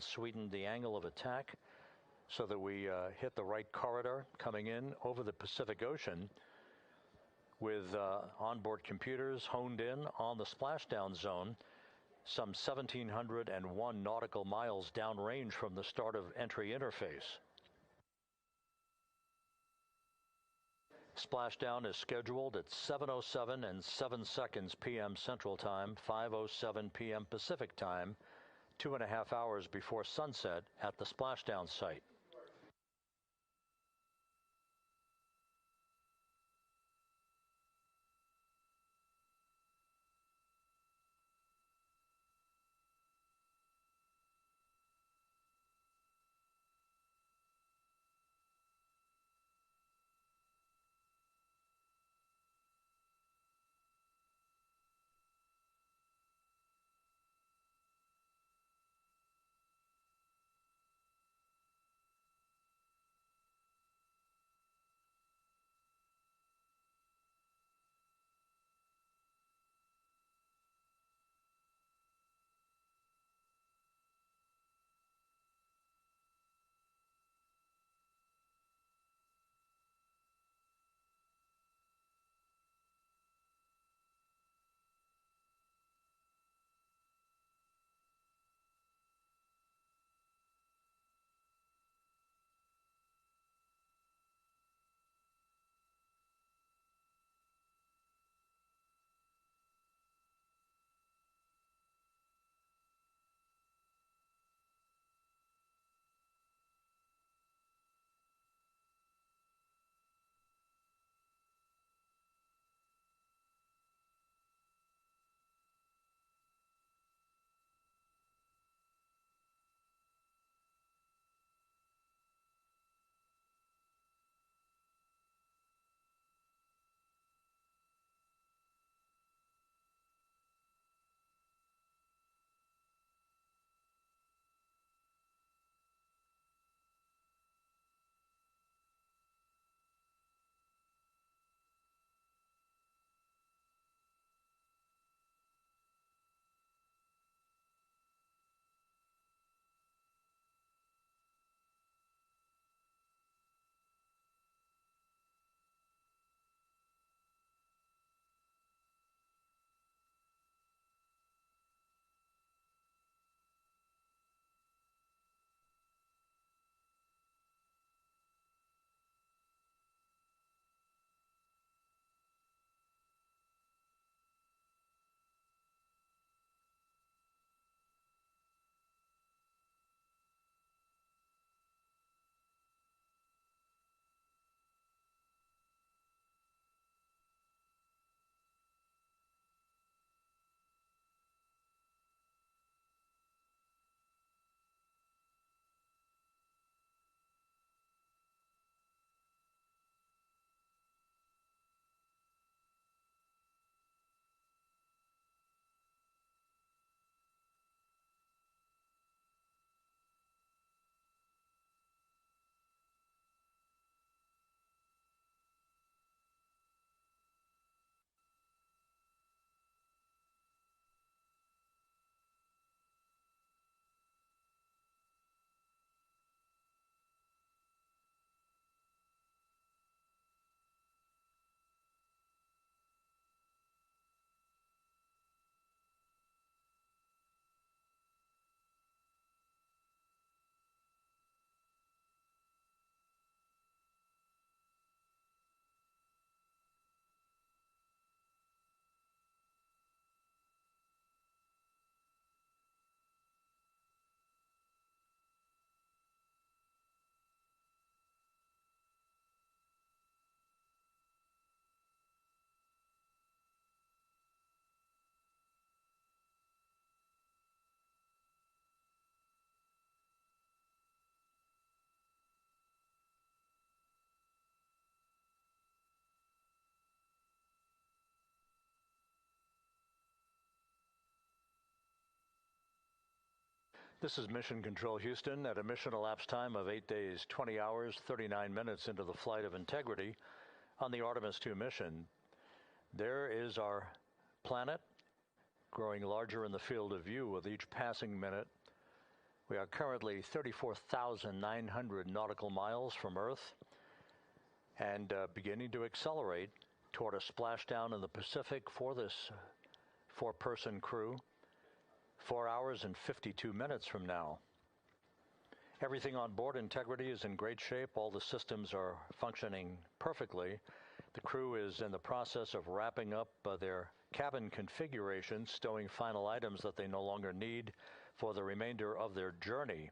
sweetened the angle of attack so that we hit the right corridor coming in over the Pacific Ocean with onboard computers honed in on the splashdown zone, some 1,701 nautical miles downrange from the start of entry interface. Splashdown is scheduled at 7:07 and 7 seconds p.m. Central Time, 5:07 p.m. Pacific Time, 2.5 hours before sunset at the splashdown site. This is Mission Control Houston at a mission elapsed time of 8 days, 20 hours, 39 minutes into the flight of integrity on the Artemis II mission. There is our planet growing larger in the field of view with each passing minute. We are currently 34,900 nautical miles from Earth and beginning to accelerate toward a splashdown in the Pacific for this four-person crew 4 hours and 52 minutes from now. Everything on board Integrity is in great shape. All the systems are functioning perfectly. The crew is in the process of wrapping up their cabin configuration, stowing final items that they no longer need for the remainder of their journey.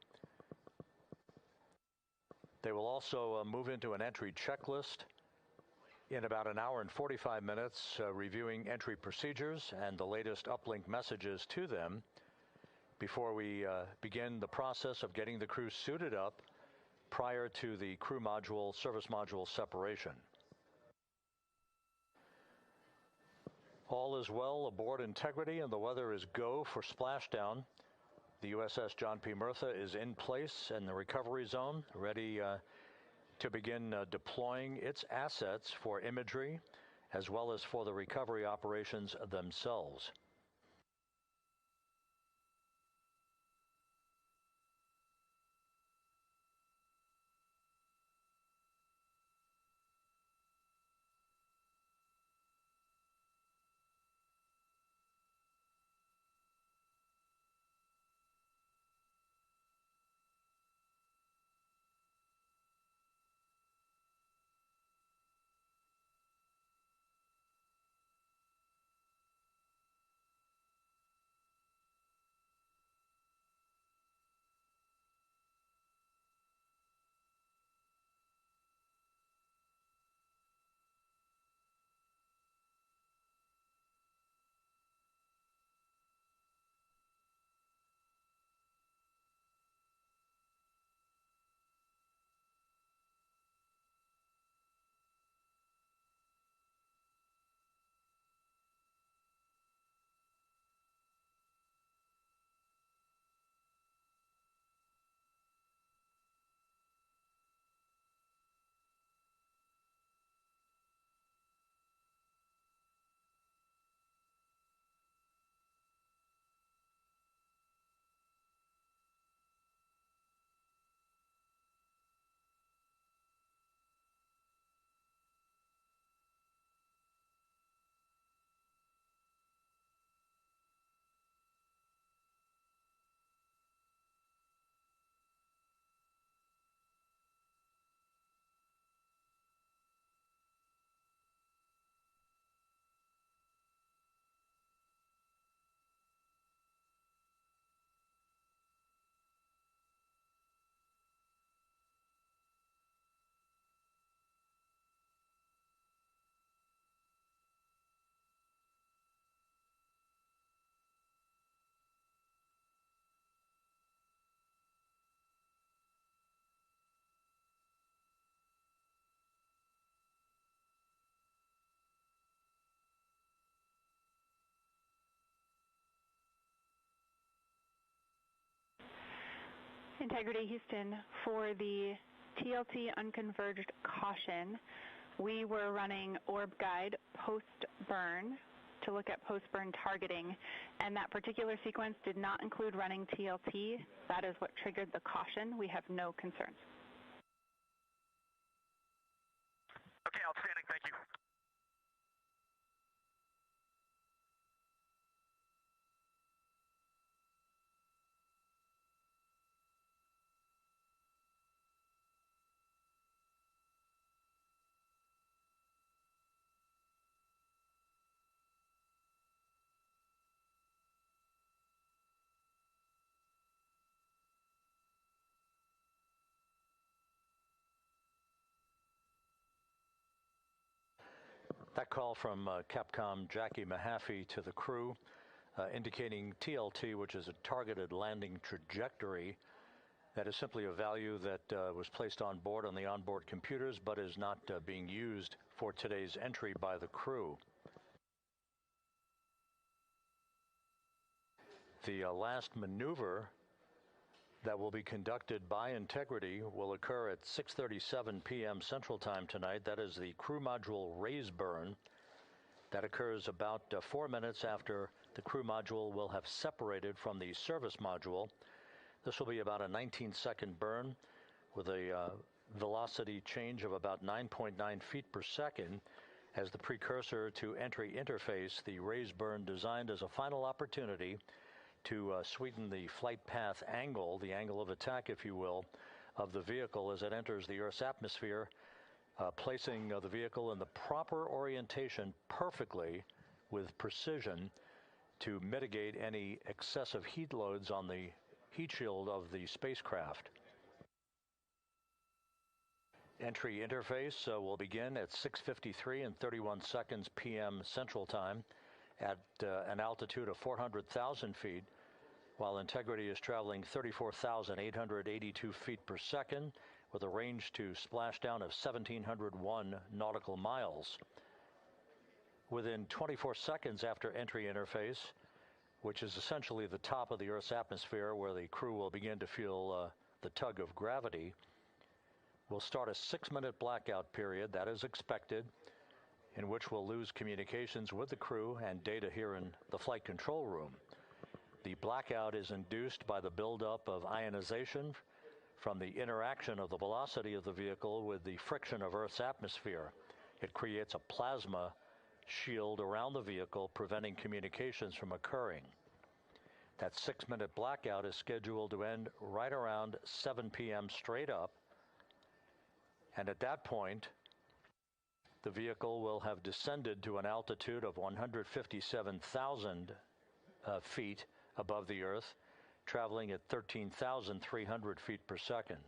They will also move into an entry checklist in about an hour and 45 minutes, reviewing entry procedures and the latest uplink messages to them before we begin the process of getting the crew suited up prior to the crew module, service module separation. All is well aboard Integrity, and the weather is go for splashdown. The USS John P. Murtha is in place in the recovery zone, ready to begin deploying its assets for imagery as well as for the recovery operations themselves. Integrity Houston, for the TLT unconverged caution, we were running orb guide post-burn to look at post-burn targeting, and that particular sequence did not include running TLT. That is what triggered the caution. We have no concerns. Okay, outstanding. Thank you. That call from Capcom Jackie Mahaffey to the crew, indicating TLT, which is a targeted landing trajectory. That is simply a value that was placed on board on the onboard computers, but is not being used for today's entry by the crew. The last maneuver that will be conducted by Integrity will occur at 6:37 p.m. Central Time tonight. That is the crew module raise burn. That occurs about 4 minutes after the crew module will have separated from the service module. This will be about a 19-second burn with a velocity change of about 9.9 feet per second as the precursor to entry interface, the raised burn designed as a final opportunity to sweeten the flight path angle, the angle of attack, if you will, of the vehicle as it enters the Earth's atmosphere, placing the vehicle in the proper orientation perfectly with precision to mitigate any excessive heat loads on the heat shield of the spacecraft. Entry interface will begin at 6:53 and 31 seconds p.m. Central Time at an altitude of 400,000 feet, while Integrity is traveling 34,882 feet per second with a range to splashdown of 1,701 nautical miles. Within 24 seconds after entry interface, which is essentially the top of the Earth's atmosphere where the crew will begin to feel the tug of gravity, we'll start a 6-minute blackout period, that is expected, in which we'll lose communications with the crew and data here in the flight control room. The blackout is induced by the buildup of ionization from the interaction of the velocity of the vehicle with the friction of Earth's atmosphere. It creates a plasma shield around the vehicle, preventing communications from occurring. That 6-minute blackout is scheduled to end right around 7 p.m. straight up, and at that point, the vehicle will have descended to an altitude of 157,000 feet above the Earth, traveling at 13,300 feet per second.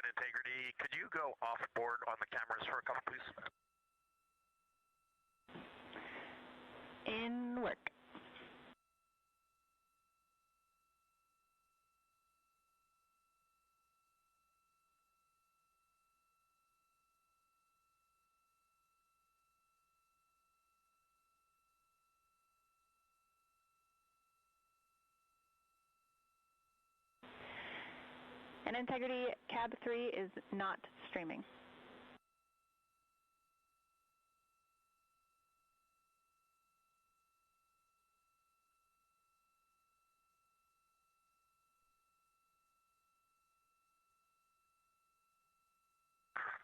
and integrity. Could you go off board on the cameras for a couple, please? In work. And integrity, cab 3 is not streaming.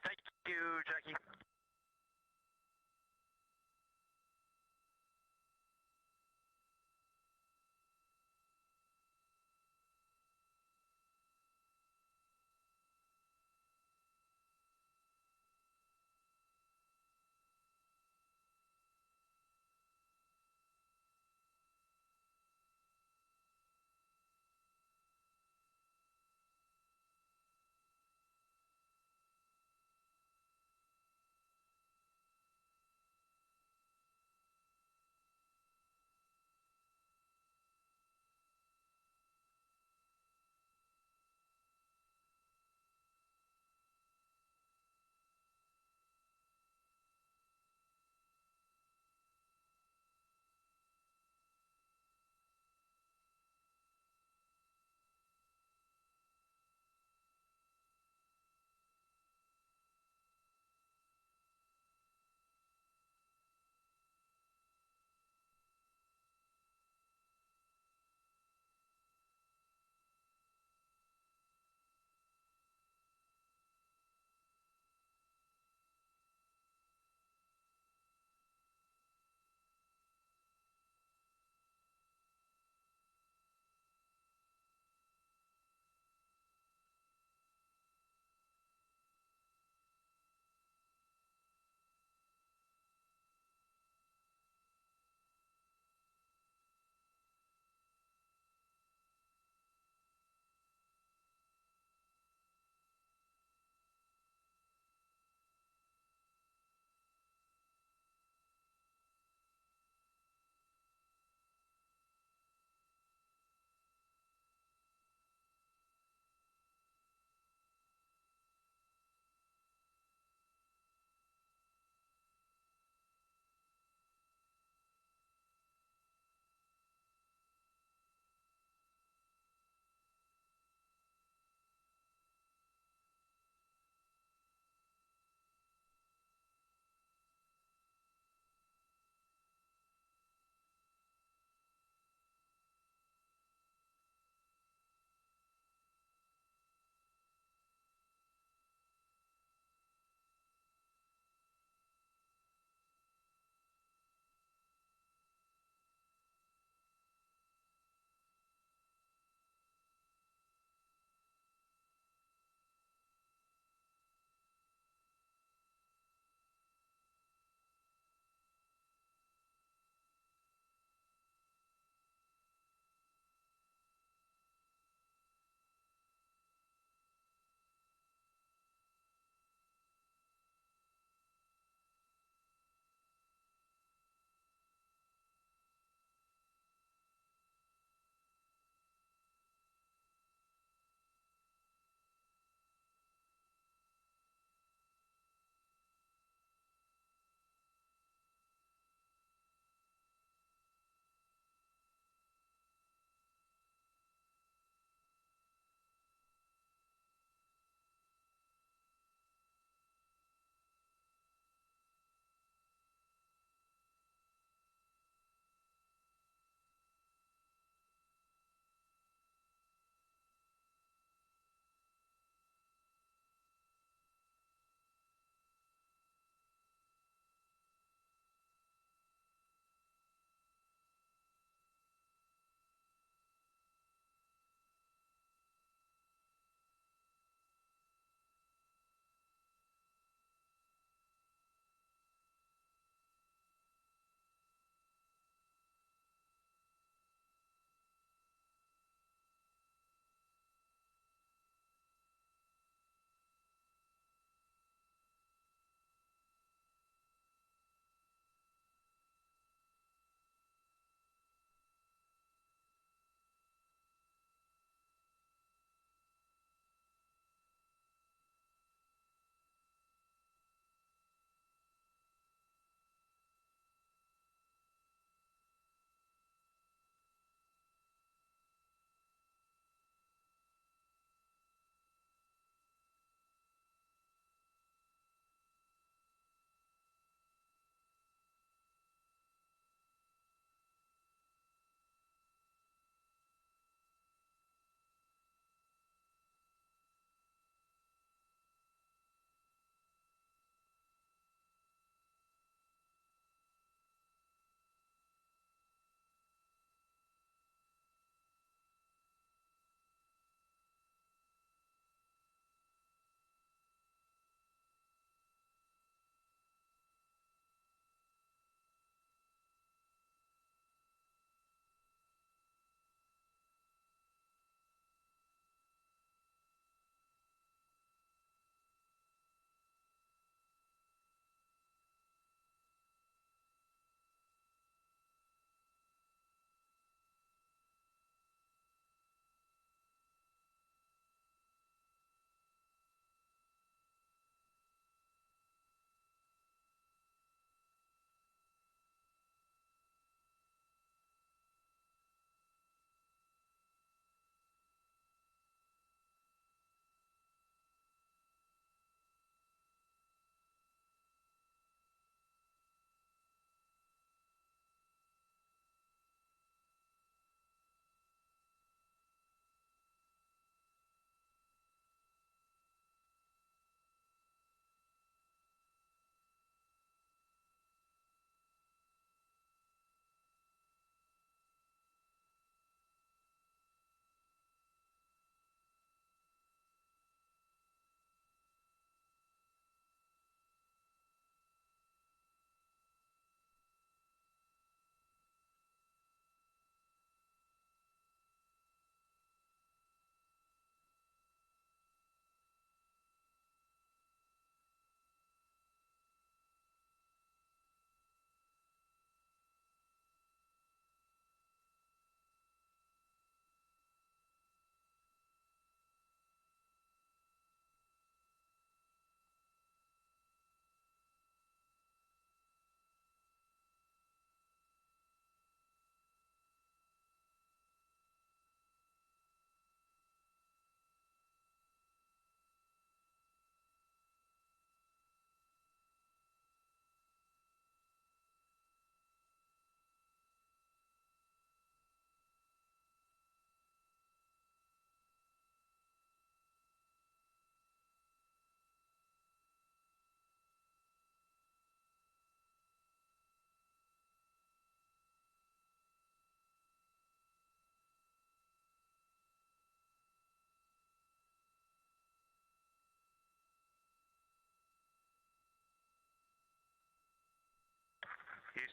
Thank you, Jackie.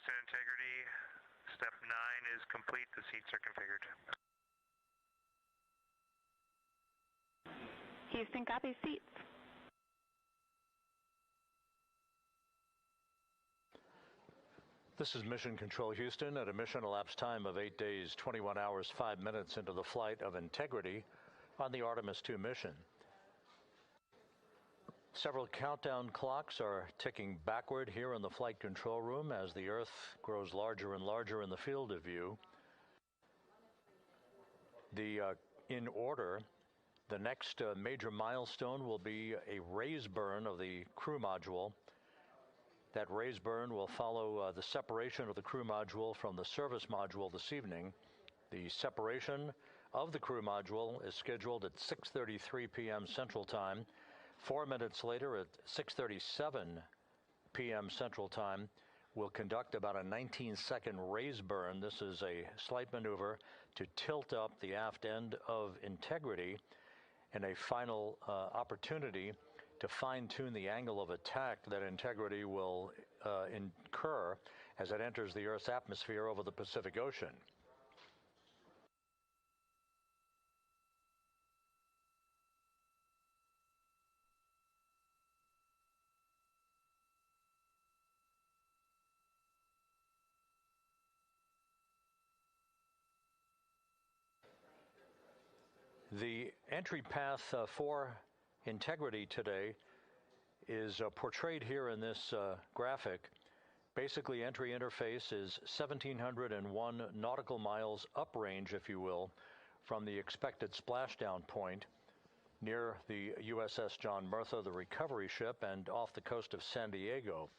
Houston, integrity. Step 9 is complete. The seats are configured. Houston, copy seats. This is Mission Control Houston at a mission elapsed time of 8 days, 21 hours, 5 minutes into the flight of Integrity on the Artemis II mission. Several countdown clocks are ticking backward here in the flight control room as the Earth grows larger and larger in the field of view. In order, the next major milestone will be a raise burn of the crew module. That raise burn will follow the separation of the crew module from the service module this evening. The separation of the crew module is scheduled at 6:33 p.m. Central Time. 4 minutes later, at 6:37 p.m. Central Time, we'll conduct about a 19-second raise burn. This is a slight maneuver to tilt up the aft end of Integrity in a final opportunity to fine-tune the angle of attack that Integrity will incur as it enters the Earth's atmosphere over the Pacific Ocean. The entry path for Integrity today is portrayed here in this graphic. Basically, entry interface is 1,701 nautical miles uprange, if you will, from the expected splashdown point near the USS John Murtha, the recovery ship, and off the coast of San Diego.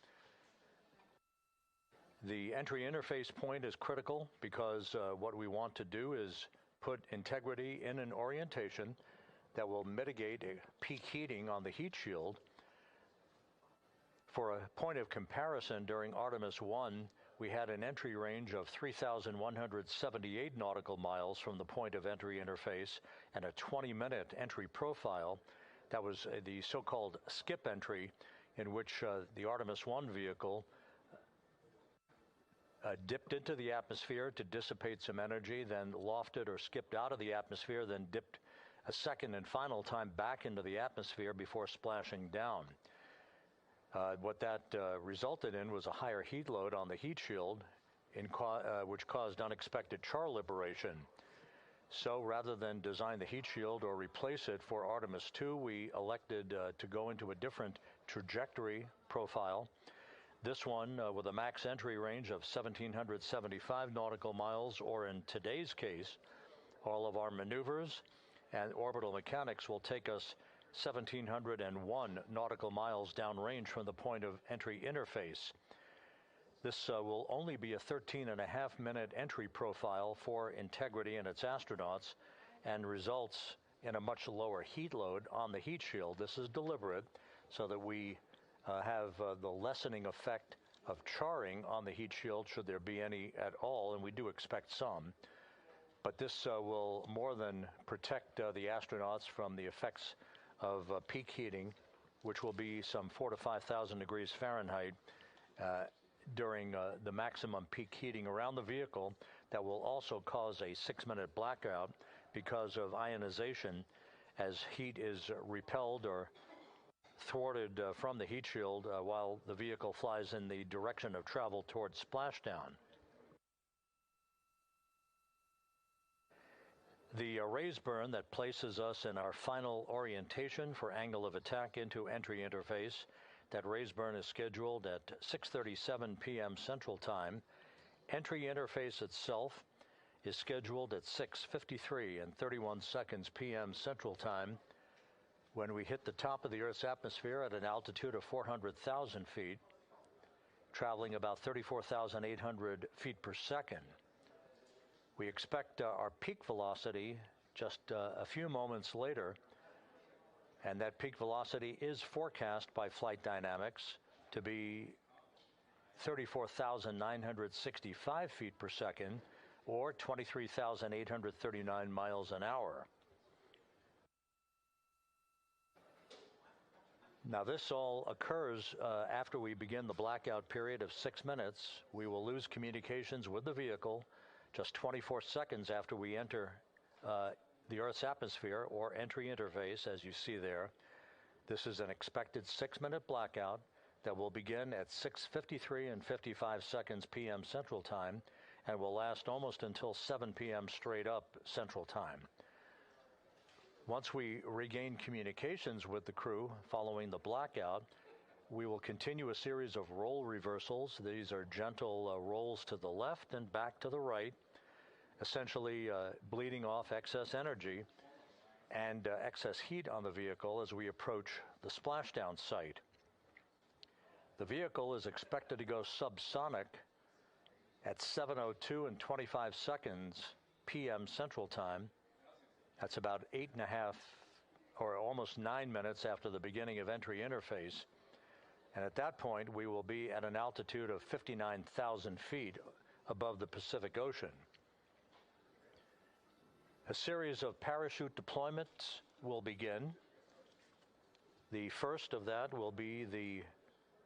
The entry interface point is critical because what we want to do is put Integrity in an orientation that will mitigate peak heating on the heat shield. For a point of comparison, during Artemis I, we had an entry range of 3,178 nautical miles from the point of entry interface and a 20-minute entry profile. That was the so-called skip entry, in which the Artemis I vehicle dipped into the atmosphere to dissipate some energy, then lofted or skipped out of the atmosphere, then dipped a second and final time back into the atmosphere before splashing down. What that resulted in was a higher heat load on the heat shield, which caused unexpected char liberation. So rather than design the heat shield or replace it for Artemis II, we elected to go into a different trajectory profile. This one with a max entry range of 1,775 nautical miles, or in today's case, all of our maneuvers and orbital mechanics will take us 1,701 nautical miles downrange from the point of entry interface. This will only be a 13.5-minute entry profile for Integrity and its astronauts and results in a much lower heat load on the heat shield. This is deliberate so that we have the lessening effect of charring on the heat shield, should there be any at all, and we do expect some. But this will more than protect the astronauts from the effects of peak heating, which will be some 4,000 to 5,000 degrees Fahrenheit during the maximum peak heating around the vehicle. That will also cause a 6-minute blackout because of ionization as heat is repelled or thwarted from the heat shield while the vehicle flies in the direction of travel towards splashdown. The raise burn that places us in our final orientation for angle of attack into entry interface, that raise burn is scheduled at 6:37 p.m. Central Time. Entry interface itself is scheduled at 6:53 and 31 seconds p.m. Central Time. When we hit the top of the Earth's atmosphere at an altitude of 400,000 feet, traveling about 34,800 feet per second, we expect our peak velocity just a few moments later, and that peak velocity is forecast by flight dynamics to be 34,965 feet per second, or 23,839 miles an hour. Now, this all occurs after we begin the blackout period of 6 minutes. We will lose communications with the vehicle just 24 seconds after we enter the Earth's atmosphere or entry interface, as you see there. This is an expected 6-minute blackout that will begin at 6:53 and 55 seconds p.m. Central Time and will last almost until 7 p.m. straight up Central Time. Once we regain communications with the crew following the blackout, we will continue a series of roll reversals. These are gentle rolls to the left and back to the right, essentially bleeding off excess energy and excess heat on the vehicle as we approach the splashdown site. The vehicle is expected to go subsonic at 7:02 and 25 seconds p.m. Central Time. That's about 8.5 or almost 9 minutes after the beginning of entry interface. And at that point, we will be at an altitude of 59,000 feet above the Pacific Ocean. A series of parachute deployments will begin. The first of that will be the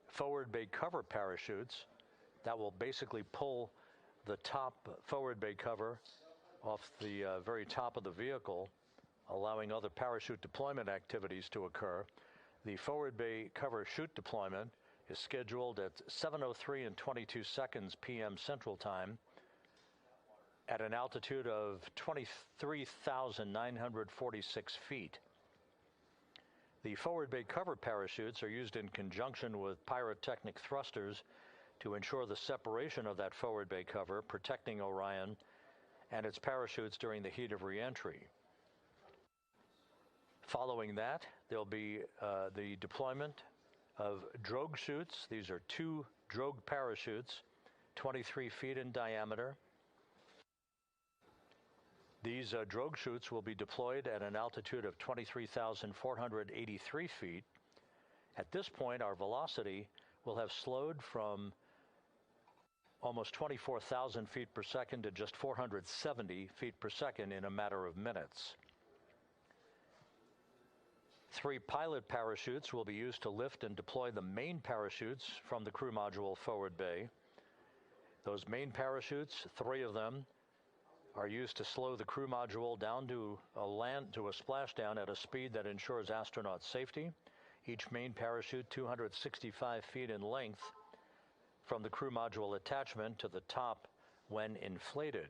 forward bay cover parachutes that will basically pull the top forward bay cover off the very top of the vehicle, allowing other parachute deployment activities to occur. The forward bay cover chute deployment is scheduled at 7:03 and 22 seconds p.m. Central Time at an altitude of 23,946 feet. The forward bay cover parachutes are used in conjunction with pyrotechnic thrusters to ensure the separation of that forward bay cover, protecting Orion and its parachutes during the heat of reentry. Following that, there'll be the deployment of drogue chutes. These are 2 drogue parachutes, 23 feet in diameter. These drogue chutes will be deployed at an altitude of 23,483 feet. At this point, our velocity will have slowed from almost 24,000 feet per second to just 470 feet per second in a matter of minutes. 3 pilot parachutes will be used to lift and deploy the main parachutes from the crew module forward bay. Those main parachutes, 3 of them, are used to slow the crew module down to a splashdown at a speed that ensures astronaut safety. Each main parachute 265 feet in length from the crew module attachment to the top when inflated.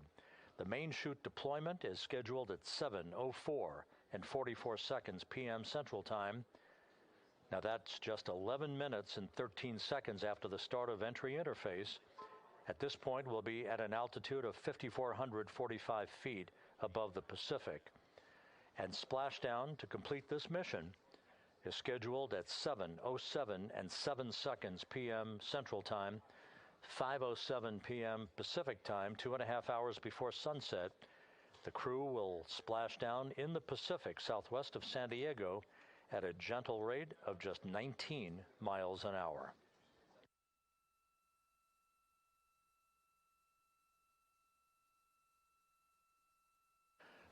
The main chute deployment is scheduled at 7:04 and 44 seconds p.m. Central Time. Now that's just 11 minutes and 13 seconds after the start of entry interface. At this point, we'll be at an altitude of 5,445 feet above the Pacific. And splashdown to complete this mission is scheduled at 7:07 and 7 seconds p.m. Central Time, 5:07 p.m. Pacific Time, 2.5 hours before sunset. The crew will splash down in the Pacific southwest of San Diego at a gentle rate of just 19 miles an hour.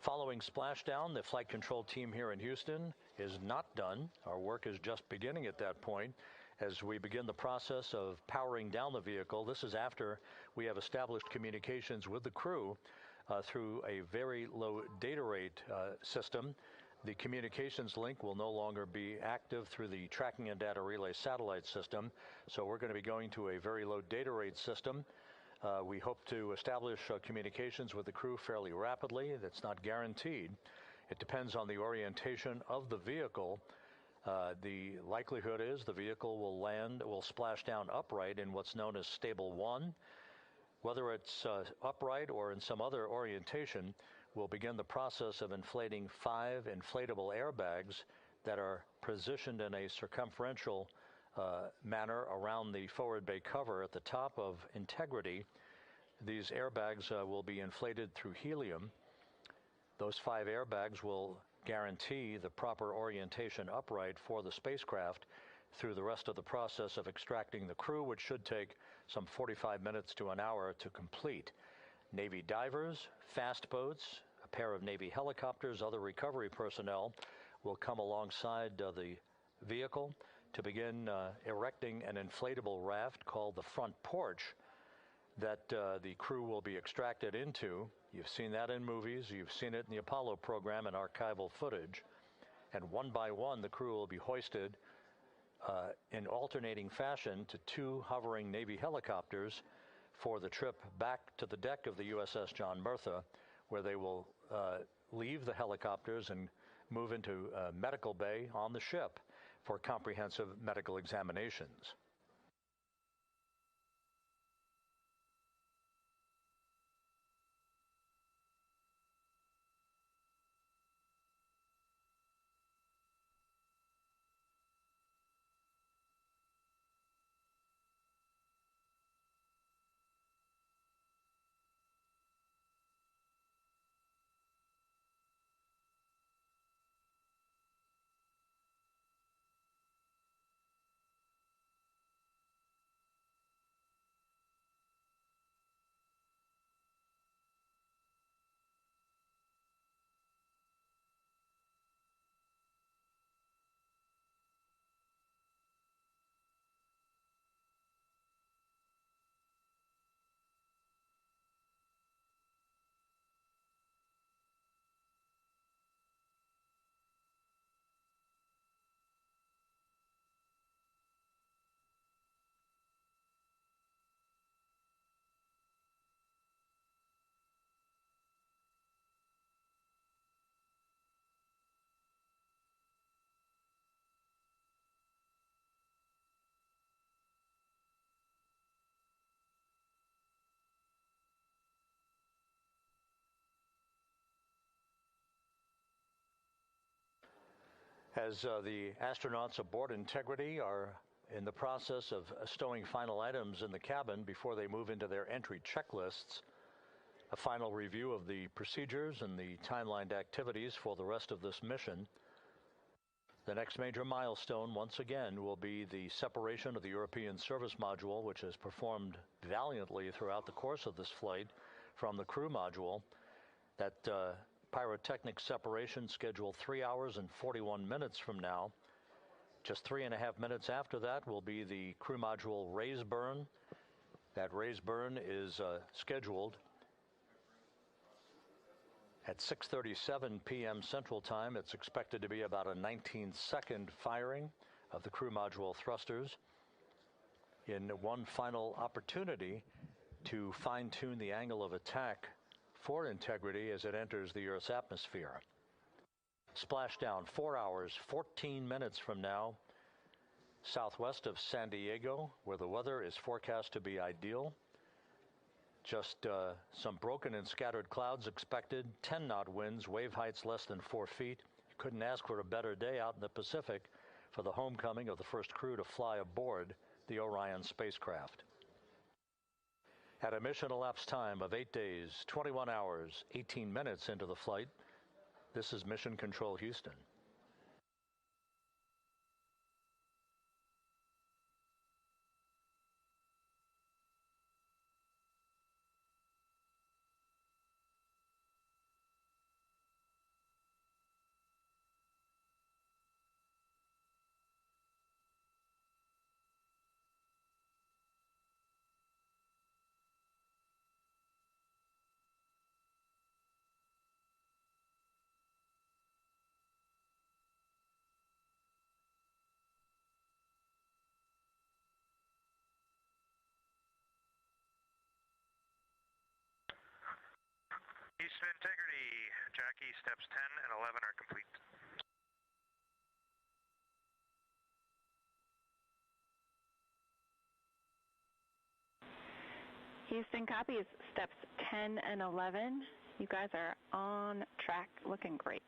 Following splashdown, the flight control team here in Houston is not done. Our work is just beginning at that point as we begin the process of powering down the vehicle. This is after we have established communications with the crew through a very low data rate system. The communications link will no longer be active through the tracking and data relay satellite system, so we're going to be going to a very low data rate system. We hope to establish communications with the crew fairly rapidly. That's not guaranteed. It depends on the orientation of the vehicle. The likelihood is the vehicle will splash down upright in what's known as stable 1. Whether it's upright or in some other orientation, we'll begin the process of inflating 5 inflatable airbags that are positioned in a circumferential manner around the forward bay cover at the top of integrity. These airbags will be inflated through helium. Those 5 airbags will guarantee the proper orientation upright for the spacecraft through the rest of the process of extracting the crew, which should take some 45 minutes to an hour to complete. Navy divers, fast boats, a pair of Navy helicopters, other recovery personnel will come alongside the vehicle to begin erecting an inflatable raft called the front porch that the crew will be extracted into. You've seen that in movies. You've seen it in the Apollo program and archival footage. And one by one, the crew will be hoisted in alternating fashion to two hovering Navy helicopters for the trip back to the deck of the USS John Murtha, where they will leave the helicopters and move into medical bay on the ship for comprehensive medical examinations. As the astronauts aboard Integrity are in the process of stowing final items in the cabin before they move into their entry checklists, a final review of the procedures and the timelined activities for the rest of this mission, the next major milestone, once again, will be the separation of the European service module, which has performed valiantly throughout the course of this flight, from the crew module. That pyrotechnic separation scheduled 3 hours and 41 minutes from now. Just 3.5 minutes after that will be the crew module raise burn. That raise burn is scheduled at 6:37 p.m. Central Time. It's expected to be about a 19-second firing of the crew module thrusters in one final opportunity to fine-tune the angle of attack for Integrity as it enters the Earth's atmosphere. Splashdown 4 hours, 14 minutes from now, southwest of San Diego, where the weather is forecast to be ideal. Just some broken and scattered clouds expected, 10-knot winds, wave heights less than 4 feet. You couldn't ask for a better day out in the Pacific for the homecoming of the first crew to fly aboard the Orion spacecraft. At a mission elapsed time of 8 days, 21 hours, 18 minutes into the flight, this is Mission Control Houston. Houston Integrity, Jackie, steps 10 and 11 are complete. Houston copies steps 10 and 11. You guys are on track, looking great.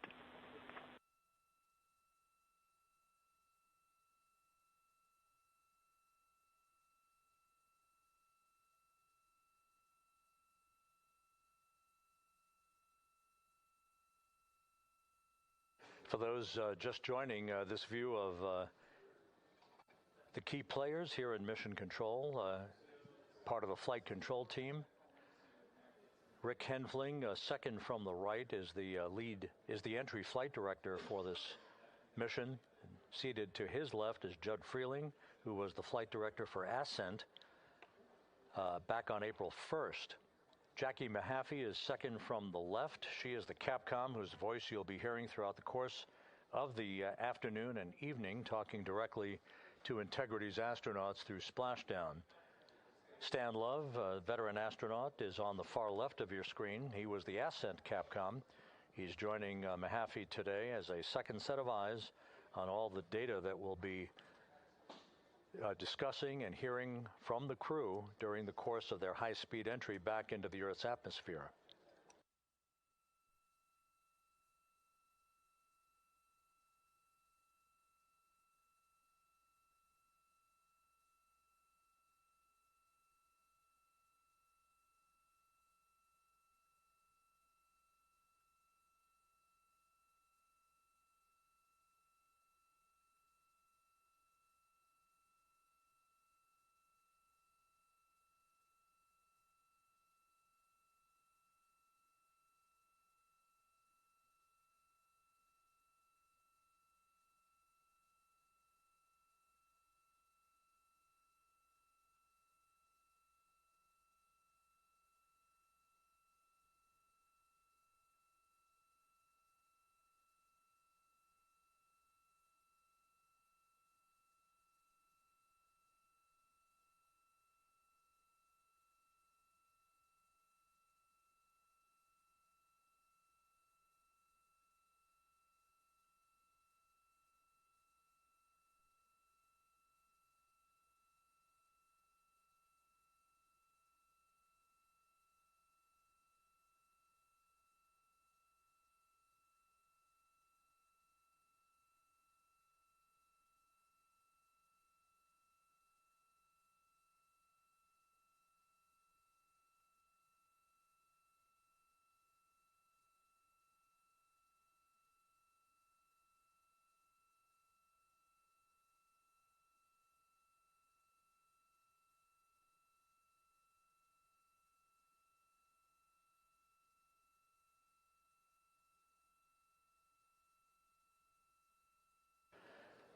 For those just joining this view of the key players here in Mission Control, part of a flight control team. Rick Henfling, second from the right, is the entry flight director for this mission. Seated to his left is Judd Freeling, who was the flight director for Ascent back on April 1st. Jackie Mahaffey is second from the left. She is the Capcom whose voice you'll be hearing throughout the course of the afternoon and evening, talking directly to Integrity's astronauts through splashdown. Stan Love, a veteran astronaut, is on the far left of your screen. He was the Ascent Capcom. He's joining Mahaffey today as a second set of eyes on all the data that we'll be discussing and hearing from the crew during the course of their high-speed entry back into the Earth's atmosphere.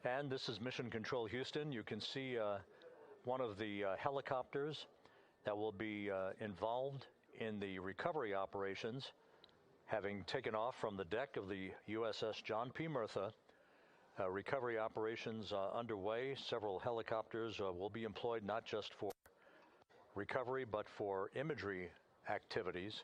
And this is Mission Control Houston. You can see one of the helicopters that will be involved in the recovery operations, having taken off from the deck of the USS John P. Murtha. Recovery operations underway. Several helicopters will be employed not just for recovery, but for imagery activities.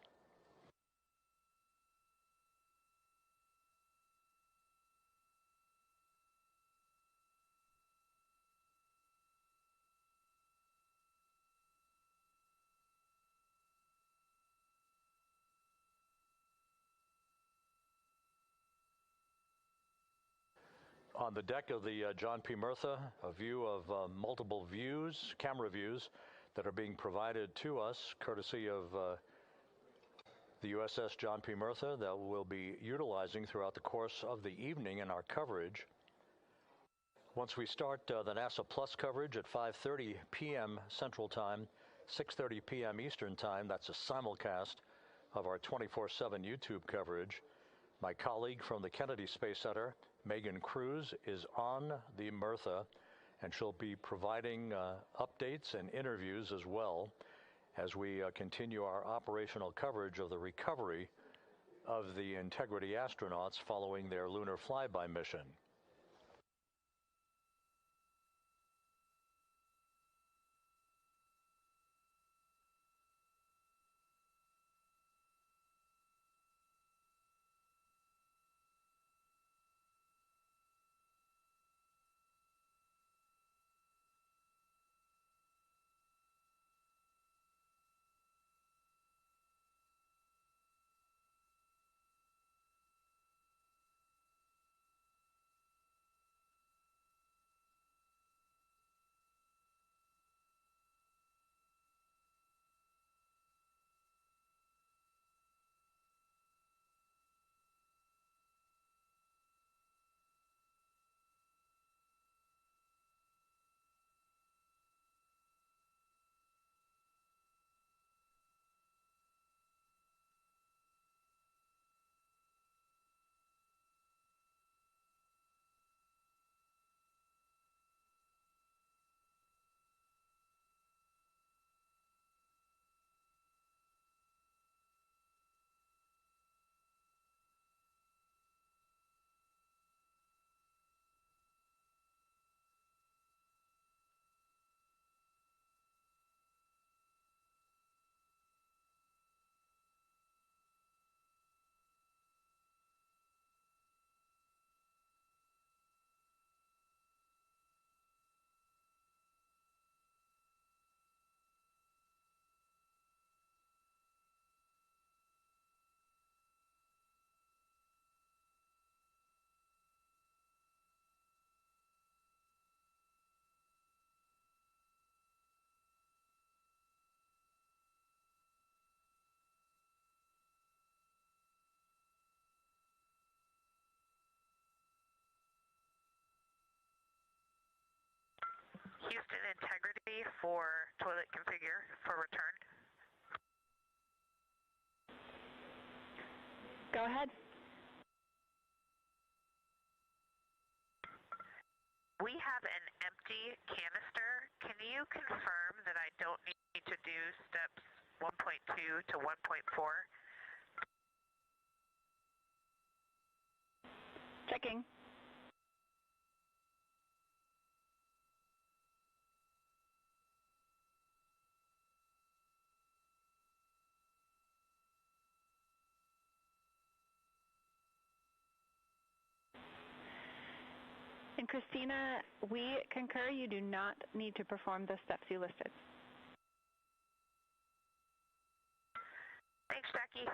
On the deck of the John P. Murtha, a view of multiple views, camera views, that are being provided to us courtesy of the USS John P. Murtha that we'll be utilizing throughout the course of the evening in our coverage. Once we start the NASA Plus coverage at 5:30 p.m. Central Time, 6:30 p.m. Eastern Time, that's a simulcast of our 24/7 YouTube coverage. My colleague from the Kennedy Space Center, Megan Cruz, is on the Murtha, and she'll be providing updates and interviews as well as we continue our operational coverage of the recovery of the Integrity astronauts following their lunar flyby mission. for toilet configure for return. Go ahead. We have an empty canister. Can you confirm that I don't need to do steps 1.2 to 1.4? Checking. And Christina, we concur you do not need to perform the steps you listed. Thanks, Jackie.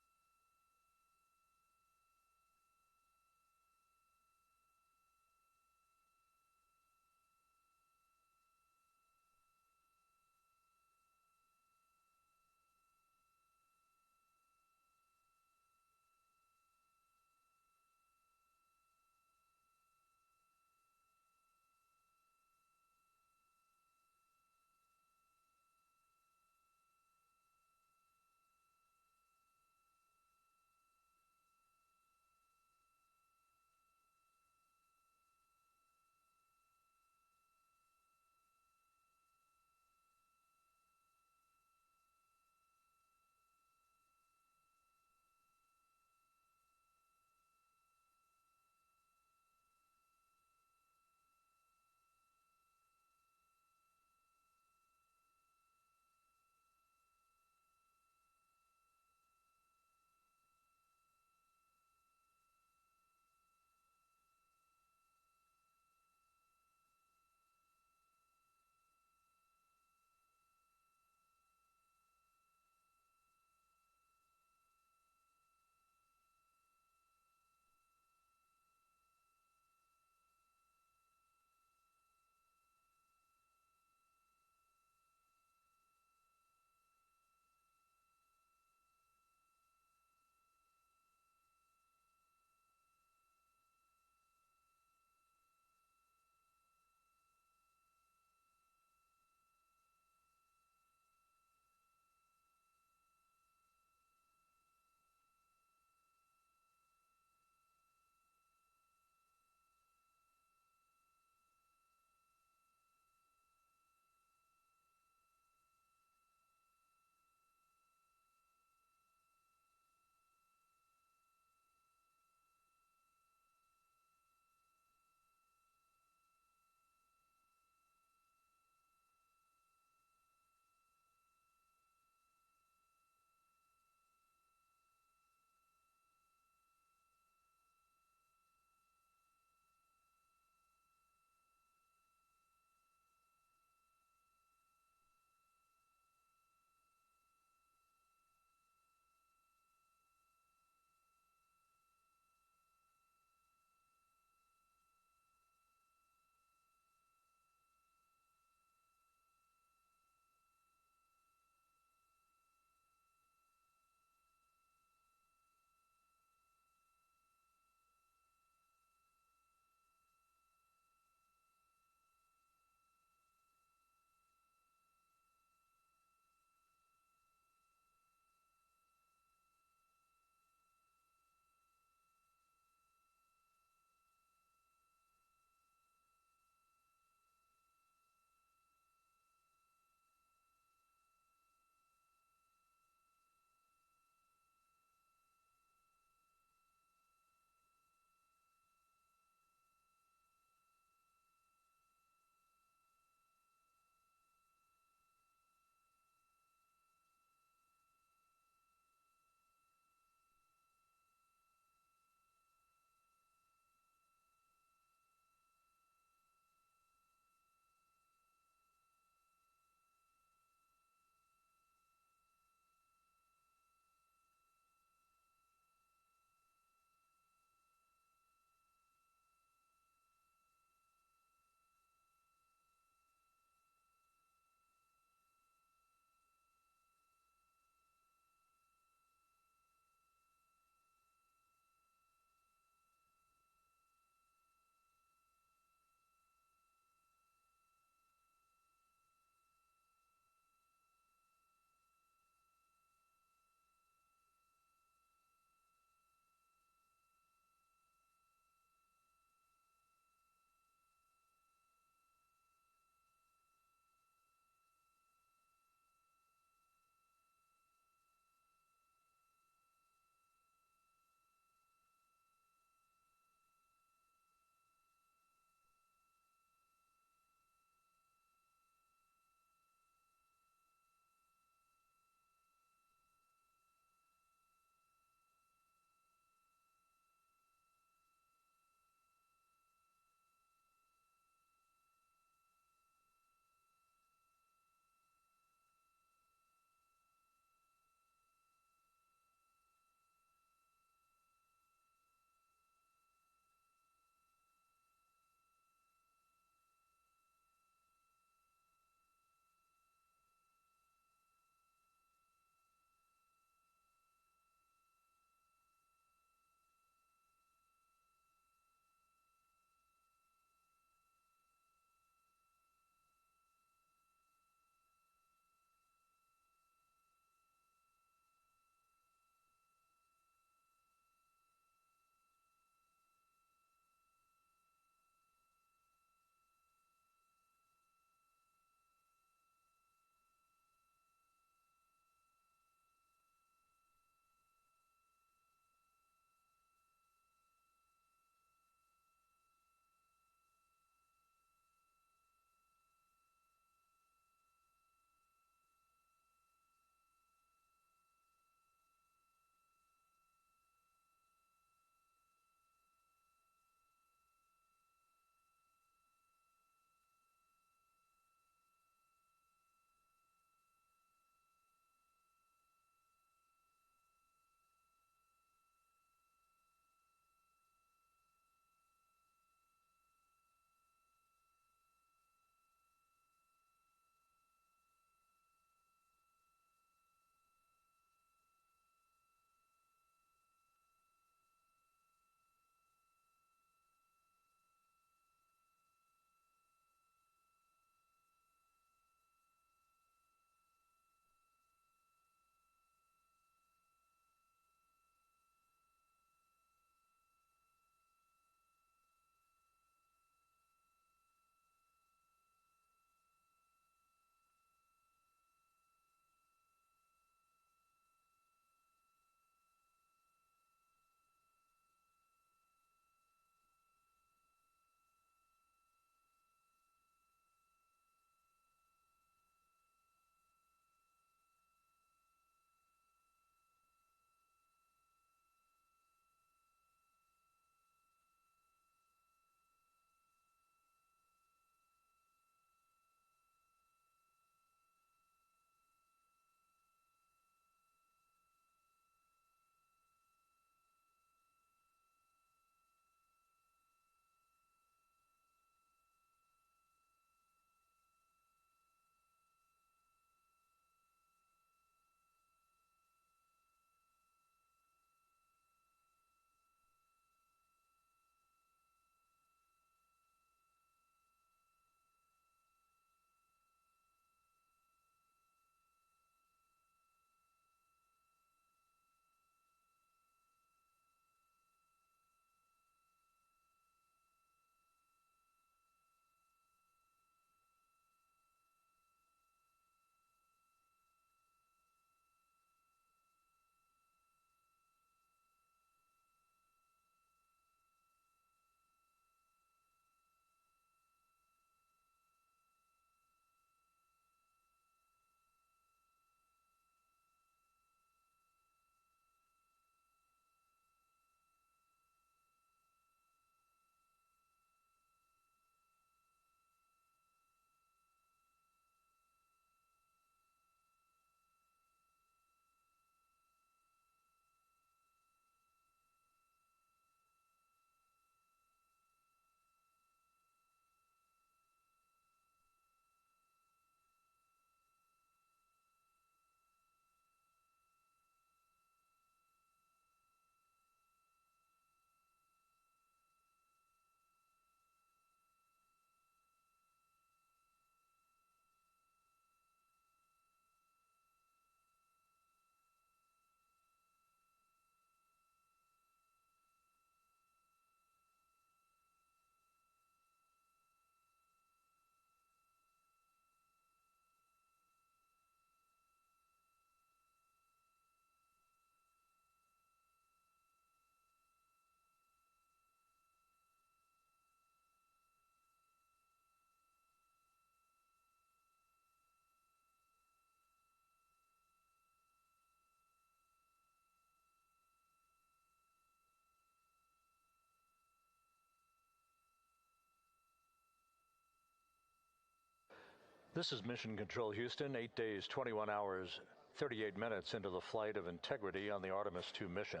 This is Mission Control Houston, 8 days, 21 hours, 38 minutes into the flight of Integrity on the Artemis II mission.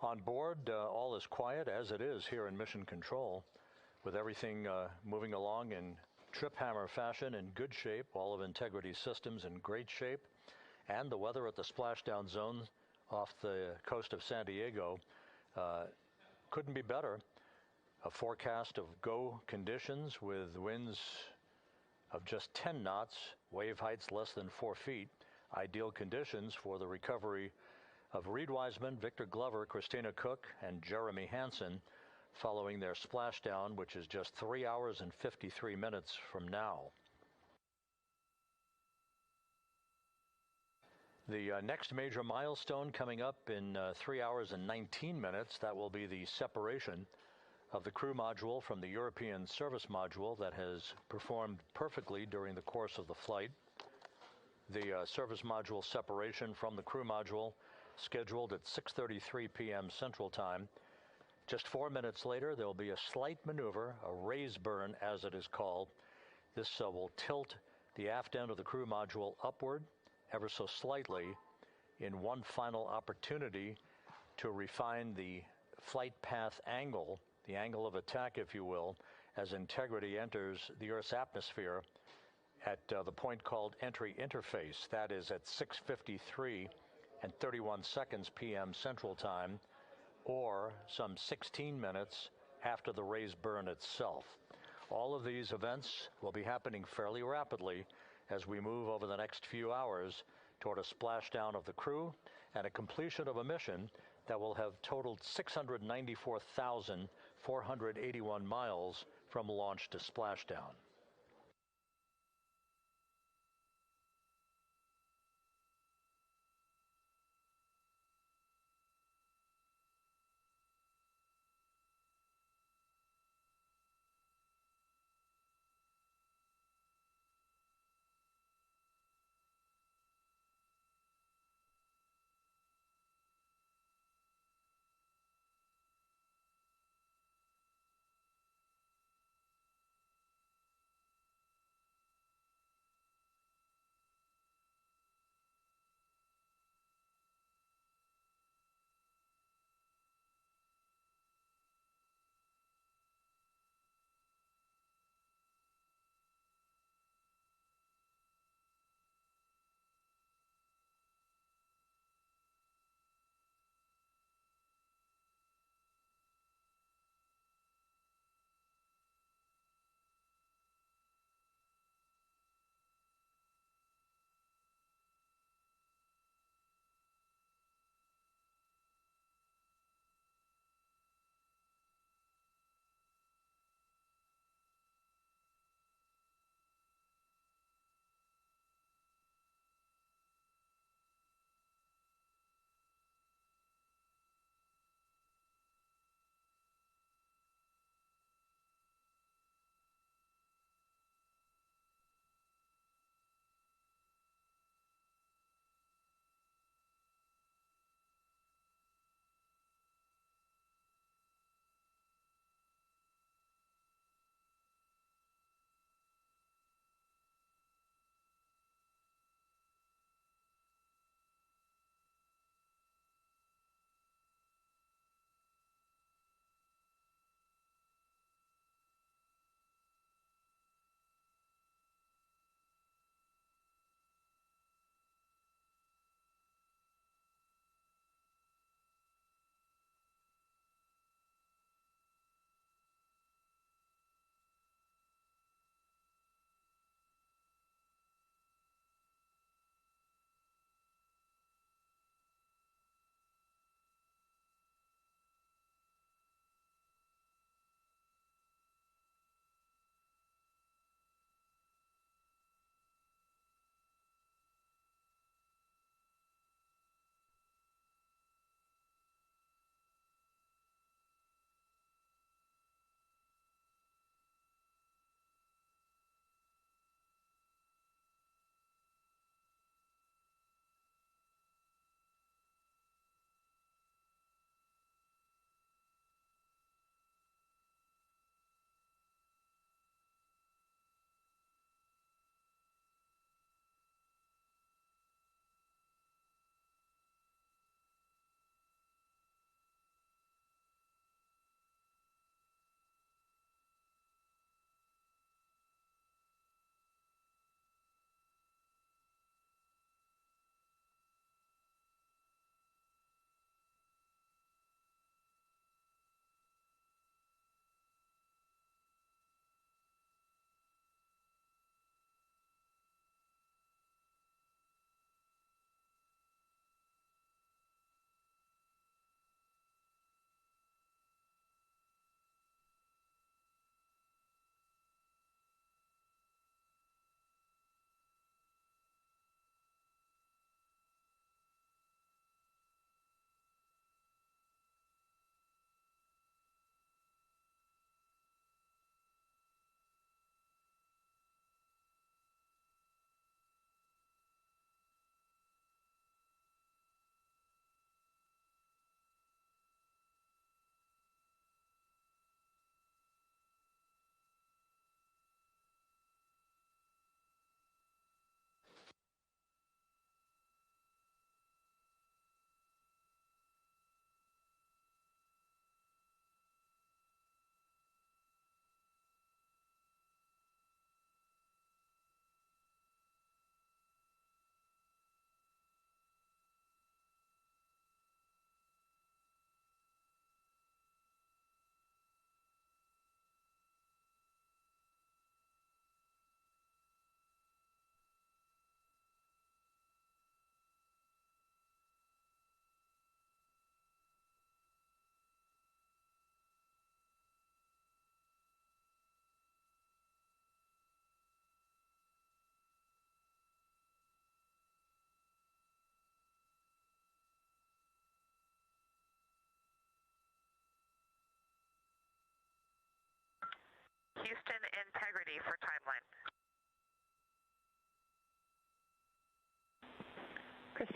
On board, all is quiet, as it is here in Mission Control, with everything moving along in trip hammer fashion, in good shape, all of Integrity's systems in great shape, and the weather at the splashdown zone off the coast of San Diego couldn't be better. A forecast of go conditions with winds of just 10 knots, wave heights less than 4 feet, ideal conditions for the recovery of Reed Wiseman, Victor Glover, Christina Cook, and Jeremy Hansen following their splashdown, which is just 3 hours and 53 minutes from now. The next major milestone coming up in 3 hours and 19 minutes, that will be the separation of the crew module from the European service module that has performed perfectly during the course of the flight. The service module separation from the crew module scheduled at 6:33 p.m. Central Time. Just 4 minutes later, there will be a slight maneuver, a raise burn as it is called. This will tilt the aft end of the crew module upward ever so slightly in one final opportunity to refine the flight path angle, the angle of attack, if you will, as Integrity enters the Earth's atmosphere at the point called entry interface. That is at 6:53 and 31 seconds p.m. Central Time, or some 16 minutes after the raise burn itself. All of these events will be happening fairly rapidly as we move over the next few hours toward a splashdown of the crew and a completion of a mission that will have totaled 694,481 miles from launch to splashdown.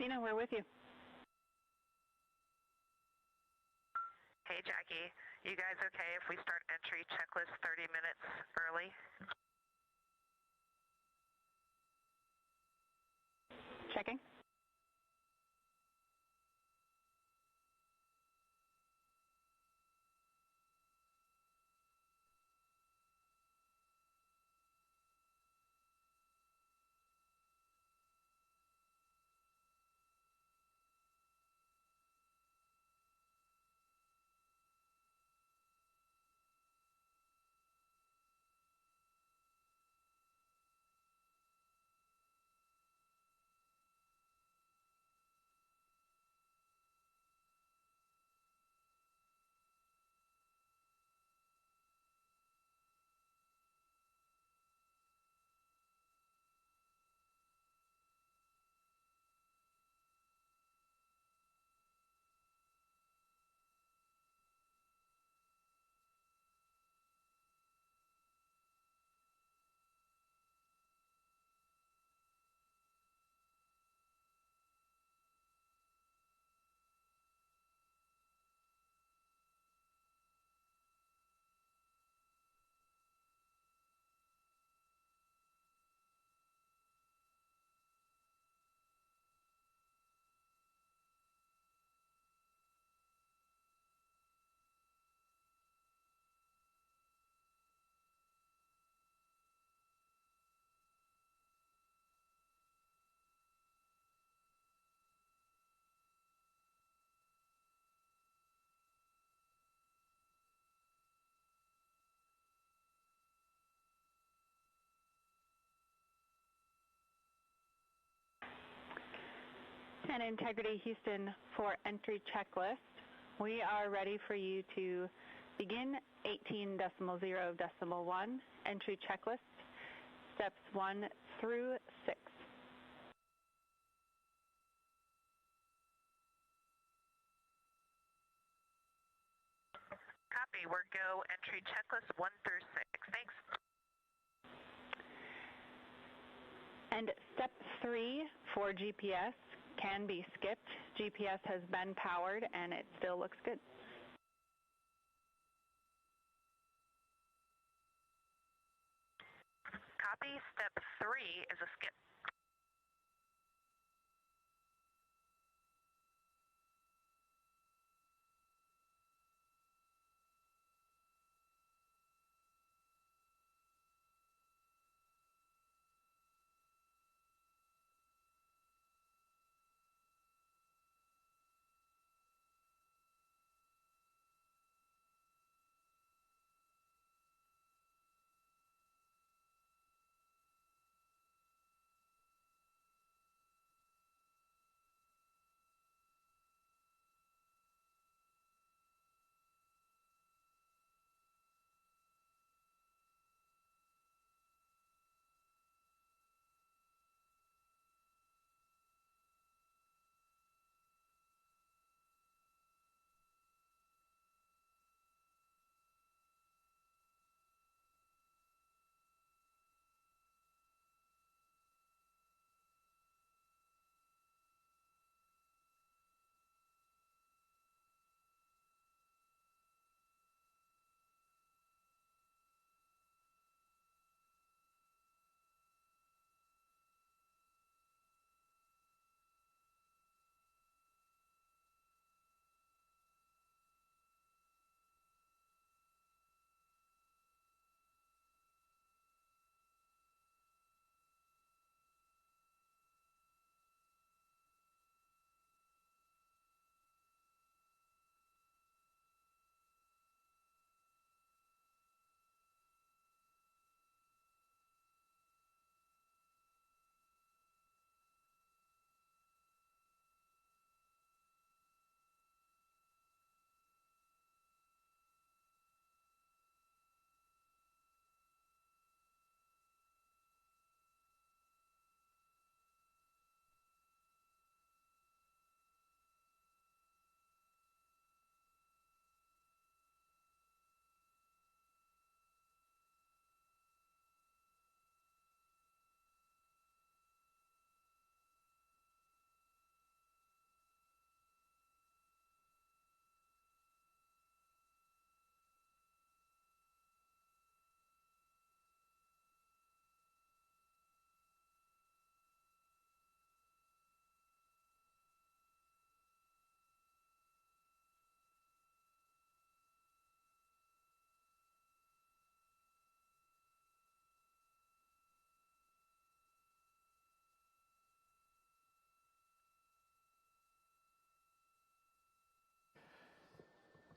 Christina, we're with you. Hey, Jackie. You guys okay if we start entry checklist 30 minutes early? Checking. And Integrity Houston for entry checklist. We are ready for you to begin 18.0.1 entry checklist, steps 1 through 6. Copy. We're go entry checklist 1 through 6. Thanks. And step 3 for GPS can be skipped. GPS has been powered and it still looks good. Copy. Step 3 is a skip.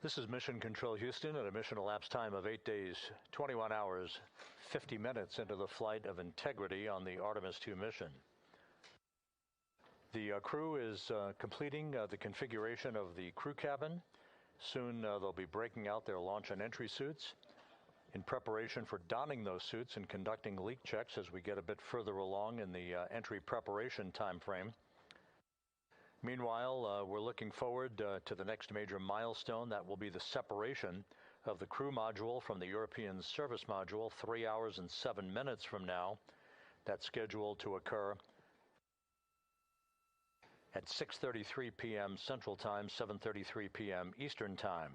This is Mission Control Houston at a mission elapsed time of 8 days, 21 hours, 50 minutes into the flight of Integrity on the Artemis II mission. The crew is completing the configuration of the crew cabin. Soon they'll be breaking out their launch and entry suits in preparation for donning those suits and conducting leak checks as we get a bit further along in the entry preparation time frame. Meanwhile, we're looking forward to the next major milestone. That will be the separation of the crew module from the European service module 3 hours and 7 minutes from now. That's scheduled to occur at 6:33 p.m. Central Time, 7:33 p.m. Eastern Time.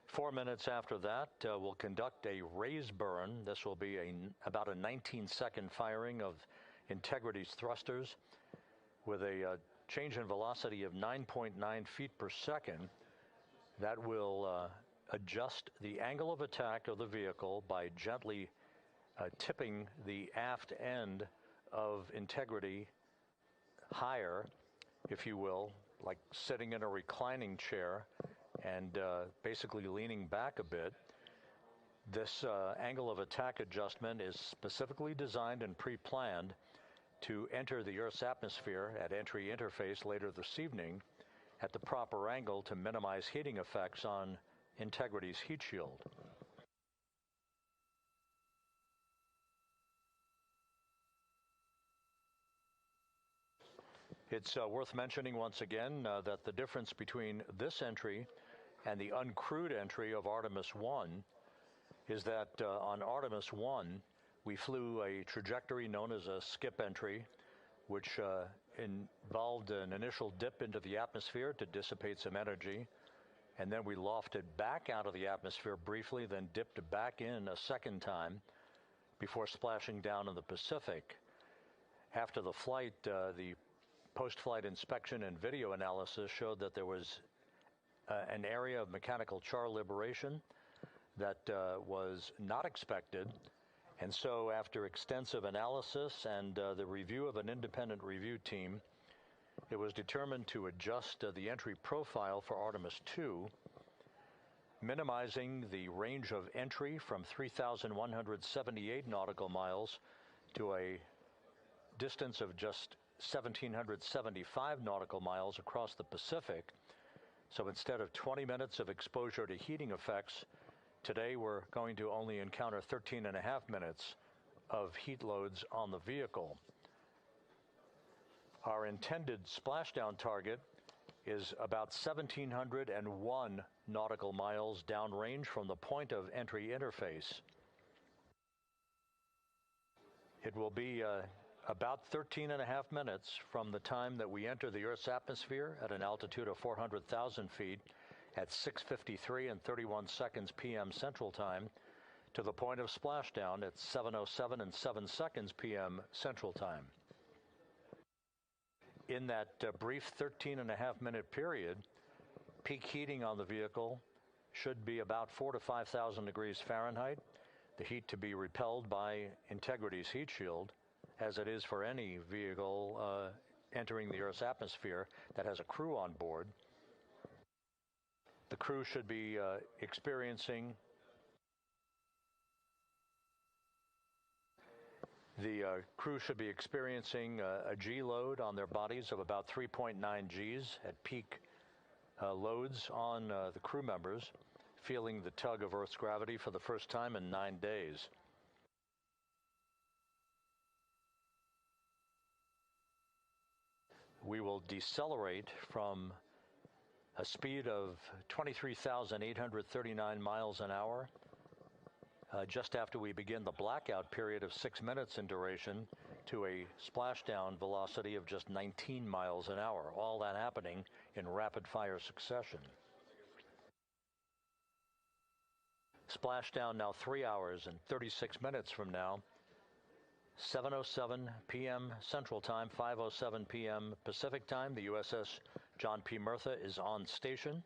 4 minutes after that, we'll conduct a raise burn. This will be about a 19-second firing of Integrity's thrusters with a change in velocity of 9.9 feet per second. That will adjust the angle of attack of the vehicle by gently tipping the aft end of Integrity higher, if you will, like sitting in a reclining chair and basically leaning back a bit. This angle of attack adjustment is specifically designed and pre-planned to enter the Earth's atmosphere at entry interface later this evening at the proper angle to minimize heating effects on Integrity's heat shield. It's worth mentioning once again that the difference between this entry and the uncrewed entry of Artemis I is that on Artemis I, we flew a trajectory known as a skip entry, which involved an initial dip into the atmosphere to dissipate some energy, and then we lofted back out of the atmosphere briefly, then dipped back in a second time before splashing down in the Pacific. After the flight, the post-flight inspection and video analysis showed that there was an area of mechanical char liberation that was not expected. And so after extensive analysis and the review of an independent review team, it was determined to adjust the entry profile for Artemis II, minimizing the range of entry from 3,178 nautical miles to a distance of just 1,775 nautical miles across the Pacific. So instead of 20 minutes of exposure to heating effects, today we're going to only encounter 13 and a half minutes of heat loads on the vehicle. Our intended splashdown target is about 1,701 nautical miles downrange from the point of entry interface. It will be about 13 and a half minutes from the time that we enter the Earth's atmosphere at an altitude of 400,000 feet at 6:53 and 31 seconds p.m. Central Time to the point of splashdown at 7:07 and 7 seconds p.m. Central Time. In that brief 13 and a half minute period, peak heating on the vehicle should be about 4,000 to 5,000 degrees Fahrenheit, the heat to be repelled by Integrity's heat shield, as it is for any vehicle entering the Earth's atmosphere that has a crew on board. The crew should be experiencing a G load on their bodies of about 3.9 Gs at peak loads on the crew members, feeling the tug of Earth's gravity for the first time in 9 days. We will decelerate from a speed of 23,839 miles an hour just after we begin the blackout period of 6 minutes in duration to a splashdown velocity of just 19 miles an hour, all that happening in rapid-fire succession. Splashdown now 3 hours and 36 minutes from now, 7:07 p.m. Central Time, 5:07 p.m. Pacific Time. The USS John P. Murtha is on station.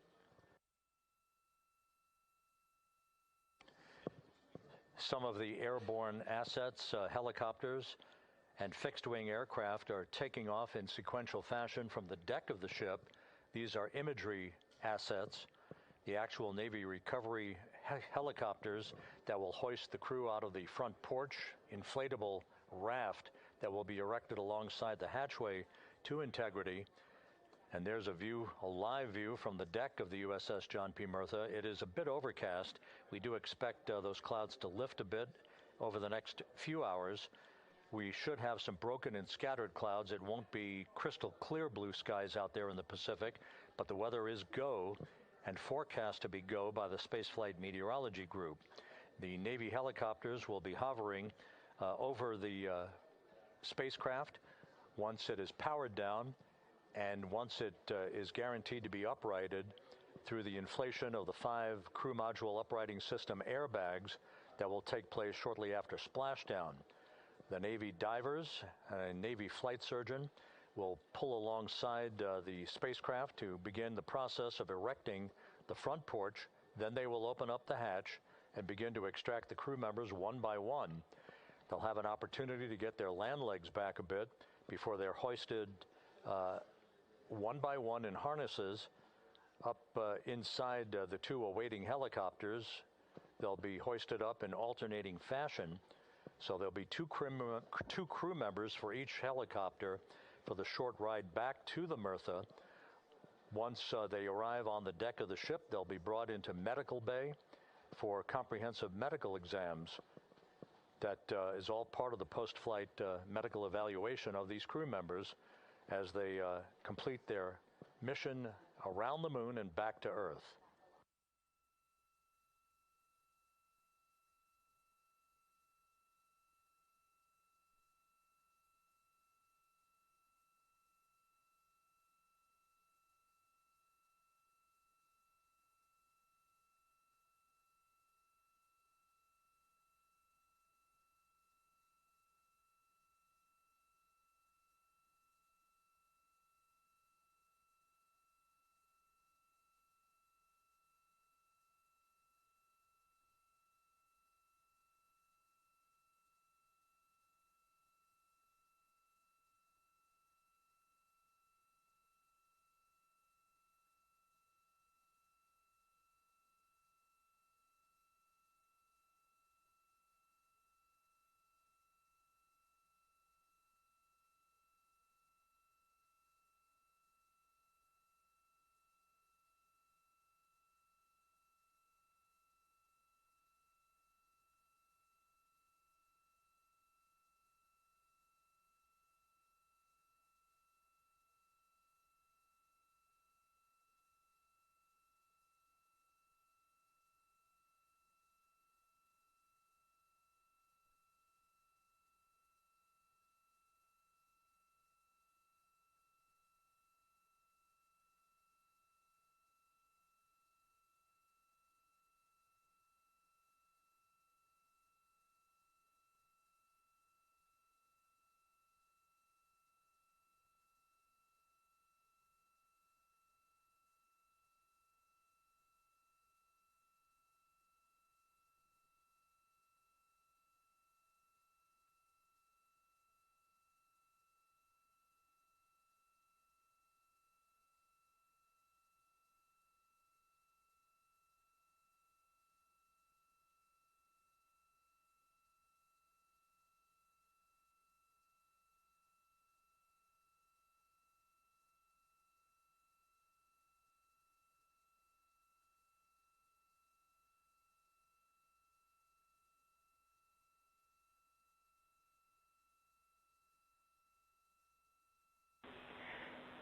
Some of the airborne assets, helicopters, and fixed-wing aircraft are taking off in sequential fashion from the deck of the ship. These are imagery assets. the actual Navy recovery helicopters that will hoist the crew out of the front porch, inflatable raft that will be erected alongside the hatchway to Integrity. And there's a view, a live view from the deck of the USS John P. Murtha. It is a bit overcast. We do expect those clouds to lift a bit over the next few hours. We should have some broken and scattered clouds. It won't be crystal clear blue skies out there in the Pacific, but the weather is go and forecast to be go by the Spaceflight Meteorology Group. The Navy helicopters will be hovering over the spacecraft once it is powered down and once it is guaranteed to be uprighted through the inflation of the 5 crew module uprighting system airbags that will take place shortly after splashdown. The Navy divers and a Navy flight surgeon will pull alongside the spacecraft to begin the process of erecting the front porch. Then they will open up the hatch and begin to extract the crew members one by one. They'll have an opportunity to get their land legs back a bit before they're hoisted one by one in harnesses up inside the 2 awaiting helicopters. They'll be hoisted up in alternating fashion. So there'll be two crew members for each helicopter for the short ride back to the Murtha. Once they arrive on the deck of the ship, they'll be brought into medical bay for comprehensive medical exams. That is all part of the post-flight medical evaluation of these crew members as they complete their mission around the moon and back to Earth.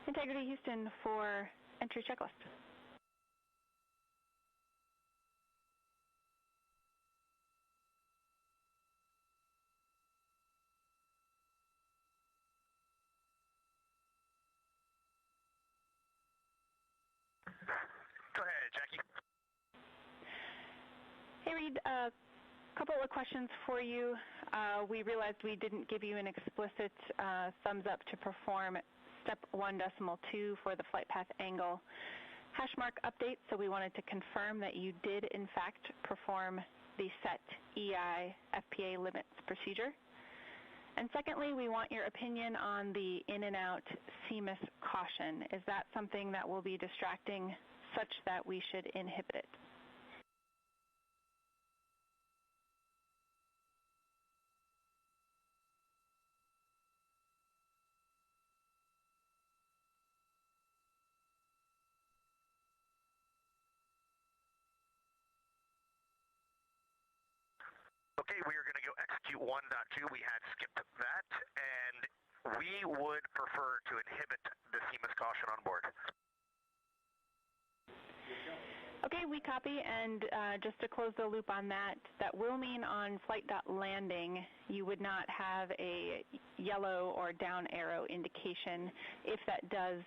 Integrity Houston for entry checklist. Go ahead, Jackie. Hey, Reed, a couple of questions for you. We realized we didn't give you an explicit thumbs up to perform step 1.2 for the flight path angle hash mark update, so we wanted to confirm that you did in fact perform the set EI FPA limits procedure. And secondly, we want your opinion on the in and out CMIS caution. Is that something that will be distracting such that we should inhibit it. Okay, we are going to go execute 1.2. We had skipped that, and we would prefer to inhibit the CMOS caution on board. Okay, we copy, and just to close the loop on that, that will mean on flight.landing you would not have a yellow or down arrow indication if that does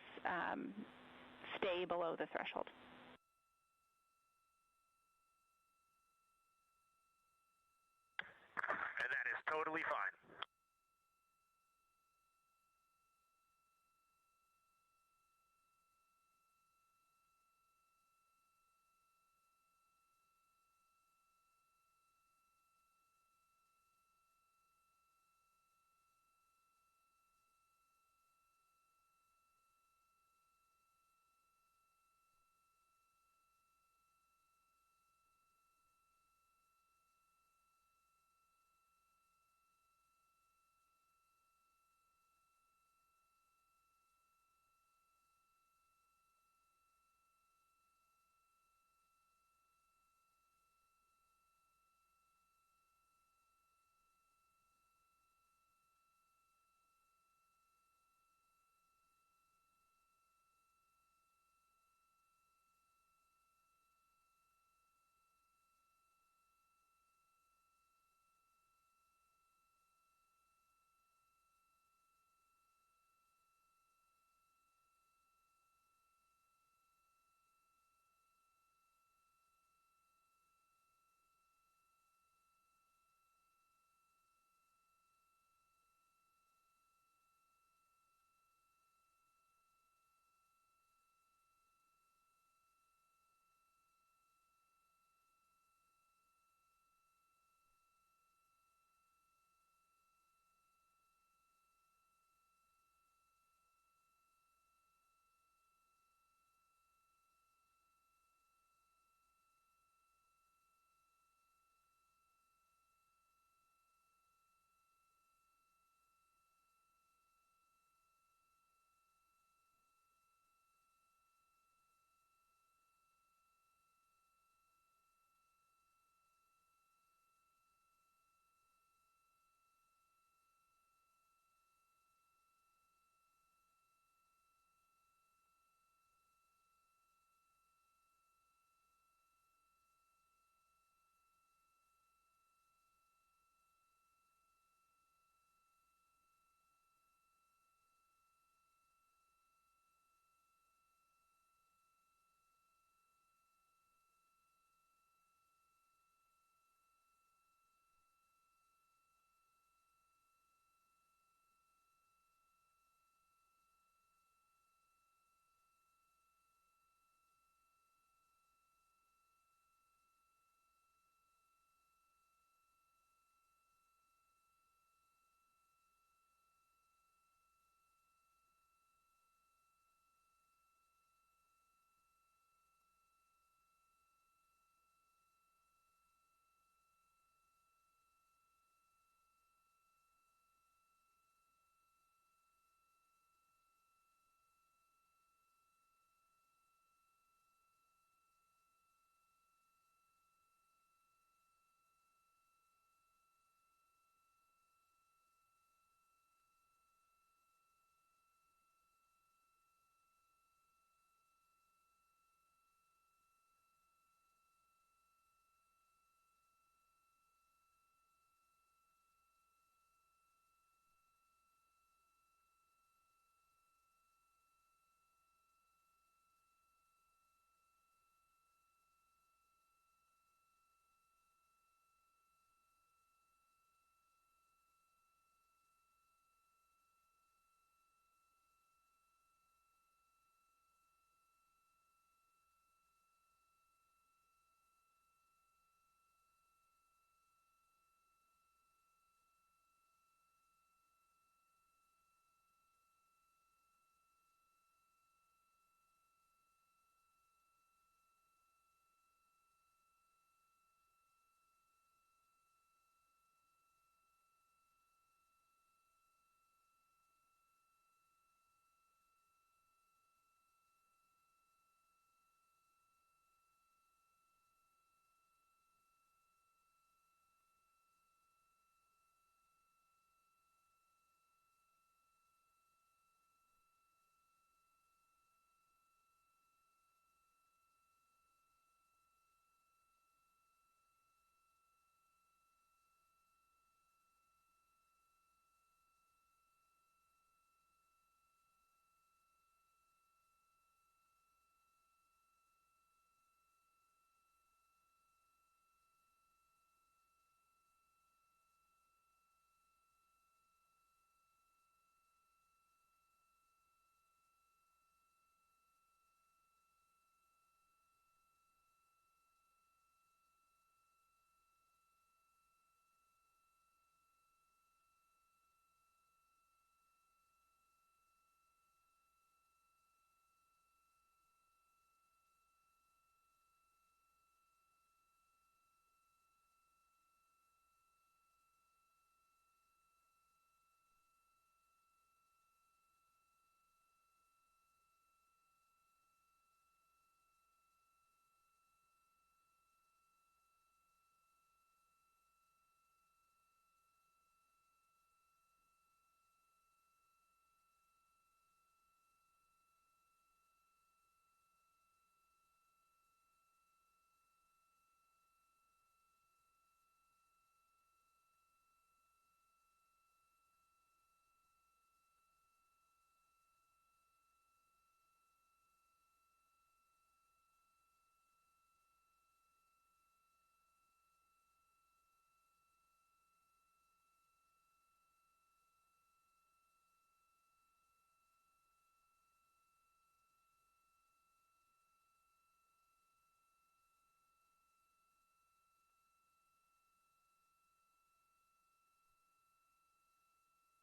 stay below the threshold. And that is totally fine.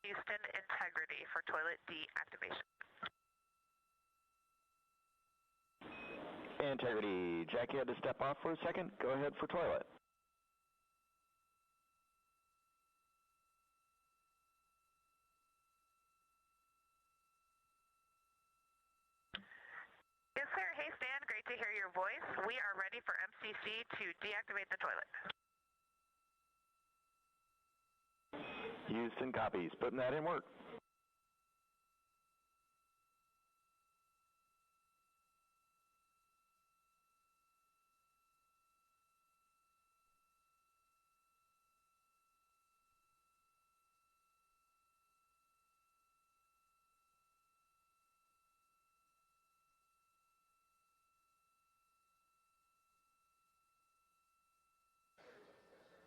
Houston, integrity for toilet deactivation. Integrity, Jackie had to step off for a second. Go ahead for toilet. Yes, sir. Hey, Stan. Great to hear your voice. We are ready for MCC to deactivate the toilet. Houston copies. Putting that in work.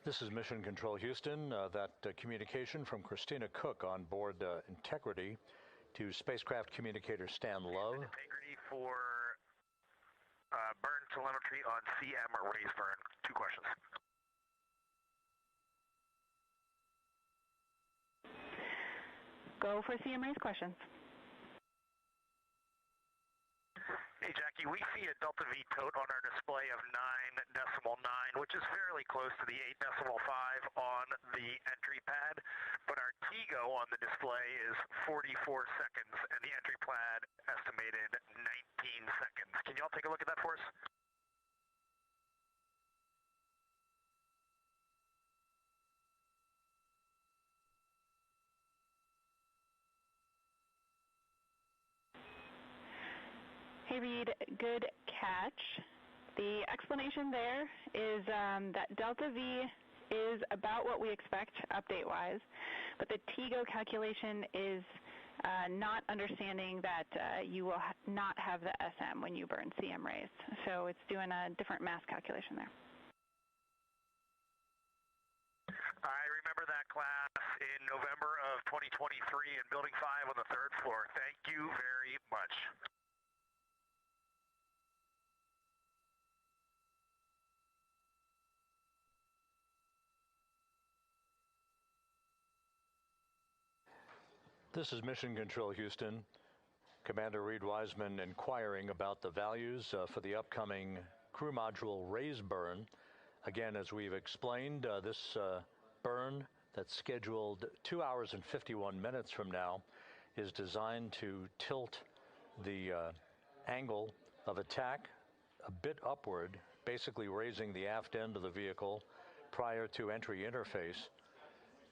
This is Mission Control Houston. That communication from Christina Cook on board Integrity to spacecraft communicator Stan Love. Integrity for burn telemetry on CM raise burn. 2 questions. Go for CM raise questions. Hey, Jackie, we see a Delta V tote on our display of 9.9, which is fairly close to the 8.5 on the entry pad, but our TGO on the display is 44 seconds, and the entry pad estimated 19 seconds. Can you all take a look at that for us? Hey, Reed, good catch. The explanation there is that Delta V is about what we expect update-wise, but the TGO calculation is not understanding that you will not have the SM when you burn CM raised. So it's doing a different mass calculation there. I remember that class in November of 2023 in Building 5 on the 3rd floor. Thank you very much. This is Mission Control Houston. Commander Reed Wiseman inquiring about the values for the upcoming crew module raise burn. Again, as we've explained, this burn that's scheduled 2 hours and 51 minutes from now is designed to tilt the angle of attack a bit upward, basically raising the aft end of the vehicle prior to entry interface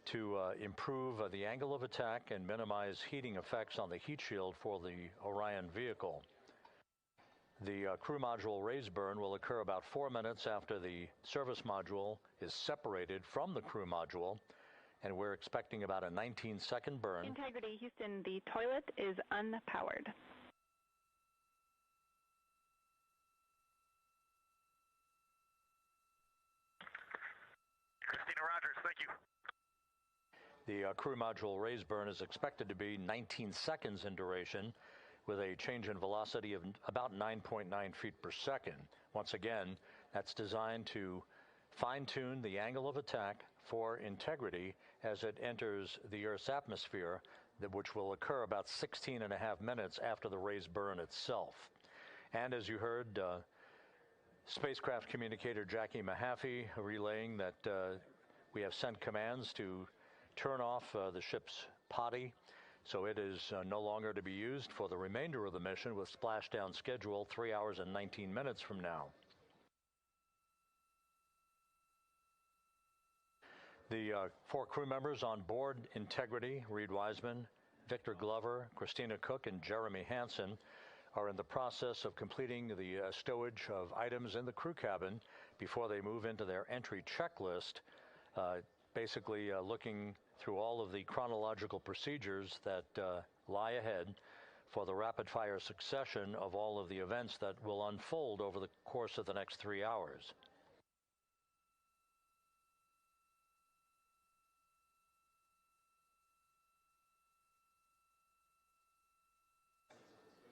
to improve the angle of attack and minimize heating effects on the heat shield for the Orion vehicle. The crew module raise burn will occur about 4 minutes after the service module is separated from the crew module, and we're expecting about a 19-second burn. Integrity, Houston, the toilet is unpowered. Christina Rogers, thank you. The crew module raise burn is expected to be 19 seconds in duration with a change in velocity of about 9.9 feet per second. Once again, that's designed to fine-tune the angle of attack for Integrity as it enters the Earth's atmosphere, which will occur about 16 and a half minutes after the raise burn itself. And as you heard, spacecraft communicator Jackie Mahaffey relaying that we have sent commands to turn off the ship's potty, so it is no longer to be used for the remainder of the mission, with splashdown scheduled 3 hours and 19 minutes from now. The 4 crew members on board Integrity, Reed Wiseman, Victor Glover, Christina Cook, and Jeremy Hansen, are in the process of completing the stowage of items in the crew cabin before they move into their entry checklist, basically looking through all of the chronological procedures that lie ahead for the rapid-fire succession of all of the events that will unfold over the course of the next 3 hours.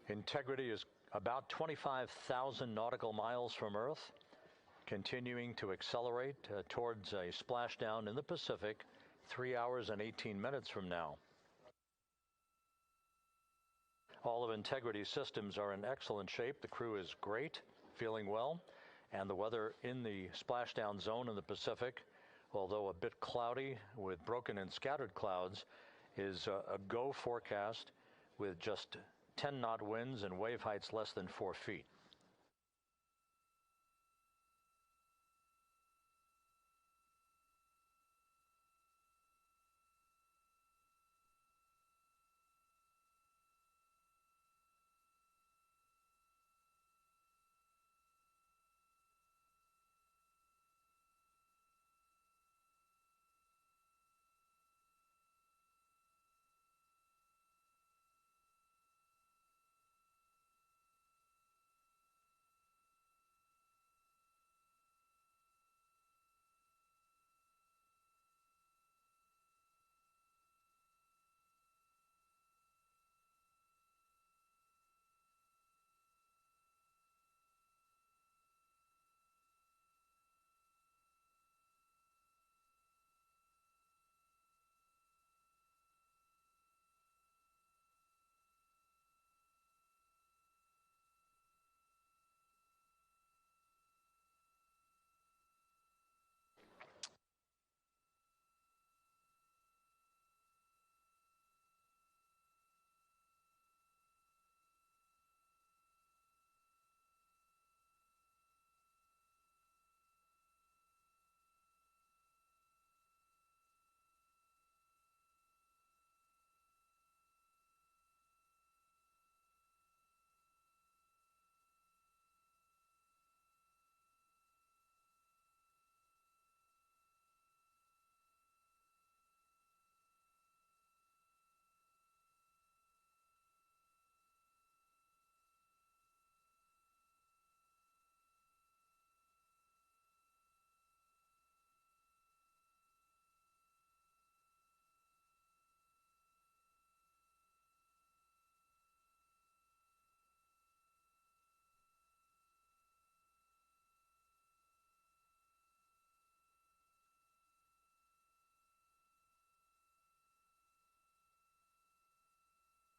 Integrity is about 25,000 nautical miles from Earth, continuing to accelerate towards a splashdown in the Pacific 3 hours and 18 minutes from now. All of Integrity's systems are in excellent shape. The crew is great, feeling well, and the weather in the splashdown zone in the Pacific, although a bit cloudy with broken and scattered clouds, is a go forecast with just 10-knot winds and wave heights less than 4 feet.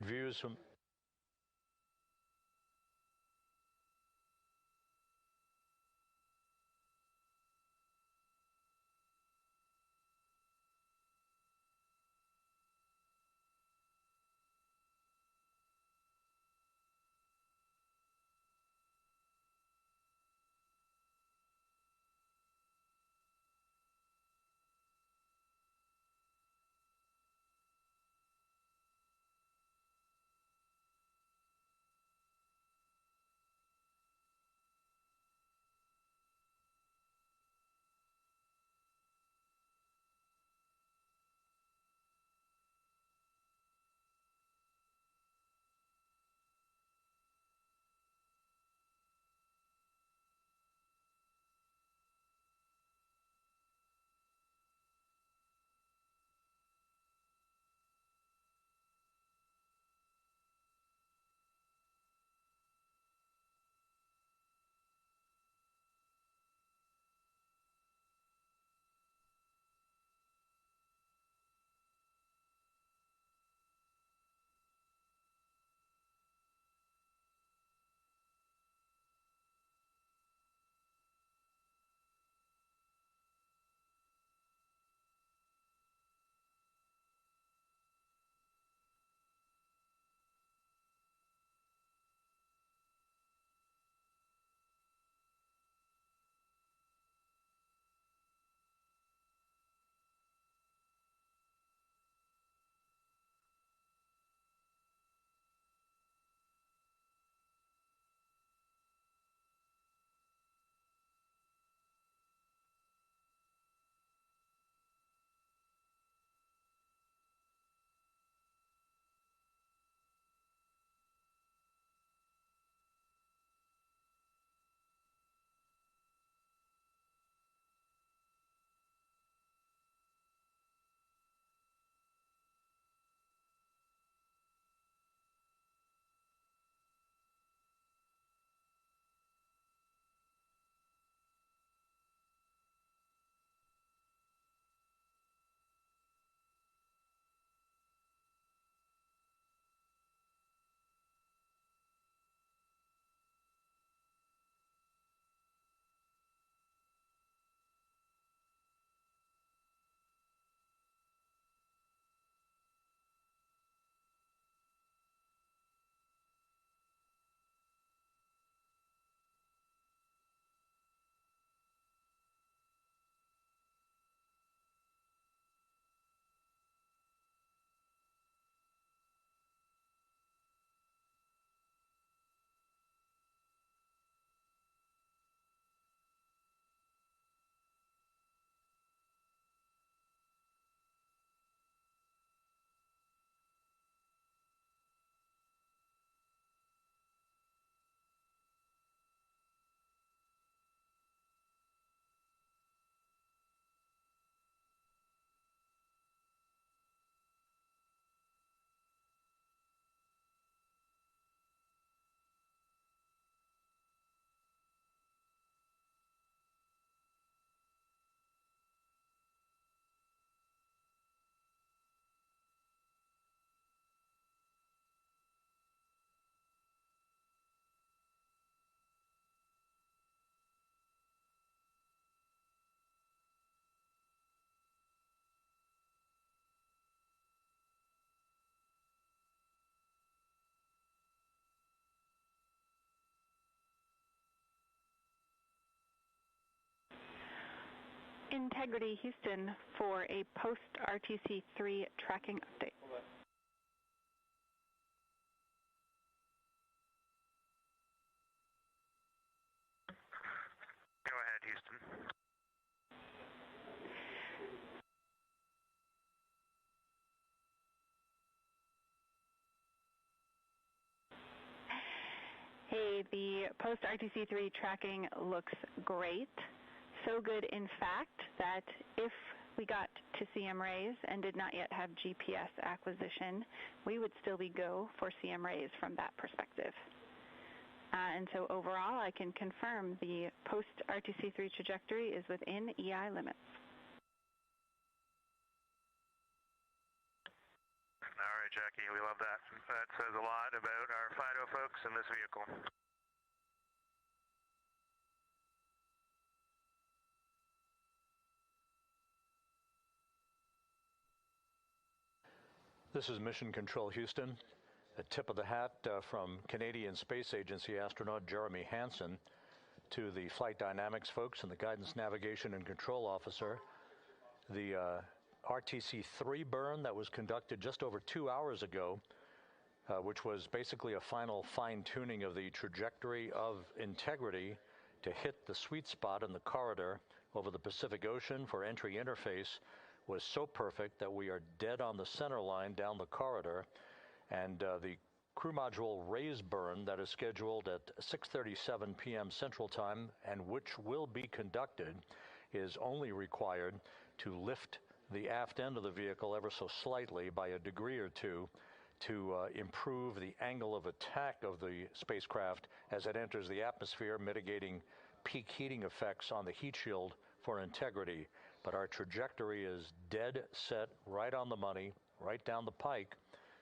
Views from Integrity Houston for a post-RTC3 tracking update. Go ahead, Houston. Hey, the post-RTC3 tracking looks great. So good, in fact, that if we got to CM rays and did not yet have GPS acquisition, we would still be go for CM rays from that perspective. And so overall, I can confirm the post-RTC3 trajectory is within EI limits. All right, Jackie, we love that. That says a lot about our FIDO folks in this vehicle. This is Mission Control Houston. A tip of the hat from Canadian Space Agency astronaut Jeremy Hansen to the flight dynamics folks and the guidance, navigation, and control officer. The RTC-3 burn that was conducted just over 2 hours ago, which was basically a final fine-tuning of the trajectory of Integrity to hit the sweet spot in the corridor over the Pacific Ocean for entry interface, was so perfect that we are dead on the center line down the corridor, and the crew module raise burn that is scheduled at 6:37 p.m. Central Time and which will be conducted is only required to lift the aft end of the vehicle ever so slightly by a degree or two to improve the angle of attack of the spacecraft as it enters the atmosphere, mitigating peak heating effects on the heat shield for Integrity. But our trajectory is dead set, right on the money, right down the pike,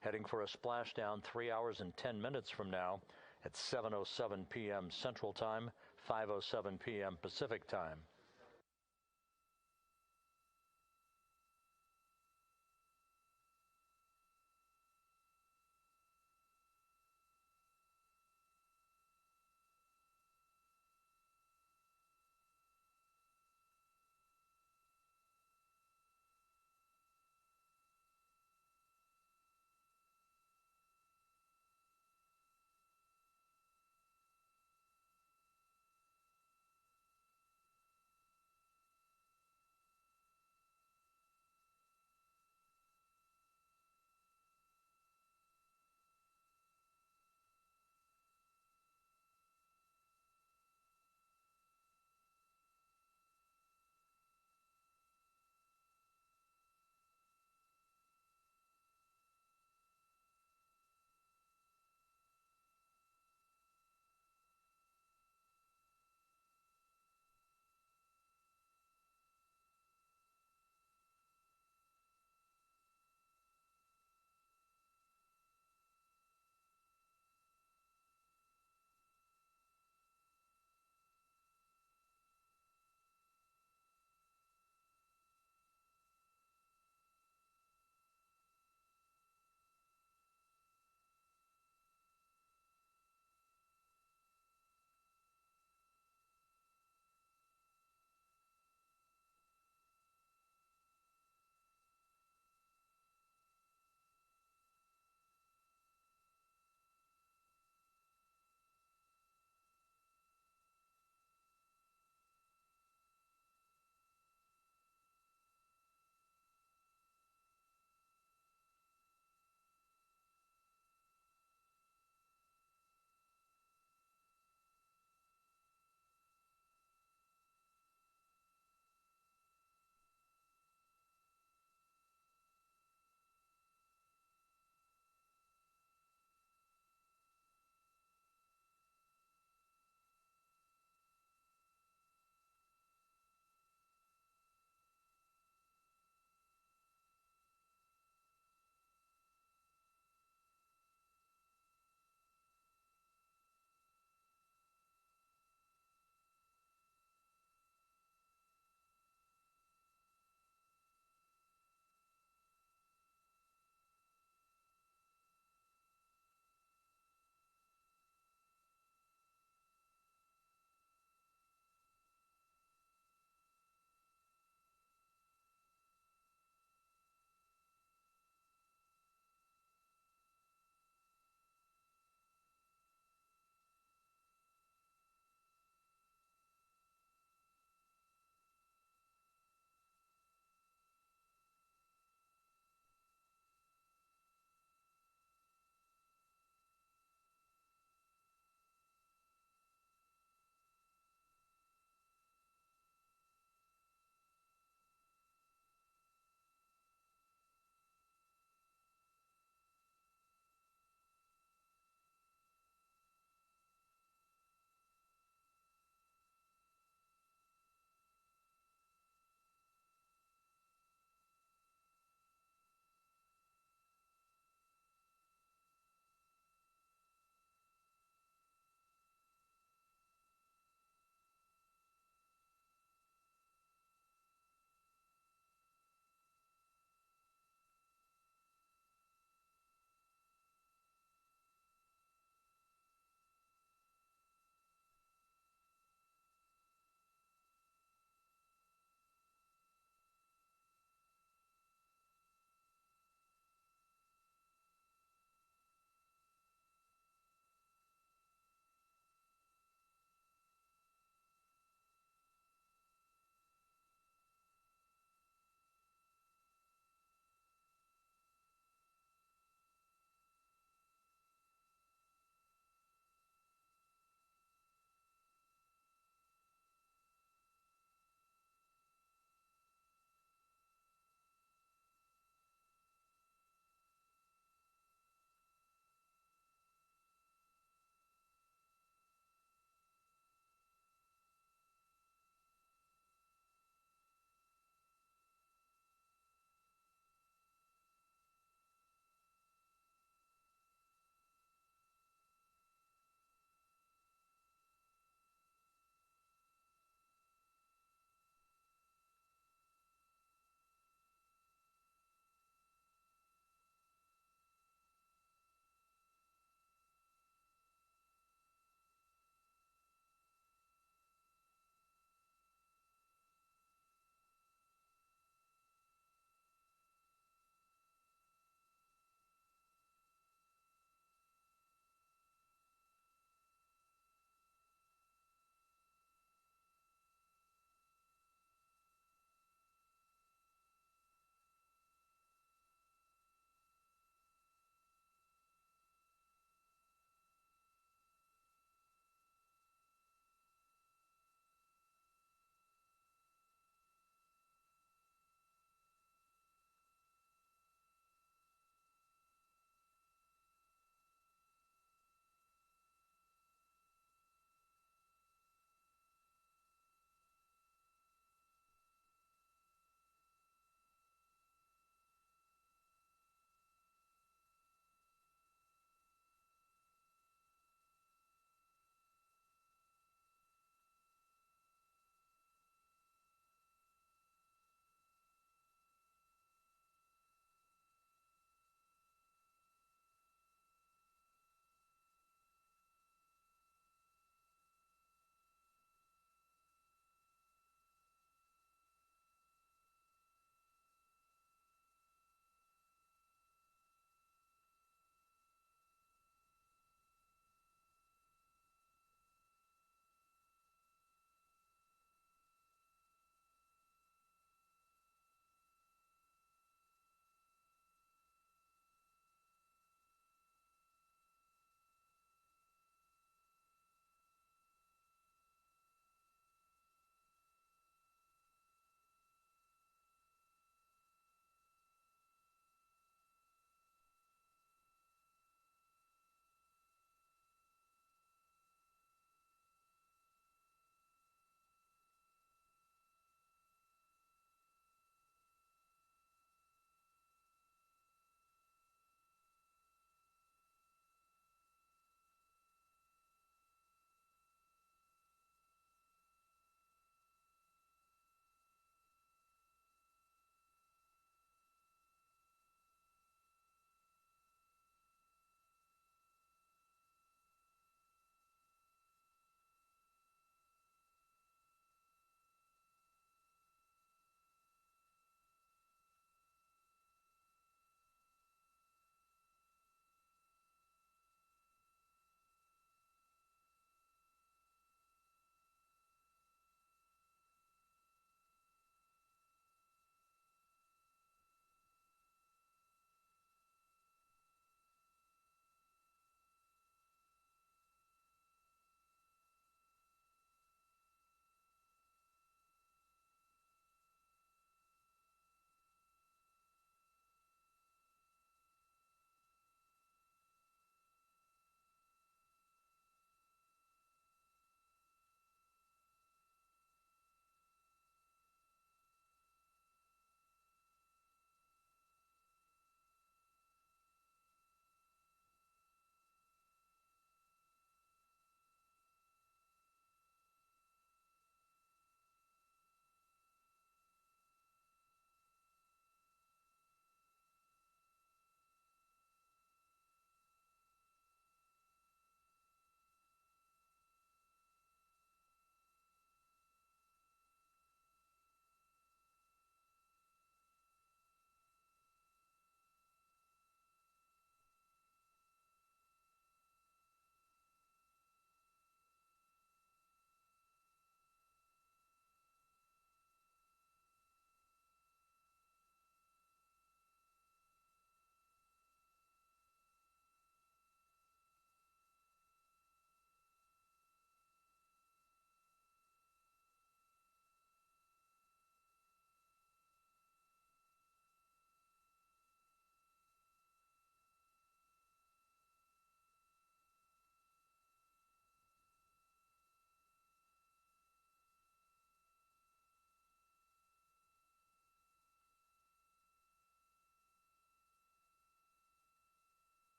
heading for a splashdown 3 hours and 10 minutes from now at 7:07 p.m. Central Time, 5:07 p.m. Pacific Time.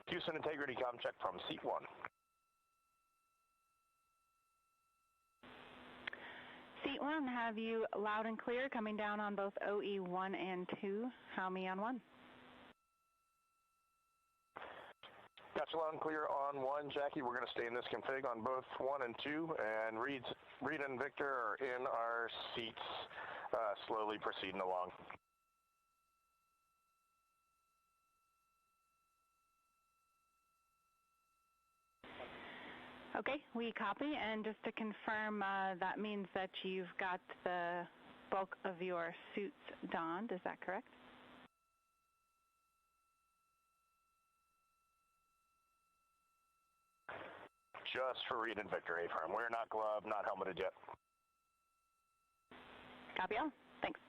Houston integrity com check from seat 1. Seat 1, have you loud and clear coming down on both OE1 and 2? How me on 1? Gotcha, loud and clear on 1, Jackie. We're going to stay in this config on both 1 and 2, and Reed and Victor are in our seats, slowly proceeding along. Okay, we copy, and just to confirm, that means that you've got the bulk of your suits donned, is that correct? Just for Reed and Victor, A-firm. We're not gloved, not helmeted yet. Copy all. Thanks.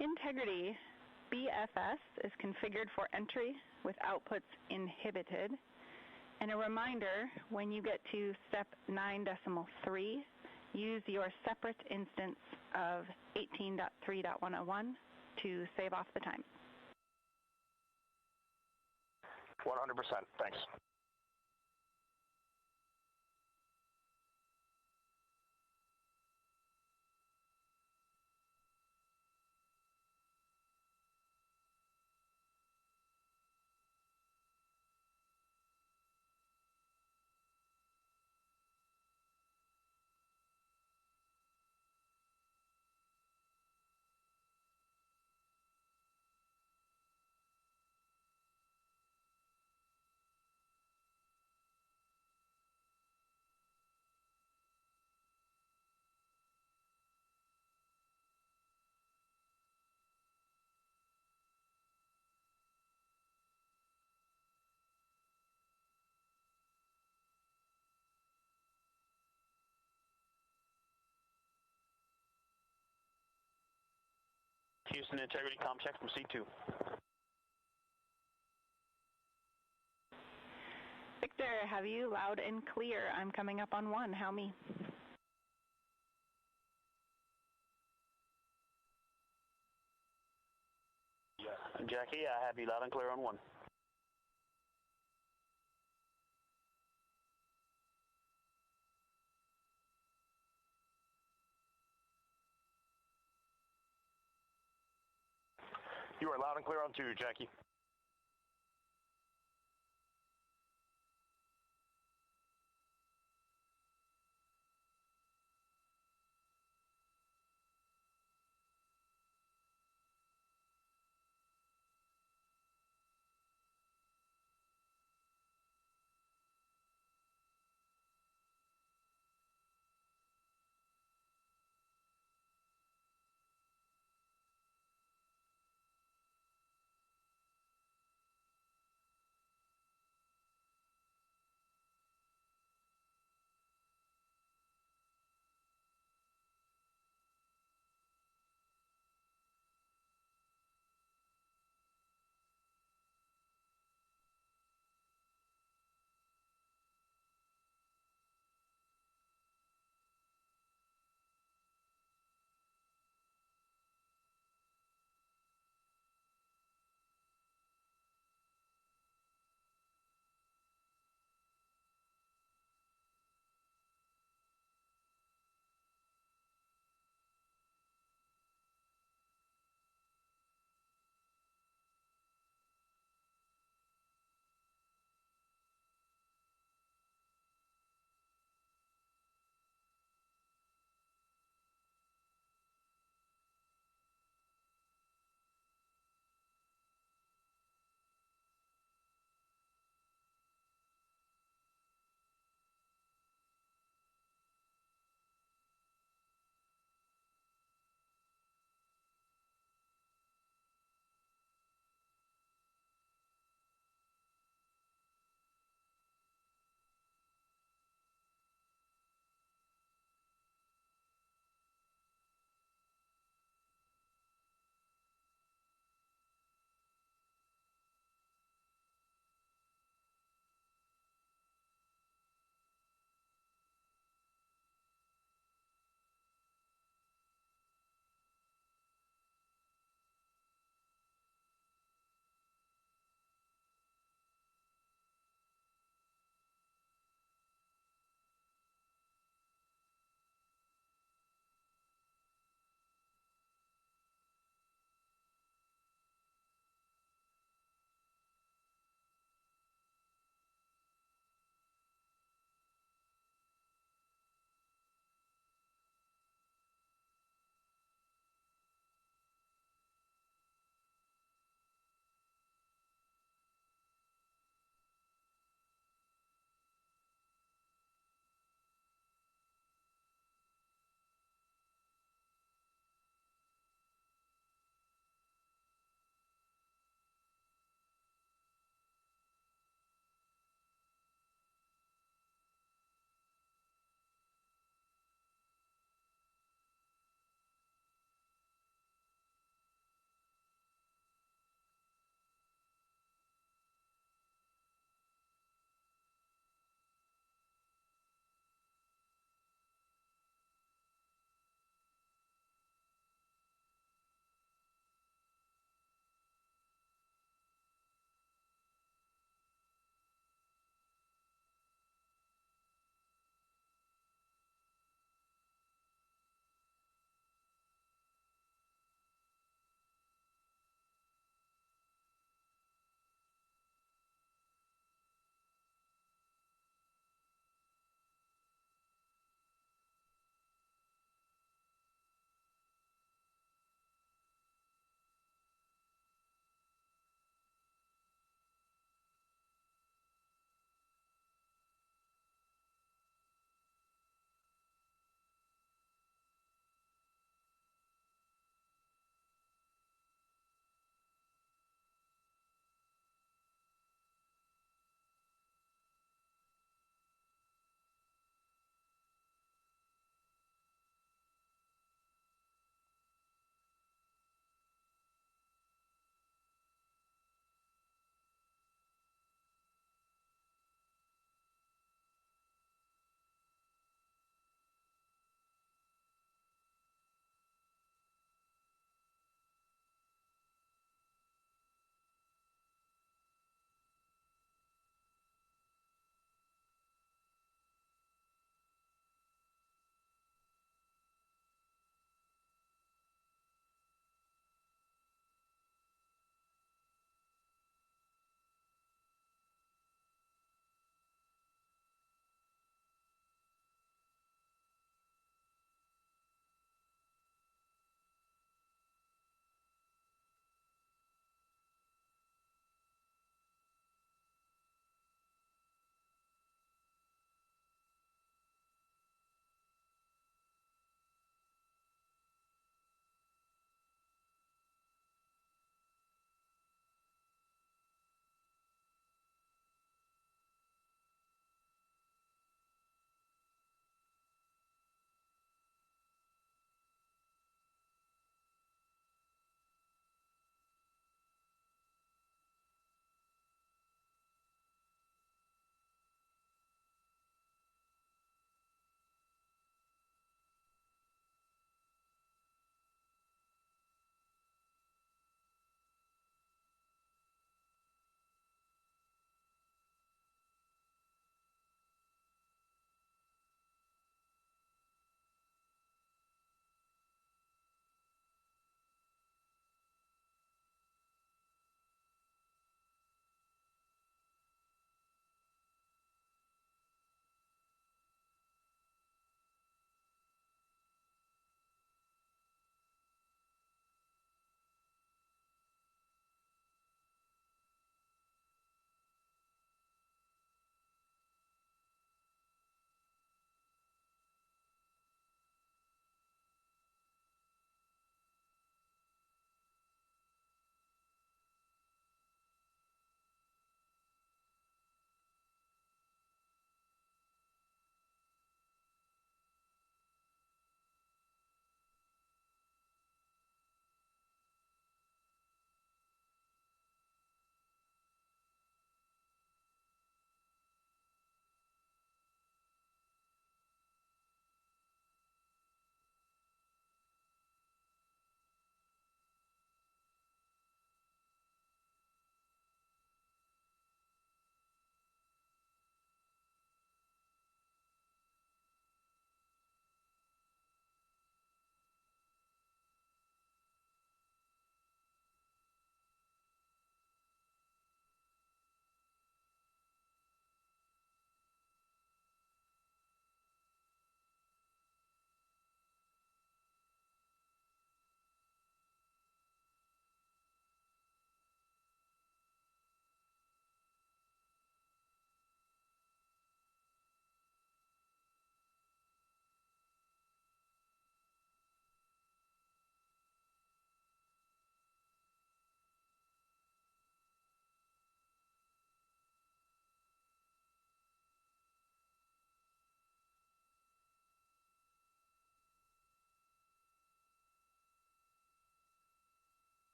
Integrity BFS is configured for entry with outputs inhibited. And a reminder, when you get to step 9.3, use your separate instance of 18.3.101 to save off the time. 100%, thanks. Houston integrity com check from C2. Victor, have you loud and clear? I'm coming up on 1. How me? Jackie, I have you loud and clear on 1. You are loud and clear on 2, Jackie.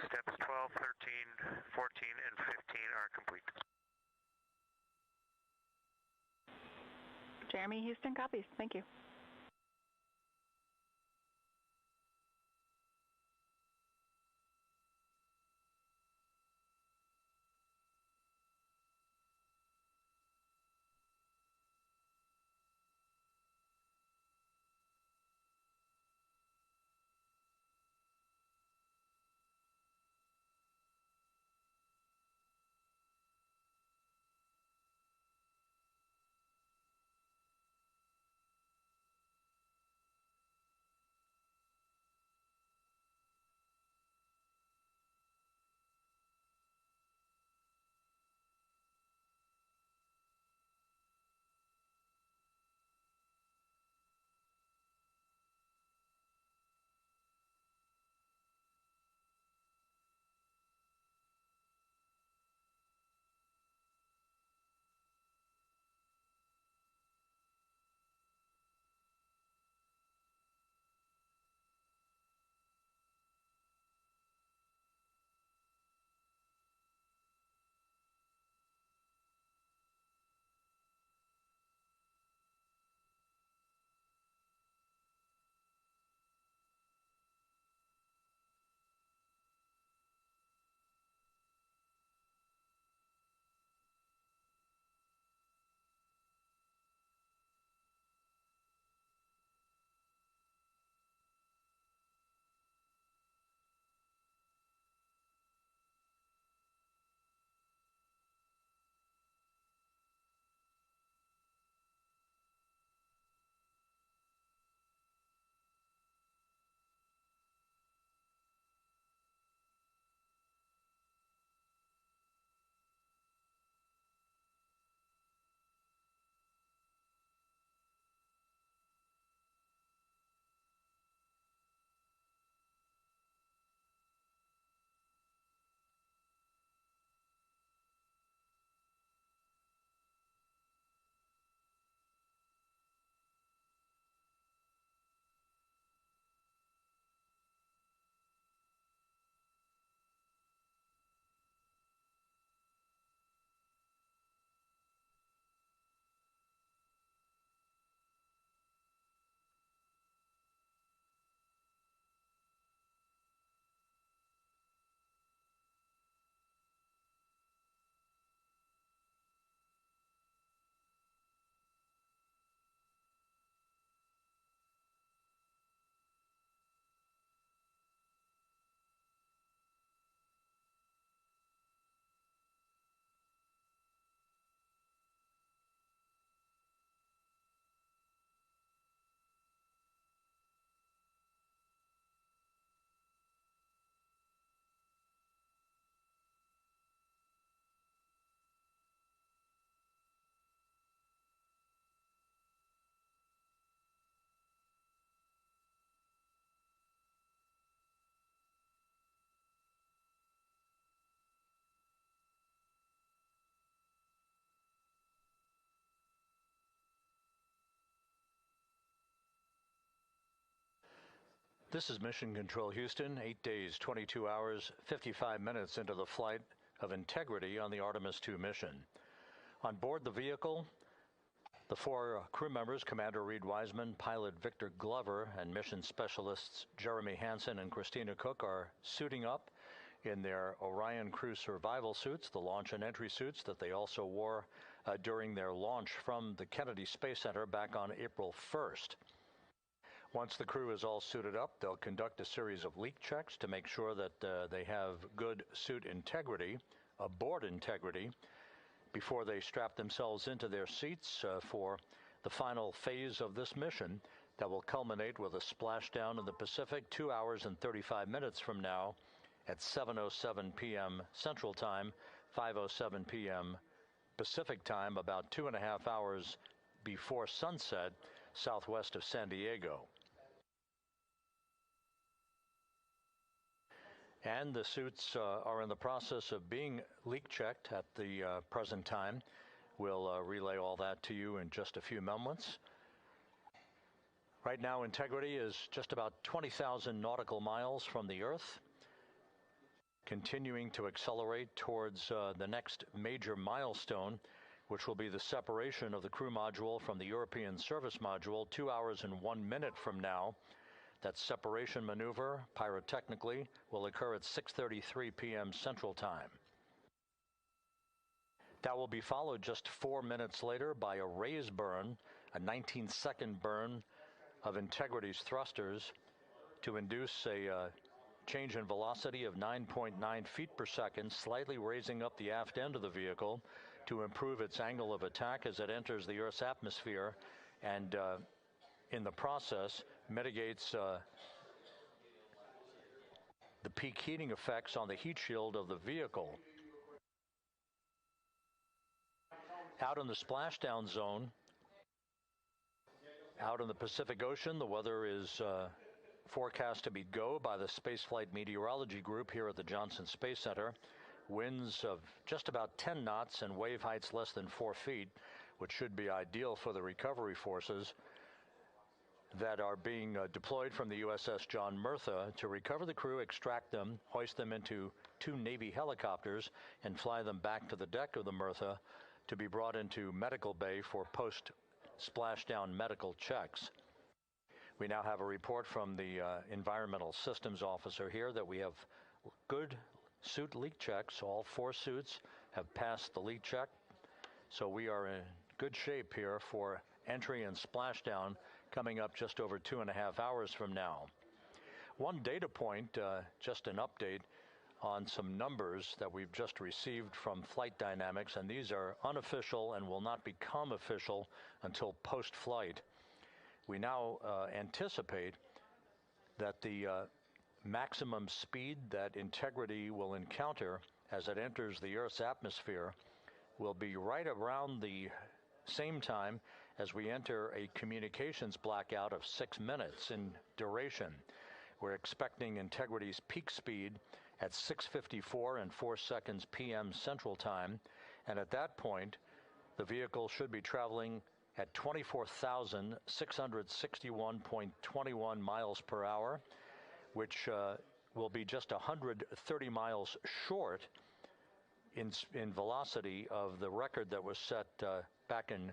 Steps 12, 13, 14, and 15 are complete. Jeremy Houston copies. Thank you. This is Mission Control Houston, 8 days, 22 hours, 55 minutes into the flight of Integrity on the Artemis II mission. On board the vehicle, the 4 crew members, Commander Reed Wiseman, pilot Victor Glover, and mission specialists Jeremy Hansen and Christina Cook are suiting up in their Orion crew survival suits, the launch and entry suits that they also wore during their launch from the Kennedy Space Center back on April 1st. Once the crew is all suited up, they'll conduct a series of leak checks to make sure that they have good suit integrity, aboard integrity, before they strap themselves into their seats for the final phase of this mission that will culminate with a splashdown in the Pacific 2 hours and 35 minutes from now at 7:07 p.m. Central Time, 5:07 p.m. Pacific Time, about 2.5 hours before sunset, southwest of San Diego. And the suits are in the process of being leak checked at the present time. We'll relay all that to you in just a few moments. Right now, Integrity is just about 20,000 nautical miles from the Earth. continuing to accelerate towards the next major milestone, which will be the separation of the crew module from the European service module 2 hours and 1 minute from now. That separation maneuver, pyrotechnically, will occur at 6:33 p.m. Central Time. That will be followed just 4 minutes later by a raise burn, a 19-second burn of Integrity's thrusters to induce a change in velocity of 9.9 feet per second, slightly raising up the aft end of the vehicle to improve its angle of attack as it enters the Earth's atmosphere, and in the process mitigates the peak heating effects on the heat shield of the vehicle. Out in the splashdown zone, out in the Pacific Ocean, the weather is forecast to be go by the Spaceflight Meteorology Group here at the Johnson Space Center. Winds of just about 10 knots and wave heights less than 4 feet, which should be ideal for the recovery forces that are being deployed from the USS John Murtha to recover the crew, extract them, hoist them into 2 Navy helicopters, and fly them back to the deck of the Murtha to be brought into medical bay for post-splashdown medical checks. We now have a report from the environmental systems officer here that we have good suit leak checks. All 4 suits have passed the leak check, so we are in good shape here for entry and splashdown coming up just over 2.5 hours from now. One data point, just an update on some numbers that we've just received from Flight Dynamics, and these are unofficial and will not become official until post-flight. We now anticipate that the maximum speed that Integrity will encounter as it enters the Earth's atmosphere will be right around the same time as we enter a communications blackout of 6 minutes in duration. We're expecting Integrity's peak speed at 6:54 and 4 seconds p.m. Central Time, and at that point, the vehicle should be traveling at 24,661.21 miles per hour, which will be just 130 miles short in velocity of the record that was set back in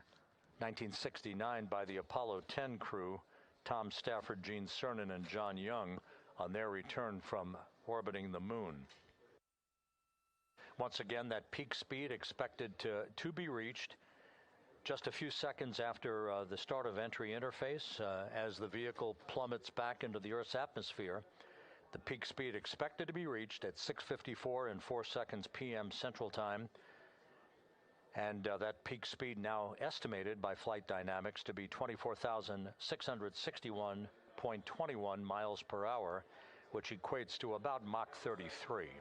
1969 by the Apollo 10 crew, Tom Stafford, Gene Cernan, and John Young, on their return from orbiting the moon. Once again, that peak speed expected to be reached just a few seconds after the start of entry interface, as the vehicle plummets back into the Earth's atmosphere. The peak speed expected to be reached at 6:54 and 4 seconds p.m. Central Time, and that peak speed now estimated by Flight Dynamics to be 24,661.21 miles per hour, which equates to about Mach 33.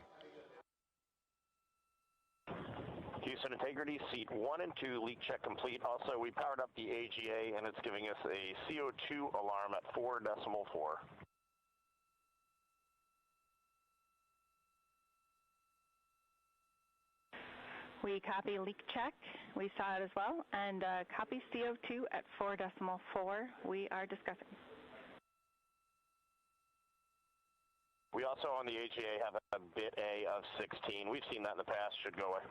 Houston Integrity, seat 1 and 2, leak check complete. Also, we powered up the AGA, and it's giving us a CO2 alarm at 4.4. We copy leak check. We saw it as well. And copy CO2 at 4.4. We are discussing. We also on the AGA have a bit A of 16. We've seen that in the past. Should go away.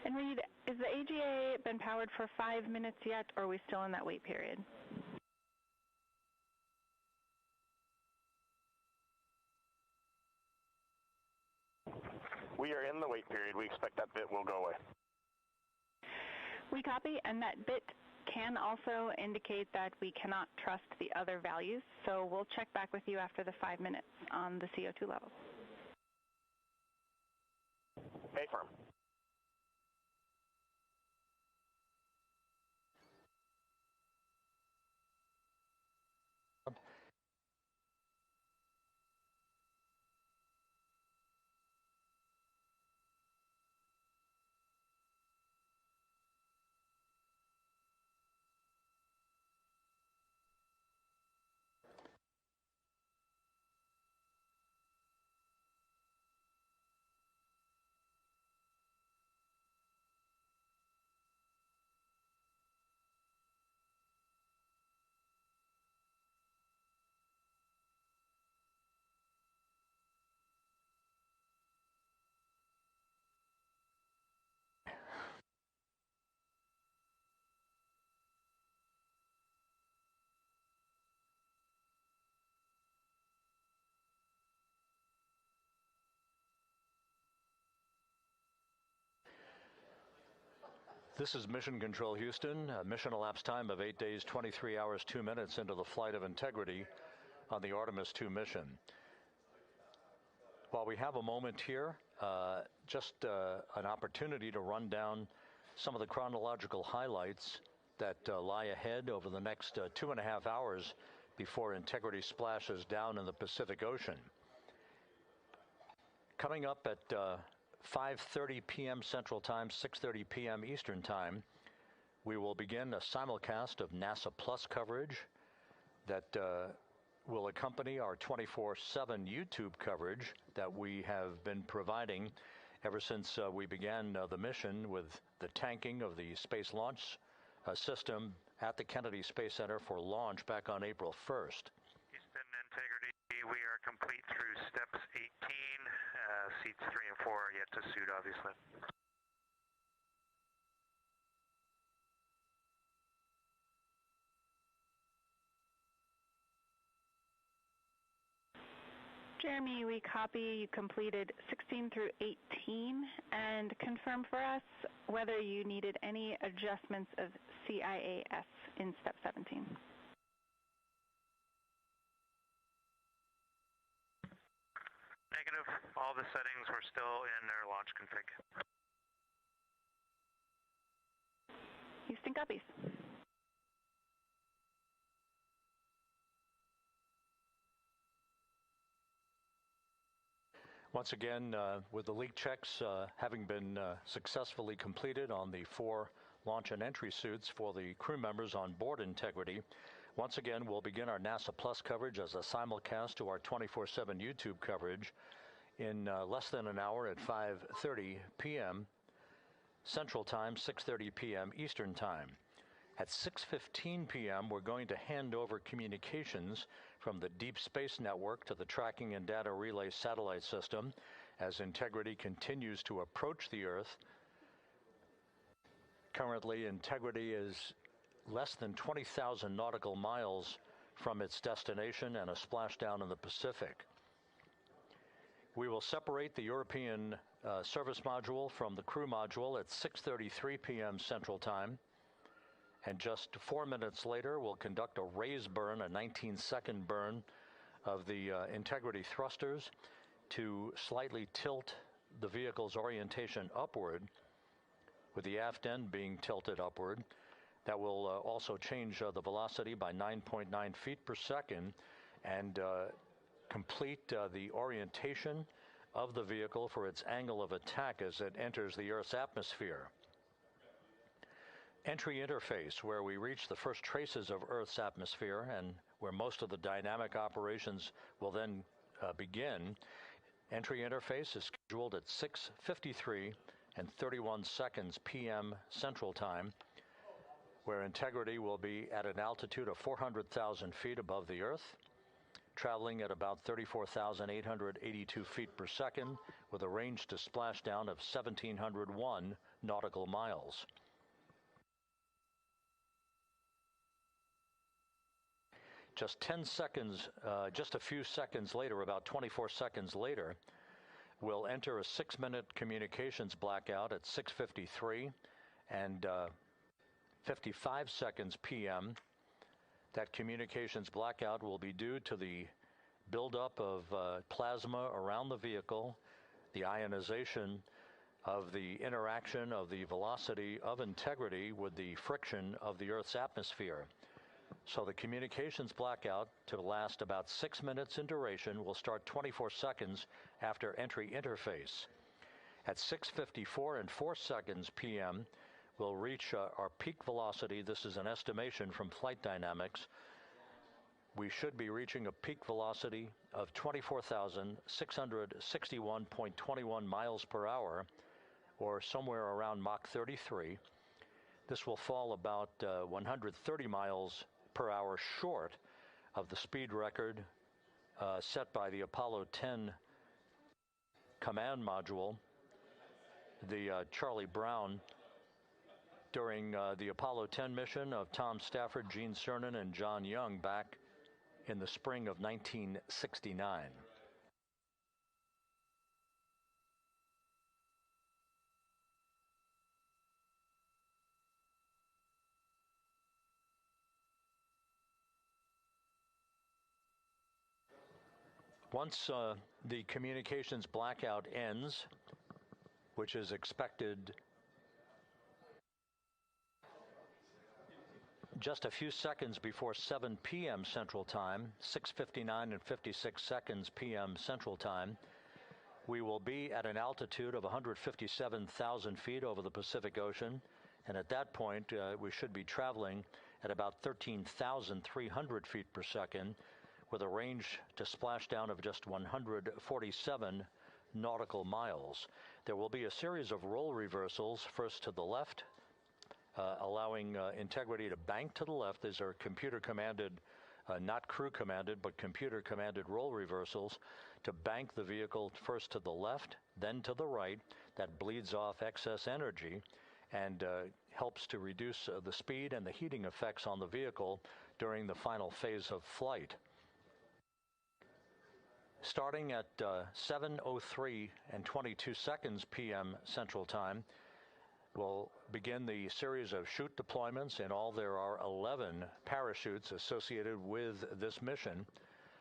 And Reed, is the AGA been powered for 5 minutes yet, or are we still in that wait period? We are in the wait period. We expect that bit will go away. We copy, and that bit can also indicate that we cannot trust the other values, so we'll check back with you after the 5 minutes on the CO2 levels. A firm. This is Mission Control Houston. Mission elapsed time of 8 days, 23 hours, 2 minutes into the flight of Integrity on the Artemis II mission. While we have a moment here, just an opportunity to run down some of the chronological highlights that lie ahead over the next 2.5 hours before Integrity splashes down in the Pacific Ocean. Coming up at 5:30 p.m. Central Time, 6:30 p.m. Eastern Time, we will begin a simulcast of NASA Plus coverage that will accompany our 24/7 YouTube coverage that we have been providing ever since we began the mission with the tanking of the Space Launch System at the Kennedy Space Center for launch back on April 1st. Houston, Integrity, we are complete through steps 18. Seats 3 and 4 are yet to suit, obviously. Jeremy, we copy you completed 16 through 18 and confirm for us whether you needed any adjustments of CIAS in step 17. Negative. All the settings were still in their launch config. Houston copies. Once again, with the leak checks having been successfully completed on the 4 launch and entry suits for the crew members on board Integrity, once again we'll begin our NASA Plus coverage as a simulcast to our 24/7 YouTube coverage in less than an hour at 5:30 p.m. Central Time, 6:30 p.m. Eastern Time. At 6:15 p.m., we're going to hand over communications from the Deep Space Network to the Tracking and Data Relay Satellite System as Integrity continues to approach the Earth. Currently, Integrity is less than 20,000 nautical miles from its destination and a splashdown in the Pacific. We will separate the European service module from the crew module at 6:33 p.m. Central Time. And just 4 minutes later, we'll conduct a raise burn, a 19-second burn of the Integrity thrusters to slightly tilt the vehicle's orientation upward, with the aft end being tilted upward. That will also change the velocity by 9.9 feet per second and complete the orientation of the vehicle for its angle of attack as it enters the Earth's atmosphere. Entry interface, where we reach the first traces of Earth's atmosphere and where most of the dynamic operations will then begin. Entry interface is scheduled at 6:53 and 31 seconds p.m. Central Time, where Integrity will be at an altitude of 400,000 feet above the Earth, traveling at about 34,882 feet per second with a range to splashdown of 1,701 nautical miles. Just 10 seconds, just a few seconds later, about 24 seconds later, we'll enter a 6-minute communications blackout at 6:53 and 55 seconds p.m. That communications blackout will be due to the buildup of plasma around the vehicle, the ionization of the interaction of the velocity of Integrity with the friction of the Earth's atmosphere. So the communications blackout, to last about 6 minutes in duration, will start 24 seconds after entry interface. At 6:54 and 4 seconds p.m., we'll reach our peak velocity. This is an estimation from Flight Dynamics. We should be reaching a peak velocity of 24,661.21 miles per hour, or somewhere around Mach 33. This will fall about 130 miles per hour short of the speed record set by the Apollo 10 command module, the Charlie Brown, during the Apollo 10 mission of Tom Stafford, Gene Cernan, and John Young back in the spring of 1969. Once the communications blackout ends, which is expected just a few seconds before 7 p.m. Central Time, 6:59 and 56 seconds p.m. Central Time, we will be at an altitude of 157,000 feet over the Pacific Ocean, and at that point we should be traveling at about 13,300 feet per second with a range to splashdown of just 147 nautical miles. There will be a series of roll reversals, first to the left, allowing Integrity to bank to the left. These are computer-commanded, not crew-commanded, but computer-commanded roll reversals to bank the vehicle first to the left, then to the right. That bleeds off excess energy and helps to reduce the speed and the heating effects on the vehicle during the final phase of flight. Starting at 7:03 and 22 seconds p.m. Central Time, we'll begin the series of chute deployments. In all, there are 11 parachutes associated with this mission.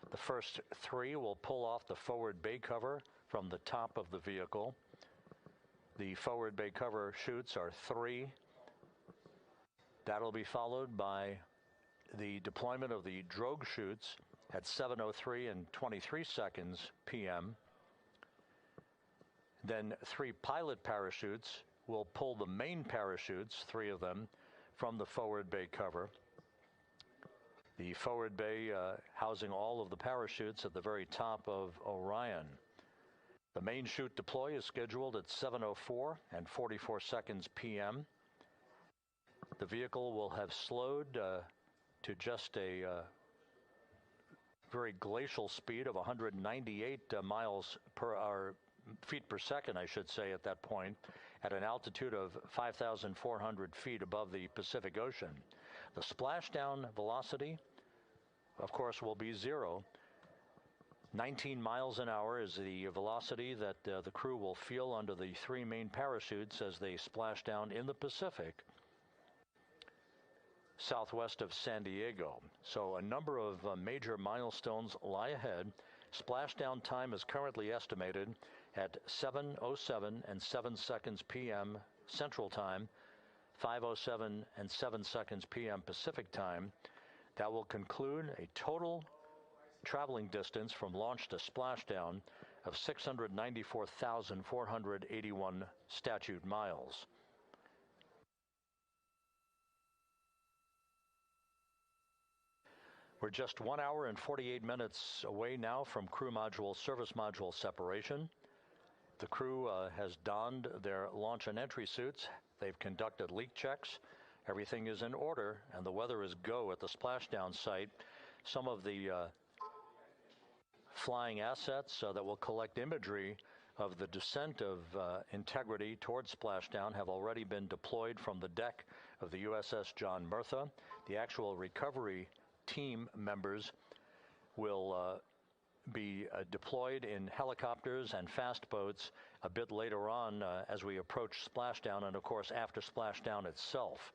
The first 3 will pull off the forward bay cover from the top of the vehicle. The forward bay cover chutes are 3. That'll be followed by the deployment of the drogue chutes at 7:03 and 23 seconds p.m. Then 3 pilot parachutes will pull the main parachutes, 3 of them, from the forward bay cover. The forward bay housing all of the parachutes at the very top of Orion. The main chute deploy is scheduled at 7:04 and 44 seconds p.m. The vehicle will have slowed to just a very glacial speed of 198 miles per hour, feet per second, I should say, at that point, at an altitude of 5,400 feet above the Pacific Ocean. The splashdown velocity, of course, will be 0. 19 miles an hour is the velocity that the crew will feel under the 3 main parachutes as they splash down in the Pacific, southwest of San Diego. So a number of major milestones lie ahead. Splashdown time is currently estimated at 7:07 and 7 seconds p.m. Central Time, 5:07 and 7 seconds p.m. Pacific Time. That will conclude a total traveling distance from launch to splashdown of 694,481 statute miles. We're just 1 hour and 48 minutes away now from crew module, service module separation. The crew has donned their launch and entry suits. They've conducted leak checks. Everything is in order, and the weather is go at the splashdown site. Some of the flying assets that will collect imagery of the descent of Integrity towards splashdown have already been deployed from the deck of the USS John Murtha. The actual recovery team members will be deployed in helicopters and fast boats a bit later on as we approach splashdown, and of course after splashdown itself.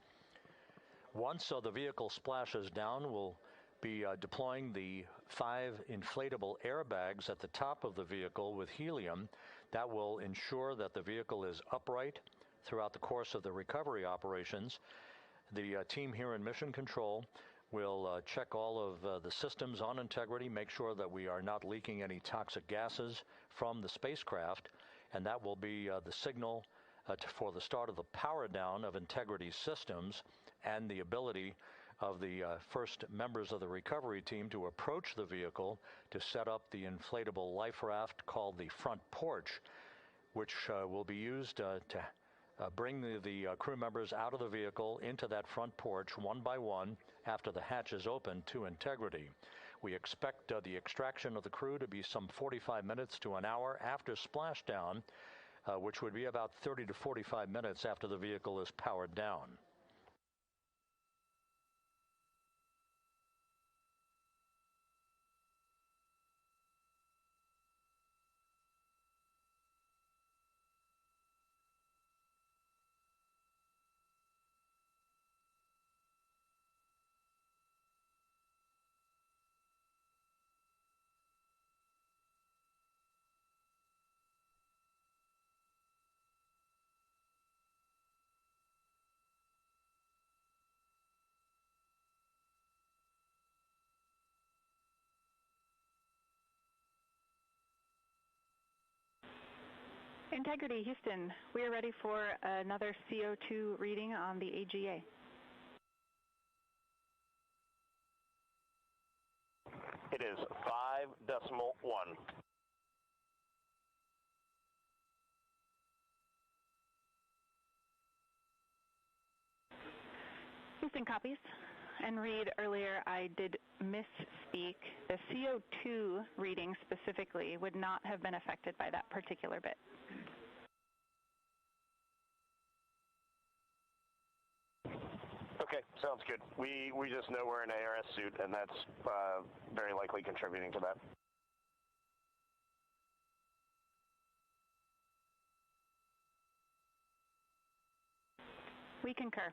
Once the vehicle splashes down, we'll be deploying the 5 inflatable airbags at the top of the vehicle with helium. That will ensure that the vehicle is upright throughout the course of the recovery operations. The team here in Mission Control will check all of the systems on Integrity, make sure that we are not leaking any toxic gases from the spacecraft, and that will be the signal for the start of the power down of Integrity systems and the ability of the first members of the recovery team to approach the vehicle to set up the inflatable life raft called the front porch, which will be used to bring the crew members out of the vehicle into that front porch one by one after the hatch is open to Integrity. We expect the extraction of the crew to be some 45 minutes to an hour after splashdown, which would be about 30 to 45 minutes after the vehicle is powered down. Integrity, Houston, we are ready for another CO2 reading on the AGA. It is 5.1. Houston copies. And Reed, earlier I did misspeak. The CO2 reading specifically would not have been affected by that particular bit. Okay, sounds good. We just know we're in an ARS suit, and that's very likely contributing to that. We concur.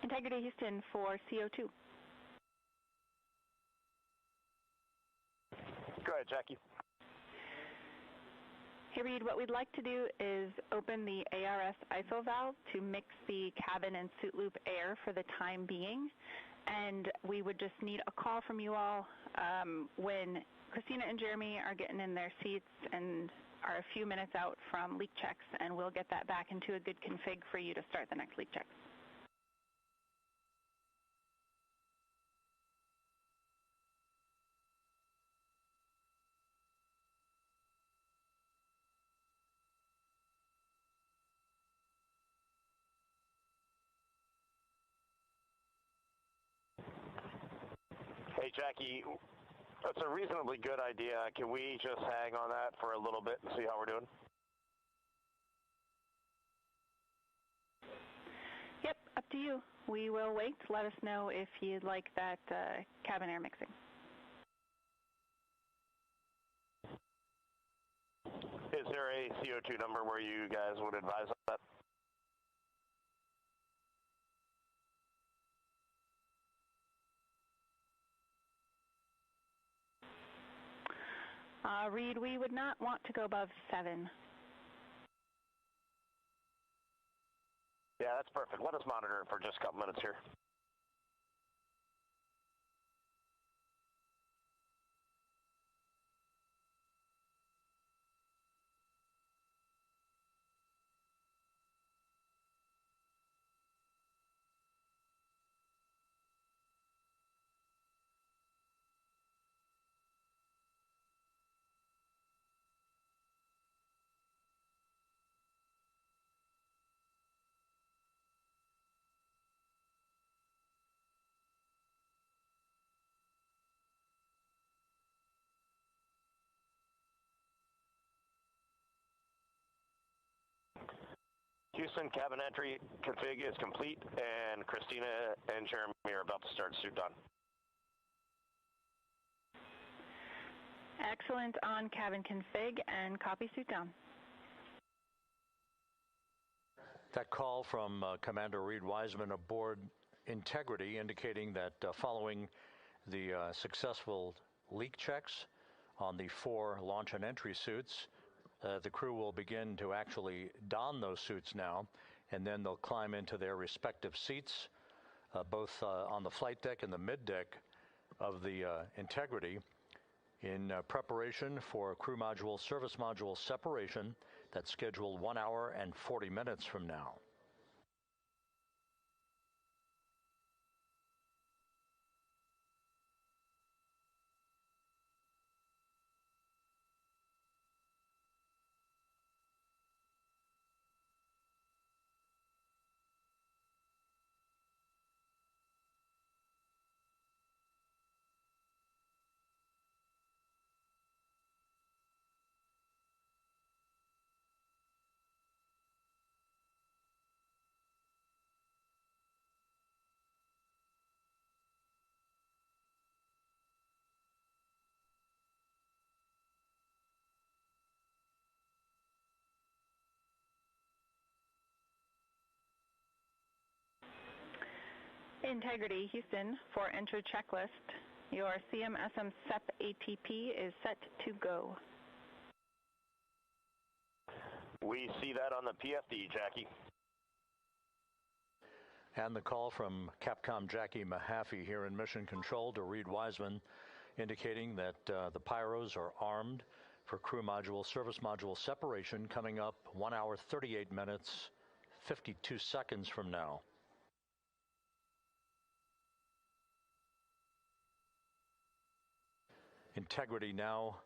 Integrity, Houston, for CO2. Go ahead, Jackie. Hey Reed, what we'd like to do is open the ARS ISO valve to mix the cabin and suit loop air for the time being, and we would just need a call from you all when Christina and Jeremy are getting in their seats and are a few minutes out from leak checks, and we'll get that back into a good config for you to start the next leak checks. Hey, Jackie, that's a reasonably good idea. Can we just hang on that for a little bit and see how we're doing? Yep, up to you. We will wait. Let us know if you'd like that cabin air mixing. Is there a CO2 number where you guys would advise that? Reed, we would not want to go above 7. Yeah, that's perfect. Let us monitor it for just a couple minutes here. Houston, cabin entry config is complete, and Christina and Jeremy are about to start suit down. Excellent on cabin config and copy suit down. That call from Commander Reed Wiseman aboard Integrity indicating that following the successful leak checks on the 4 launch and entry suits, the crew will begin to actually don those suits now, and then they'll climb into their respective seats, both on the flight deck and the mid deck of the Integrity, in preparation for crew module service module separation that's scheduled 1 hour and 40 minutes from now. Integrity, Houston, for entry checklist. Your CMSM SEP ATP is set to go. We see that on the PFD, Jackie. And the call from Capcom Jackie Mahaffey here in Mission Control to Reed Wiseman, indicating that the pyros are armed for crew module service module separation coming up 1 hour 38 minutes 52 seconds from now. Integrity now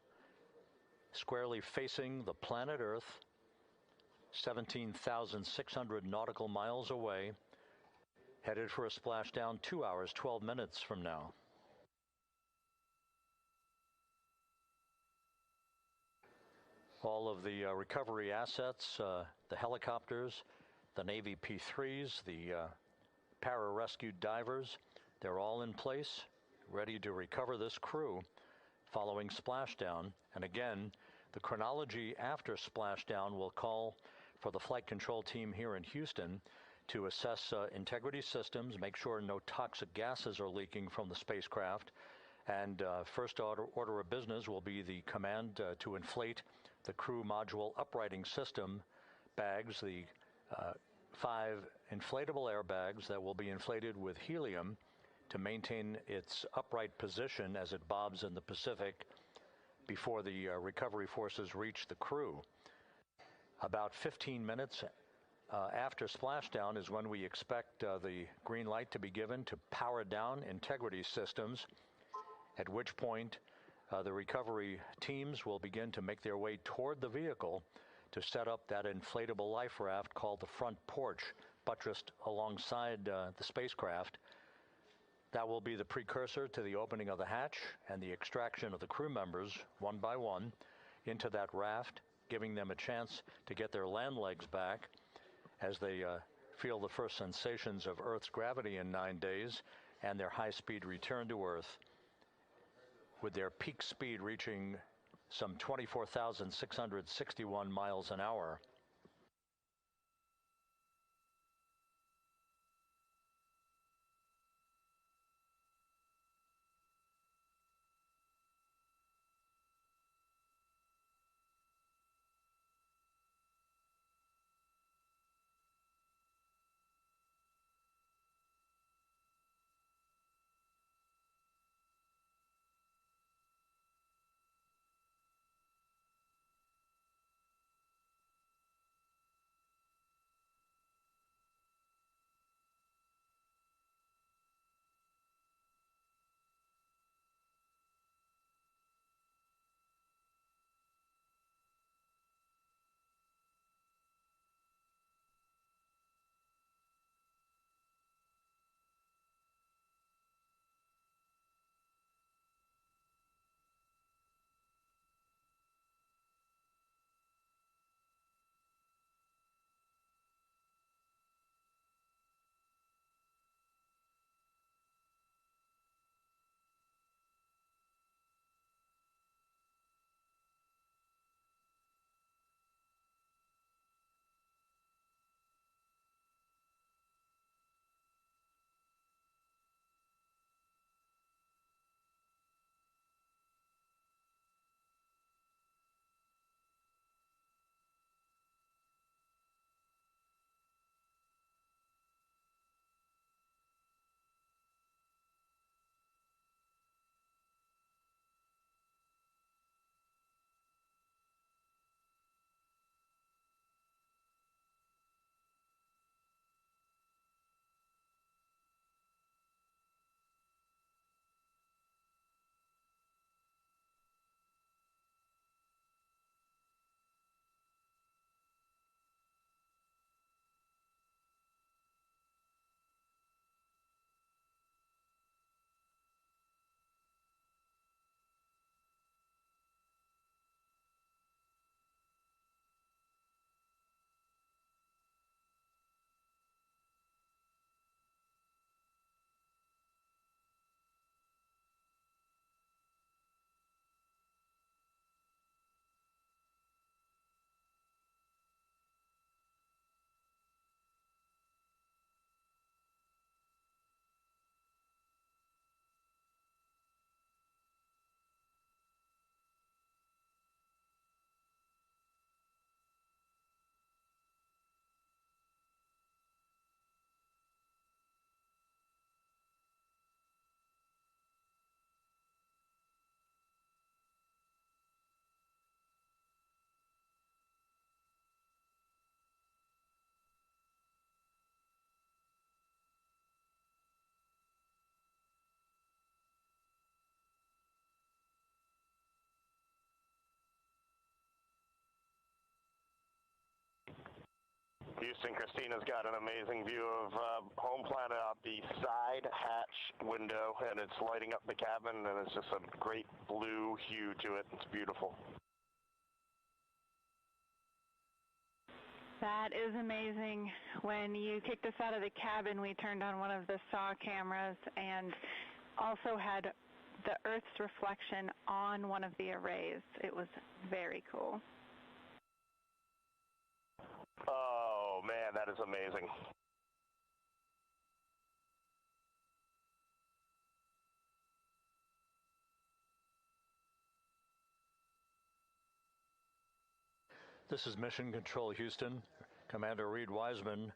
squarely facing the planet Earth, 17,600 nautical miles away, headed for a splashdown 2 hours 12 minutes from now. All of the recovery assets, the helicopters, the Navy P-3s, the para-rescue divers, they're all in place, ready to recover this crew following splashdown. And again, the chronology after splashdown will call for the flight control team here in Houston to assess integrity systems, make sure no toxic gases are leaking from the spacecraft, and first order of business will be the command to inflate the crew module uprighting system bags, the 5 inflatable airbags that will be inflated with helium to maintain its upright position as it bobs in the Pacific before the recovery forces reach the crew. About 15 minutes after splashdown is when we expect the green light to be given to power down integrity systems, at which point the recovery teams will begin to make their way toward the vehicle to set up that inflatable life raft called the front porch, buttressed alongside the spacecraft. That will be the precursor to the opening of the hatch and the extraction of the crew members, one by one, into that raft, giving them a chance to get their land legs back as they feel the first sensations of Earth's gravity in 9 days and their high-speed return to Earth, with their peak speed reaching some 24,661 miles an hour. Houston. Christina's got an amazing view of home planet out the side hatch window, and it's lighting up the cabin, and it's just a great blue hue to it. It's beautiful. That is amazing. When you kicked us out of the cabin, we turned on one of the SAW cameras and also had the Earth's reflection on one of the arrays. It was very cool. Oh, man, that is amazing. This is Mission Control Houston. Commander Reed Wiseman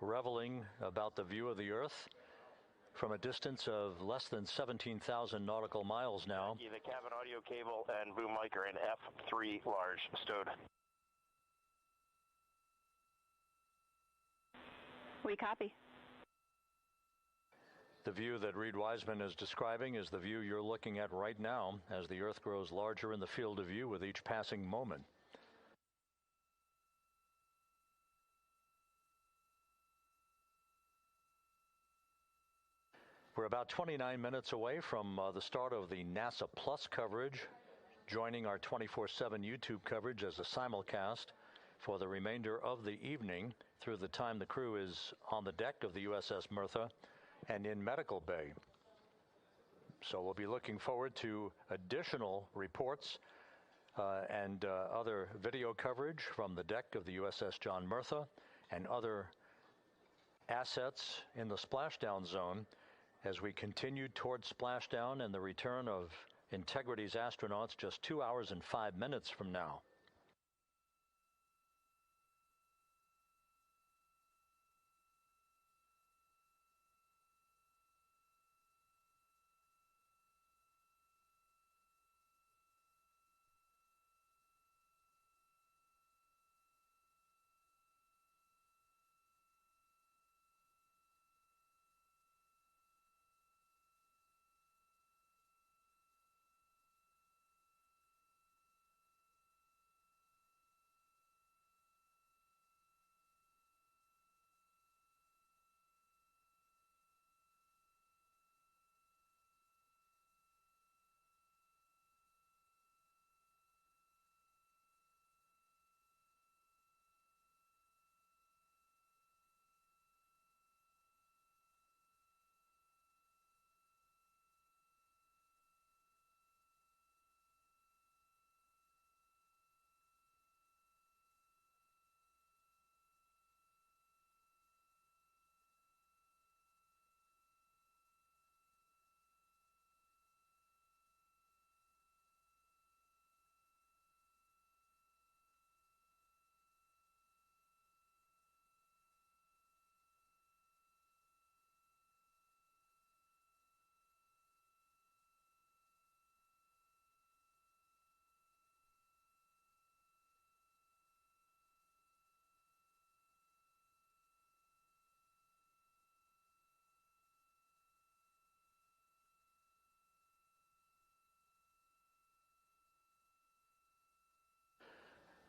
reveling about the view of the Earth from a distance of less than 17,000 nautical miles now. The cabin audio cable and boom mic are in F3 large stowed. We copy. The view that Reed Wiseman is describing is the view you're looking at right now as the Earth grows larger in the field of view with each passing moment. We're about 29 minutes away from the start of the NASA Plus coverage, joining our 24/7 YouTube coverage as a simulcast for the remainder of the evening through the time the crew is on the deck of the USS Mertha and in medical bay. So we'll be looking forward to additional reports and other video coverage from the deck of the USS John Mertha and other assets in the splashdown zone as we continue towards splashdown and the return of Integrity's astronauts just 2 hours and 5 minutes from now.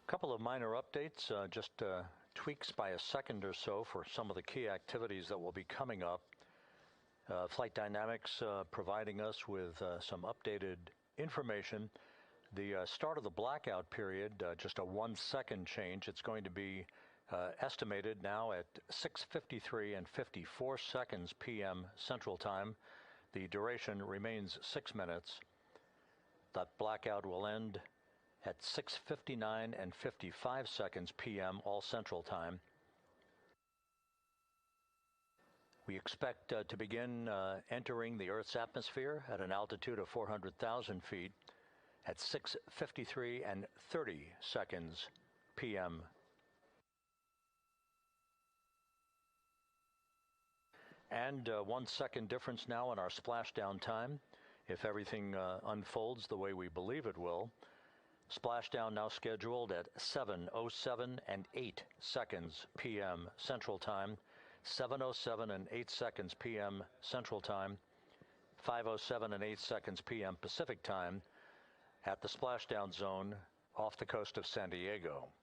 Couple of minor updates, just tweaks by a second or so for some of the key activities that will be coming up. Flight Dynamics providing us with some updated information. The start of the blackout period, just a 1 second change. It's going to be estimated now at 6:53 and 54 seconds p.m. Central Time. The duration remains 6 minutes. That blackout will end at 6:59 and 55 seconds p.m. all Central Time. We expect to begin entering the Earth's atmosphere at an altitude of 400,000 feet at 6:53 and 30 seconds p.m. And 1 second difference now in our splashdown time, if everything unfolds the way we believe it will. Splashdown now scheduled at 7:07 and 8 seconds p.m. Central Time, 7:07 and 8 seconds p.m. Central Time, 5:07 and 8 seconds p.m. Pacific Time at the splashdown zone off the coast of San Diego.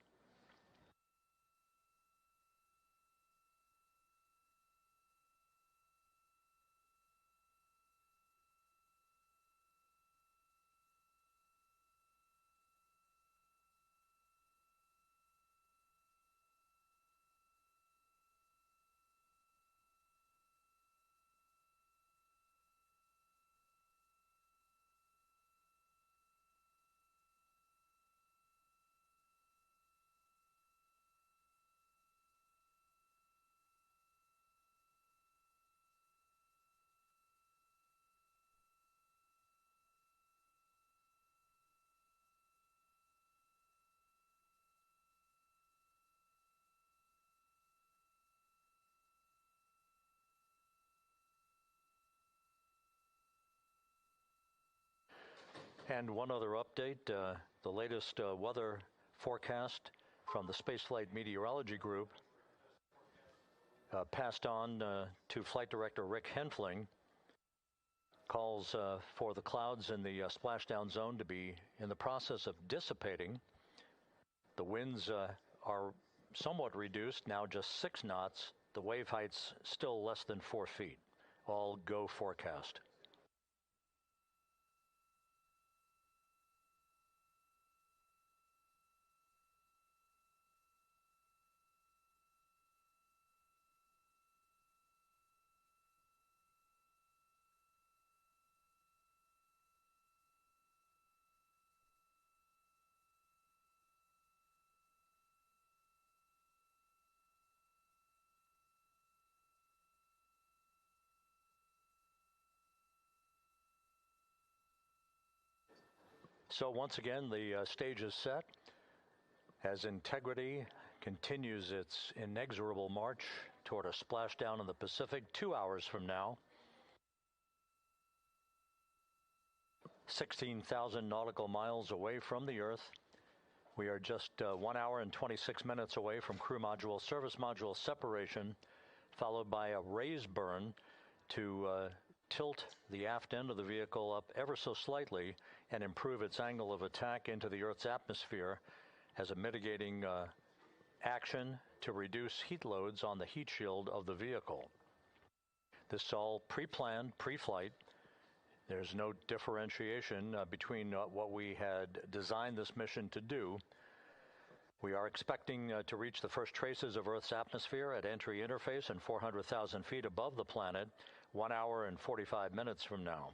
And one other update, the latest weather forecast from the Spaceflight Meteorology Group passed on to Flight Director Rick Henfling, calls for the clouds in the splashdown zone to be in the process of dissipating. The winds are somewhat reduced, now just 6 knots. The wave height's still less than 4 feet. All go forecast. So once again, the stage is set as Integrity continues its inexorable march toward a splashdown in the Pacific 2 hours from now. 16,000 nautical miles away from the Earth. We are just 1 hour and 26 minutes away from crew module, service module separation, followed by a raise burn to tilt the aft end of the vehicle up ever so slightly and improve its angle of attack into the Earth's atmosphere as a mitigating action to reduce heat loads on the heat shield of the vehicle. This is all pre-planned, pre-flight. There's no differentiation between what we had designed this mission to do. We are expecting to reach the first traces of Earth's atmosphere at entry interface and 400,000 feet above the planet 1 hour and 45 minutes from now.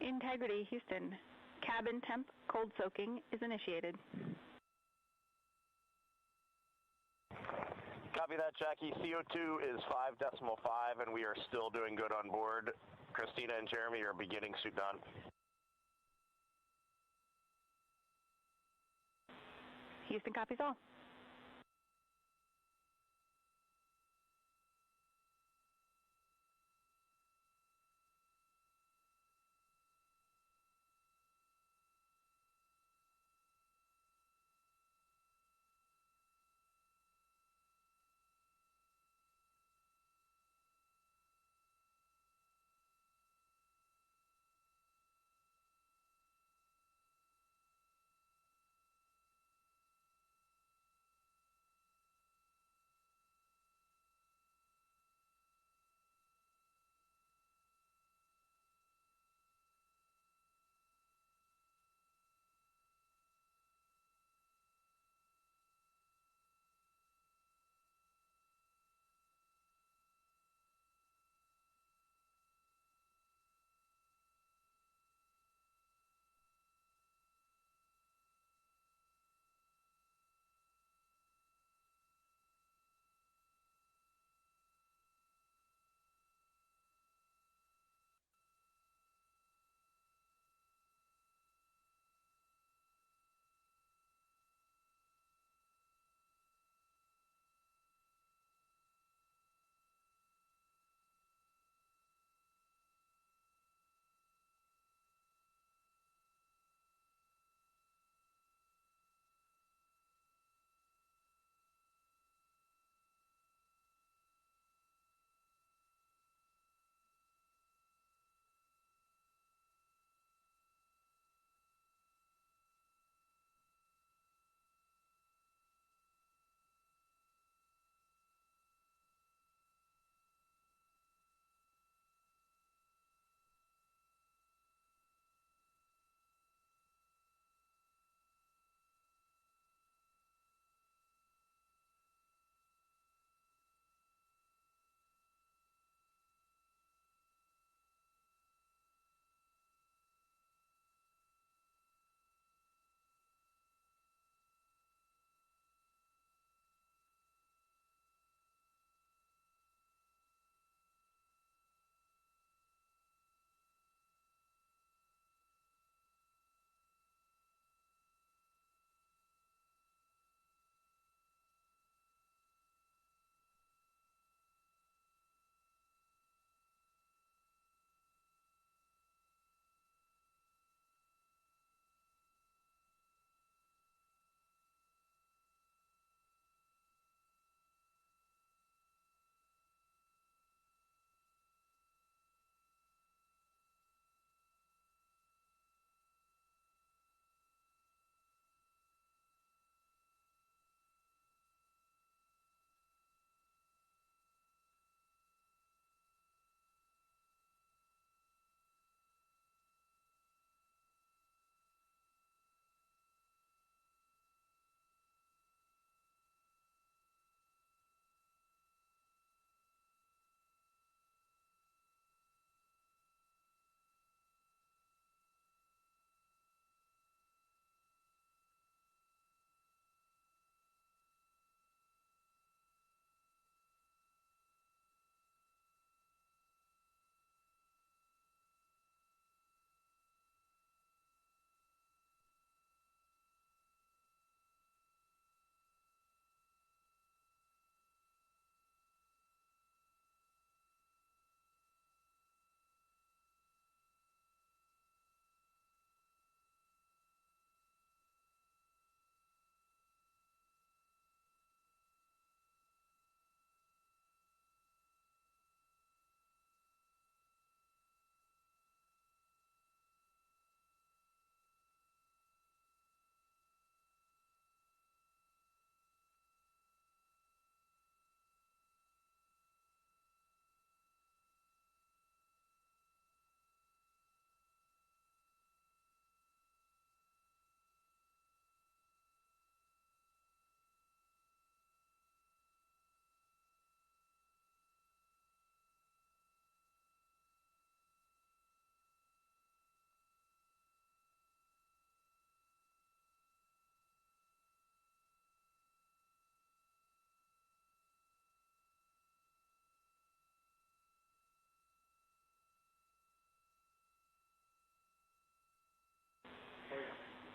Integrity, Houston. Cabin temp cold soaking is initiated. Copy that, Jackie. CO2 is 5.5, and we are still doing good on board. Christina and Jeremy are beginning suit on. Houston copies all.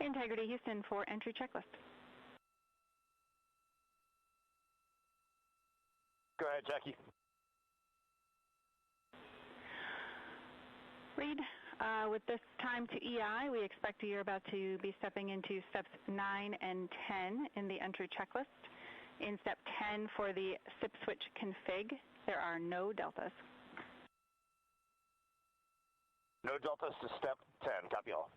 Integrity Houston for entry checklist. Go ahead, Jackie. Reed, with this time to EI, we expect you're about to be stepping into steps 9 and 10 in the entry checklist. In step 10 for the SIP switch config, there are no deltas. No deltas to step 10. Copy all.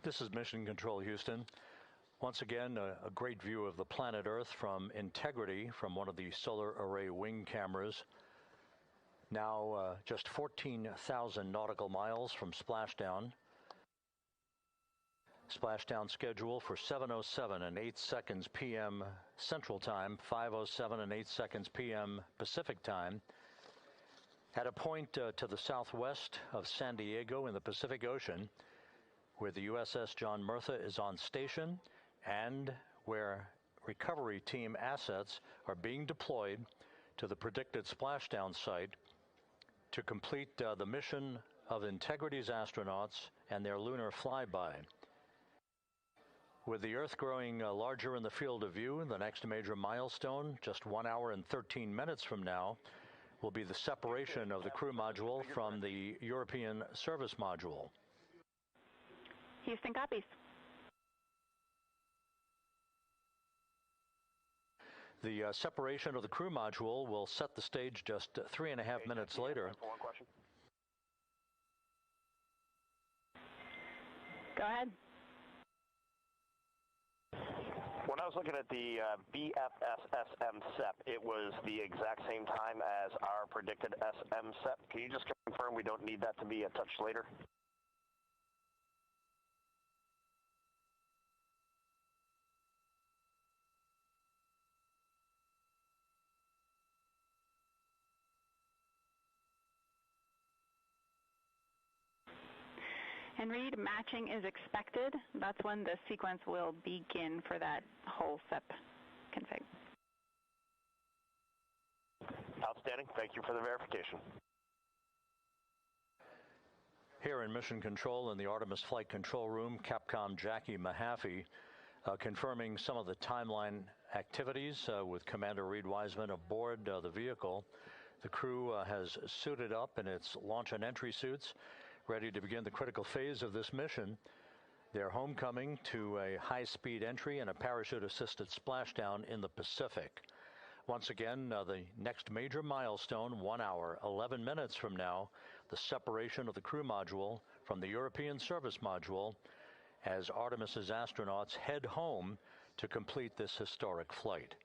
This is Mission Control, Houston. Once again, a great view of the planet Earth from Integrity from one of the solar array wing cameras. Now just 14,000 nautical miles from splashdown. Splashdown schedule for 7:07 and 8 seconds p.m. Central Time, 5:07 and 8 seconds p.m. Pacific Time, at a point to the southwest of San Diego in the Pacific Ocean, where the USS John Murtha is on station and where recovery team assets are being deployed to the predicted splashdown site to complete the mission of Integrity's astronauts and their lunar flyby. With the Earth growing larger in the field of view, the next major milestone, just 1 hour and 13 minutes from now, will be the separation of the crew module from the European service module. Houston copies. The separation of the crew module will set the stage just 3.5 minutes later. One question. Go ahead. When I was looking at the BFS SM SEP, it was the exact same time as our predicted SM SEP. Can you just confirm we don't need that to be a touch later? And Reed, matching is expected. That's when the sequence will begin for that whole SEP config. Outstanding. Thank you for the verification. Here in Mission Control in the Artemis Flight Control Room, Capcom Jackie Mahaffey confirming some of the timeline activities with Commander Reed Wiseman aboard the vehicle. The crew has suited up in its launch and entry suits, ready to begin the critical phase of this mission. Their homecoming to a high-speed entry and a parachute-assisted splashdown in the Pacific. Once again, the next major milestone, 1 hour, 11 minutes from now, the separation of the crew module from the European service module as Artemis's astronauts head home to complete this historic flight.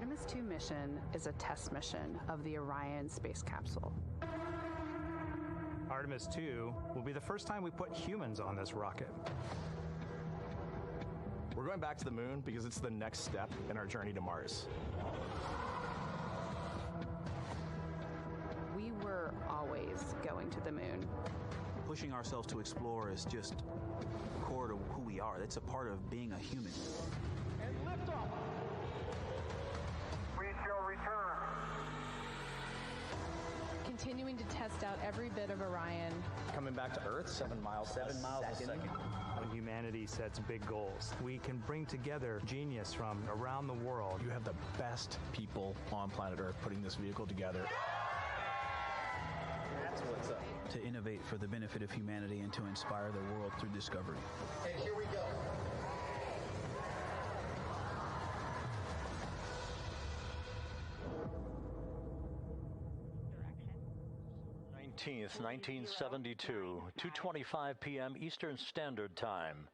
Artemis II mission is a test mission of the Orion space capsule. Artemis II will be the first time we put humans on this rocket. We're going back to the moon because it's the next step in our journey to Mars. We were always going to the moon. Pushing ourselves to explore is just core to who we are. That's a part of being a human. And lift off. We shall return. Continuing to test out every bit of Orion. Coming back to Earth, 7 miles a second. When humanity sets big goals, we can bring together genius from around the world. You have the best people on planet Earth putting this vehicle together. That's what's up. To innovate for the benefit of humanity and to inspire the world through discovery. And here we go. Direction. 1972, 2:25 p.m. Eastern Standard Time.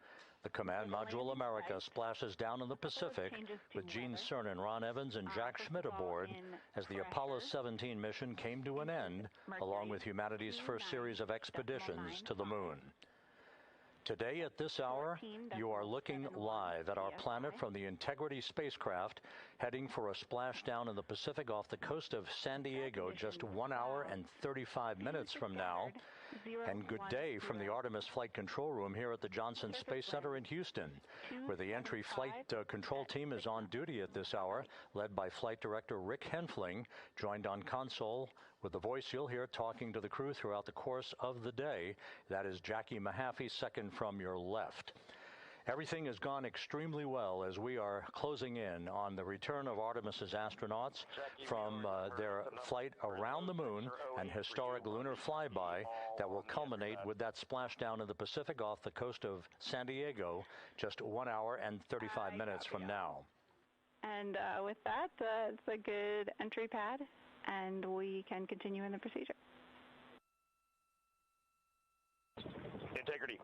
The Command Module America splashes down in the Pacific with Gene Cernan, Ron Evans, and Jack Schmidt aboard as the Apollo 17 mission came to an end, along with humanity's first series of expeditions to the moon. Today at this hour, you are looking live at our planet from the Integrity spacecraft, heading for a splashdown in the Pacific off the coast of San Diego just 1 hour and 35 minutes from now. And good day from the Artemis Flight Control Room here at the Johnson Space Center in Houston, where the entry flight control team is on duty at this hour, led by Flight Director Rick Henfling, joined on console with the voice you'll hear talking to the crew throughout the course of the day. That is Jackie Mahaffey, second from your left. Everything has gone extremely well as we are closing in on the return of Artemis's astronauts from their flight around the moon and historic lunar flyby that will culminate with that splashdown in the Pacific off the coast of San Diego just 1 hour and 35 minutes from now. And with that, it's a good entry pad, and we can continue in the procedure. Integrity.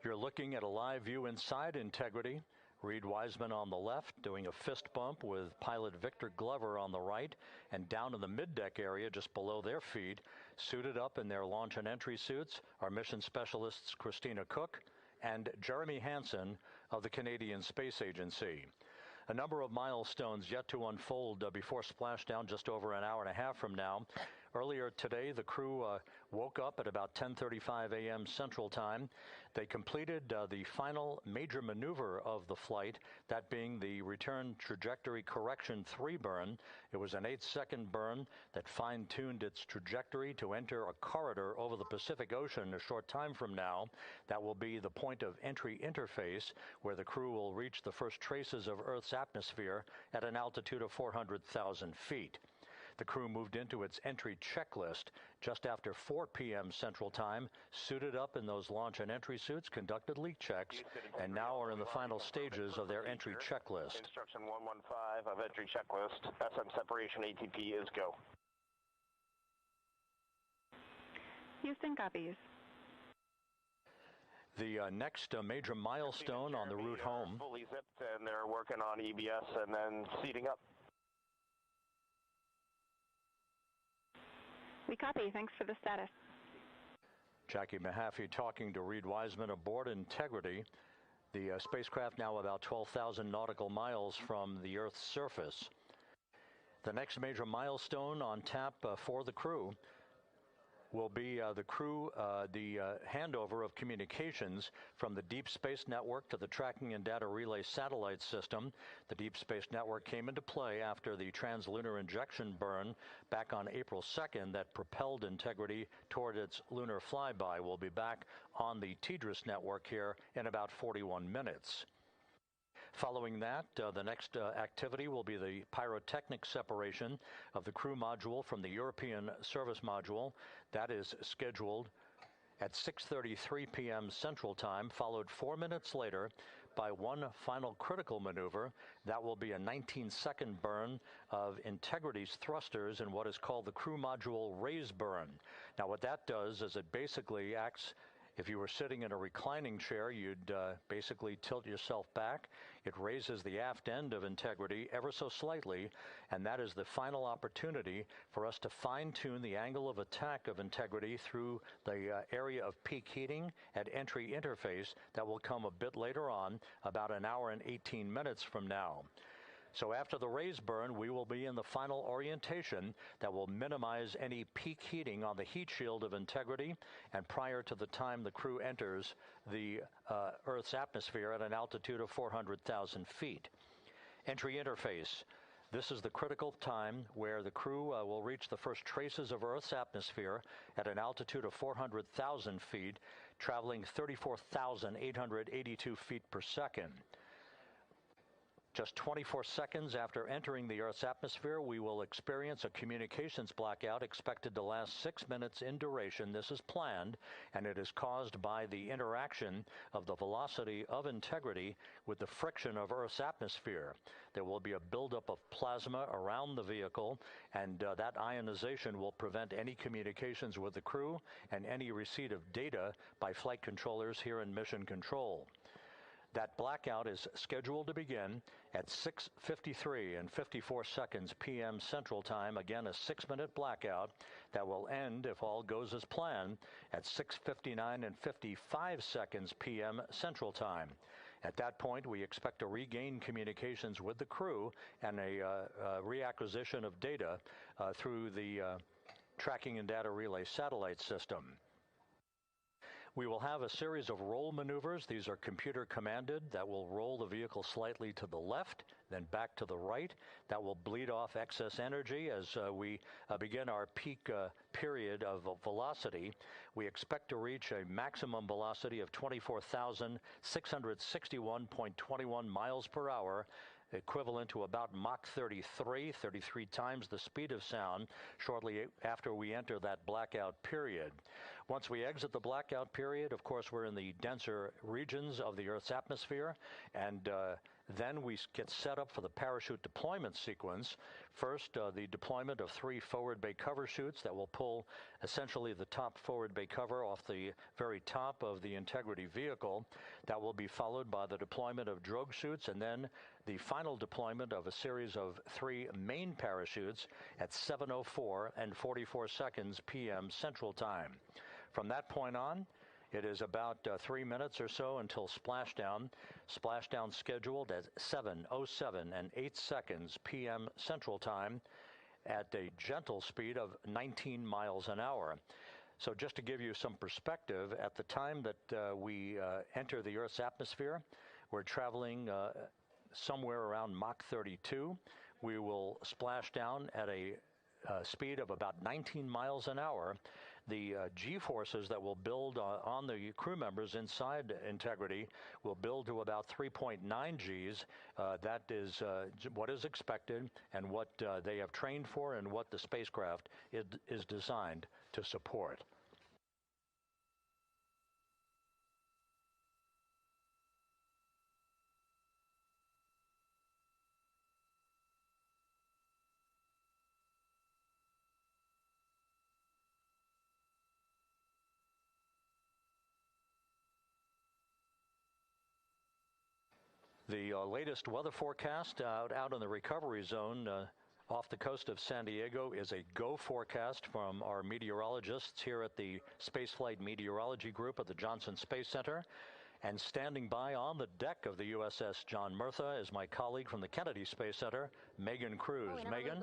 You're looking at a live view inside Integrity. Reed Wiseman on the left doing a fist bump with pilot Victor Glover on the right, and down in the mid-deck area just below their feet, suited up in their launch and entry suits, are mission specialists Christina Cook and Jeremy Hansen of the Canadian Space Agency. A number of milestones yet to unfold before splashdown just over an hour and a half from now. Earlier today, the crew woke up at about 10:35 a.m. Central Time. They completed the final major maneuver of the flight, that being the return trajectory correction 3 burn. It was an 8-second burn that fine-tuned its trajectory to enter a corridor over the Pacific Ocean a short time from now. That will be the point of entry interface where the crew will reach the first traces of Earth's atmosphere at an altitude of 400,000 feet. The crew moved into its entry checklist just after 4 p.m. Central Time, suited up in those launch and entry suits, conducted leak checks, and now are in the final stages of their entry checklist. Instruction 115 of entry checklist. SM separation ATP is go. Houston copies. The next major milestone on the route home. Fully zipped, and they're working on EBS and then seating up. We copy. Thanks for the status. Jackie Mahaffey talking to Reed Wiseman aboard Integrity. The spacecraft now about 12,000 nautical miles from the Earth's surface. The next major milestone on tap for the crew will be the handover of communications from the Deep Space Network to the Tracking and Data Relay Satellite System. The Deep Space Network came into play after the translunar injection burn back on April 2nd that propelled Integrity toward its lunar flyby. We'll be back on the TDRS network here in about 41 minutes. Following that, the next activity will be the pyrotechnic separation of the crew module from the European service module. That is scheduled at 6:33 p.m. Central Time, followed 4 minutes later by one final critical maneuver. That will be a 19-second burn of Integrity's thrusters in what is called the crew module raise burn. Now, what that does is it basically acts If you were sitting in a reclining chair, you'd basically tilt yourself back. It raises the aft end of Integrity ever so slightly, and that is the final opportunity for us to fine-tune the angle of attack of Integrity through the area of peak heating at entry interface that will come a bit later on, about an hour and 18 minutes from now. So after the raise burn, we will be in the final orientation that will minimize any peak heating on the heat shield of Integrity and prior to the time the crew enters the Earth's atmosphere at an altitude of 400,000 feet. Entry interface. This is the critical time where the crew will reach the first traces of Earth's atmosphere at an altitude of 400,000 feet, traveling 34,882 feet per second. Just 24 seconds after entering the Earth's atmosphere, we will experience a communications blackout expected to last 6 minutes in duration. This is planned, and it is caused by the interaction of the velocity of Integrity with the friction of Earth's atmosphere. There will be a buildup of plasma around the vehicle, and that ionization will prevent any communications with the crew and any receipt of data by flight controllers here in Mission Control. That blackout is scheduled to begin at 6:53 and 54 seconds p.m. Central Time. Again, a 6-minute blackout that will end, if all goes as planned, at 6:59 and 55 seconds p.m. Central Time. At that point, we expect to regain communications with the crew and a reacquisition of data through the Tracking and Data Relay satellite system. We will have a series of roll maneuvers. These are computer commanded that will roll the vehicle slightly to the left, then back to the right. That will bleed off excess energy as we begin our peak period of velocity. We expect to reach a maximum velocity of 24,661.21 miles per hour, equivalent to about Mach 33 times the speed of sound, shortly after we enter that blackout period. Once we exit the blackout period, of course, we're in the denser regions of the Earth's atmosphere, and then we get set up for the parachute deployment sequence. First, the deployment of 3 forward bay cover chutes that will pull essentially the top forward bay cover off the very top of the Integrity vehicle. That will be followed by the deployment of drogue chutes, and then the final deployment of a series of 3 main parachutes at 7:04 and 44 seconds p.m. Central Time. From that point on, it is about 3 minutes or so until splashdown. Splashdown scheduled at 7:07 and 8 seconds p.m. Central Time at a gentle speed of 19 miles an hour. So just to give you some perspective, at the time that we enter the Earth's atmosphere, we're traveling somewhere around Mach 32. We will splash down at a speed of about 19 miles an hour. The G-forces that will build on the crew members inside Integrity will build to about 3.9 Gs. That is what is expected and what they have trained for and what the spacecraft is designed to support. The latest weather forecast out in the recovery zone off the coast of San Diego is a go forecast from our meteorologists here at the Spaceflight Meteorology Group at the Johnson Space Center. And standing by on the deck of the USS John Murtha is my colleague from the Kennedy Space Center, Megan Cruz. Megan?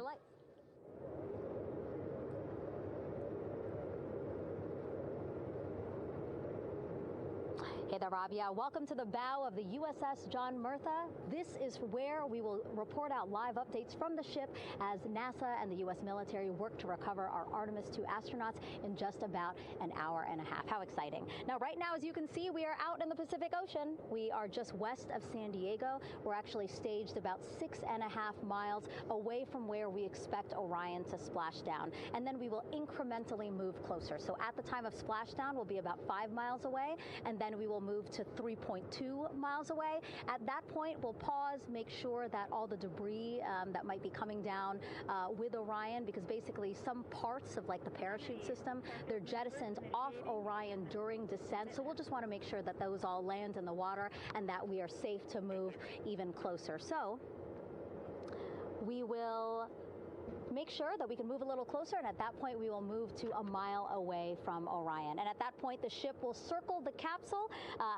Hey there, Rob. Yeah, welcome to the bow of the USS John Murtha. This is where we will report out live updates from the ship as NASA and the U.S. military work to recover our Artemis II astronauts in just about an hour and a half. How exciting. Now, right now, as you can see, we are out in the Pacific Ocean. We are just west of San Diego. We're actually staged about 6.5 miles away from where we expect Orion to splash down. And then we will incrementally move closer. So at the time of splashdown, we'll be about 5 miles away, and then we will will move to 3.2 miles away. At that point, we'll pause, make sure that all the debris that might be coming down with Orion, because basically some parts of like the parachute system, they're jettisoned off Orion during descent. So we'll just want to make sure that those all land in the water and that we are safe to move even closer. So we will make sure that we can move a little closer, and at that point we will move to a mile away from Orion. And at that point the ship will circle the capsule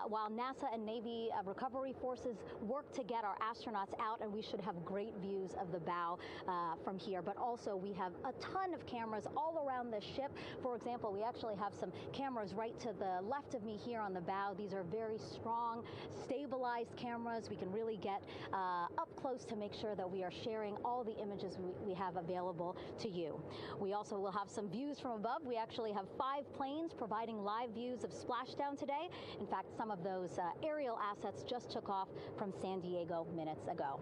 while NASA and Navy recovery forces work to get our astronauts out, and we should have great views of the bow from here. But also we have a ton of cameras all around the ship. For example, we actually have some cameras right to the left of me here on the bow. These are very strong, stabilized cameras. We can really get up close to make sure that we are sharing all the images we have available to you. We also will have some views from above. We actually have 5 planes providing live views of splashdown today. In fact, some of those aerial assets just took off from San Diego minutes ago.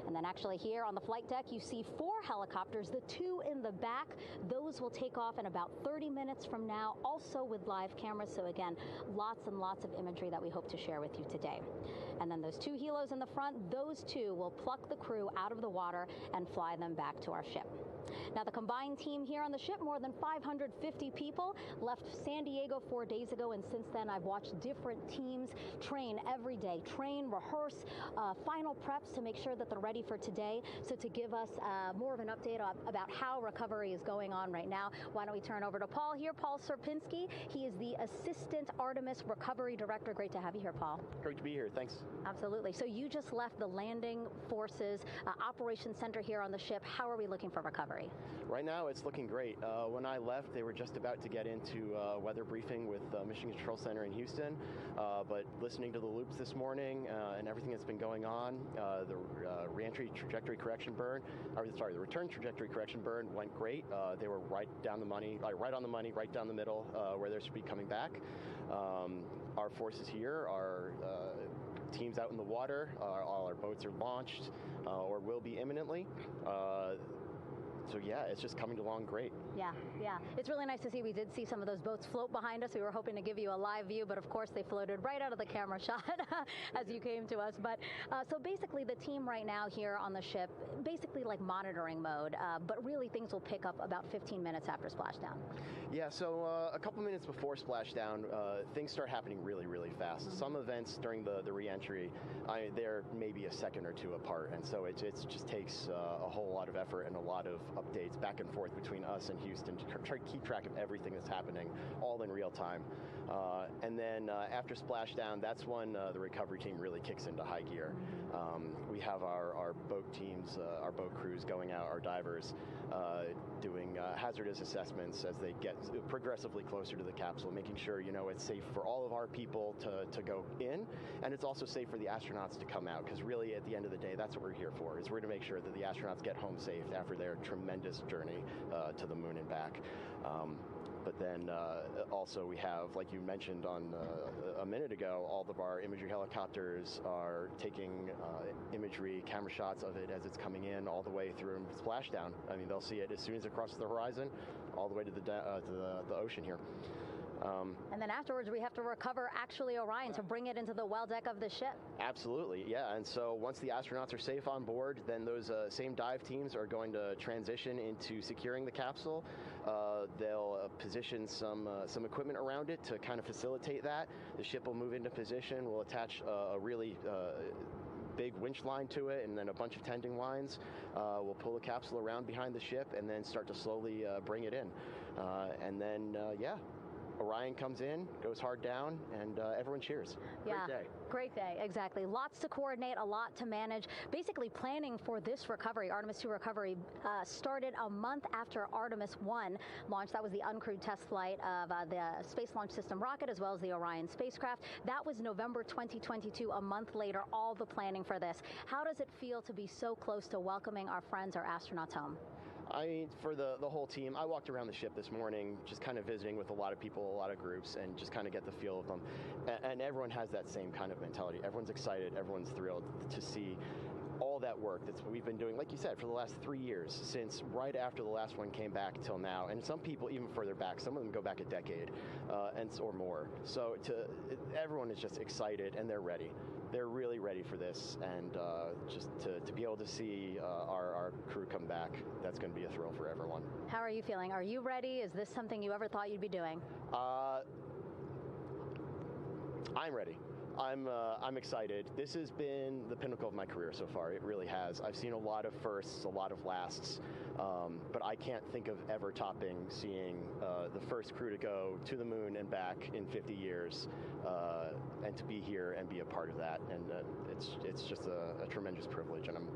And then actually here on the flight deck, you see 4 helicopters, the 2 in the back. Those will take off in about 30 minutes from now, also with live cameras. So again, lots and lots of imagery that we hope to share with you today. And then those 2 helos in the front, those 2 will pluck the crew out of the water and fly them back to our ship. Now, the combined team here on the ship, more than 550 people, left San Diego 4 days ago, and since then I've watched different teams train every day, rehearse, final preps to make sure that they're ready for today. So to give us more of an update about how recovery is going on right now, why don't we turn over to Paul here, Paul Sierpinski. He is the Assistant Artemis Recovery Director. Great to have you here, Paul. Great to be here. Thanks. Absolutely. So you just left the landing forces operations center here on the ship. How are we looking for recovery? Right now, it's looking great. When I left, they were just about to get into weather briefing with Mission Control Center in Houston. But listening to the loops this morning and everything that's been going on, the reentry trajectory correction burn, the return trajectory correction burn went great. They were right on the money, right down the middle where they should be coming back. Our forces here are teams out in the water. All our boats are launched or will be imminently. So yeah, it's just coming along great. Yeah. It's really nice to see. We did see some of those boats float behind us. We were hoping to give you a live view, but of course they floated right out of the camera shot as you came to us. But so basically the team right now here on the ship, basically like monitoring mode, but really things will pick up about 15 minutes after splashdown. Yeah, so a couple minutes before splashdown, things start happening really, really fast. Mm-hmm. Some events during the reentry, they're maybe a second or 2 apart, and so it just takes a whole lot of effort and a lot of updates back and forth between us and Houston to try to keep track of everything that's happening, all in real time. And then after splashdown, that's when the recovery team really kicks into high gear. We have our boat teams, our boat crews going out, our divers doing hazardous assessments as they get progressively closer to the capsule, making sure it's safe for all of our people to go in, and it's also safe for the astronauts to come out, because really at the end of the day, that's what we're here for, is we're to make sure that the astronauts get home safe after their tremendous journey to the moon and back. But then also we have, like you mentioned on a minute ago, all of our imagery helicopters are taking imagery, camera shots of it as it's coming in all the way through splashdown. I mean, they'll see it as soon as it crosses the horizon, all the way to the ocean here. And then afterwards, we have to recover actually Orion to bring it into the well deck of the ship. Absolutely, yeah. And so once the astronauts are safe on board, then those same dive teams are going to transition into securing the capsule. They'll position some equipment around it to kind of facilitate that. The ship will move into position. We'll attach a really big winch line to it, and then a bunch of tending lines. We'll pull the capsule around behind the ship and then start to slowly bring it in. And then, Orion comes in, goes hard down, and everyone cheers. Yeah, great day. Great day, exactly. Lots to coordinate, a lot to manage. Basically, planning for this recovery, Artemis II recovery, started a month after Artemis I launched. That was the uncrewed test flight of the Space Launch System rocket, as well as the Orion spacecraft. That was November 2022, a month later, all the planning for this. How does it feel to be so close to welcoming our friends, our astronauts, home? I mean, for the whole team, I walked around the ship this morning just kind of visiting with a lot of people, a lot of groups, and just kind of get the feel of them. And everyone has that same kind of mentality. Everyone's excited. Everyone's thrilled to see all that work that's we've been doing, like you said, for the last 3 years, since right after the last one came back till now, and some people even further back. Some of them go back a decade or more. So everyone is just excited, and they're ready. They're really ready for this, and just to be able to see our crew come back, that's going to be a thrill for everyone. How are you feeling? Are you ready? Is this something you ever thought you'd be doing? I'm ready. I'm excited. This has been the pinnacle of my career so far. It really has. I've seen a lot of firsts, a lot of lasts, but I can't think of ever topping seeing the first crew to go to the moon and back in 50 years, and to be here and be a part of that. And it's just a tremendous privilege. And I'm,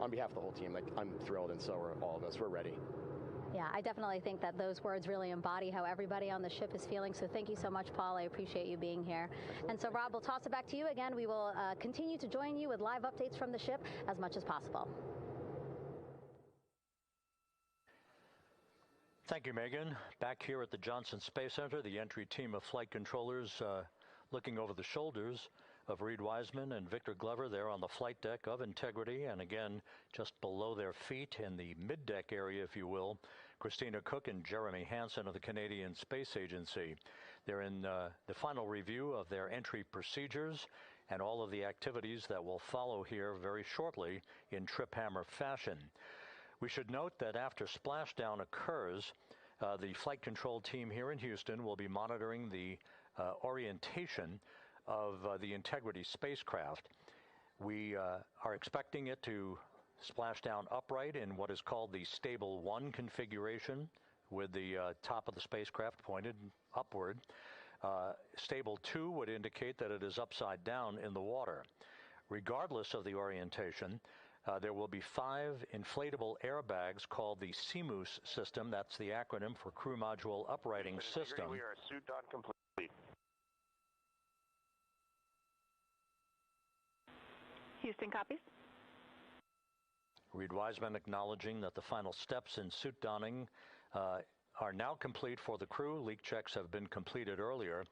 on behalf of the whole team, like, I'm thrilled, and so are all of us. We're ready. Yeah, I definitely think that those words really embody how everybody on the ship is feeling. So thank you so much, Paul. I appreciate you being here. And so, Rob, we'll toss it back to you again. We will continue to join you with live updates from the ship as much as possible. Thank you, Megan. Back here at the Johnson Space Center, the entry team of flight controllers looking over the shoulders of Reed Wiseman and Victor Glover there on the flight deck of Integrity, and again, just below their feet in the mid-deck area, if you will, Christina Cook and Jeremy Hansen of the Canadian Space Agency. They're in the final review of their entry procedures and all of the activities that will follow here very shortly in trip hammer fashion. We should note that after splashdown occurs, the flight control team here in Houston will be monitoring the orientation of the Integrity spacecraft. We are expecting it to splash down upright in what is called the Stable 1 configuration, with the top of the spacecraft pointed upward. Stable 2 would indicate that it is upside down in the water. Regardless of the orientation, there will be 5 inflatable airbags called the CMOOS system. That's the acronym for Crew Module Uprighting System. We are suit on complete. Houston copies. Reed Wiseman acknowledging that the final steps in suit donning are now complete for the crew. Leak checks have been completed earlier.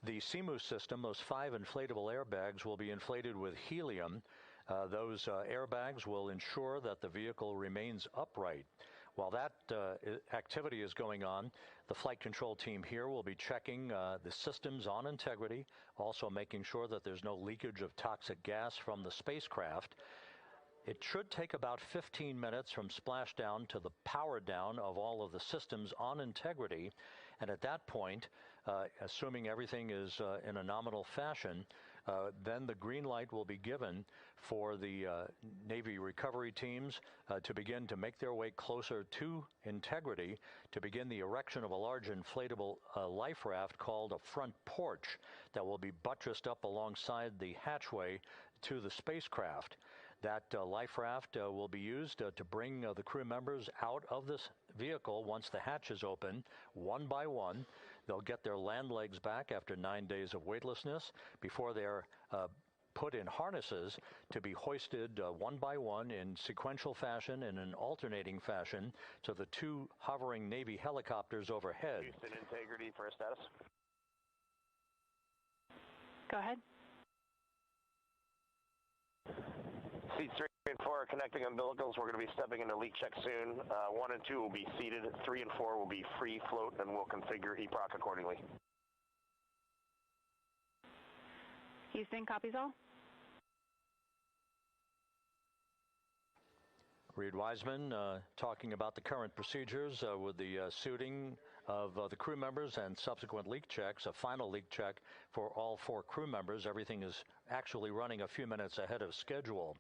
The CMOOS system, those 5 inflatable airbags, will be inflated with helium. Those airbags will ensure that the vehicle remains upright. While that activity is going on, the flight control team here will be checking the systems on Integrity, also making sure that there's no leakage of toxic gas from the spacecraft. It should take about 15 minutes from splashdown to the power down of all of the systems on Integrity. And at that point, assuming everything is in a nominal fashion, then the green light will be given for the Navy recovery teams to begin to make their way closer to Integrity to begin the erection of a large inflatable life raft called a front porch that will be buttressed up alongside the hatchway to the spacecraft. That life raft will be used to bring the crew members out of this vehicle once the hatch is open, one by one. They'll get their land legs back after 9 days of weightlessness before they're put in harnesses to be hoisted one by one in sequential fashion and in alternating fashion to the 2 hovering Navy helicopters overhead. Houston Integrity for a status. Go ahead. Seats 3 and 4 are connecting umbilicals. We're going to be stepping into leak check soon. 1 and 2 will be seated. 3 and 4 will be free float, and we'll configure EPROC accordingly. Houston copies all. Reed Wiseman talking about the current procedures with the suiting of the crew members and subsequent leak checks, a final leak check for all 4 crew members. Everything is actually running a few minutes ahead of schedule.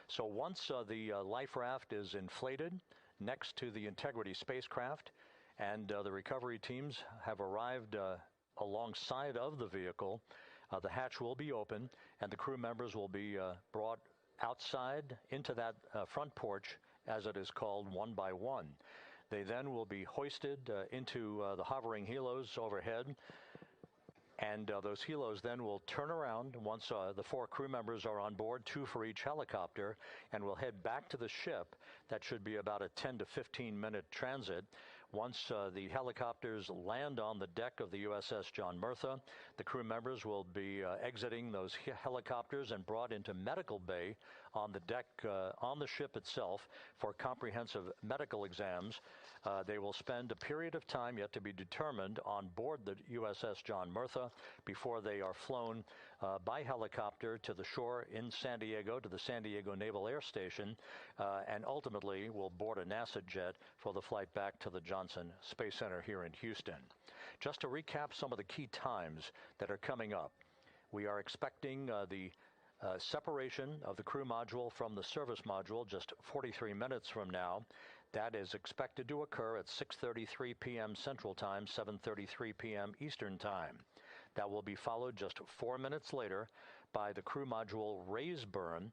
So once the life raft is inflated next to the Integrity spacecraft and the recovery teams have arrived alongside of the vehicle, the hatch will be open and the crew members will be brought outside into that front porch, as it is called, one by one. They then will be hoisted into the hovering helos overhead, and those helos then will turn around once the 4 crew members are on board, 2 for each helicopter, and will head back to the ship. That should be about a 10 to 15 minute transit, Once the helicopters land on the deck of the USS John Murtha, the crew members will be exiting those helicopters and brought into medical bay on the deck on the ship itself for comprehensive medical exams. They will spend a period of time yet to be determined on board the USS John Murtha before they are flown by helicopter to the shore in San Diego, to the San Diego Naval Air Station, and ultimately will board a NASA jet for the flight back to the Johnson Space Center here in Houston. Just to recap some of the key times that are coming up, we are expecting the separation of the crew module from the service module just 43 minutes from now. That is expected to occur at 6:33 p.m. Central Time, 7:33 p.m. Eastern Time. That will be followed just 4 minutes later by the crew module raise burn,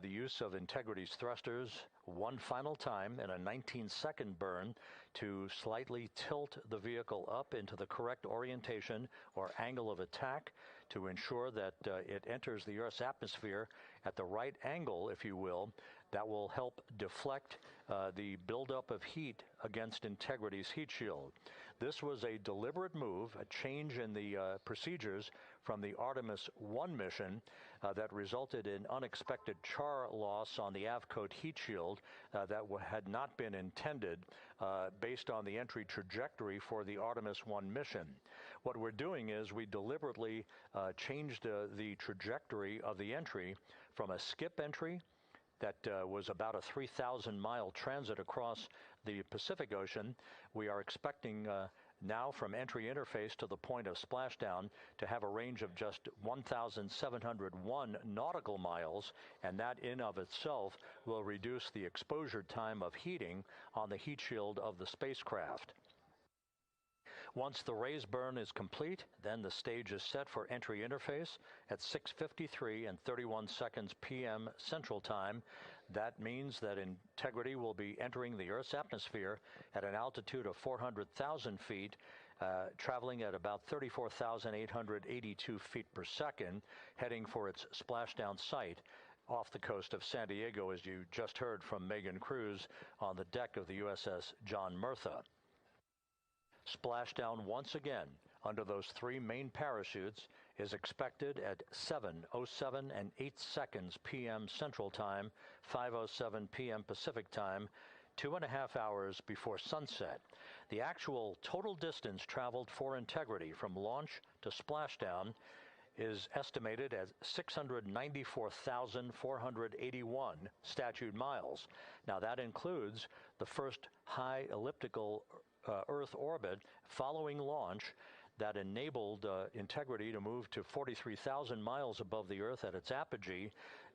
the use of Integrity's thrusters one final time in a 19-second burn to slightly tilt the vehicle up into the correct orientation or angle of attack to ensure that it enters the Earth's atmosphere at the right angle, if you will. That will help deflect the buildup of heat against Integrity's heat shield. This was a deliberate move, a change in the procedures from the Artemis I mission that resulted in unexpected char loss on the Avcoat heat shield that had not been intended based on the entry trajectory for the Artemis I mission. What we're doing is we deliberately changed the trajectory of the entry from a skip entry that was about a 3,000-mile transit across the Pacific Ocean. We are expecting now from entry interface to the point of splashdown to have a range of just 1,701 nautical miles, and that in of itself will reduce the exposure time of heating on the heat shield of the spacecraft. Once the raise burn is complete, then the stage is set for entry interface at 6:53 and 31 seconds p.m. Central Time. That means that Integrity will be entering the Earth's atmosphere at an altitude of 400,000 feet, traveling at about 34,882 feet per second, heading for its splashdown site off the coast of San Diego, as you just heard from Megan Cruz on the deck of the USS John Murtha. Splashdown once again under those three main parachutes is expected at 7:07 and 8 seconds p.m. Central Time, 5:07 p.m. Pacific Time, 2.5 hours before sunset. The actual total distance traveled for Integrity from launch to splashdown is estimated at 694,481 statute miles. Now that includes the first high elliptical Earth orbit following launch that enabled Integrity to move to 43,000 miles above the Earth at its apogee,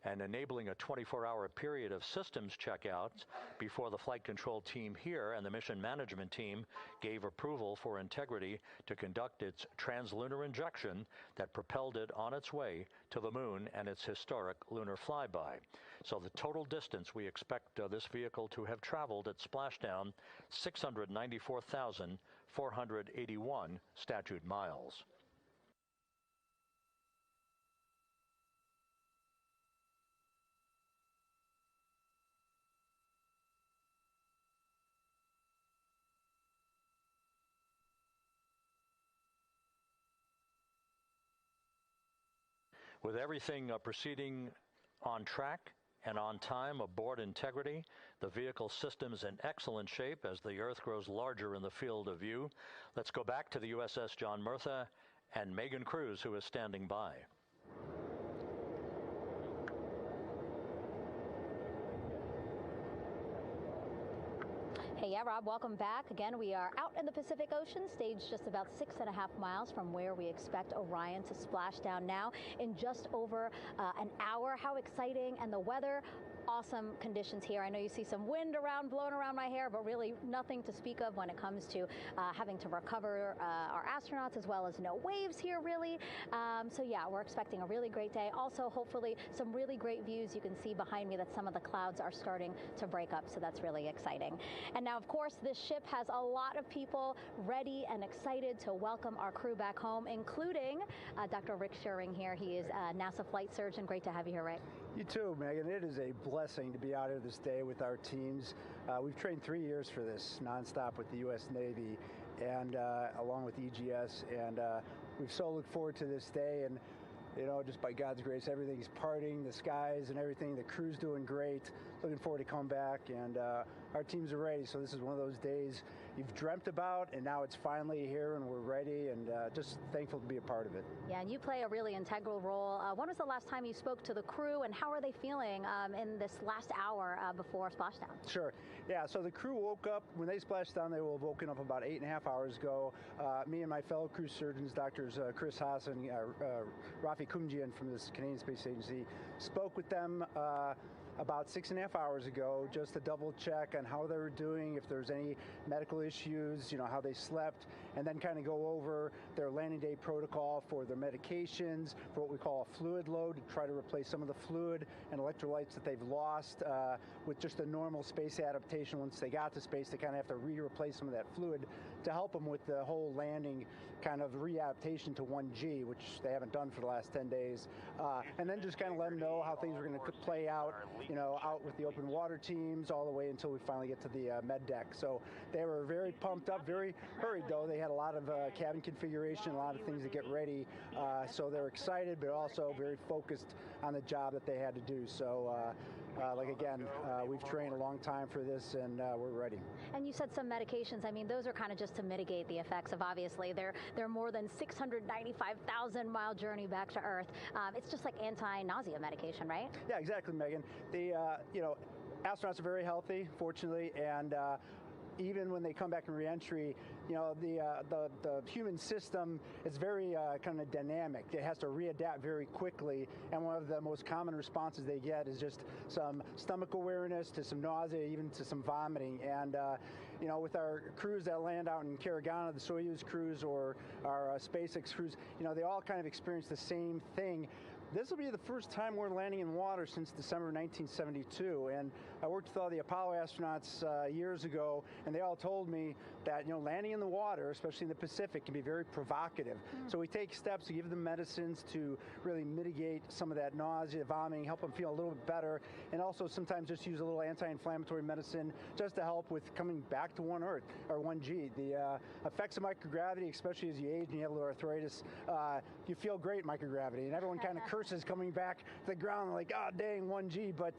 and enabling a 24-hour period of systems checkouts before the flight control team here and the mission management team gave approval for Integrity to conduct its translunar injection that propelled it on its way to the moon and its historic lunar flyby. So the total distance we expect this vehicle to have traveled at splashdown, 694,481 statute miles. With everything proceeding on track and on time aboard Integrity, the vehicle system's in excellent shape as the Earth grows larger in the field of view. Let's go back to the USS John Murtha and Megan Cruz, who is standing by. Hey, yeah, Rob, welcome back. Again, we are out in the Pacific Ocean, staged just about 6.5 miles from where we expect Orion to splash down now in just over an hour. How exciting, and the weather, awesome conditions here. I know you see some wind blowing around my hair, but really nothing to speak of when it comes to having to recover our astronauts, as well as no waves here, really. So yeah, we're expecting a really great day. Also, hopefully, some really great views. You can see behind me that some of the clouds are starting to break up, so that's really exciting. And now, of course, this ship has a lot of people ready and excited to welcome our crew back home, including Dr. Rick Schuring here. He is a NASA flight surgeon. Great to have you here, Rick. You too, Megan. It is a blessing to be out here this day with our teams. We've trained 3 years for this, nonstop with the U.S. Navy, and along with EGS, and we've so looked forward to this day. And you know, just by God's grace, everything's parting, the skies and everything. The crew's doing great. Looking forward to come back, and our teams are ready. So this is one of those days you've dreamt about, and now it's finally here, and we're ready, and just thankful to be a part of it. Yeah, and you play a really integral role. When was the last time you spoke to the crew, and how are they feeling in this last hour before splashdown? Sure. Yeah, so the crew woke up. When they splashed down, they will have woken up about 8.5 hours ago. Me and my fellow crew surgeons, Doctors Chris Haas and Rafi Kumjian from the Canadian Space Agency, spoke with them about 6.5 hours ago, just to double check on how they were doing, if there's any medical issues, you know, how they slept, and then kind of go over their landing day protocol for their medications, for what we call a fluid load, to try to replace some of the fluid and electrolytes that they've lost with just a normal space adaptation. Once they got to space, they kind of have to replace some of that fluid to help them with the whole landing kind of readaptation to 1G, which they haven't done for the last 10 days. And then just kind of let them know how things are going to play out, you know, out with the open water teams all the way until we finally get to the med deck. So they were very pumped up, very hurried though. They had a lot of cabin configuration, a lot of things to get ready. So they're excited, but also very focused on the job that they had to do. So like again, we've trained a long time for this, and we're ready. And you said some medications. I mean, those are kind of just to mitigate the effects of, obviously, their more than 695,000-mile journey back to Earth. It's just like anti-nausea medication, right? Yeah, exactly, Megan. The you know, astronauts are very healthy, fortunately, and even when they come back in reentry, you know, the human system is very kind of dynamic. It has to readapt very quickly, and one of the most common responses they get is just some stomach awareness, to some nausea, even to some vomiting. And you know, with our crews that land out in Karagana, the Soyuz crews or our SpaceX crews, you know, they all kind of experience the same thing. This will be the first time we're landing in water since December 1972, and I worked with all the Apollo astronauts years ago, and they all told me that, you know, landing in the water, especially in the Pacific, can be very provocative. So we take steps to give them medicines to really mitigate some of that nausea, vomiting, help them feel a little bit better, and also sometimes just use a little anti-inflammatory medicine just to help with coming back to 1 Earth, or 1G. The effects of microgravity, especially as you age and you have a little arthritis, you feel great in microgravity, and everyone kind of curses coming back to the ground, like, oh, dang, 1G, but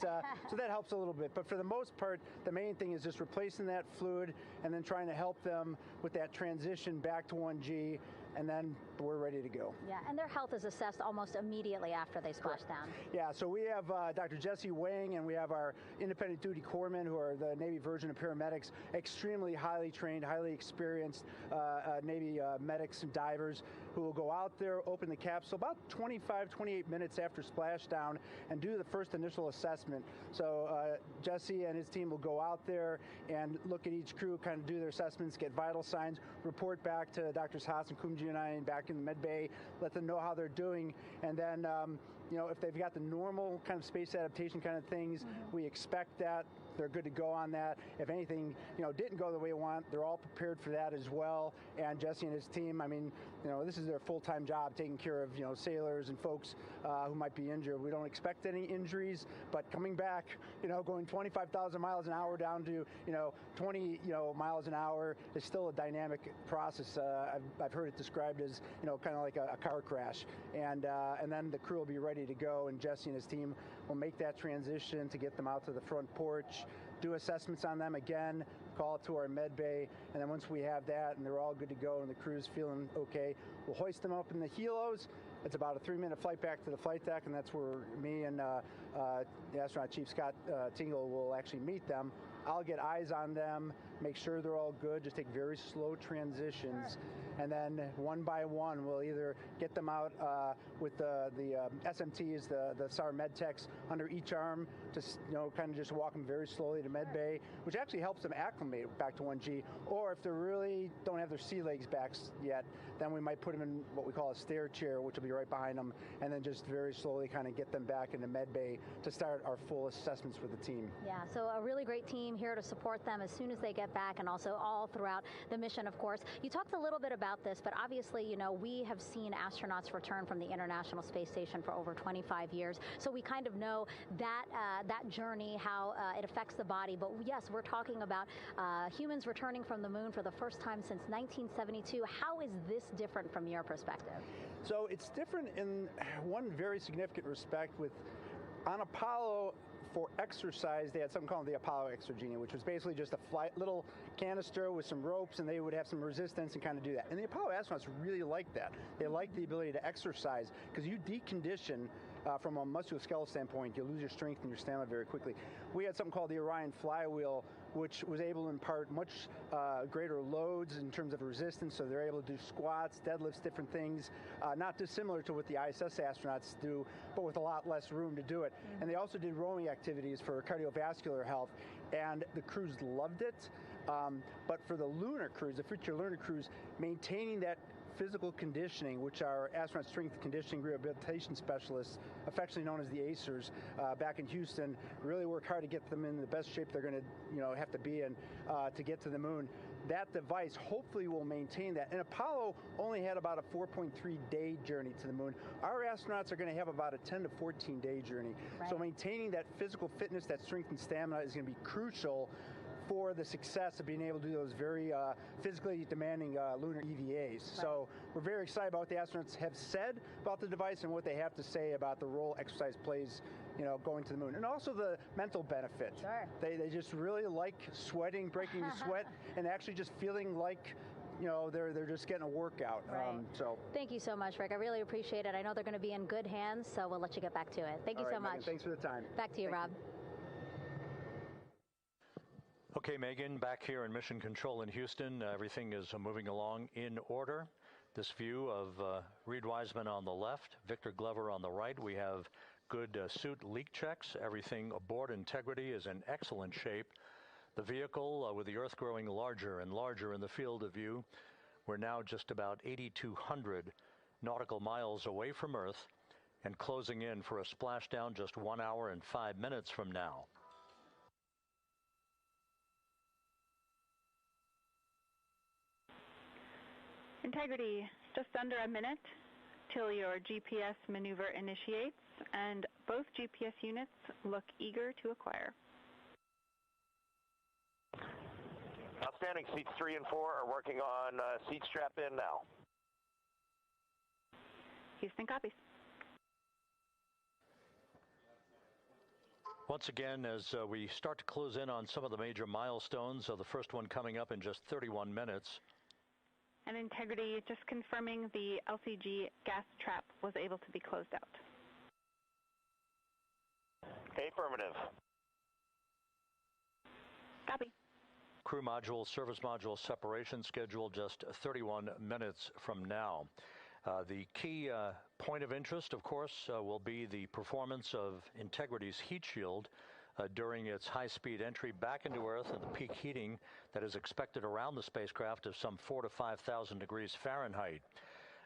so that helps a little bit. But for the most part, the main thing is just replacing that fluid and then trying to help them with that transition back to 1G, and then we're ready to go. Yeah, and their health is assessed almost immediately after they splash down. Yeah, so we have Dr. Jesse Wang, and we have our independent duty corpsmen, who are the Navy version of paramedics, extremely highly trained, highly experienced Navy medics and divers, who will go out there, open the capsule about 28 minutes after splashdown, and do the first initial assessment. So Jesse and his team will go out there and look at each crew, kind of do their assessments, get vital signs, report back to Drs. Haas and Kumji and I back in the med bay, let them know how they're doing, and then you know, if they've got the normal kind of space adaptation kind of things, we expect that. They're good to go on that. If anything, you know, didn't go the way we want, they're all prepared for that as well. And Jesse and his team, I mean, you know, this is their full-time job, taking care of, you know, sailors and folks who might be injured. We don't expect any injuries, but coming back, you know, going 25,000 miles an hour down to, you know, 20, you know, miles an hour is still a dynamic process. I've heard it described as, you know, kind of like a car crash. And then the crew will be ready to go, and Jesse and his team will make that transition to get them out to the front porch, do assessments on them again, call it to our med bay, and then once we have that and they're all good to go and the crew's feeling okay, we'll hoist them up in the helos. It's about a 3-minute flight back to the flight deck, and that's where me and the astronaut chief, Scott Tingle, will actually meet them. I'll get eyes on them, make sure they're all good, just take very slow transitions, and then one by one we'll either get them out with the SMTs, the SAR med techs, under each arm, just, you know, kind of just walk them very slowly to med bay, which actually helps them acclimate back to 1G. Or if they really don't have their sea legs back yet, then we might put them in what we call a stair chair, which will be right behind them, and then just very slowly kind of get them back into med bay to start our full assessments with the team. Yeah, so a really great team here to support them as soon as they get get back and also all throughout the mission, of course. You talked a little bit about this, but obviously, you know, we have seen astronauts return from the International Space Station for over 25 years. So we kind of know that that journey, how it affects the body. But yes, we're talking about humans returning from the moon for the first time since 1972. How is this different from your perspective? So it's different in one very significant respect. With on Apollo, for exercise, they had something called the Apollo Exergenia, which was basically just a little canister with some ropes, and they would have some resistance and kind of do that. And the Apollo astronauts really liked that. They liked the ability to exercise, because you decondition from a musculoskeletal standpoint, you lose your strength and your stamina very quickly. We had something called the Orion flywheel, which was able to impart much greater loads in terms of resistance, so they're able to do squats, deadlifts, different things, not dissimilar to what the ISS astronauts do, but with a lot less room to do it. And they also did rowing activities for cardiovascular health, and the crews loved it. But for the lunar crews, the future lunar crews, maintaining that physical conditioning, which our astronaut strength conditioning rehabilitation specialists, affectionately known as the ACERs, back in Houston, really work hard to get them in the best shape they're going to, have to be in to get to the moon. That device hopefully will maintain that. And Apollo only had about a 4.3-day journey to the moon. Our astronauts are going to have about a 10 to 14-day journey. Right. So maintaining that physical fitness, that strength and stamina is going to be crucial for the success of being able to do those very physically demanding lunar EVAs. Right. So we're very excited about what the astronauts have said about the device and what they have to say about the role exercise plays, going to the moon. And also the mental benefit. Sure. They just really like sweating, breaking the sweat, and actually just feeling like they're just getting a workout. Right. So thank you so much, Rick. I really appreciate it. I know they're going to be in good hands, so we'll let you get back to it. Thank you so much. Megan, thanks for the time. Back to you, Rob. Okay, Megan, back here in Mission Control in Houston, everything is moving along in order. This view of Reed Wiseman on the left, Victor Glover on the right. We have good suit leak checks. Everything aboard Integrity is in excellent shape. The vehicle, with the Earth growing larger and larger in the field of view, we're now just about 8,200 nautical miles away from Earth and closing in for a splashdown just 1 hour and 5 minutes from now. Integrity, just under a minute till your GPS maneuver initiates, and both GPS units look eager to acquire. Outstanding. Seats 3 and 4 are working on seat strap in now. Houston copies. Once again, as we start to close in on some of the major milestones, the first one coming up in just 31 minutes. And Integrity, just confirming the LCG gas trap was able to be closed out. Affirmative. Copy. Crew module, service module separation scheduled just 31 minutes from now. The key point of interest, of course, will be the performance of Integrity's heat shield during its high-speed entry back into Earth and the peak heating that is expected around the spacecraft of some 4,000 to 5,000 degrees Fahrenheit.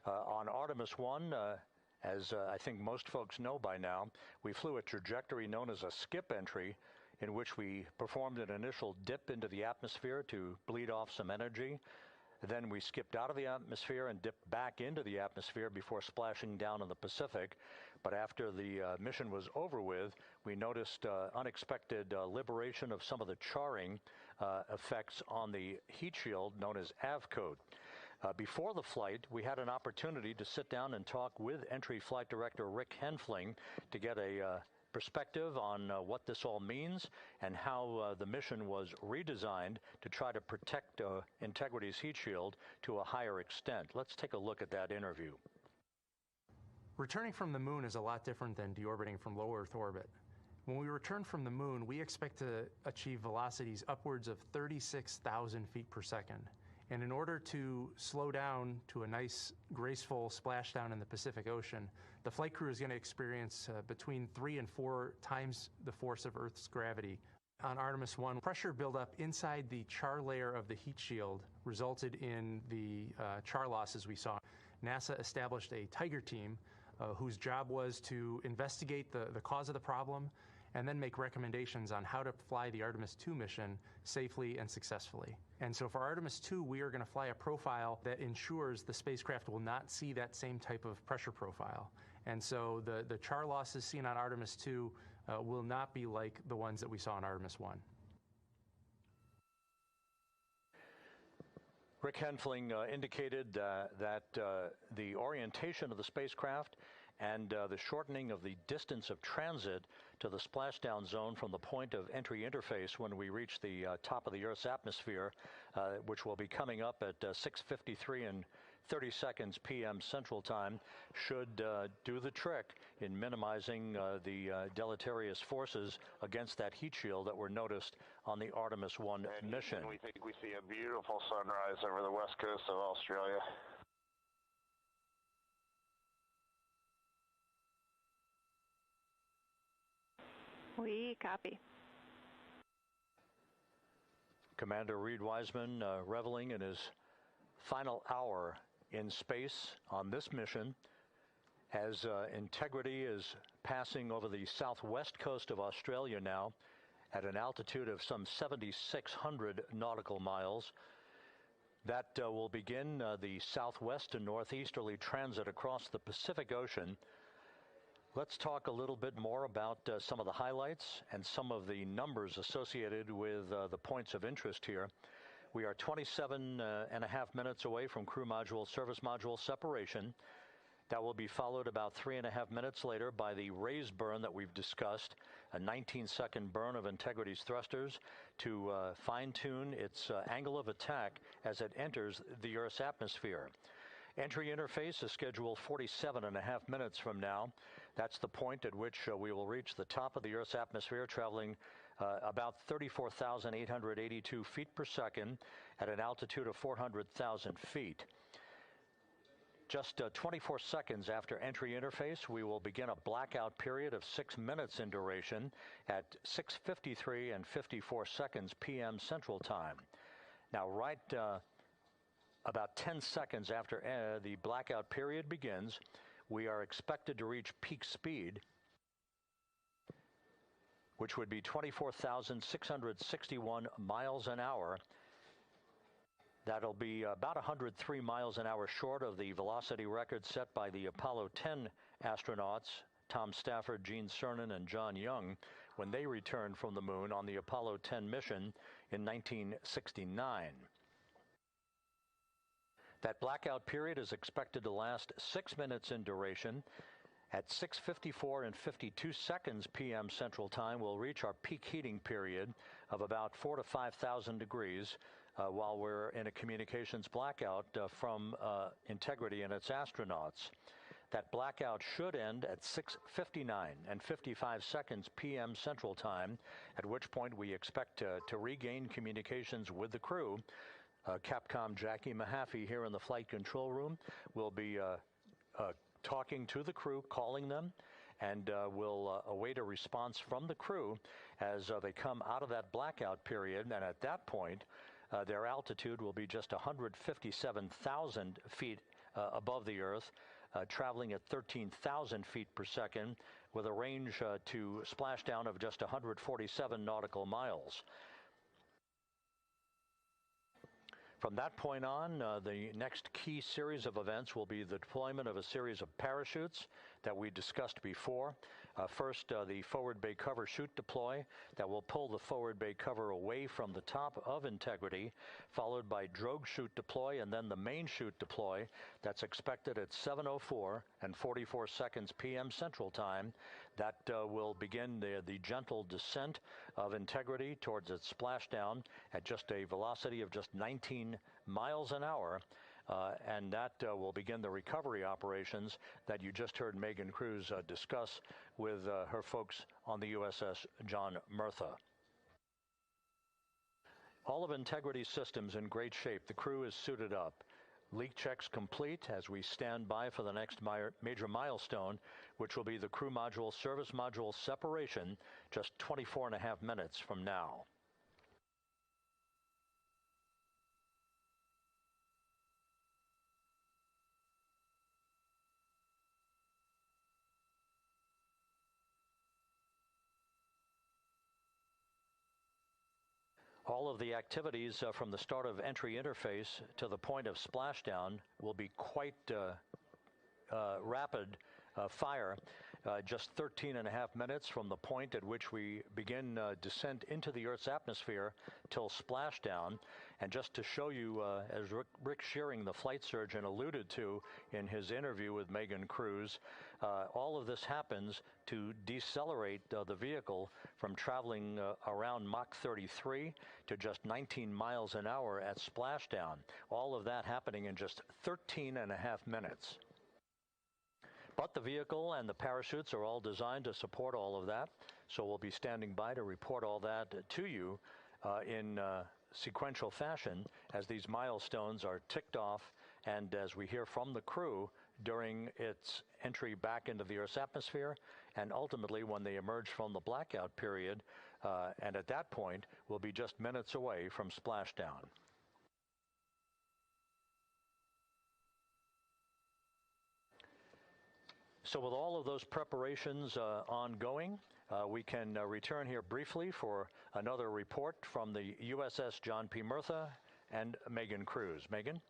On Artemis I, as I think most folks know by now, we flew a trajectory known as a skip entry, in which we performed an initial dip into the atmosphere to bleed off some energy. Then we skipped out of the atmosphere and dipped back into the atmosphere before splashing down in the Pacific. But after the mission was over with, we noticed unexpected liberation of some of the charring effects on the heat shield known as AVCOAT. Before the flight, we had an opportunity to sit down and talk with Entry Flight Director Rick Henfling to get a perspective on what this all means and how the mission was redesigned to try to protect Integrity's heat shield to a higher extent. Let's take a look at that interview. Returning from the moon is a lot different than deorbiting from low Earth orbit. When we return from the moon, we expect to achieve velocities upwards of 36,000 feet per second. And in order to slow down to a nice, graceful splashdown in the Pacific Ocean, the flight crew is going to experience between 3 and 4 times the force of Earth's gravity. On Artemis I, pressure buildup inside the char layer of the heat shield resulted in the char losses we saw. NASA established a Tiger team whose job was to investigate the cause of the problem and then make recommendations on how to fly the Artemis II mission safely and successfully. And so for Artemis II, we are going to fly a profile that ensures the spacecraft will not see that same type of pressure profile. And so the char losses seen on Artemis II will not be like the ones that we saw on Artemis I. Rick Henfling indicated that the orientation of the spacecraft and the shortening of the distance of transit to the splashdown zone from the point of entry interface when we reach the top of the Earth's atmosphere, which will be coming up at 6:53 and 30 seconds p.m. Central Time, should do the trick in minimizing the deleterious forces against that heat shield that were noticed on the Artemis I mission. And we think we see a beautiful sunrise over the west coast of Australia. We copy. Commander Reed Wiseman reveling in his final hour in space on this mission as Integrity is passing over the southwest coast of Australia now at an altitude of some 7,600 nautical miles. That will begin the southwest and northeasterly transit across the Pacific Ocean. Let's talk a little bit more about some of the highlights and some of the numbers associated with the points of interest here. We are 27 and a half minutes away from crew module service module separation. That will be followed about 3.5 minutes later by the raise burn that we've discussed, a 19-second burn of Integrity's thrusters to fine-tune its angle of attack as it enters the Earth's atmosphere. Entry interface is scheduled 47 and a half minutes from now. That's the point at which we will reach the top of the Earth's atmosphere, traveling about 34,882 feet per second at an altitude of 400,000 feet. Just 24 seconds after entry interface, we will begin a blackout period of 6 minutes in duration at 6:53 and 54 seconds p.m. Central Time. Now, right about 10 seconds after the blackout period begins, we are expected to reach peak speed, which would be 24,661 miles an hour. That'll be about 103 miles an hour short of the velocity record set by the Apollo 10 astronauts, Tom Stafford, Gene Cernan, and John Young, when they returned from the moon on the Apollo 10 mission in 1969. That blackout period is expected to last 6 minutes in duration. At 6:54 and 52 seconds p.m. Central Time, we'll reach our peak heating period of about 4,000 to 5,000 degrees while we're in a communications blackout from Integrity and its astronauts. That blackout should end at 6:59 and 55 seconds p.m. Central Time, at which point we expect to regain communications with the crew. Capcom Jackie Mahaffey here in the flight control room will be talking to the crew, calling them, and we'll await a response from the crew as they come out of that blackout period. And at that point, their altitude will be just 157,000 feet above the Earth, traveling at 13,000 feet per second with a range to splashdown of just 147 nautical miles. From that point on, the next key series of events will be the deployment of a series of parachutes that we discussed before. First, the forward bay cover chute deploy that will pull the forward bay cover away from the top of Integrity, followed by drogue chute deploy, and then the main chute deploy that's expected at 7:04 and 44 seconds p.m. Central Time. That will begin the gentle descent of Integrity towards its splashdown at just a velocity of just 19 miles an hour. And that will begin the recovery operations that you just heard Megan Cruz discuss with her folks on the USS John Murtha. All of Integrity's systems in great shape. The crew is suited up. Leak checks complete as we stand by for the next major milestone, which will be the crew module service module separation just 24 and a half minutes from now. All of the activities from the start of entry interface to the point of splashdown will be quite rapid fire. Just 13 and a half minutes from the point at which we begin descent into the Earth's atmosphere till splashdown. And just to show you, as Rick Shearing, the flight surgeon, alluded to in his interview with Megan Cruz, all of this happens to decelerate the vehicle from traveling around Mach 33 to just 19 miles an hour at splashdown. All of that happening in just 13 and a half minutes. But the vehicle and the parachutes are all designed to support all of that, so we'll be standing by to report all that to you in sequential fashion as these milestones are ticked off and as we hear from the crew during its entry back into the Earth's atmosphere and ultimately when they emerge from the blackout period, and at that point we'll be just minutes away from splashdown. So with all of those preparations ongoing, we can return here briefly for another report from the USS John P. Murtha and Megan Cruz. Megan?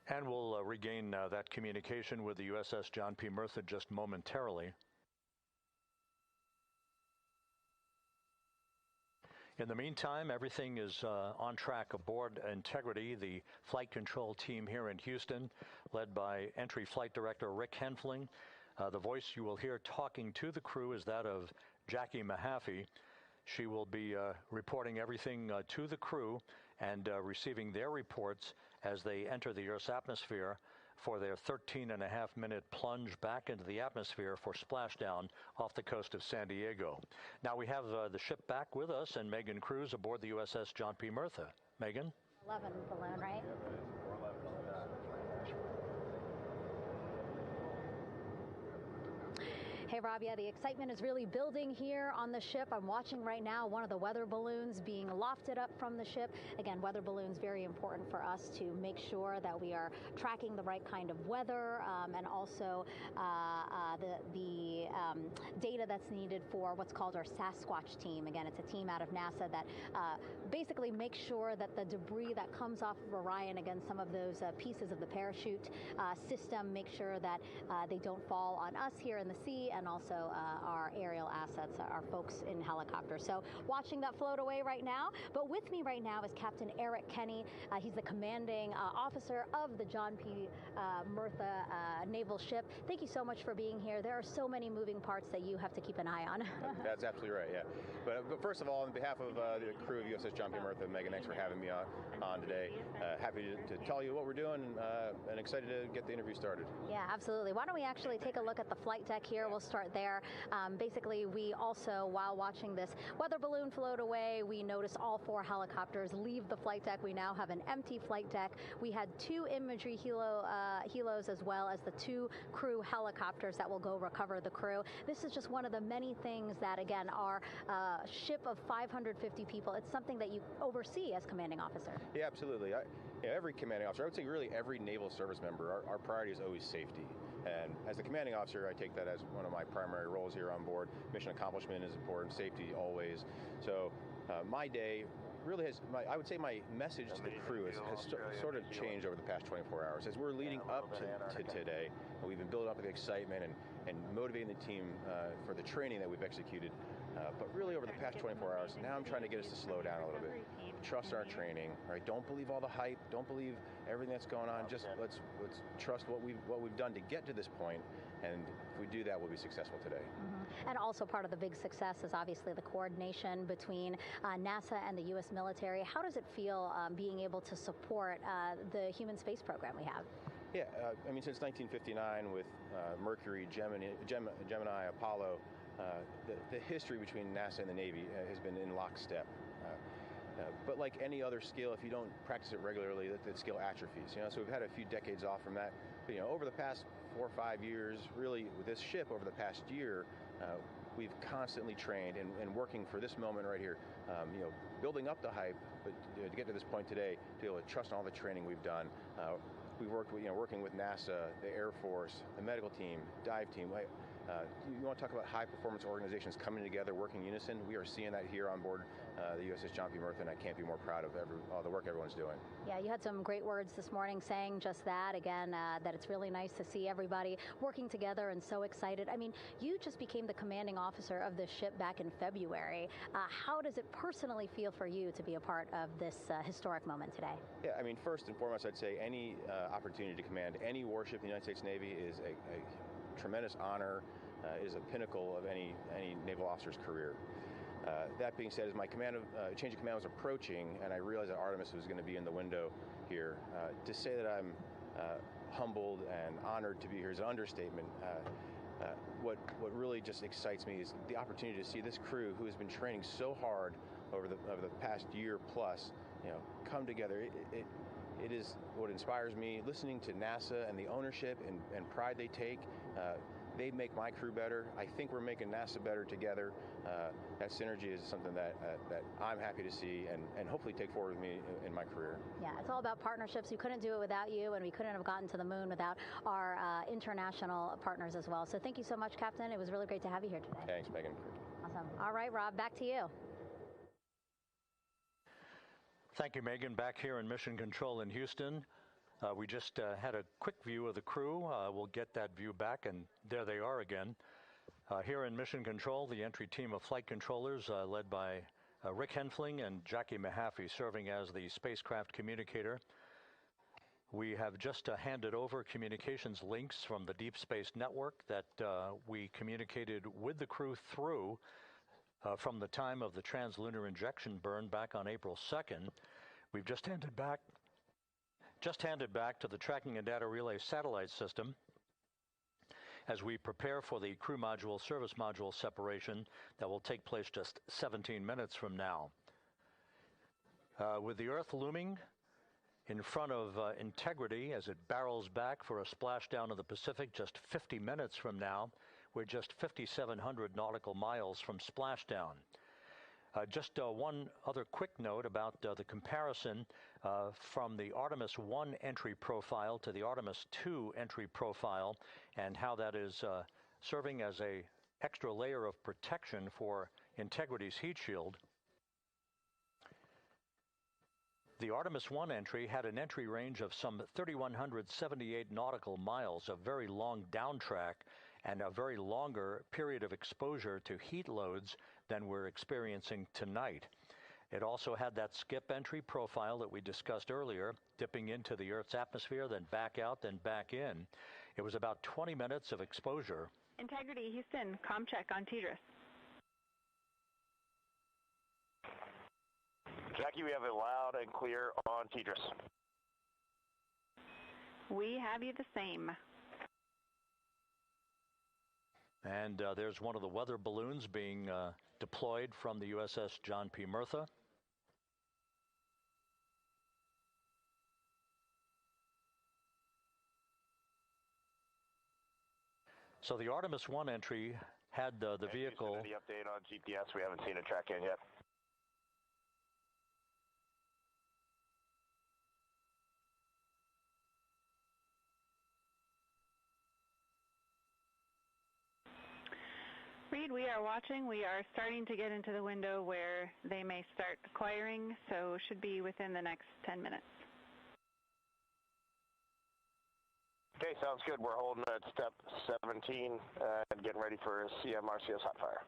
And we'll regain that communication with the USS John P. Murtha just momentarily. In the meantime, everything is on track aboard Integrity, the flight control team here in Houston, led by Entry Flight Director Rick Henfling. The voice you will hear talking to the crew is that of Jackie Mahaffey. She will be reporting everything to the crew and receiving their reports as they enter the Earth's atmosphere for their 13-and-a-half-minute plunge back into the atmosphere for splashdown off the coast of San Diego. Now we have the ship back with us and Megan Cruz aboard the USS John P. Murtha. Megan? 11 balloon, right? Hey, Rob, yeah, the excitement is really building here on the ship. I'm watching right now one of the weather balloons being lofted up from the ship. Again, weather balloons, very important for us to make sure that we are tracking the right kind of weather and also the data that's needed for what's called our Sasquatch team. Again, it's a team out of NASA that basically makes sure that the debris that comes off of Orion, again, some of those pieces of the parachute system, make sure that they don't fall on us here in the sea, and also our aerial assets, our folks in helicopters. So watching that float away right now. But with me right now is Captain Eric Kenny. He's the commanding officer of the John P. Murtha naval ship. Thank you so much for being here. There are so many moving parts that you have to keep an eye on. That's absolutely right, yeah. But first of all, on behalf of the crew of USS John P. Murtha, Megan, thanks for having me on today. Happy to tell you what we're doing and excited to get the interview started. Yeah, absolutely. Why don't we actually take a look at the flight deck here? We'll start there. Basically, we also, while watching this weather balloon float away, we noticed all 4 helicopters leave the flight deck. We now have an empty flight deck. We had 2 imagery helos as well as the 2 crew helicopters that will go recover the crew. This is just one of the many things that, again, our ship of 550 people, it's something that you oversee as commanding officer. Yeah, absolutely. Every commanding officer, I would say really every naval service member, our priority is always safety. And as the commanding officer, I take that as one of my primary roles here on board. Mission accomplishment is important, safety always. So my day really has, I would say my message to the crew has sort of changed over the past 24 hours. As we're leading up to today, we've been building up the excitement and motivating the team for the training that we've executed. But really over the past 24 hours, now I'm trying to get us to slow down a little bit. Trust our training, right? Don't believe all the hype. Don't believe everything that's going on. Just let's trust what we've done to get to this point. And if we do that, we'll be successful today. Mm-hmm. And also part of the big success is obviously the coordination between NASA and the U.S. military. How does it feel being able to support the human space program we have? Yeah, I mean, since 1959 with Mercury, Gemini, Apollo, the history between NASA and the Navy has been in lockstep. But like any other skill, if you don't practice it regularly, that skill atrophies. So we've had a few decades off from that. But, over the past 4 or 5 years, really with this ship over the past year, we've constantly trained and working for this moment right here. Building up the hype, but to get to this point today, to be able to trust all the training we've done. we've worked with, working with NASA, the Air Force, the medical team, dive team. You want to talk about high-performance organizations coming together, working in unison? We are seeing that here on board the USS John P. Murtha, and I can't be more proud of all the work everyone's doing. Yeah, you had some great words this morning saying just that, again, that it's really nice to see everybody working together and so excited. I mean, you just became the commanding officer of this ship back in February. How does it personally feel for you to be a part of this historic moment today? Yeah, I mean, first and foremost, I'd say any opportunity to command any warship in the United States Navy is a tremendous honor, is a pinnacle of any naval officer's career. That being said, as my change of command was approaching, and I realized that Artemis was going to be in the window here, to say that I'm humbled and honored to be here is an understatement. What really just excites me is the opportunity to see this crew, who has been training so hard over the past year plus, come together. It is what inspires me. Listening to NASA and the ownership and pride they take. They make my crew better. I think we're making NASA better together. That synergy is something that I'm happy to see and hopefully take forward with me in my career. Yeah, it's all about partnerships. We couldn't do it without you, and we couldn't have gotten to the moon without our international partners as well. So thank you so much, Captain. It was really great to have you here today. Thanks, Megan. Awesome. All right, Rob, back to you. Thank you, Megan. Back here in Mission Control in Houston. We just had a quick view of the crew. We'll get that view back, and there they are again. Here in Mission Control, the entry team of flight controllers led by Rick Henfling and Jackie Mahaffey serving as the spacecraft communicator. We have just handed over communications links from the Deep Space Network that we communicated with the crew through from the time of the translunar injection burn back on April 2nd. We've just handed back to the Tracking and Data Relay satellite system as we prepare for the crew module service module separation that will take place just 17 minutes from now. With the Earth looming in front of Integrity as it barrels back for a splashdown of the Pacific just 50 minutes from now, we're just 5,700 nautical miles from splashdown. Just one other quick note about the comparison from the Artemis I entry profile to the Artemis II entry profile and how that is serving as an extra layer of protection for Integrity's heat shield. The Artemis I entry had an entry range of some 3,178 nautical miles, a very long downtrack and a very longer period of exposure to heat loads than we're experiencing tonight. It also had that skip entry profile that we discussed earlier, dipping into the Earth's atmosphere, then back out, then back in. It was about 20 minutes of exposure. Integrity, Houston, comm check on TDRS. Jackie, we have it loud and clear on TDRS. We have you the same. And there's one of the weather balloons being deployed from the USS John P. Murtha. So the Artemis I entry had the vehicle. Any update on GPS? We haven't seen a track in yet. Reed, we are watching. We are starting to get into the window where they may start acquiring, so should be within the next 10 minutes. Okay, sounds good. We're holding at step 17 and getting ready for CM/RCS hot fire.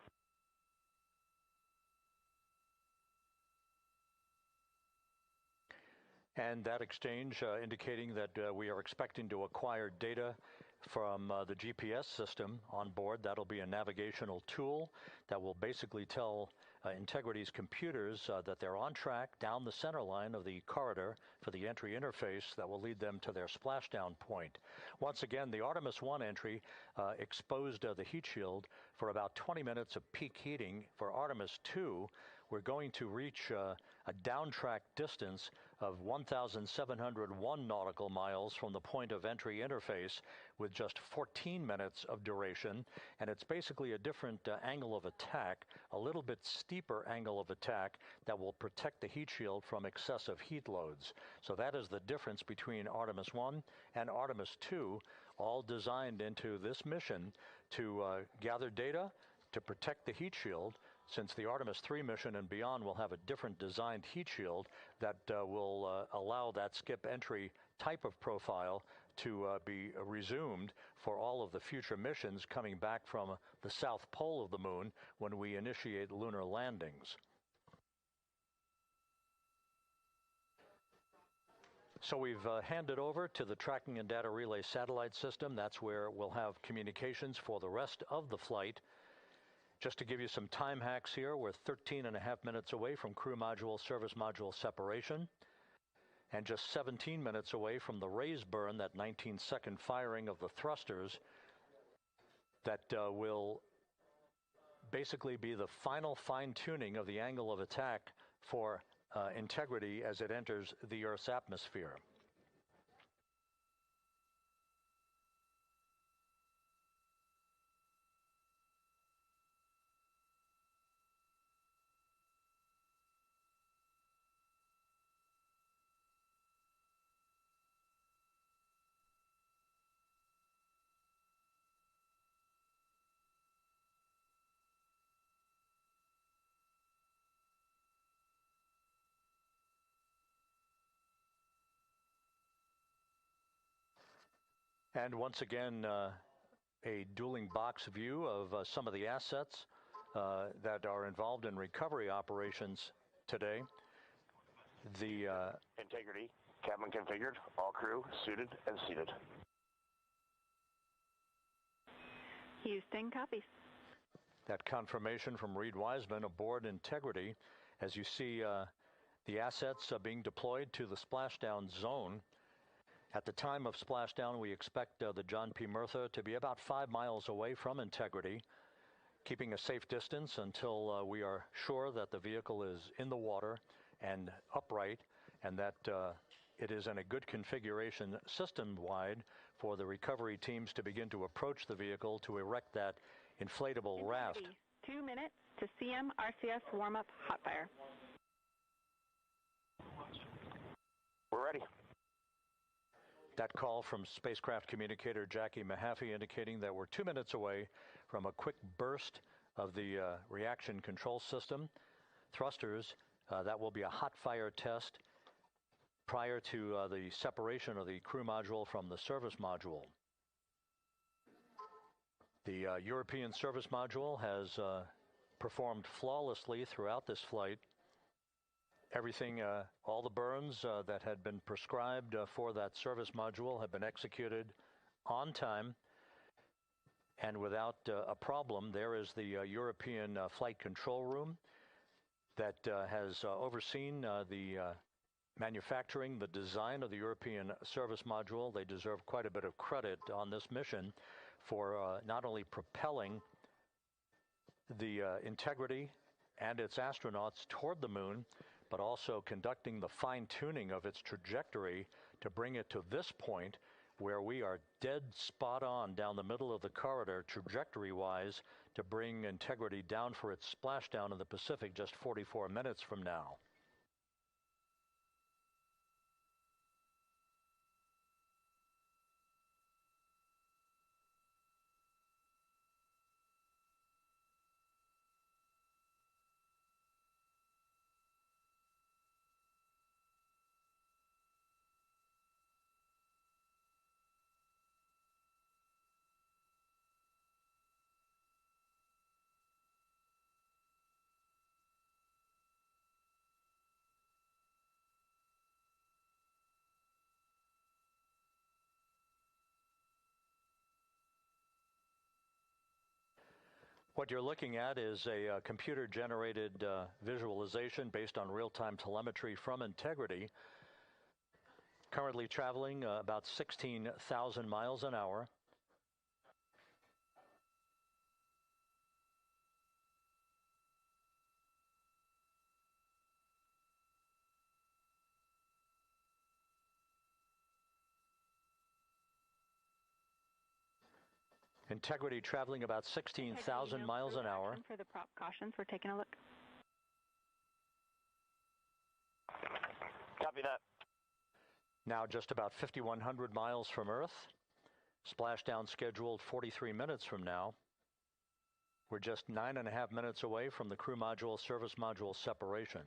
And that exchange indicating that we are expecting to acquire data from the GPS system on board. That'll be a navigational tool that will basically tell Integrity's computers that they're on track down the center line of the corridor for the entry interface that will lead them to their splashdown point. Once again, the Artemis I entry exposed the heat shield for about 20 minutes of peak heating. For Artemis II, we're going to reach a downtrack distance of 1,701 nautical miles from the point of entry interface with just 14 minutes of duration. And it's basically a different angle of attack, a little bit steeper steeper angle of attack that will protect the heat shield from excessive heat loads. So that is the difference between Artemis I and Artemis II, all designed into this mission to gather data, to protect the heat shield, since the Artemis III mission and beyond will have a different designed heat shield that will allow that skip entry type of profile to be resumed for all of the future missions coming back from the south pole of the moon when we initiate lunar landings. So we've handed over to the tracking and data relay satellite system. That's where we'll have communications for the rest of the flight. Just to give you some time hacks here, we're 13.5 minutes away from crew module, service module separation, and just 17 minutes away from the raise burn, that 19-second firing of the thrusters that will basically be the final fine-tuning of the angle of attack for integrity as it enters the Earth's atmosphere. And once again, a dueling box view of some of the assets that are involved in recovery operations today. The integrity, cabin configured, all crew suited and seated. Houston copies. That confirmation from Reed Wiseman aboard Integrity, as you see the assets being deployed to the splashdown zone. At the time of splashdown, we expect the John P. Murtha to be about 5 miles away from Integrity, keeping a safe distance until we are sure that the vehicle is in the water and upright, and that it is in a good configuration system-wide for the recovery teams to begin to approach the vehicle to erect that inflatable raft. 2 minutes to CM RCS warm-up hot fire. We're ready. That call from spacecraft communicator Jackie Mahaffey indicating that we're 2 minutes away from a quick burst of the reaction control system. Thrusters, that will be a hot fire test prior to the separation of the crew module from the service module. The European service module has performed flawlessly throughout this flight. Everything, all the burns that had been prescribed for that service module have been executed on time and without a problem. There is the European flight control room that has overseen the manufacturing, the design of the European service module. They deserve quite a bit of credit on this mission for not only propelling the Integrity and its astronauts toward the moon, but also conducting the fine-tuning of its trajectory to bring it to this point where we are dead spot on down the middle of the corridor trajectory-wise to bring Integrity down for its splashdown in the Pacific just 44 minutes from now. What you're looking at is a computer-generated visualization based on real-time telemetry from Integrity, currently traveling about 16,000 miles an hour. Integrity traveling about 16,000 miles an hour. For the prop cautions, we're taking a look. Copy that. Now just about 5,100 miles from Earth. Splashdown scheduled 43 minutes from now. We're just 9.5 minutes away from the crew module service module separation.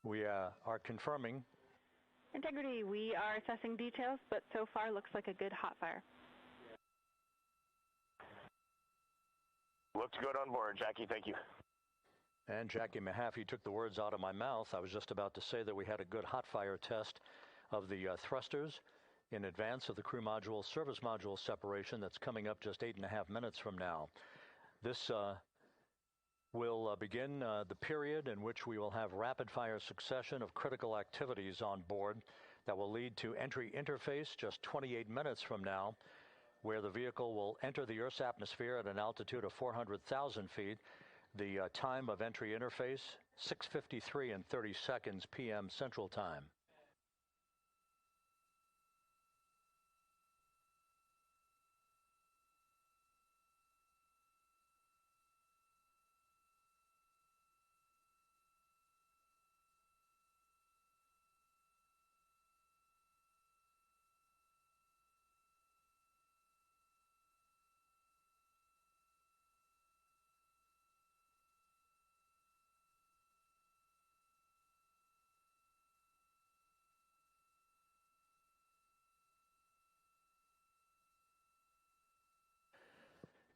We are confirming. Integrity, we are assessing details, but so far looks like a good hot fire. Looks good on board, Jackie. Thank you. And Jackie Mahaffey took the words out of my mouth. I was just about to say that we had a good hot fire test of the thrusters in advance of the crew module service module separation that's coming up just 8.5 minutes from now. This will begin the period in which we will have rapid-fire succession of critical activities on board that will lead to entry interface just 28 minutes from now, where the vehicle will enter the Earth's atmosphere at an altitude of 400,000 feet. The time of entry interface, 6:53 and 30 seconds p.m. Central Time.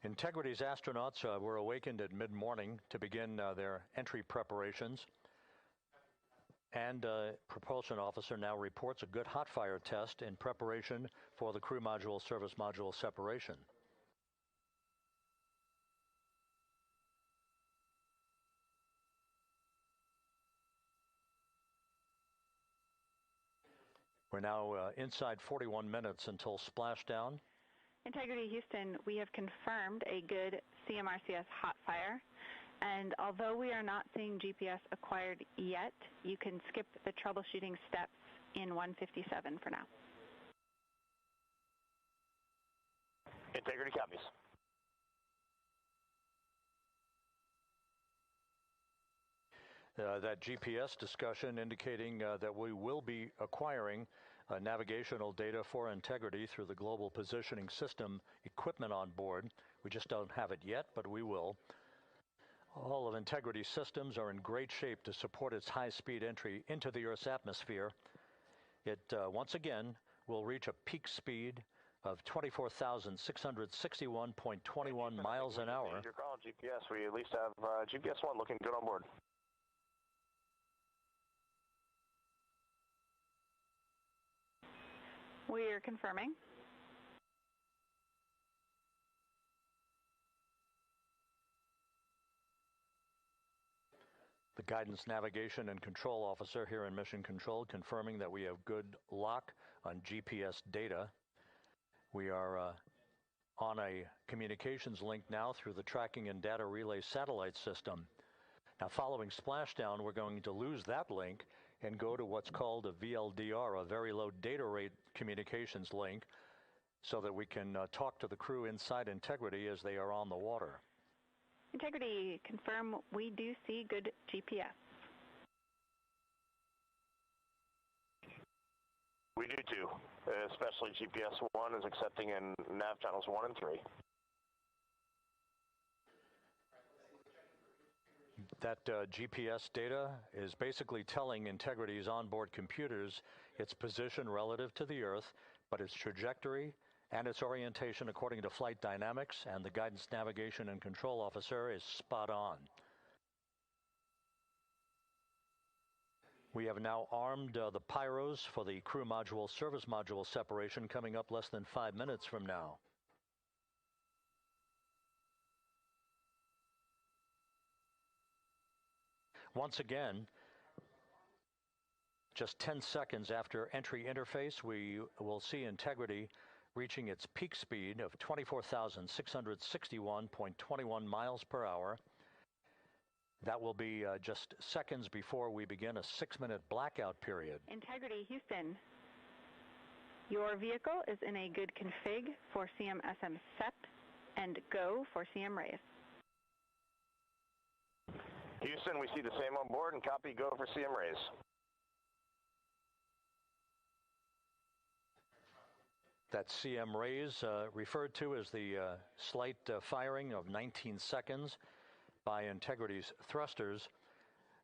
Integrity's astronauts were awakened at mid-morning to begin their entry preparations. And propulsion officer now reports a good hot fire test in preparation for the crew module service module separation. We're now inside 41 minutes until splashdown. Integrity Houston, we have confirmed a good CMRCS hot fire, and although we are not seeing GPS acquired yet, you can skip the troubleshooting steps in 157 for now. Integrity copies. That GPS discussion indicating that we will be acquiring navigational data for Integrity through the Global Positioning System equipment on board. We just don't have it yet, but we will. All of Integrity's systems are in great shape to support its high-speed entry into the Earth's atmosphere. It, once again, will reach a peak speed of 24,661.21 miles an hour. Your call, GPS. We at least have GPS 1 looking good on board. We are confirming. The guidance, navigation, and control officer here in Mission Control confirming that we have good lock on GPS data. We are on a communications link now through the tracking and data relay satellite system. Now, following splashdown, we're going to lose that link and go to what's called a VLDR, a very low data rate communications link, so that we can talk to the crew inside Integrity as they are on the water. Integrity, confirm we do see good GPS. We do too, especially GPS 1 is accepting in nav channels 1 and 3. That GPS data is basically telling Integrity's onboard computers its position relative to the Earth, but its trajectory and its orientation according to flight dynamics and the guidance, navigation, and control officer is spot on. We have now armed the pyros for the crew module service module separation coming up less than 5 minutes from now. Once again, just 10 seconds after entry interface, we will see Integrity reaching its peak speed of 24,661.21 miles per hour. That will be just seconds before we begin a 6-minute blackout period. Integrity, Houston. Your vehicle is in a good config for CM-SM SEP and go for CM raise. Houston, we see the same on board and copy go for CM raise. That CM raise referred to as the slight firing of 19 seconds by Integrity's thrusters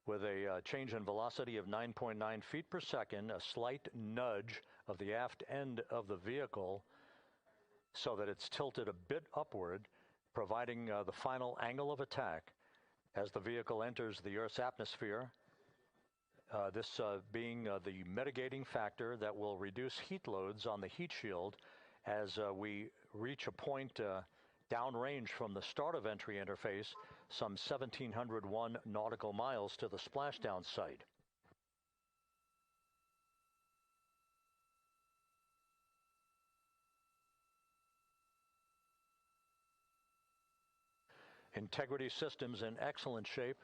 with a change in velocity of 9.9 feet per second, a slight nudge of the aft end of the vehicle so that it's tilted a bit upward, providing the final angle of attack as the vehicle enters the Earth's atmosphere, this being the mitigating factor that will reduce heat loads on the heat shield as we reach a point downrange from the start of entry interface, some 1,701 nautical miles to the splashdown site. Integrity systems in excellent shape.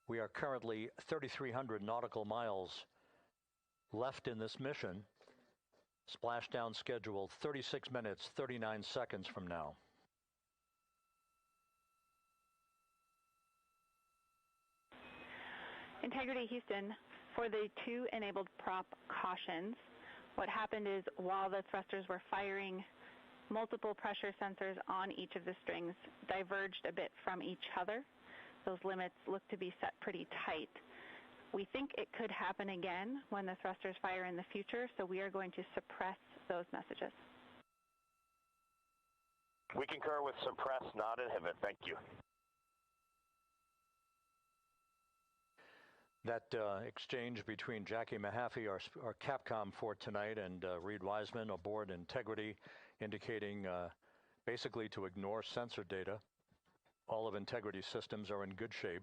We are currently 3,300 nautical miles left in this mission. Splashdown scheduled 36 minutes, 39 seconds from now. Integrity, Houston. For the 2 enabled prop cautions, what happened is while the thrusters were firing, multiple pressure sensors on each of the strings diverged a bit from each other. Those limits look to be set pretty tight. We think it could happen again when the thrusters fire in the future, so we are going to suppress those messages. We concur with suppress, not inhibit. Thank you. That exchange between Jackie Mahaffey, our Capcom for tonight, and Reed Wiseman aboard Integrity, indicating basically to ignore sensor data. All of Integrity systems are in good shape.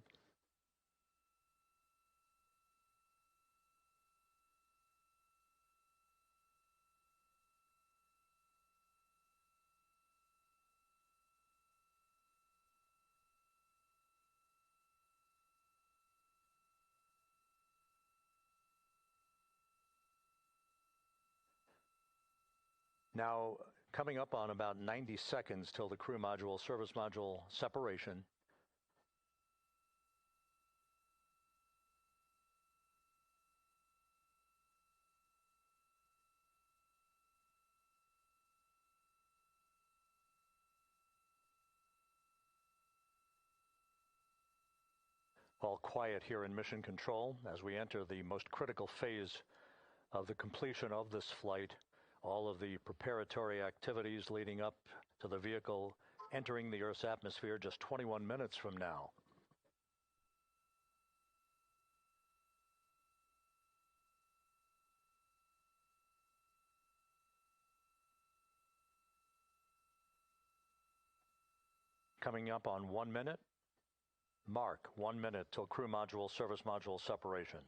Now, coming up on about 90 seconds till the crew module, service module separation. All quiet here in Mission Control as we enter the most critical phase of the completion of this flight. All of the preparatory activities leading up to the vehicle entering the Earth's atmosphere just 21 minutes from now. Coming up on 1 minute. Mark 1 minute till crew module, service module separation.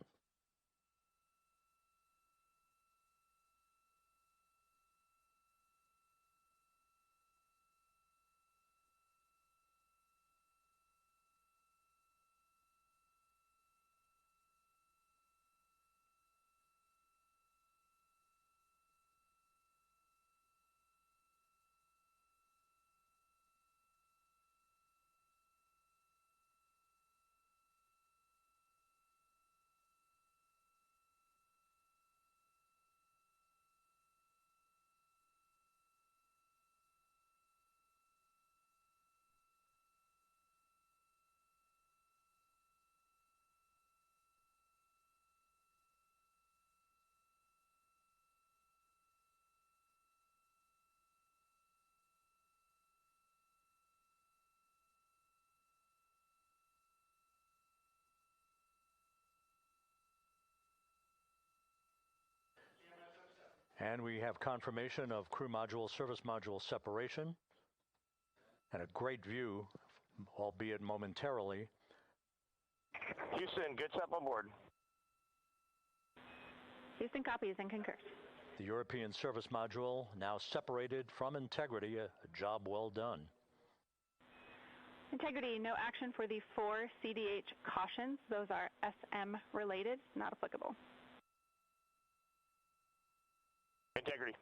And we have confirmation of crew module, service module separation, and a great view, albeit momentarily. Houston, good step on board. Houston copies and concurs. The European service module now separated from Integrity, a job well done. Integrity, no action for the 4 CDH cautions. Those are SM related, not applicable. Integrity.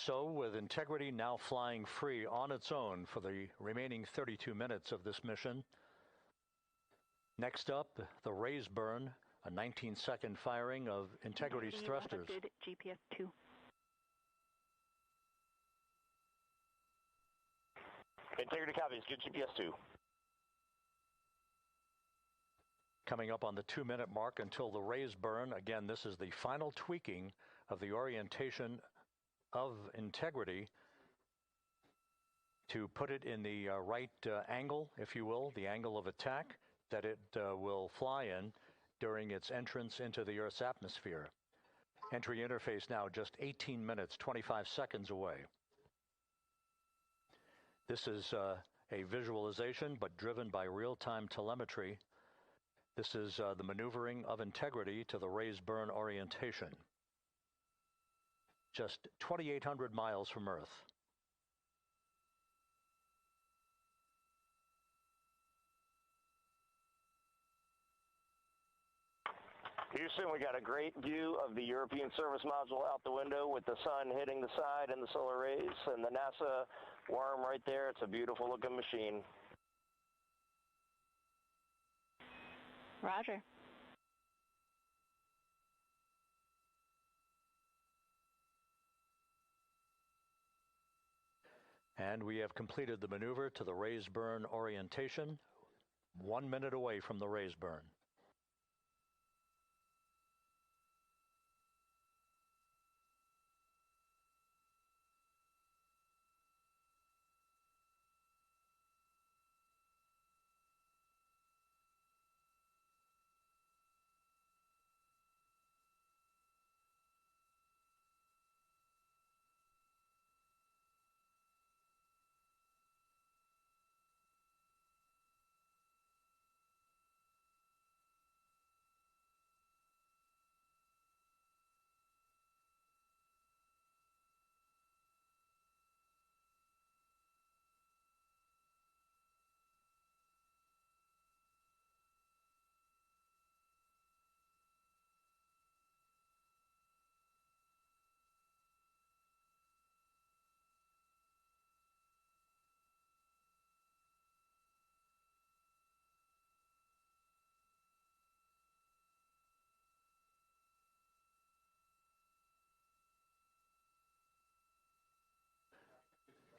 So, with Integrity now flying free on its own for the remaining 32 minutes of this mission, next up, the raise burn, a 19-second firing of Integrity's thrusters. GPS 2. Integrity copies, good GPS 2. Coming up on the 2-minute mark until the raise burn. Again, this is the final tweaking of the orientation of Integrity to put it in the right angle, if you will, the angle of attack that it will fly in during its entrance into the Earth's atmosphere. Entry interface now just 18 minutes, 25 seconds away. This is a visualization, but driven by real-time telemetry. This is the maneuvering of Integrity to the raise burn orientation. Just 2,800 miles from Earth. Houston, we got a great view of the European service module out the window with the sun hitting the side and the solar rays and the NASA worm right there. It's a beautiful looking machine. Roger. And we have completed the maneuver to the raise burn orientation, 1 minute away from the raise burn.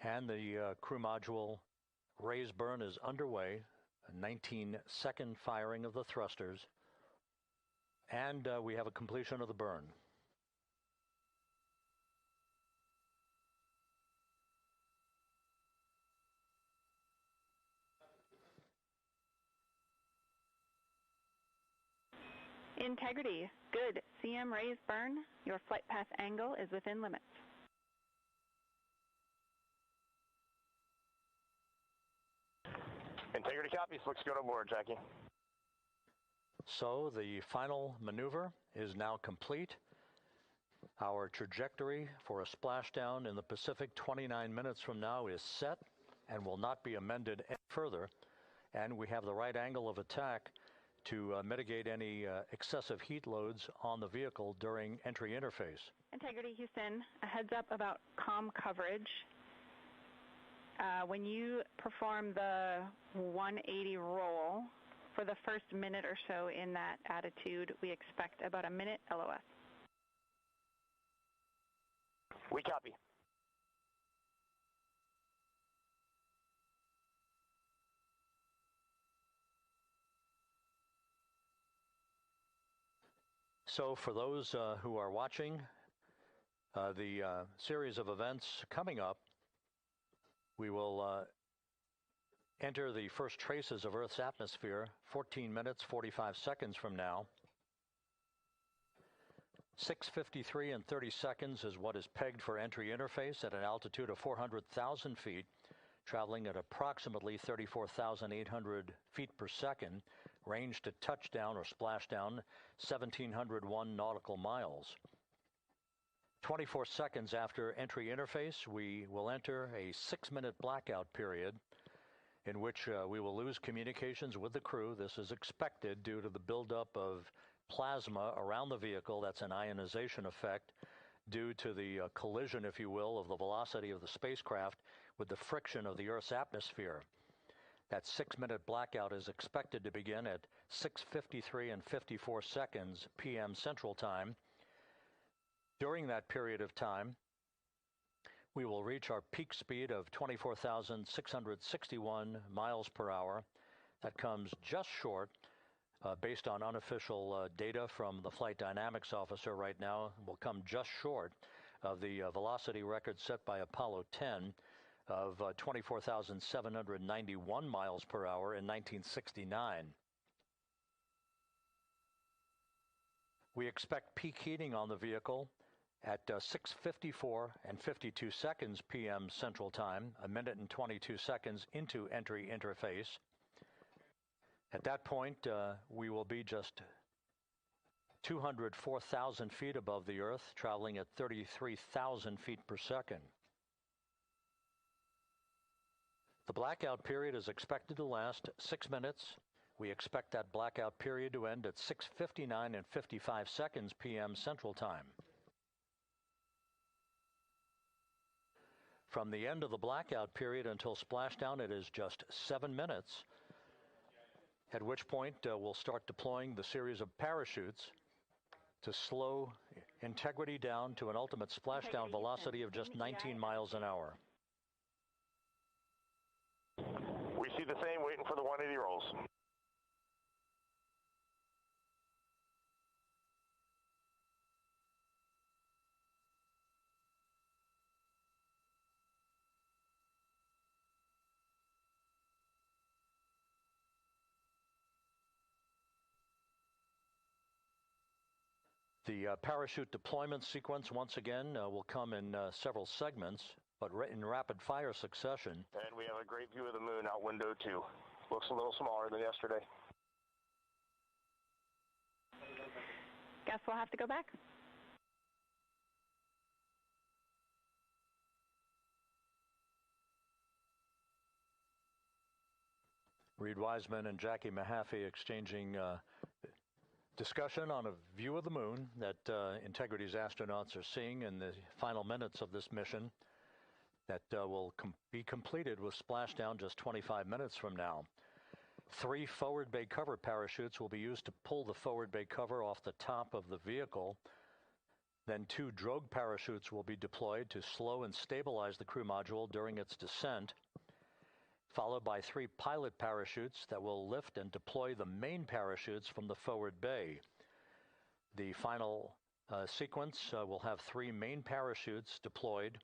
And the crew module raise burn is underway, a 19-second firing of the thrusters, and we have a completion of the burn. Integrity, good. CM raise burn. Your flight path angle is within limits. Integrity copies. Looks good on board, Jackie. So the final maneuver is now complete. Our trajectory for a splashdown in the Pacific 29 minutes from now is set and will not be amended any further. And we have the right angle of attack to mitigate any excessive heat loads on the vehicle during entry interface. Integrity, Houston, a heads up about comm coverage. When you perform the 180 roll, for the first minute or so in that attitude, we expect about a minute LOS. We copy. So for those who are watching the series of events coming up, we will enter the first traces of Earth's atmosphere 14 minutes, 45 seconds from now. 6:53 and 30 seconds is what is pegged for entry interface at an altitude of 400,000 feet traveling at approximately 34,800 feet per second, range to touchdown or splashdown 1,701 nautical miles. 24 seconds after entry interface, we will enter a 6-minute blackout period in which we will lose communications with the crew. This is expected due to the buildup of plasma around the vehicle. That's an ionization effect due to the collision, if you will, of the velocity of the spacecraft with the friction of the Earth's atmosphere. That 6-minute blackout is expected to begin at 6:53 and 54 seconds p.m. Central Time. During that period of time, we will reach our peak speed of 24,661 miles per hour. That comes just short, based on unofficial data from the flight dynamics officer right now, will come just short of the velocity record set by Apollo 10 of 24,791 miles per hour in 1969. We expect peak heating on the vehicle at 6:54 and 52 seconds p.m. Central Time, a minute and 22 seconds into entry interface. At that point, we will be just 204,000 feet above the Earth, traveling at 33,000 feet per second. The blackout period is expected to last 6 minutes. We expect that blackout period to end at 6:59 and 55 seconds p.m. Central Time. From the end of the blackout period until splashdown, it is just 7 minutes, at which point we'll start deploying the series of parachutes to slow integrity down to an ultimate splashdown velocity of just 19 miles an hour. We see the same, waiting for the 180 rolls. The parachute deployment sequence, once again, will come in several segments, but in rapid fire succession. And we have a great view of the moon out window 2. Looks a little smaller than yesterday. Guess we'll have to go back. Reed Wiseman and Jackie Mahaffey exchanging discussion on a view of the moon that Integrity's astronauts are seeing in the final minutes of this mission that will be completed with splashdown just 25 minutes from now. 3 forward bay cover parachutes will be used to pull the forward bay cover off the top of the vehicle. Then 2 drogue parachutes will be deployed to slow and stabilize the crew module during its descent, followed by 3 pilot parachutes that will lift and deploy the main parachutes from the forward bay. The final sequence will have 3 main parachutes deployed.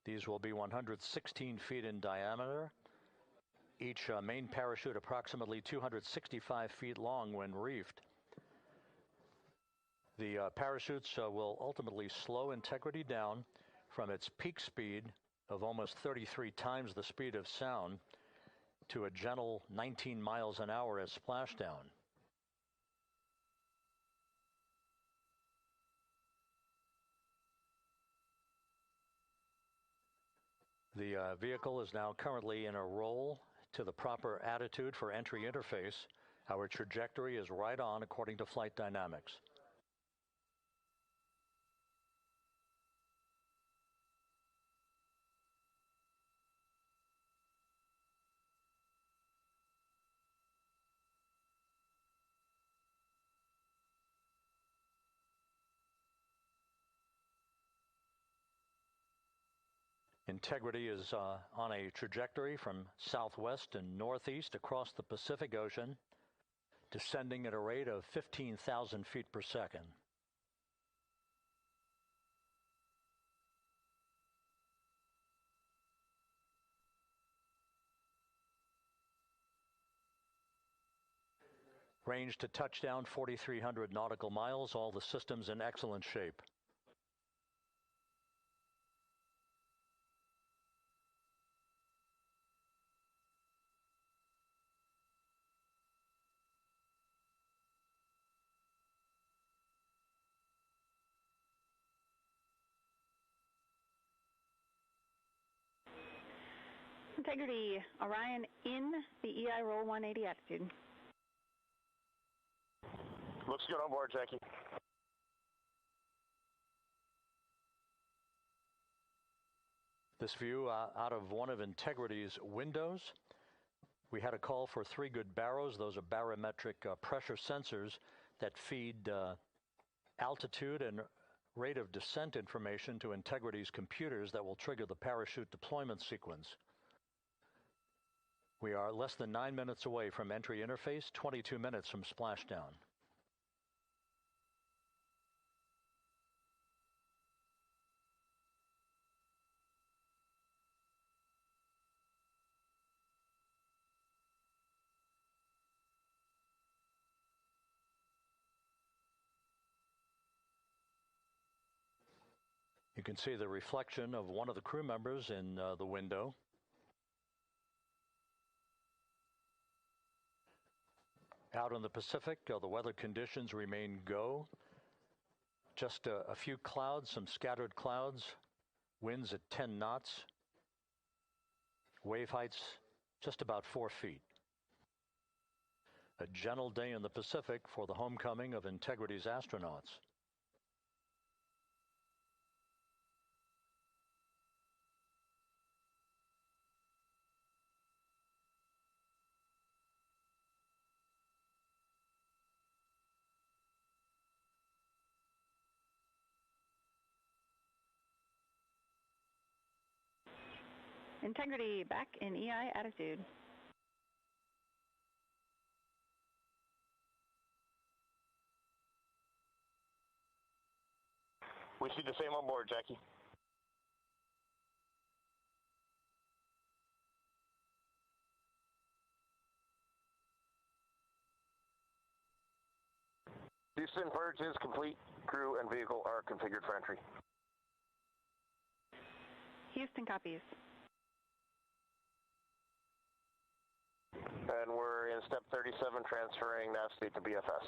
These will be 116 feet in diameter, each main parachute approximately 265 feet long when reefed. The parachutes will ultimately slow Integrity down from its peak speed of almost 33 times the speed of sound to a gentle 19 miles an hour at splashdown. The vehicle is now currently in a roll to the proper attitude for entry interface. Our trajectory is right on according to flight dynamics. Integrity is on a trajectory from southwest and northeast across the Pacific Ocean, descending at a rate of 15,000 feet per second. Range to touchdown 4,300 nautical miles, all the systems in excellent shape. Integrity, Orion in the EI roll 180 attitude. Looks good on board, Jackie. This view out of one of Integrity's windows. We had a call for 3 good baros. Those are barometric pressure sensors that feed altitude and rate of descent information to Integrity's computers that will trigger the parachute deployment sequence. We are less than 9 minutes away from entry interface, 22 minutes from splashdown. You can see the reflection of one of the crew members in the window. Out in the Pacific, the weather conditions remain go. Just a few clouds, some scattered clouds, winds at 10 knots, wave heights just about 4 feet. A gentle day in the Pacific for the homecoming of Integrity's astronauts. Integrity back in EI attitude. We see the same on board, Jackie. Houston, purge is complete. Crew and vehicle are configured for entry. Houston copies. And we're in step 37, transferring nav state to BFS.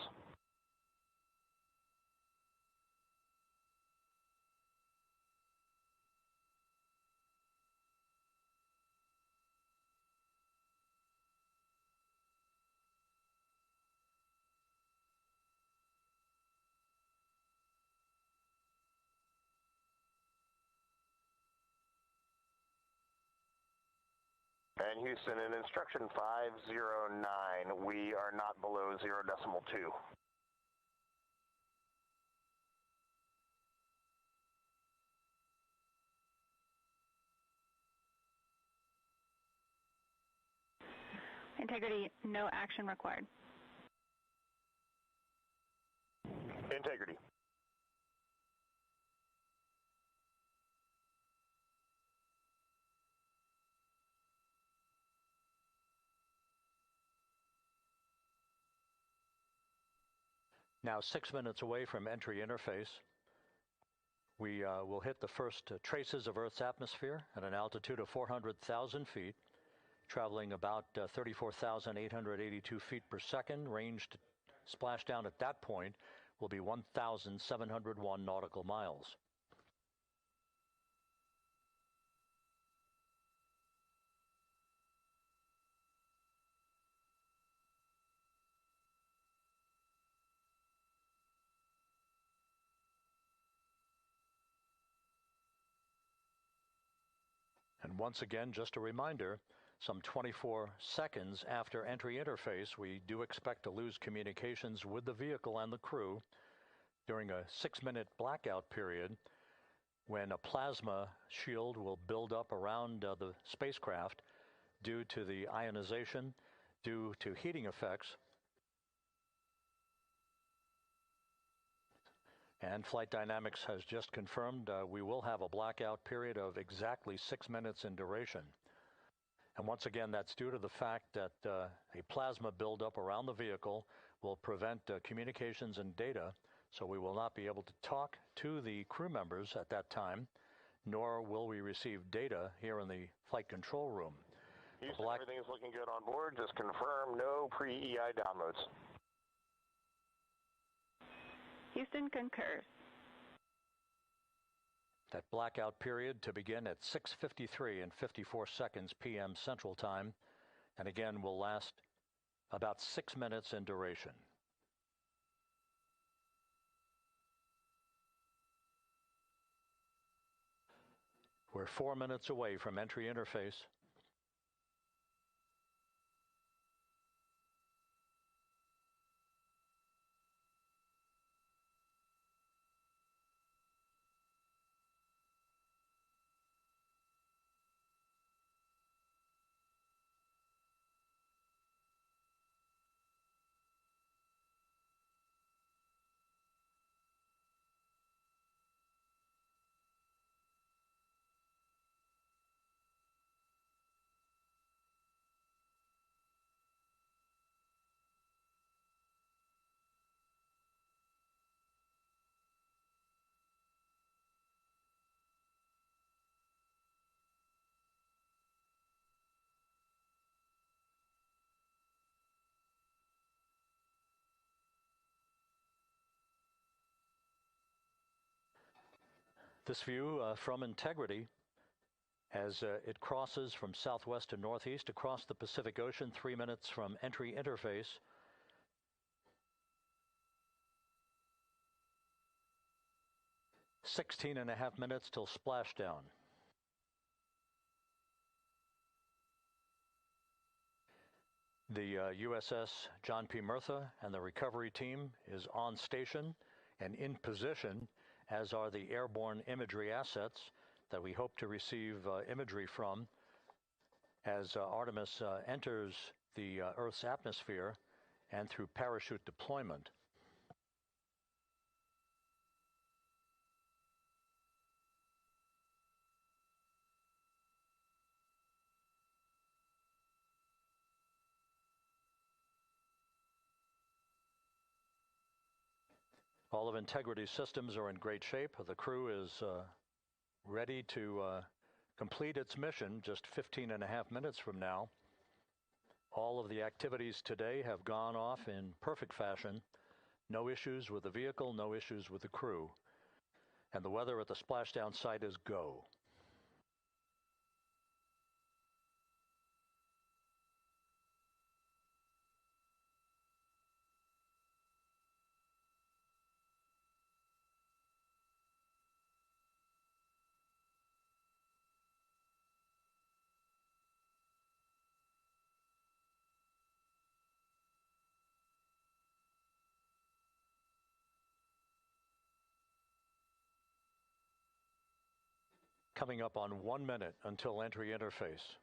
And Houston, in instruction 509, we are not below 0.2. Integrity, no action required. Integrity. Now 6 minutes away from entry interface. We will hit the first traces of Earth's atmosphere at an altitude of 400,000 feet, traveling about 34,882 feet per second. Range to splashdown at that point will be 1,701 nautical miles. And once again, just a reminder, some 24 seconds after entry interface, we do expect to lose communications with the vehicle and the crew during a 6-minute blackout period when a plasma shield will build up around the spacecraft due to the ionization, due to heating effects. And Flight Dynamics has just confirmed we will have a blackout period of exactly 6 minutes in duration. And once again, that's due to the fact that a plasma buildup around the vehicle will prevent communications and data, so we will not be able to talk to the crew members at that time, nor will we receive data here in the flight control room. Houston, everything is looking good on board. Just confirm no pre-EI downloads. Houston concurs. That blackout period to begin at 6:53 and 54 seconds p.m. Central Time, and again will last about 6 minutes in duration. We're 4 minutes away from entry interface. This view from Integrity as it crosses from southwest to northeast across the Pacific Ocean, 3 minutes from entry interface. "16.5 minutes till splashdown. The USS John P. Murtha and the recovery team is on station and in position, as are the airborne imagery assets that we hope to receive imagery from as Artemis enters the Earth's atmosphere and through parachute deployment. All of Integrity's systems are in great shape. The crew is ready to complete its mission just 15.5 minutes from now. All of the activities today have gone off in perfect fashion. No issues with the vehicle, no issues with the crew. And the weather at the splashdown site is go. Coming up on 1 minute until entry interface.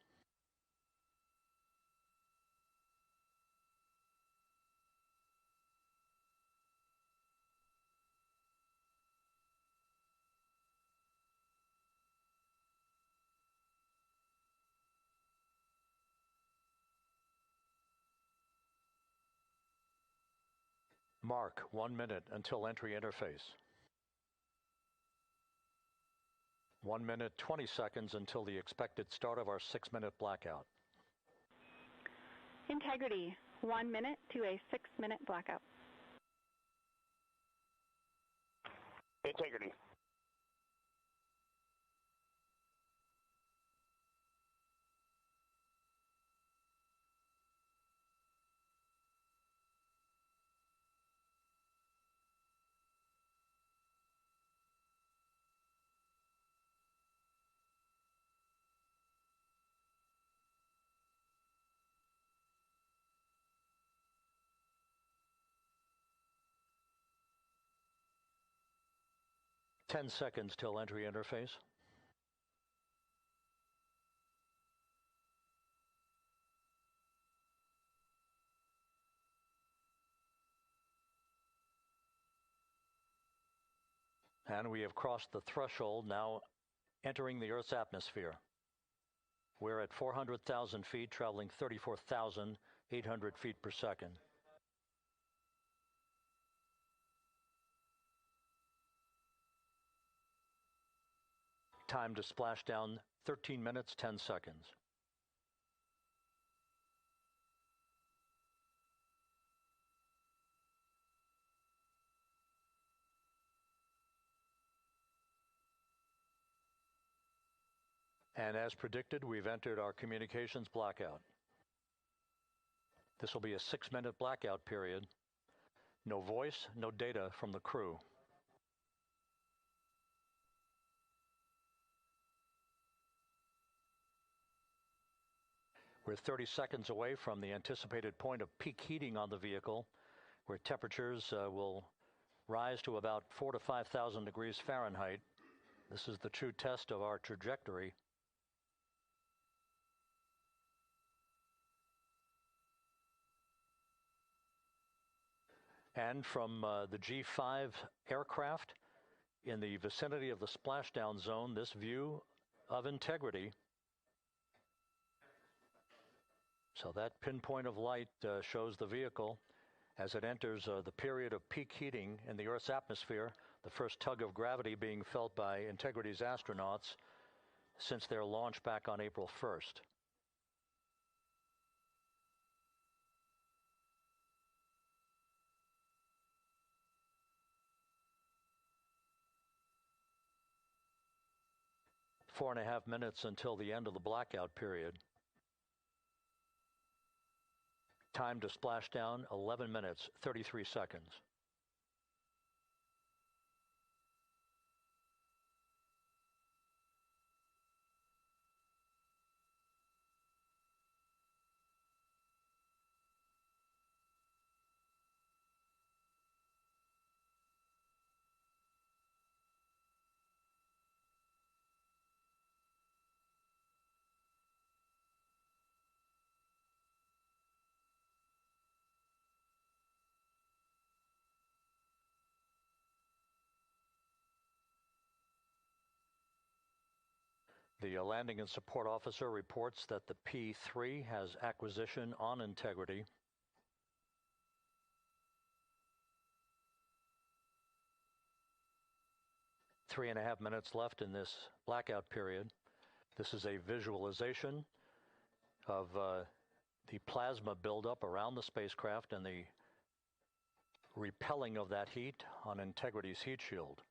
Mark 1 minute until entry interface. 1 minute, 20 seconds until the expected start of our 6-minute blackout. Integrity, 1 minute to a 6-minute blackout. Integrity. Ten seconds till entry interface. And we have crossed the threshold, now entering the Earth's atmosphere. We're at 400,000 feet, traveling 34,800 feet per second. Time to splash down, 13 minutes, 10 seconds. And as predicted, we've entered our communications blackout. This will be a 6-minute blackout period. No voice, no data from the crew. We're 30 seconds away from the anticipated point of peak heating on the vehicle, where temperatures will rise to about 4,000 to 5,000 degrees Fahrenheit. This is the true test of our trajectory. And from the G5 aircraft in the vicinity of the splashdown zone, this view of integrity. So that pinpoint of light shows the vehicle as it enters the period of peak heating in the Earth's atmosphere, the first tug of gravity being felt by Integrity's astronauts since their launch back on April 1st. Four and a half minutes until the end of the blackout period. Time to splash down, 11 minutes, 33 seconds. The landing and support officer reports that the P3 has acquisition on Integrity. Three and a half minutes left in this blackout period. This is a visualization of the plasma buildup around the spacecraft and the repelling of that heat on Integrity's heat shield.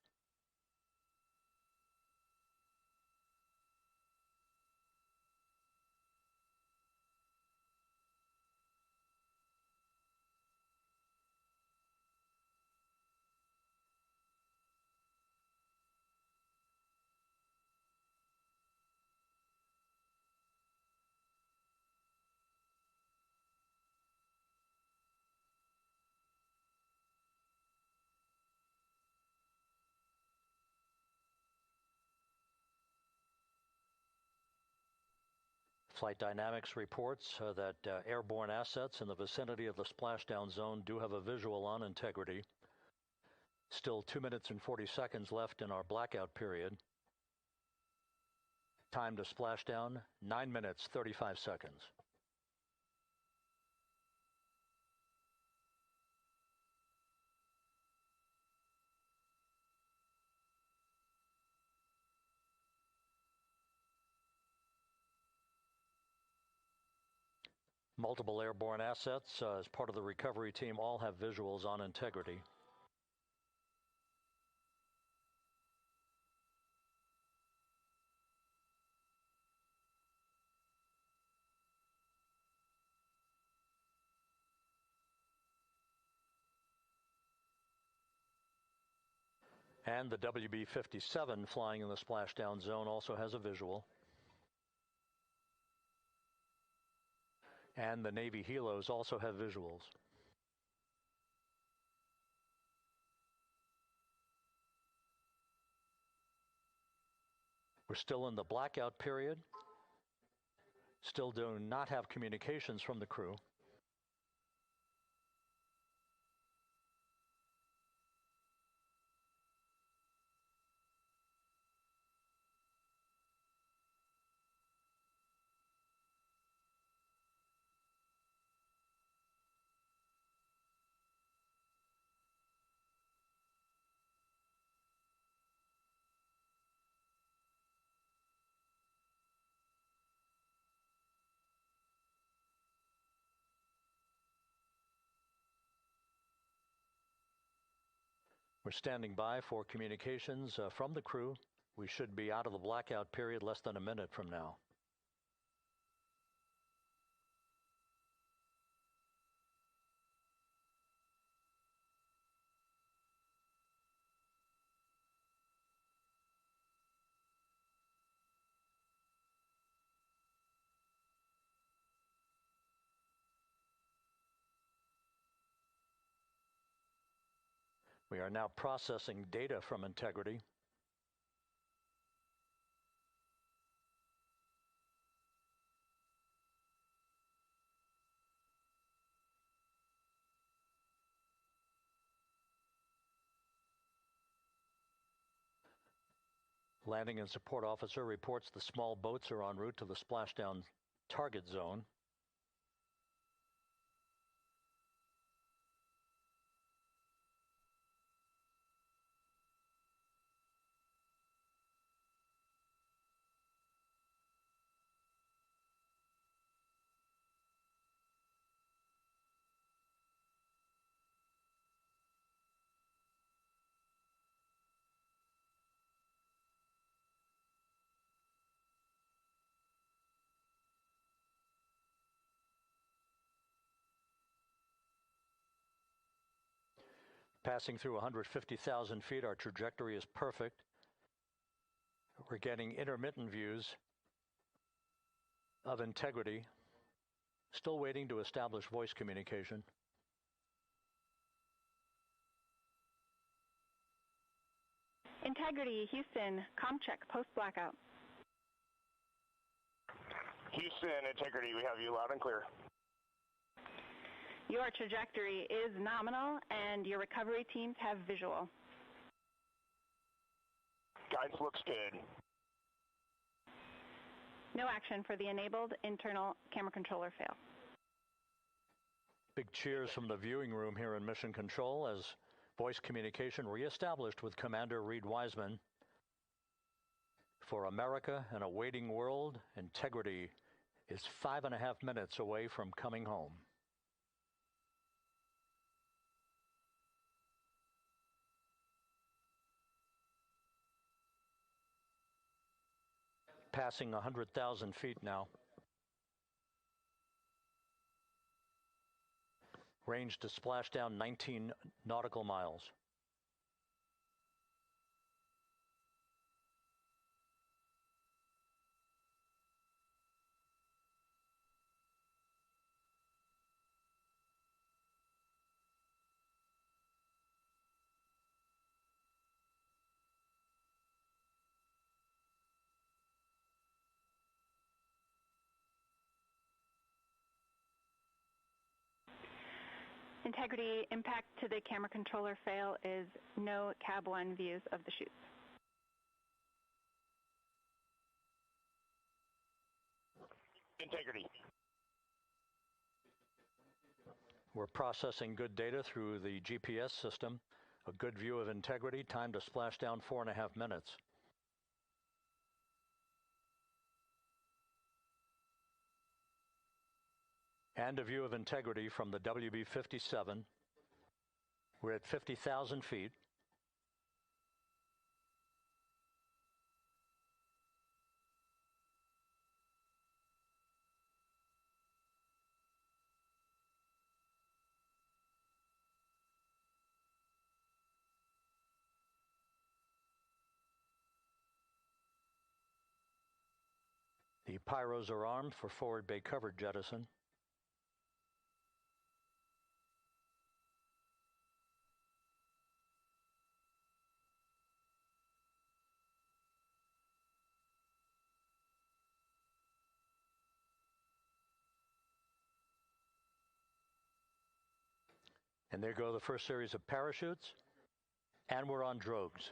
Flight Dynamics reports that airborne assets in the vicinity of the splashdown zone do have a visual on Integrity. Still 2 minutes and 40 seconds left in our blackout period. Time to splashdown, 9 minutes, 35 seconds. Multiple airborne assets as part of the recovery team all have visuals on Integrity. And the WB-57 flying in the splashdown zone also has a visual. And the Navy helos also have visuals. We're still in the blackout period. Still do not have communications from the crew. We're standing by for communications from the crew We should be out of the blackout period less than a minute from now. We are now processing data from integrity. Landing and support officer reports the small boats are en route to the splashdown target zone. Passing through 150,000 feet, our trajectory is perfect. We're getting intermittent views of integrity. Still waiting to establish voice communication. Integrity, Houston, comm check, post-blackout. Houston, Integrity, we have you loud and clear. Your trajectory is nominal, and your recovery teams have visual. Guidance looks good. No action for the enabled internal camera controller fail. Big cheers from the viewing room here in Mission Control as voice communication reestablished with Commander Reed Wiseman. For America and a waiting world, Integrity is 5.5 minutes away from coming home. Passing 100,000 feet now. Range to splashdown 19 nautical miles. Integrity impact to the camera controller fail is no cab 1 views of the chutes. Integrity. We're processing good data through the GPS system. A good view of Integrity, time to splashdown 4.5 minutes. And a view of Integrity from the WB-57. We're at 50,000 feet. The pyros are armed for forward bay covered jettison. And there go the first series of parachutes, and we're on drogues.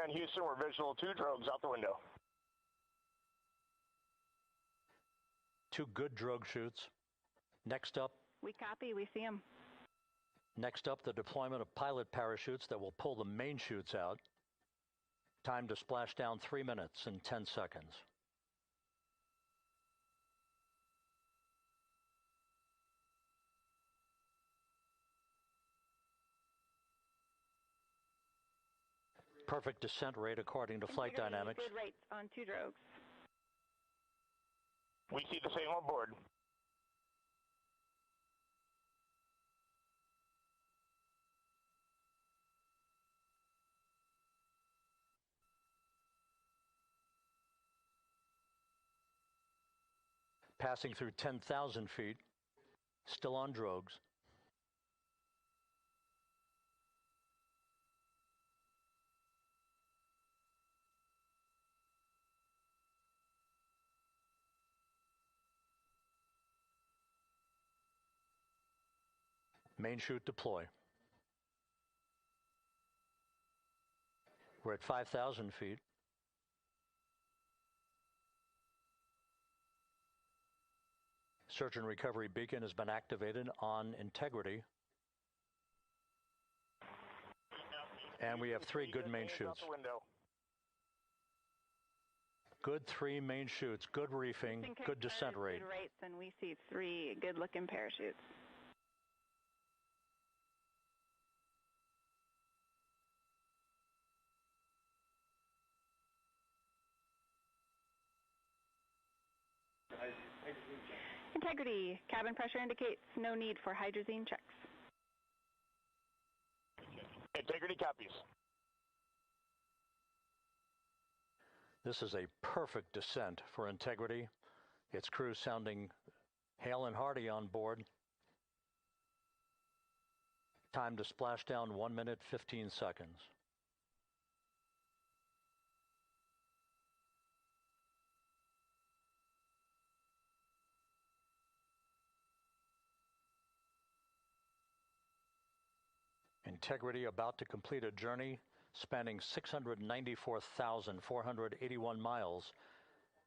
And Houston, we're visual 2 drogues out the window. 2 good drogue chutes. Next up. We copy, we see them. Next up, the deployment of pilot parachutes that will pull the main chutes out. Time to splash down 3 minutes and 10 seconds. Perfect descent rate according to flight dynamics. Good rates on 2 drogues. We see the same on board. Passing through 10,000 feet, still on drogues. Main chute deploy. We're at 5,000 feet. Search and recovery beacon has been activated on integrity. And we have 3 good main chutes. Good 3 main chutes, good reefing, good descent rate. Good rates, and we see 3 good-looking parachutes. Integrity. Cabin pressure indicates no need for hydrazine checks. Integrity copies. This is a perfect descent for Integrity. Its crew sounding hale and hearty on board. Time to splashdown 1 minute, 15 seconds. Integrity about to complete a journey spanning 694,481 miles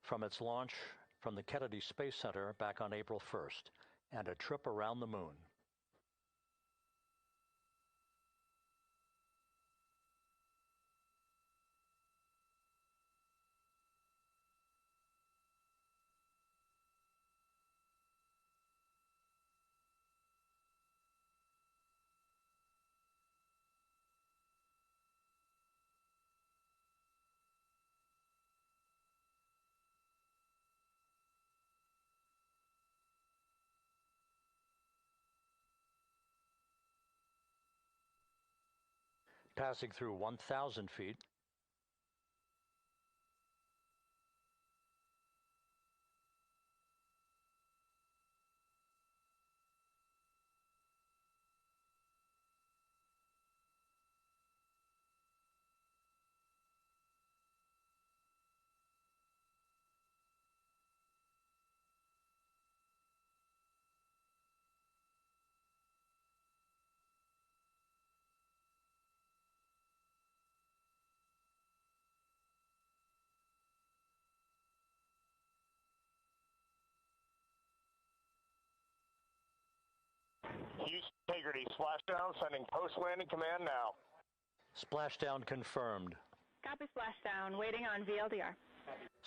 from its launch from the Kennedy Space Center back on April 1st, and a trip around the moon. Passing through 1,000 feet. Integrity, splashdown, sending post-landing command now. Splashdown confirmed. Copy splashdown, waiting on VLDR.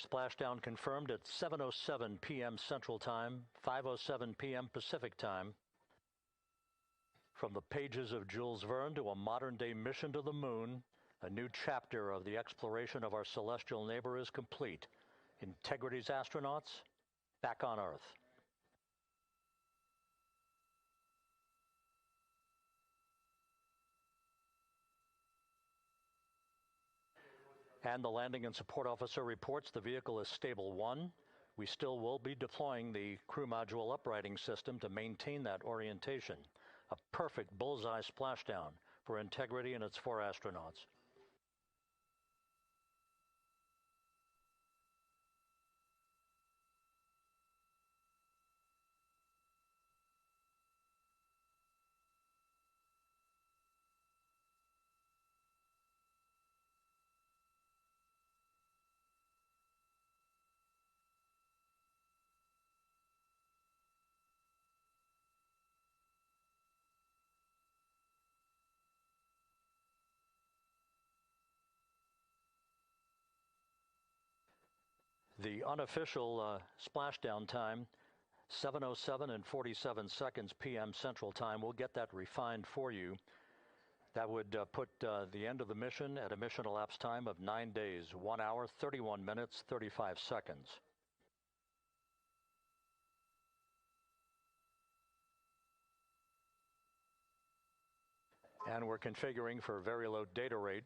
Splashdown confirmed at 7:07 p.m. Central Time, 5:07 p.m. Pacific Time. From the pages of Jules Verne to a modern-day mission to the moon, a new chapter of the exploration of our celestial neighbor is complete. Integrity's astronauts back on Earth. And the landing and support officer reports the vehicle is stable 1. We still will be deploying the crew module uprighting system to maintain that orientation. A perfect bullseye splashdown for Integrity and its 4 astronauts. The unofficial splashdown time, 7:07 and 47 seconds p.m. Central Time. We'll get that refined for you. That would put the end of the mission at a mission elapsed time of 9 days, 1 hour, 31 minutes, 35 seconds. And we're configuring for very low data rate.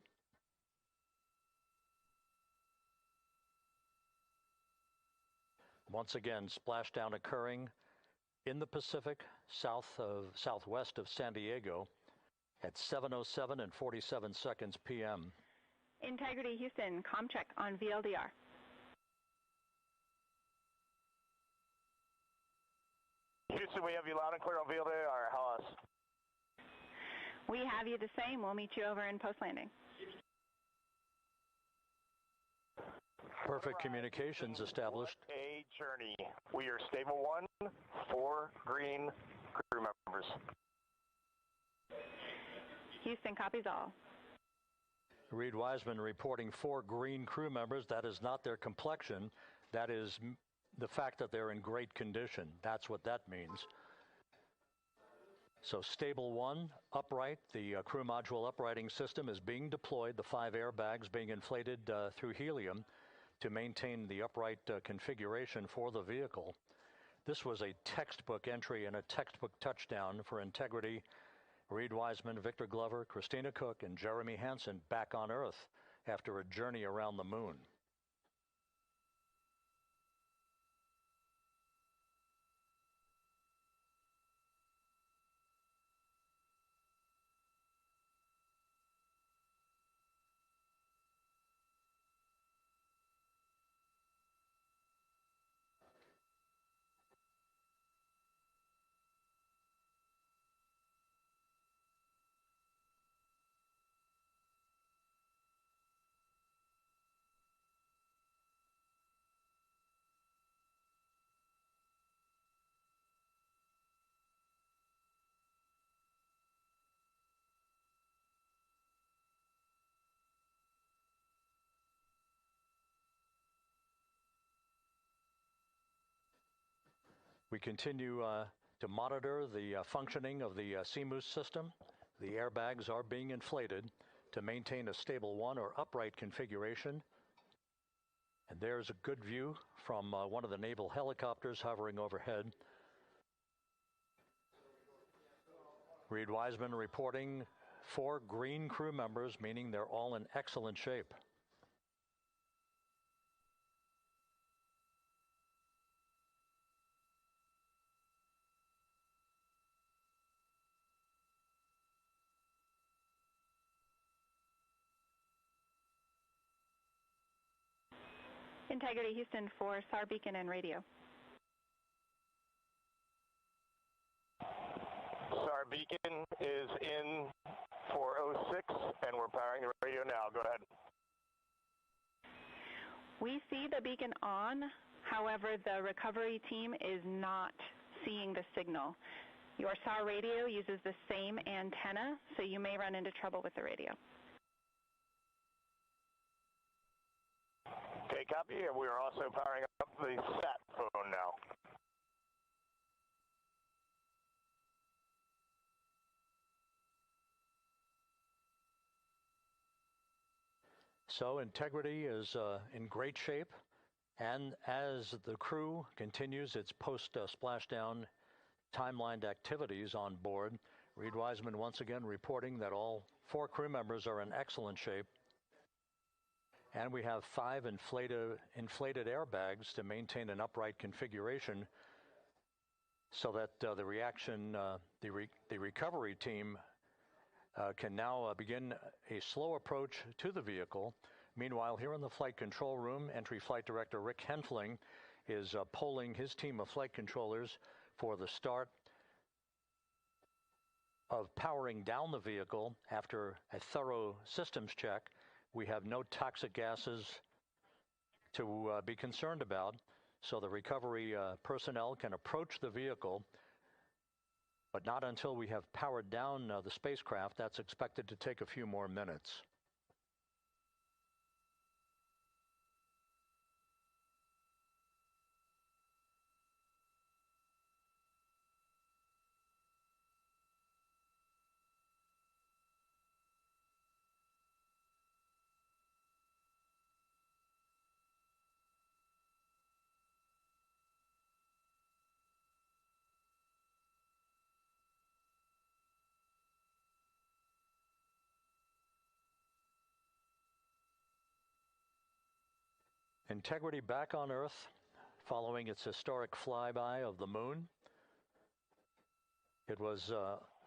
Once again, splashdown occurring in the Pacific, southwest of San Diego at 7:07 and 47 seconds p.m. Integrity Houston, comm check on VLDR. Houston, we have you loud and clear on VLDR. How else? We have you the same. We'll meet you over in post-landing. Perfect communications established. A journey. We are stable 1, 4 green crew members. Houston copies all. Reed Wiseman reporting 4 green crew members. That is not their complexion. That is the fact that they're in great condition. That's what that means. So stable 1, upright. The crew module uprighting system is being deployed. The 5 airbags being inflated through helium to maintain the upright configuration for the vehicle. This was a textbook entry and a textbook touchdown for integrity. Reed Wiseman, Victor Glover, Christina Cook, and Jeremy Hansen back on Earth after a journey around the moon. We continue to monitor the functioning of the CMOOS system. The airbags are being inflated to maintain a stable 1 or upright configuration. And there's a good view from one of the naval helicopters hovering overhead. Reed Wiseman reporting 4 green crew members, meaning they're all in excellent shape. Integrity Houston for SAR beacon and radio. SAR beacon is in for 06, and we're powering the radio now. Go ahead. We see the beacon on. However, the recovery team is not seeing the signal. Your SAR radio uses the same antenna, so you may run into trouble with the radio. Okay, copy. And we are also powering up the sat phone now. So integrity is in great shape, and as the crew continues its post-splashdown timelined activities on board, Reed Wiseman once again reporting that all 4 crew members are in excellent shape. And we have 5 inflated airbags to maintain an upright configuration so that the recovery team can now begin a slow approach to the vehicle. Meanwhile, here in the flight control room, Entry Flight Director Rick Henfling is polling his team of flight controllers for the start of powering down the vehicle after a thorough systems check. We have no toxic gases to be concerned about, so the recovery personnel can approach the vehicle, but not until we have powered down the spacecraft. That's expected to take a few more minutes. Integrity back on Earth following its historic flyby of the moon. It was,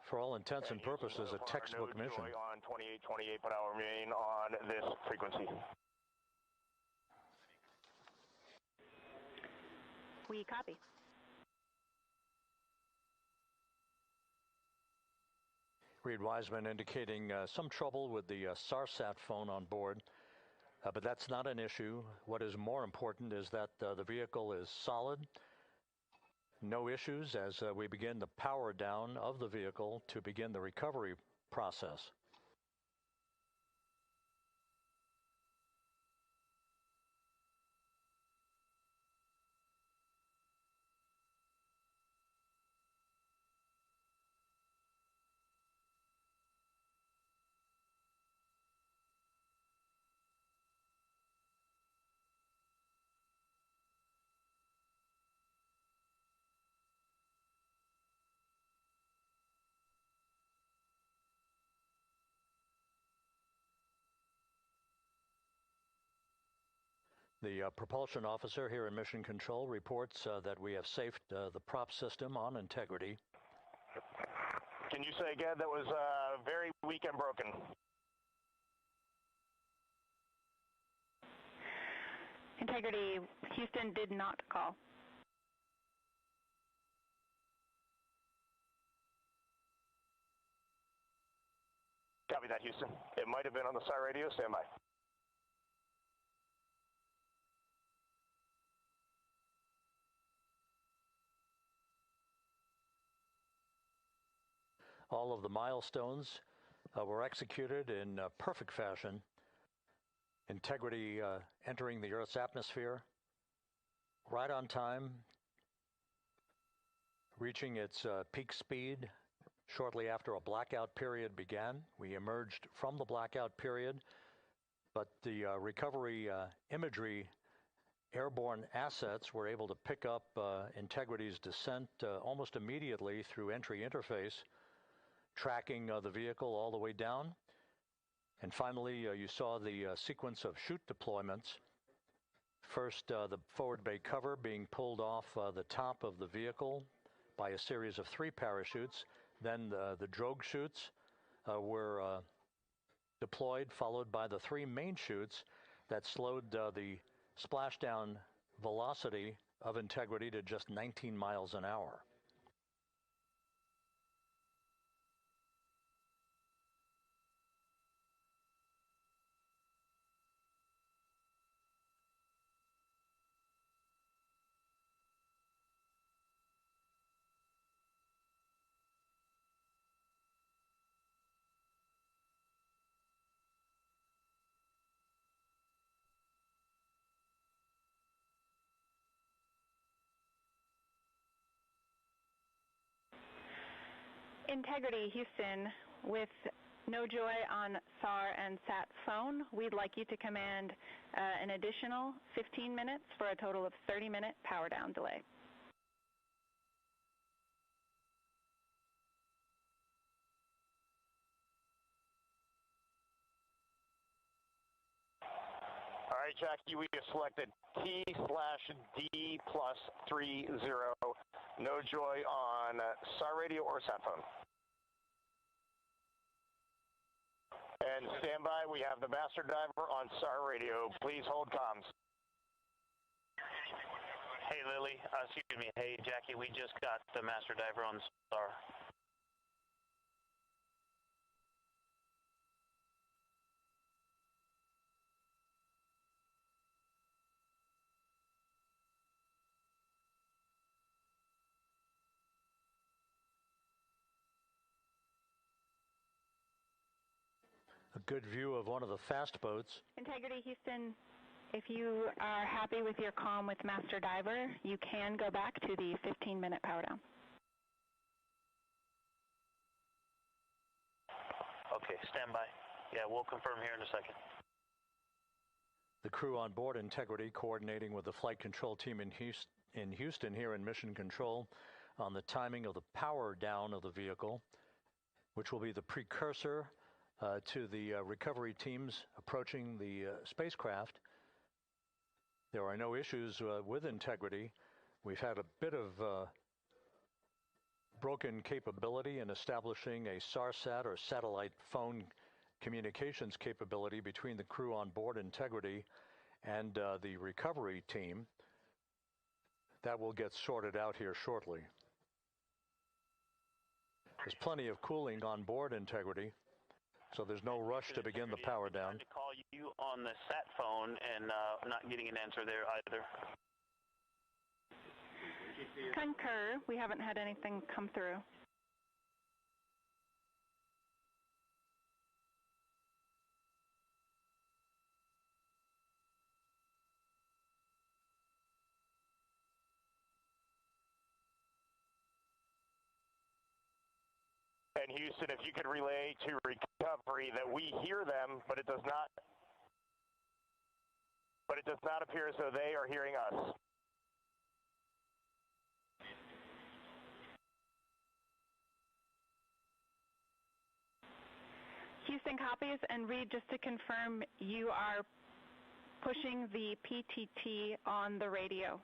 for all intents and purposes, a textbook mission. On 2828, but I'll remain on this frequency. We copy. Reed Wiseman indicating some trouble with the SARSAT phone on board, but that's not an issue. What is more important is that the vehicle is solid. No issues as we begin the power down of the vehicle to begin the recovery process. The propulsion officer here in Mission Control reports that we have safed the prop system on Integrity. Can you say again that was very weak and broken? Integrity, Houston did not call. Copy that, Houston. It might have been on the SAR radio. Stand by. All of the milestones were executed in perfect fashion. Integrity entering the Earth's atmosphere right on time, reaching its peak speed shortly after a blackout period began. We emerged from the blackout period, but the recovery imagery airborne assets were able to pick up Integrity's descent almost immediately through entry interface, tracking the vehicle all the way down. And finally, you saw the sequence of chute deployments. First, the forward bay cover being pulled off the top of the vehicle by a series of 3 parachutes. Then the drogue chutes were deployed, followed by the 3 main chutes that slowed the splashdown velocity of Integrity to just 19 miles an hour. Integrity, Houston, with no joy on SAR and SAT phone, we'd like you to command an additional 15 minutes for a total of 30-minute power down delay. All right, Jackie, we have selected T/D+30. No joy on SAR radio or sat phone. And stand by, we have the master diver on SAR radio. Please hold comms. Hey, Lily. Excuse me. Hey, Jackie, we just got the master diver on SAR. A good view of one of the fast boats. Integrity, Houston, if you are happy with your comm with Master Diver, you can go back to the 15-minute power down. Okay, stand by. Yeah, we'll confirm here in a second. The crew on board Integrity coordinating with the flight control team in Houston here in Mission Control on the timing of the power down of the vehicle, which will be the precursor to the recovery teams approaching the spacecraft. There are no issues with integrity. We've had a bit of broken capability in establishing a SARSAT or satellite phone communications capability between the crew on board Integrity and the recovery team. That will get sorted out here shortly. There's plenty of cooling on board Integrity, so there's no rush to begin the power down. To call you on the sat phone and not getting an answer there either. Concur. We haven't had anything come through. And Houston, if you could relay to recovery that we hear them, but it does not appear as though they are hearing us. Houston copies, and Reed, just to confirm, you are pushing the PTT on the radio.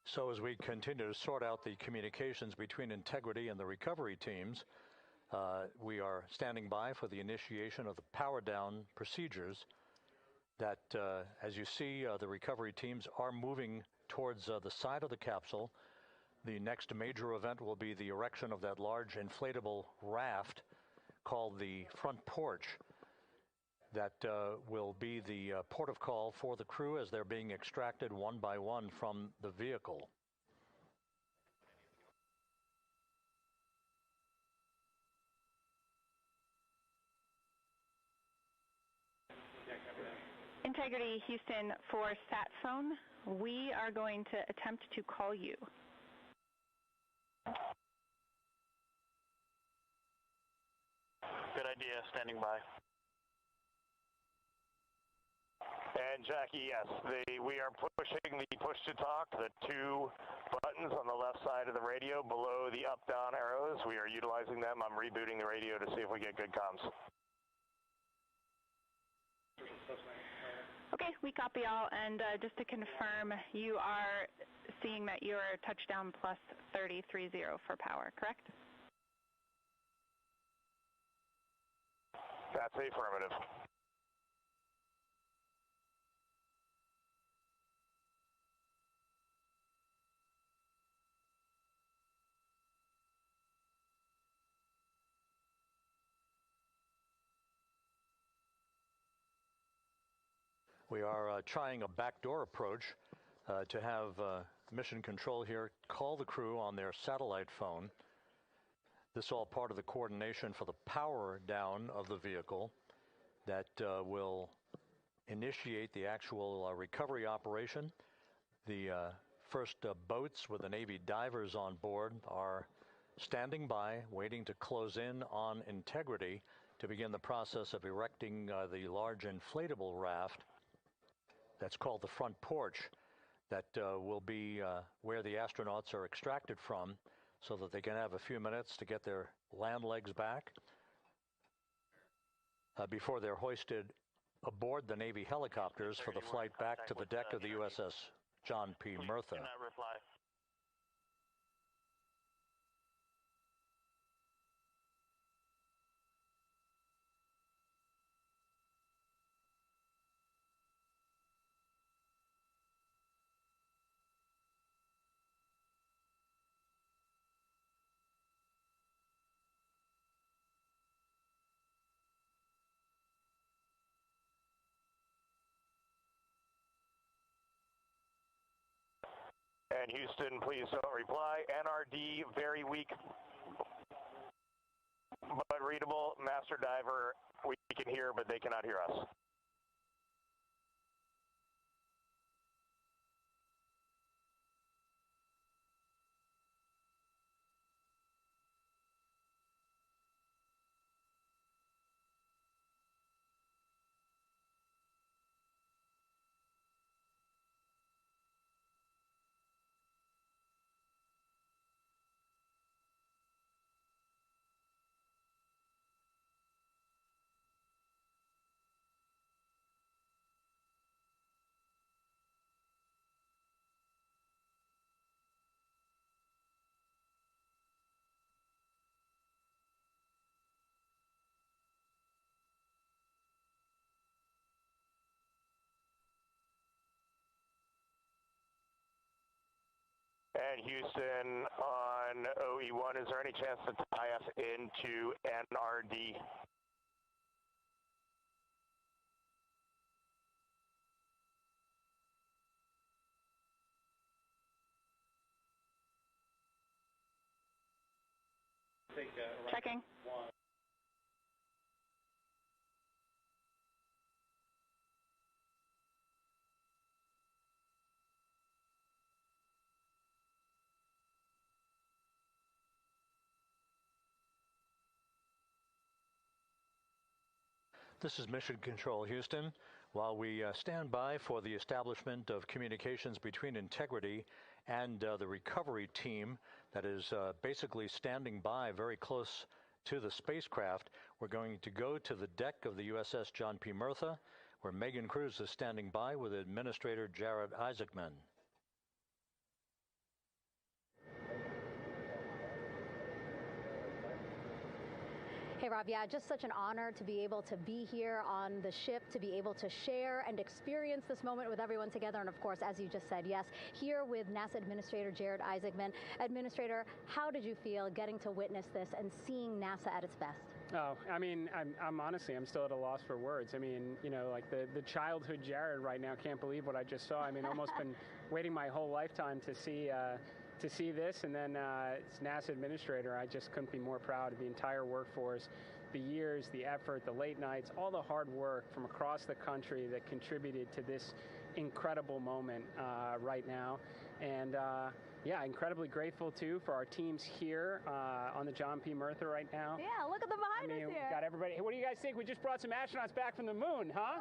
So as we continue to sort out the communications between Integrity and the recovery teams, we are standing by for the initiation of the power down procedures that, as you see, the recovery teams are moving towards the side of the capsule. The next major event will be the erection of that large inflatable raft called the front porch. That will be the port of call for the crew as they're being extracted one by one from the vehicle. Integrity, Houston, for sat phone, we are going to attempt to call you. Good idea, standing by. And Jackie, yes, we are pushing the push to talk, the two buttons on the left side of the radio below the up-down arrows. We are utilizing them. I'm rebooting the radio to see if we get good comms. Okay, we copy all, and just to confirm, you are seeing that you're touchdown plus 3030 for power, correct? That's affirmative. We are trying a backdoor approach to have Mission Control here call the crew on their satellite phone. This is all part of the coordination for the power down of the vehicle that will initiate the actual recovery operation. The first boats with the Navy divers on board are standing by, waiting to close in on Integrity to begin the process of erecting the large inflatable raft that's called the front porch that will be where the astronauts are extracted from so that they can have a few minutes to get their land legs back before they're hoisted aboard the Navy helicopters for the flight back to the deck of the USS John P. Murtha. And Houston, please don't reply. NRD, very weak, but readable. Master Diver, we can hear, but they cannot hear us. And Houston on OE1, is there any chance to tie us into NRD? Checking. This is Mission Control Houston. While we stand by for the establishment of communications between Integrity and the recovery team that is basically standing by very close to the spacecraft, we're going to go to the deck of the USS John P. Murtha, where Megan Cruz is standing by with Administrator Jared Isaacman. Hey, Rob, yeah, just such an honor to be able to be here on the ship, to be able to share and experience this moment with everyone together. And of course, as you just said, yes, here with NASA Administrator Jared Isaacman. Administrator, how did you feel getting to witness this and seeing NASA at its best? Oh, I mean, I'm honestly, I'm still at a loss for words. I mean, you know, like the childhood Jared right now can't believe what I just saw. I mean, almost been waiting my whole lifetime to see this, and then as NASA Administrator, I just couldn't be more proud of the entire workforce, the years, the effort, the late nights, all the hard work from across the country that contributed to this incredible moment right now. And yeah, incredibly grateful too for our teams here on the John P. Murtha right now. Yeah, look at them behind us here. We got everybody. Hey, what do you guys think? We just brought some astronauts back from the moon, huh?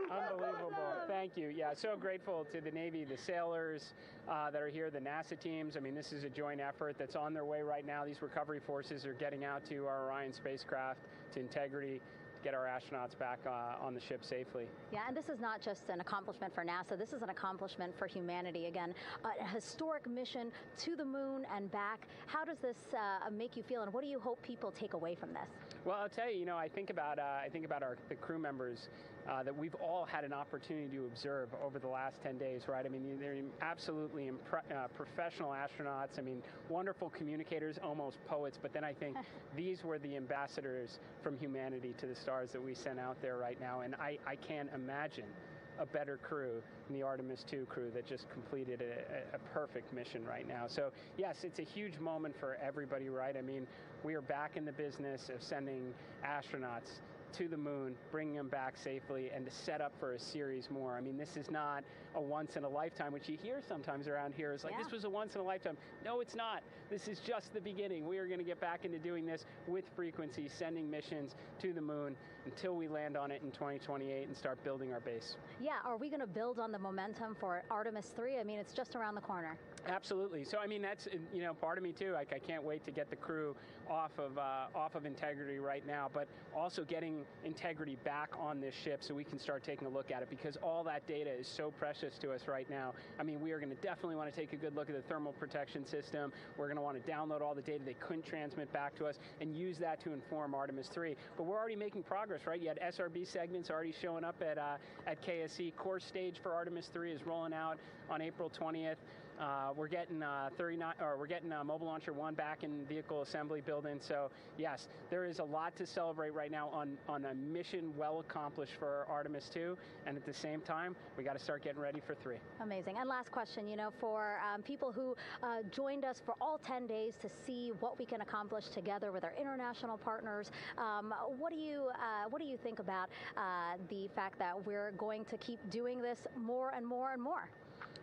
Unbelievable. Thank you. Yeah, so grateful to the Navy, the sailors that are here, the NASA teams. I mean, this is a joint effort that's on their way right now. These recovery forces are getting out to our Orion spacecraft, to Integrity, to get our astronauts back on the ship safely. Yeah, and this is not just an accomplishment for NASA. This is an accomplishment for humanity. Again, a historic mission to the moon and back. How does this make you feel, and what do you hope people take away from this? Well, I'll tell you, you know, I think about the crew members that we've all had an opportunity to observe over the last 10 days, right? I mean, they're absolutely professional astronauts. I mean, wonderful communicators, almost poets. But then I think these were the ambassadors from humanity to the stars that we sent out there right now. And I can't imagine a better crew than the Artemis II crew that just completed a perfect mission right now. So yes, it's a huge moment for everybody, right? I mean, we are back in the business of sending astronauts to the moon, bringing them back safely, and to set up for a series more. I mean, this is not a once in a lifetime, which you hear sometimes around here. It's like, this was a once in a lifetime. No, it's not. This is just the beginning. We are going to get back into doing this with frequency, sending missions to the moon until we land on it in 2028 and start building our base. Yeah, are we going to build on the momentum for Artemis III? I mean, it's just around the corner. Absolutely. So, I mean, that's, you know, part of me too. Like, I can't wait to get the crew off of Integrity right now, but also getting Integrity back on this ship so we can start taking a look at it, because all that data is so precious to us right now. I mean, we are going to definitely want to take a good look at the thermal protection system. We're going to want to download all the data they couldn't transmit back to us and use that to inform Artemis III. But we're already making progress, right? You had SRB segments already showing up at KSC. Core stage for Artemis III is rolling out on April 20th. We're getting Mobile Launcher 1 back in vehicle assembly building. So yes, there is a lot to celebrate right now on a mission well accomplished for Artemis II, and at the same time, we got to start getting ready for 3. Amazing. And last question, you know, for people who joined us for all 10 days to see what we can accomplish together with our international partners, what do you think about the fact that we're going to keep doing this more and more and more?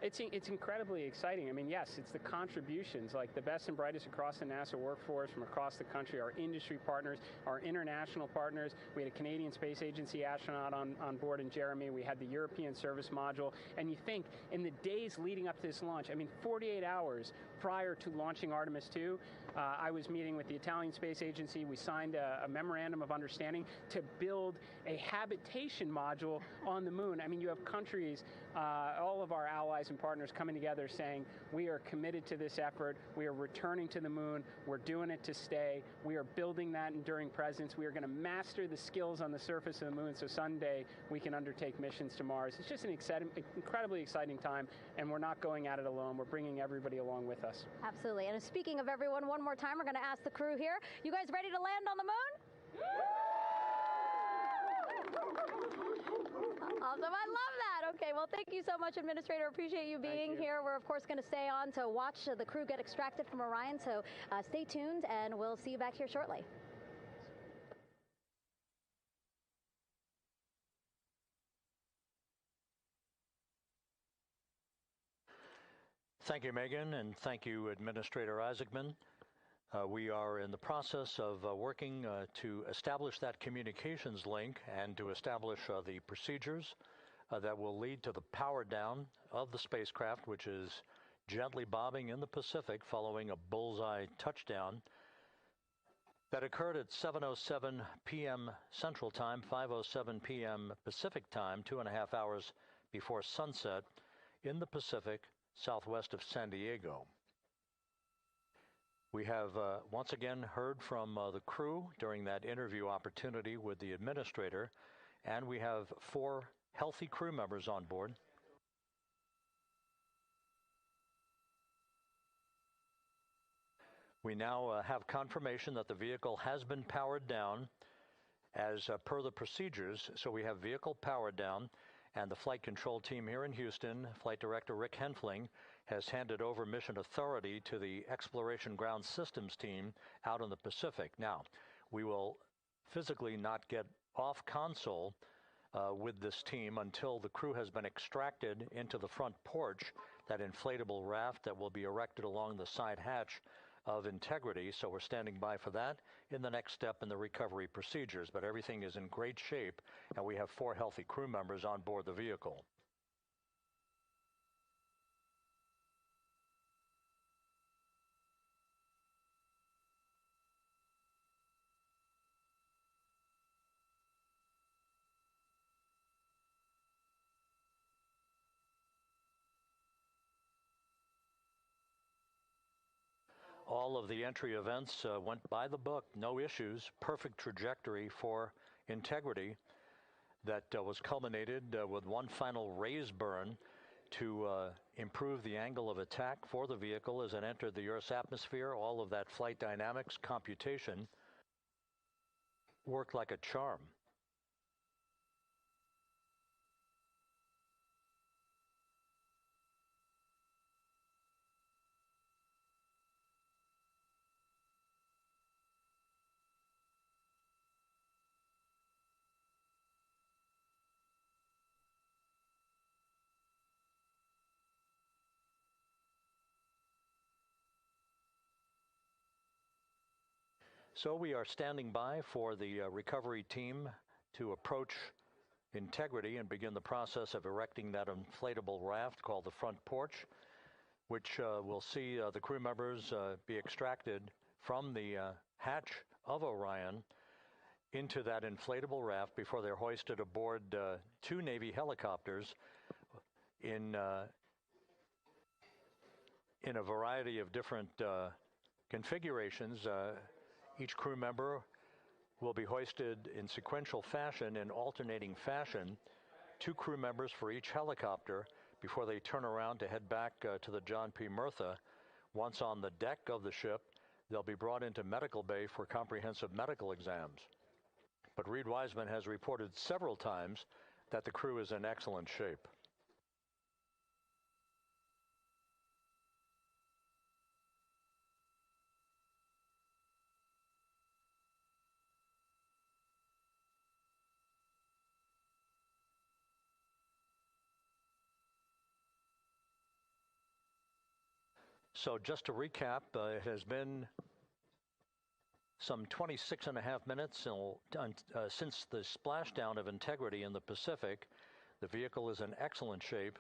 It's incredibly exciting. I mean, yes, it's the contributions, like the best and brightest across the NASA workforce from across the country, our industry partners, our international partners. We had a Canadian Space Agency astronaut on board in Jeremy. We had the European Service Module. And you think, in the days leading up to this launch, I mean, 48 hours prior to launching Artemis II, I was meeting with the Italian Space Agency. We signed a memorandum of understanding to build a habitation module on the moon. I mean, you have countries all of our allies and partners coming together saying, we are committed to this effort. We are returning to the moon. We're doing it to stay. We are building that enduring presence. We are going to master the skills on the surface of the moon so someday we can undertake missions to Mars. It's just an incredibly exciting time, and we're not going at it alone. We're bringing everybody along with us. Absolutely. And speaking of everyone, one more time, we're going to ask the crew here, you guys ready to land on the moon? Awesome. I love that. Okay, well, thank you so much, Administrator. Appreciate you being here. We're, of course, going to stay on to watch the crew get extracted from Orion, so stay tuned, and we'll see you back here shortly. Thank you, Megan, and thank you, Administrator Isaacman. We are in the process of working to establish that communications link and to establish the procedures that will lead to the power down of the spacecraft, which is gently bobbing in the Pacific following a bullseye touchdown that occurred at 7:07 p.m. Central Time, 5:07 p.m. Pacific Time, 2.5 hours before sunset in the Pacific southwest of San Diego. We have once again heard from the crew during that interview opportunity with the administrator, and we have 4 healthy crew members on board. We now have confirmation that the vehicle has been powered down as per the procedures, so we have vehicle powered down, and the flight control team here in Houston, Flight Director Rick Henfling, has handed over mission authority to the Exploration Ground Systems team out in the Pacific. Now, we will physically not get off console with this team until the crew has been extracted into the front porch, that inflatable raft that will be erected along the side hatch of Integrity. So we're standing by for that in the next step in the recovery procedures. But everything is in great shape, and we have 4 healthy crew members on board the vehicle. All of the entry events went by the book, no issues, perfect trajectory for Integrity that was culminated with one final raise burn to improve the angle of attack for the vehicle as it entered the Earth's atmosphere. All of that flight dynamics computation worked like a charm. So we are standing by for the recovery team to approach Integrity and begin the process of erecting that inflatable raft called the front porch, which will see the crew members be extracted from the hatch of Orion into that inflatable raft before they're hoisted aboard 2 Navy helicopters in a variety of different configurations. Each crew member will be hoisted in sequential fashion, in alternating fashion, 2 crew members for each helicopter before they turn around to head back to the John P. Murtha. Once on the deck of the ship, they'll be brought into medical bay for comprehensive medical exams. But Reed Wiseman has reported several times that the crew is in excellent shape. So just to recap, it has been some 26.5 minutes since the splashdown of Integrity in the Pacific. The vehicle is in excellent shape.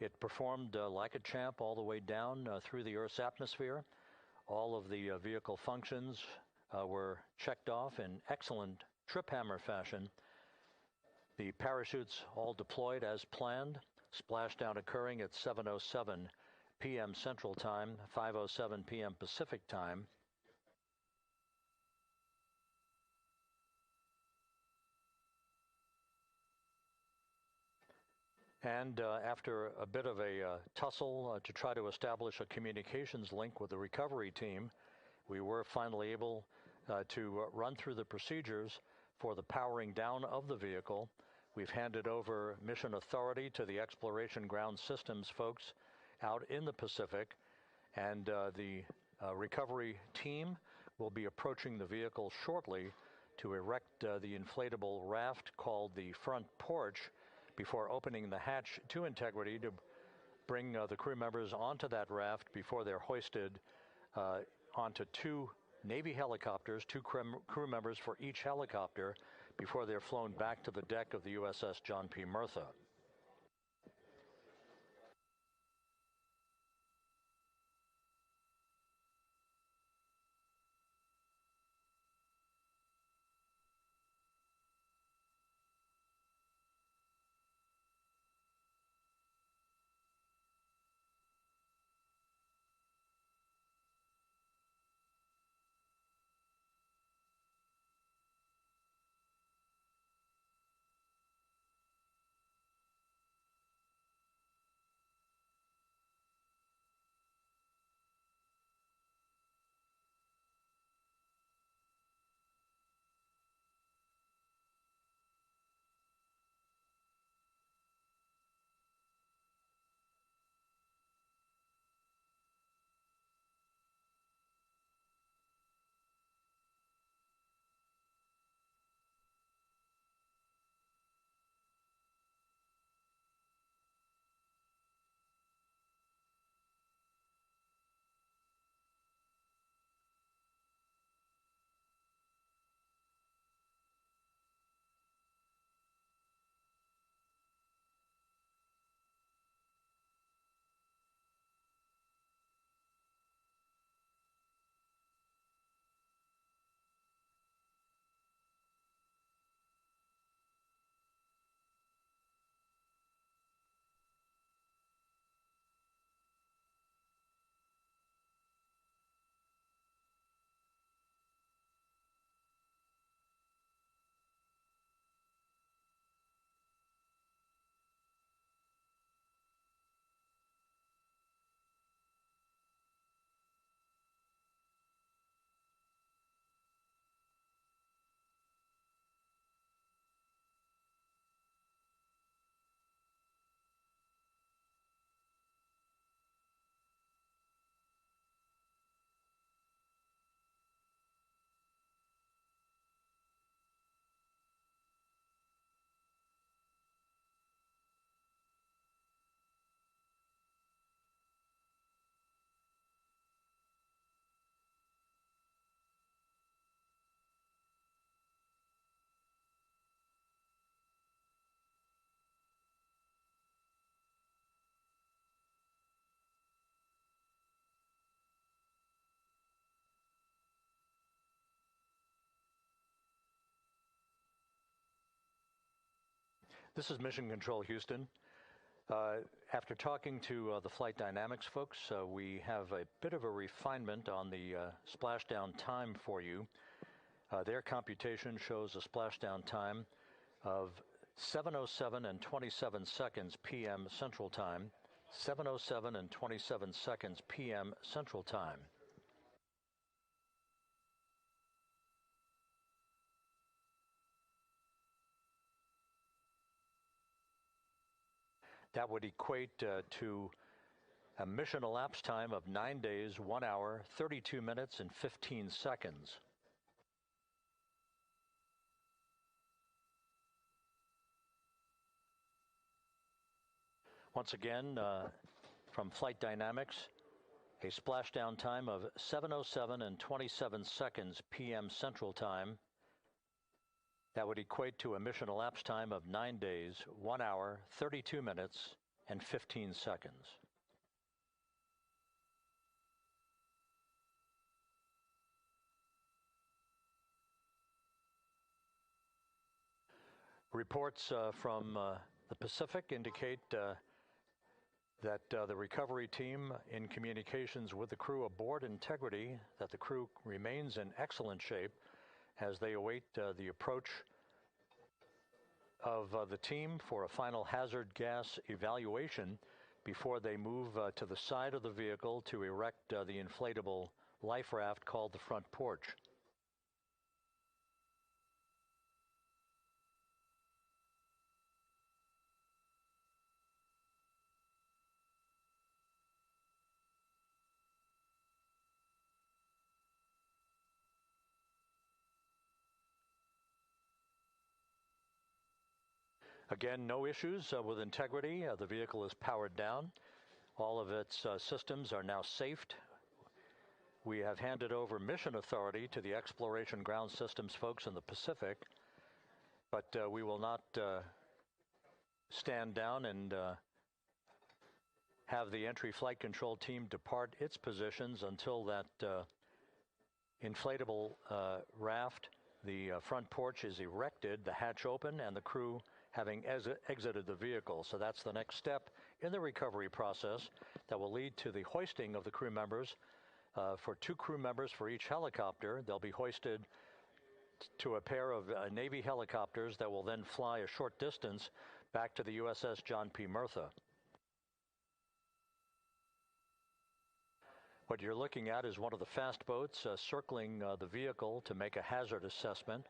It performed like a champ all the way down through the Earth's atmosphere. All of the vehicle functions were checked off in excellent trip hammer fashion. The parachutes all deployed as planned. Splashdown occurring at 7:07 p.m. Central Time, 5:07 p.m. Pacific Time. And after a bit of a tussle to try to establish a communications link with the recovery team, we were finally able to run through the procedures for the powering down of the vehicle. We've handed over mission authority to the Exploration Ground Systems folks out in the Pacific, and the recovery team will be approaching the vehicle shortly to erect the inflatable raft called the front porch before opening the hatch to integrity to bring the crew members onto that raft before they're hoisted onto two Navy helicopters, two crew members for each helicopter, before they're flown back to the deck of the USS John P. Murtha. This is Mission Control Houston. After talking to the flight dynamics folks, we have a bit of a refinement on the splashdown time for you. Their computation shows a splashdown time of 7:07 and 27 seconds p.m. Central Time, 7:07 and 27 seconds p.m. Central Time. That would equate to a mission elapsed time of 9 days, 1 hour, 32 minutes, and 15 seconds. Once again, from Flight Dynamics, a splashdown time of 7:07 and 27 seconds p.m. Central Time. That would equate to a mission elapsed time of 9 days, 1 hour, 32 minutes, and 15 seconds. Reports from the Pacific indicate that the recovery team, in communications with the crew aboard Integrity, that the crew remains in excellent shape as they await the approach of the team for a final hazard gas evaluation before they move to the side of the vehicle to erect the inflatable life raft called the front porch. Again, no issues with Integrity. The vehicle is powered down. All of its systems are now safed. We have handed over mission authority to the Exploration Ground Systems folks in the Pacific, but we will not stand down and have the entry flight control team depart its positions until that inflatable raft, the front porch, is erected, the hatch open, and the crew having exited the vehicle. So that's the next step in the recovery process that will lead to the hoisting of the crew members. For 2 crew members for each helicopter, they'll be hoisted to a pair of Navy helicopters that will then fly a short distance back to the USS John P. Murtha. What you're looking at is one of the fast boats circling the vehicle to make a hazard assessment.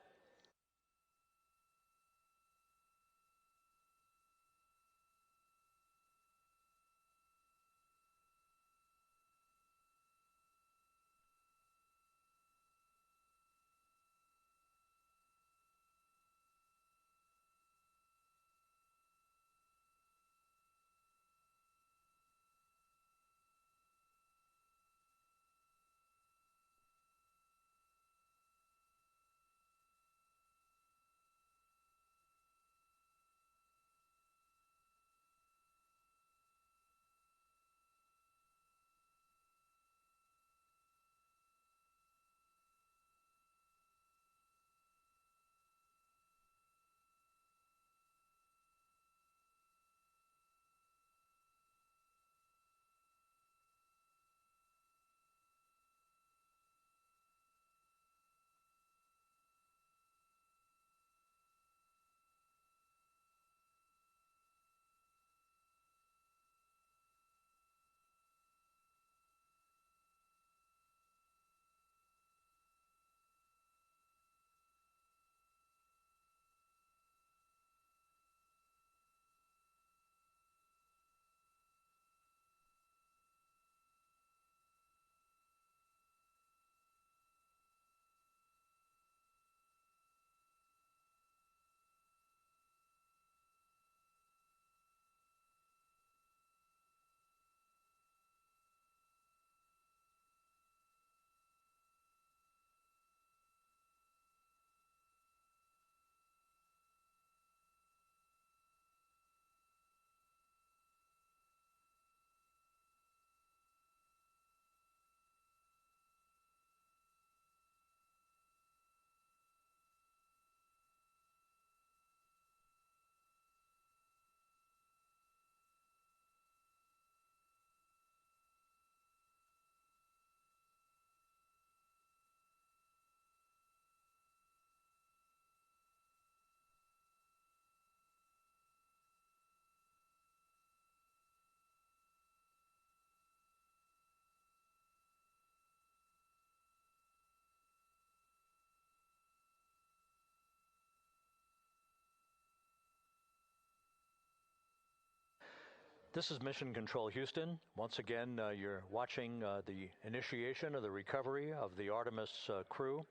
This is Mission Control Houston. Once again, you're watching the initiation of the recovery of the Artemis crew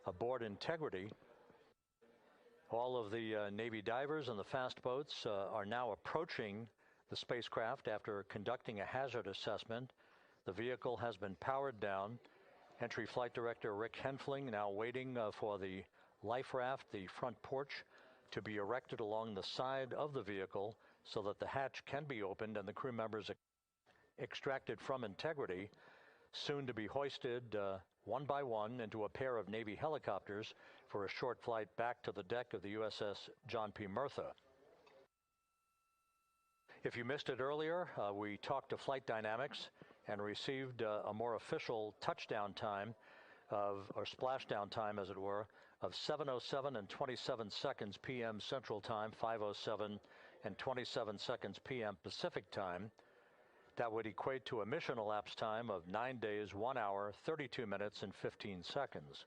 aboard Integrity. All of the Navy divers and the fast boats are now approaching the spacecraft after conducting a hazard assessment. The vehicle has been powered down. Entry Flight Director Rick Henfling now waiting for the life raft, the front porch, to be erected along the side of the vehicle so that the hatch can be opened and the crew members extracted from Integrity, soon to be hoisted one by one into a pair of Navy helicopters for a short flight back to the deck of the USS John P. Murtha. If you missed it earlier, we talked to Flight Dynamics and received a more official touchdown time or splashdown time, as it were, of 7:07 and 27 seconds p.m. Central Time, 5:07 and 27 seconds p.m. Pacific Time. That would equate to a mission elapsed time of 9 days, 1 hour, 32 minutes, and 15 seconds.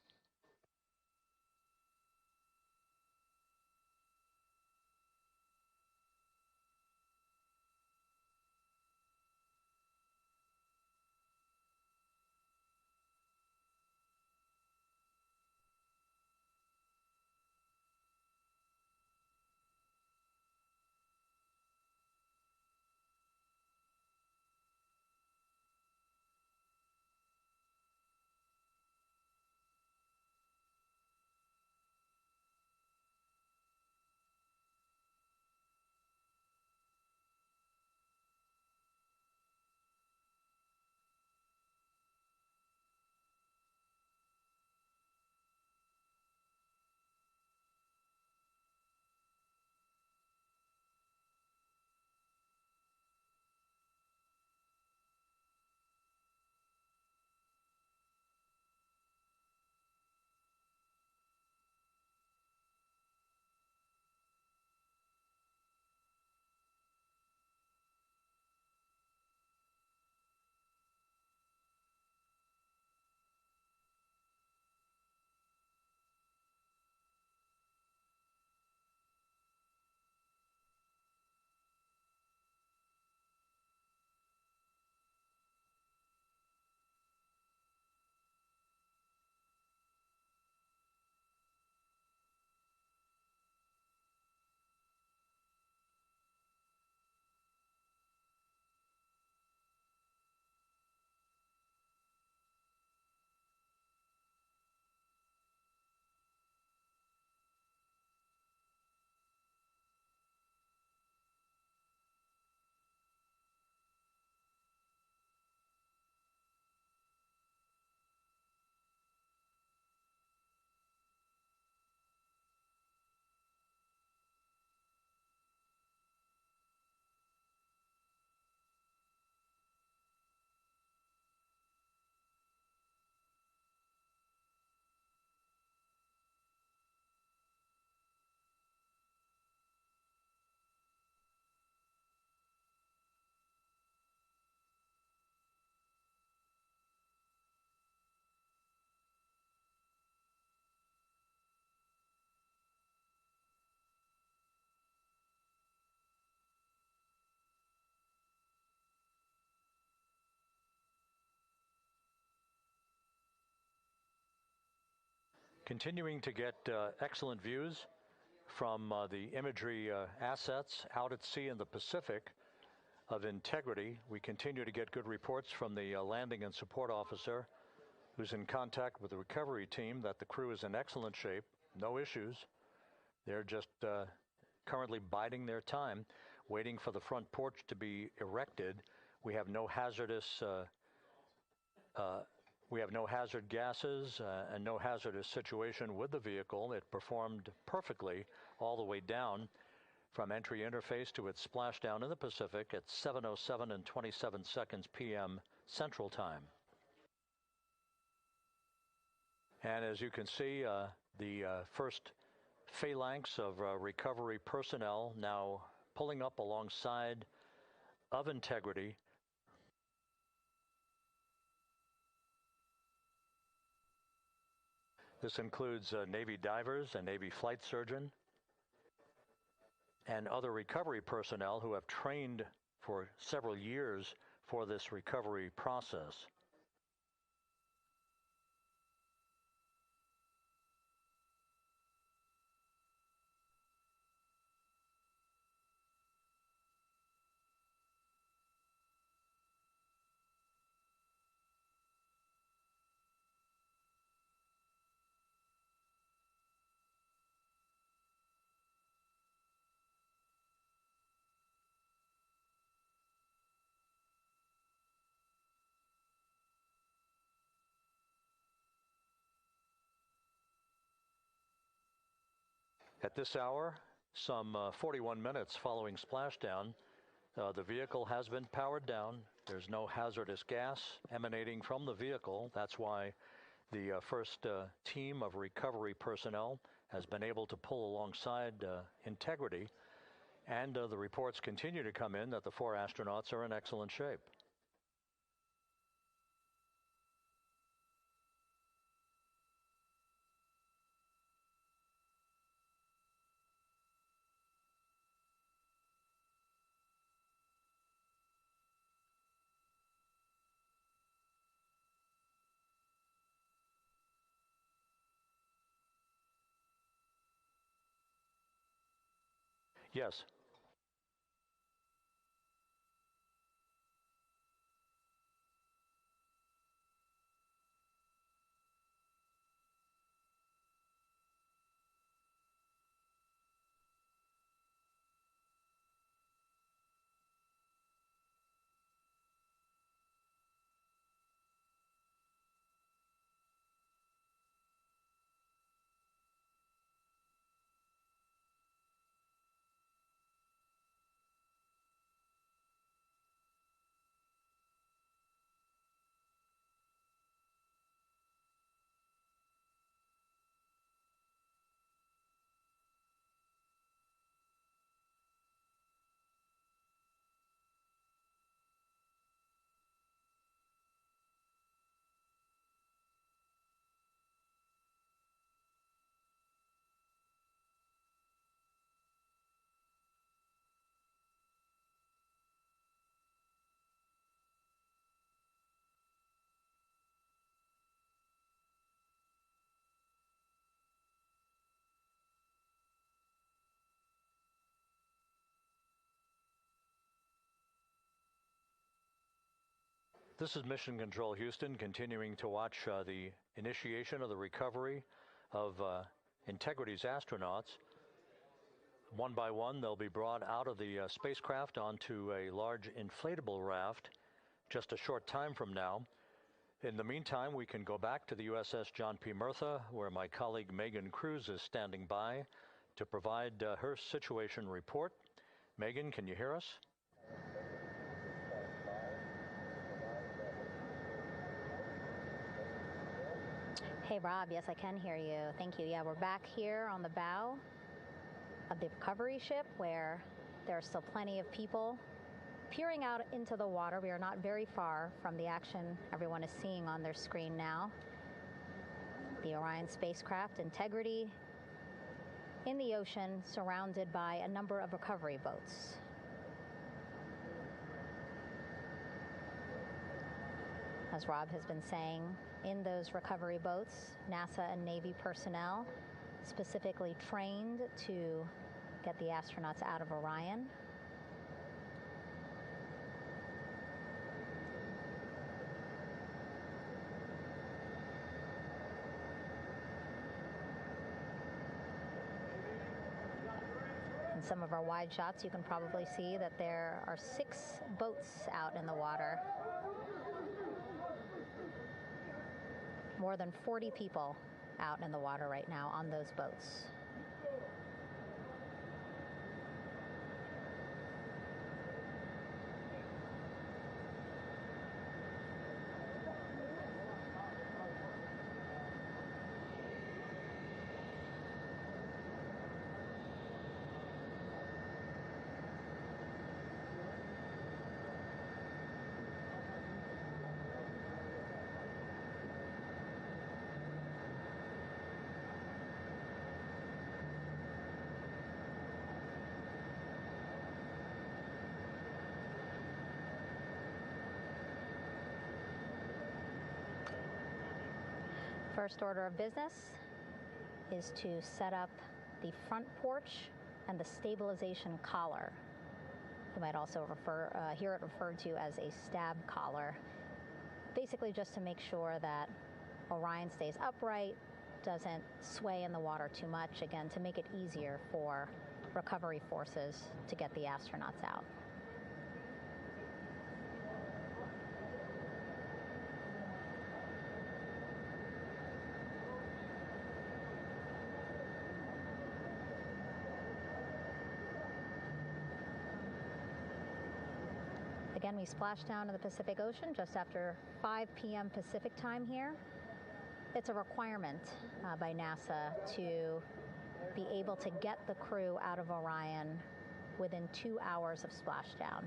Continuing to get excellent views from the imagery assets out at sea in the Pacific of integrity. We continue to get good reports from the landing and support officer, who's in contact with the recovery team, that the crew is in excellent shape, no issues. They're just currently biding their time, waiting for the front porch to be erected. We have no hazardous hazard gases and no hazardous situation with the vehicle. It performed perfectly all the way down from entry interface to its splashdown in the Pacific at 7:07 and 27 seconds p.m. Central Time. And as you can see, the first phalanx of recovery personnel now pulling up alongside of integrity. This includes Navy divers, a Navy flight surgeon, and other recovery personnel who have trained for several years for this recovery process. At this hour, some 41 minutes following splashdown, The vehicle has been powered down. There's no hazardous gas emanating from the vehicle. That's why the first team of recovery personnel has been able to pull alongside Integrity. And the reports continue to come in that the 4 astronauts are in excellent shape. Yes. This is Mission Control Houston, continuing to watch the initiation of the recovery of Integrity's astronauts. One by one, they'll be brought out of the spacecraft onto a large inflatable raft just a short time from now. In the meantime, we can go back to the USS John P. Murtha, where my colleague Megan Cruz is standing by to provide her situation report. Megan, can you hear us? Hey, Rob. Yes, I can hear you. Thank you. Yeah, we're back here on the bow of the recovery ship where there are still plenty of people peering out into the water. We are not very far from the action everyone is seeing on their screen now. The Orion spacecraft, Integrity, in the ocean, surrounded by a number of recovery boats. As Rob has been saying, in those recovery boats, NASA and Navy personnel specifically trained to get the astronauts out of Orion. In some of our wide shots, you can probably see that there are 6 boats out in the water. More than 40 people out in the water right now on those boats. First order of business is to set up the front porch and the stabilization collar. You might also hear it referred to as a stab collar. Basically just to make sure that Orion stays upright, doesn't sway in the water too much, again, to make it easier for recovery forces to get the astronauts out. Again, we splashed down in the Pacific Ocean just after 5 p.m. Pacific time here. It's a requirement by NASA to be able to get the crew out of Orion within 2 hours of splashdown.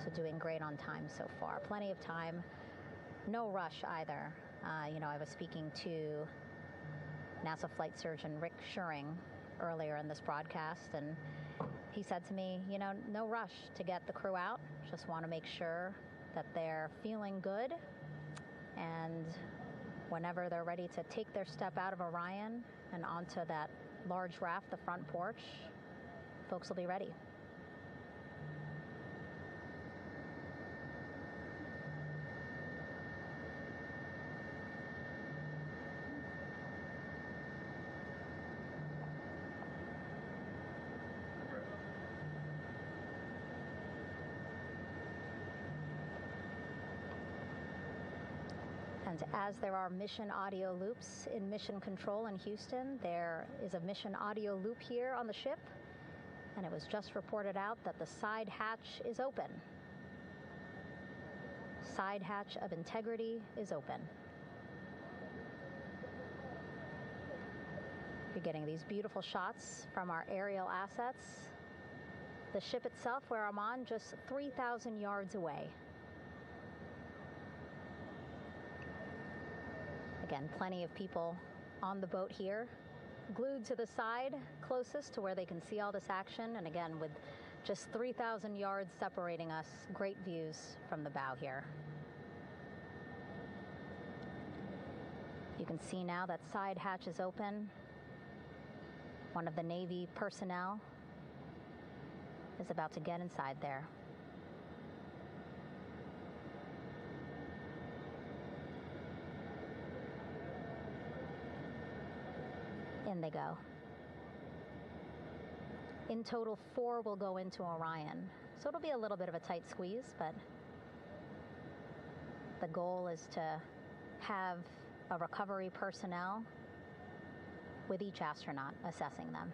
So doing great on time so far. Plenty of time. No rush either. I was speaking to NASA flight surgeon Rick Schuring earlier in this broadcast, and he said to me, no rush to get the crew out. Just want to make sure that they're feeling good, and whenever they're ready to take their step out of Orion and onto that large raft, the front porch, folks will be ready. And as there are mission audio loops in Mission Control in Houston, there is a mission audio loop here on the ship, and it was just reported out that the side hatch is open. Side hatch of Integrity is open. You're getting these beautiful shots from our aerial assets. The ship itself, where I'm on, just 3,000 yards away. Again, plenty of people on the boat here, glued to the side closest to where they can see all this action. And again, with just 3,000 yards separating us, great views from the bow here. You can see now that side hatch is open. One of the Navy personnel is about to get inside there. In they go. In total, 4 will go into Orion. So it'll be a little bit of a tight squeeze, but the goal is to have a recovery personnel with each astronaut assessing them.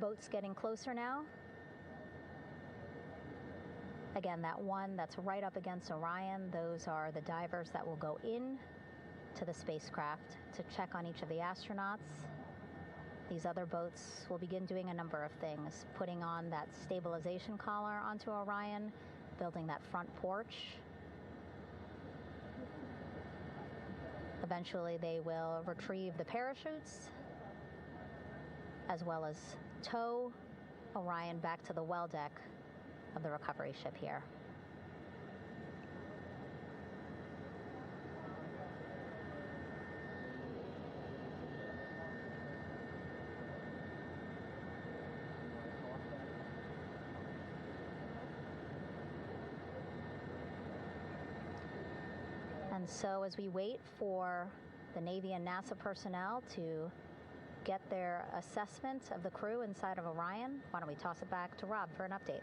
Boats getting closer now. Again, that one that's right up against Orion, those are the divers that will go in to the spacecraft to check on each of the astronauts. These other boats will begin doing a number of things, putting on that stabilization collar onto Orion, building that front porch. Eventually, they will retrieve the parachutes, as well as tow Orion back to the well deck of the recovery ship here. And so as we wait for the Navy and NASA personnel to get their assessment of the crew inside of Orion, why don't we toss it back to Rob for an update?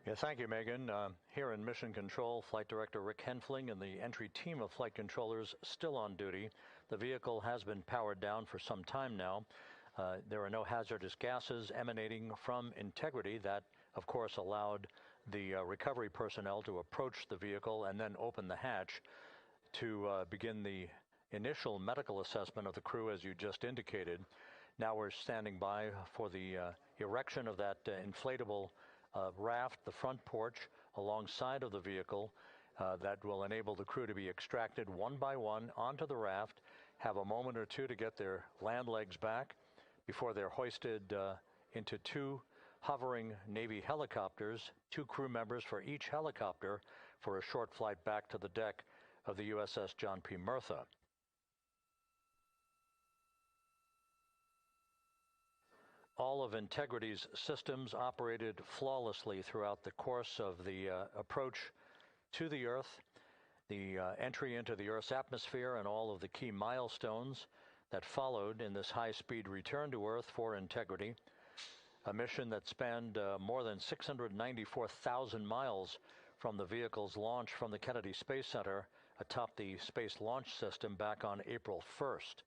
Yeah, thank you, Megan. Here in Mission Control, Flight Director Rick Henfling and the entry team of flight controllers still on duty. The vehicle has been powered down for some time now. There are no hazardous gases emanating from Integrity. That, of course, allowed the recovery personnel to approach the vehicle and then open the hatch to begin the initial medical assessment of the crew, as you just indicated. Now we're standing by for the erection of that inflatable raft, the front porch, alongside of the vehicle that will enable the crew to be extracted one by one onto the raft, have a moment or two to get their land legs back before they're hoisted into 2 hovering Navy helicopters, 2 crew members for each helicopter, for a short flight back to the deck of the USS John P. Murtha. All of Integrity's systems operated flawlessly throughout the course of the approach to the Earth, the entry into the Earth's atmosphere, and all of the key milestones that followed in this high-speed return to Earth for integrity. A mission that spanned more than 694,000 miles from the vehicle's launch from the Kennedy Space Center atop the Space Launch System back on April 1st.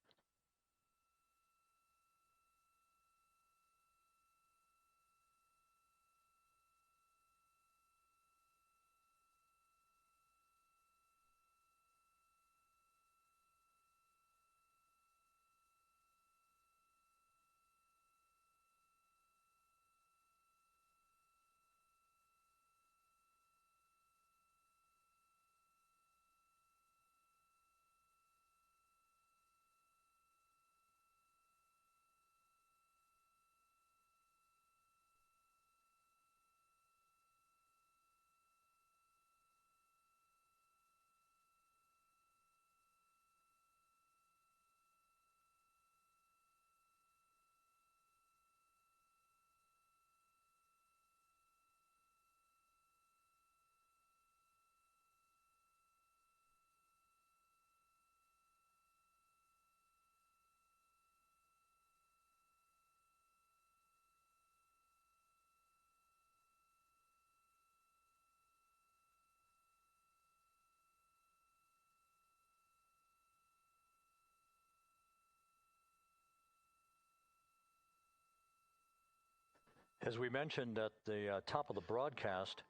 As we mentioned at the top of the broadcast,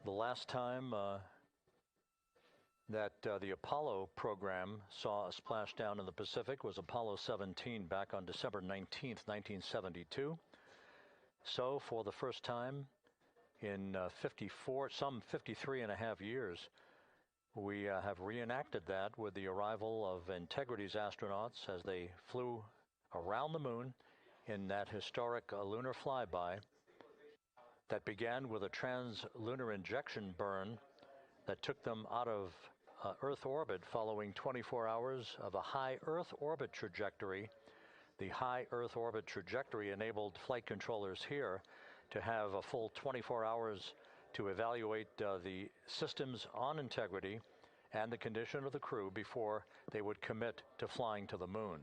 the last time that the Apollo program saw a splashdown in the Pacific was Apollo 17 back on December 19th, 1972. So for the first time in some 53 and a half years, we have reenacted that with the arrival of Integrity's astronauts as they flew around the moon in that historic lunar flyby that began with a trans-lunar injection burn that took them out of Earth orbit following 24 hours of a high Earth orbit trajectory. The high Earth orbit trajectory enabled flight controllers here to have a full 24 hours to evaluate the systems on Integrity and the condition of the crew before they would commit to flying to the moon.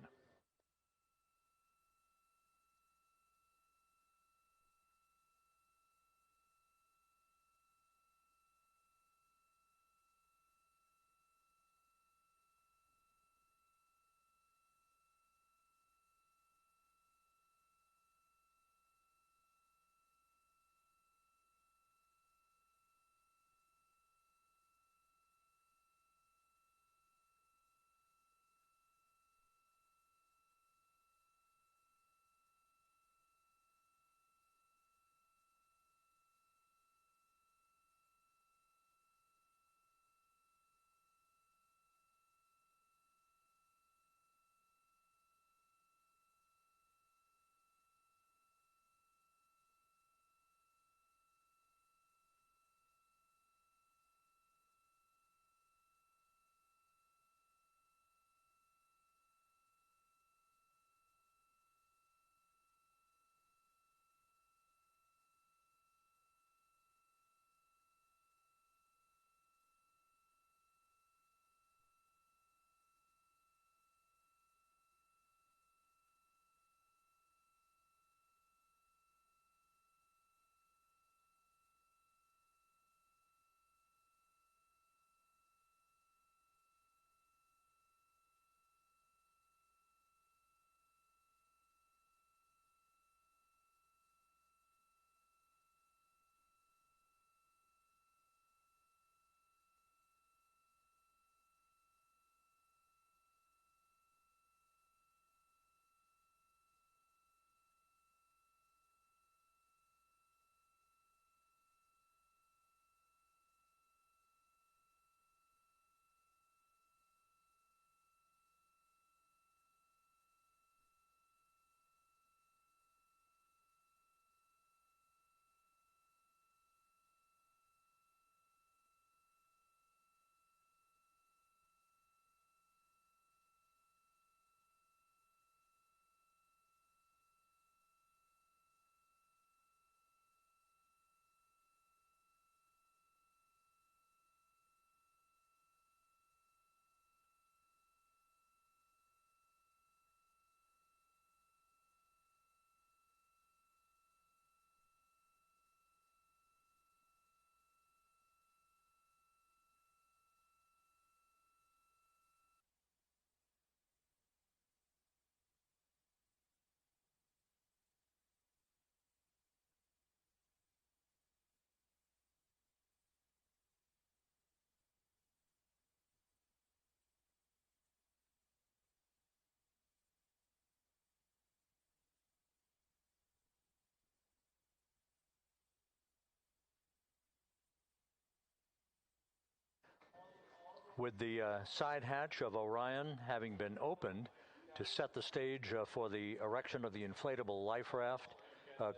With the side hatch of Orion having been opened to set the stage for the erection of the inflatable life raft,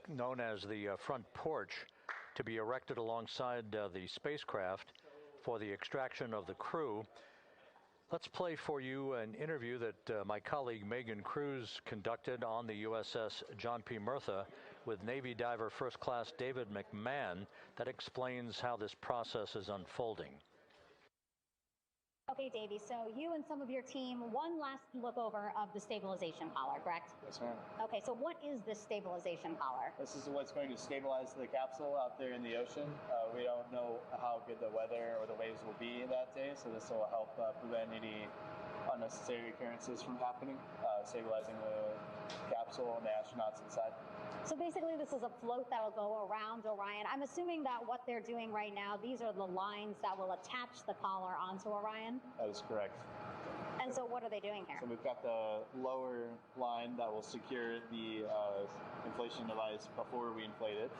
known as the front porch, to be erected alongside the spacecraft for the extraction of the crew. Let's play for you an interview that my colleague Megan Cruz conducted on the USS John P. Murtha with Navy diver First Class David McMahon that explains how this process is unfolding. Okay, Davey, so you and some of your team, one last look over of the stabilization collar, correct? Yes, ma'am. Okay, so what is this stabilization collar? This is what's going to stabilize the capsule out there in the ocean. We don't know how good the weather or the waves will be that day, so this will help prevent any unnecessary occurrences from happening, stabilizing the capsule and the astronauts inside. So basically this is a float that will go around Orion. I'm assuming that what they're doing right now, these are the lines that will attach the collar onto Orion? That is correct. And so what are they doing here? So we've got the lower line that will secure the inflation device before we inflate it.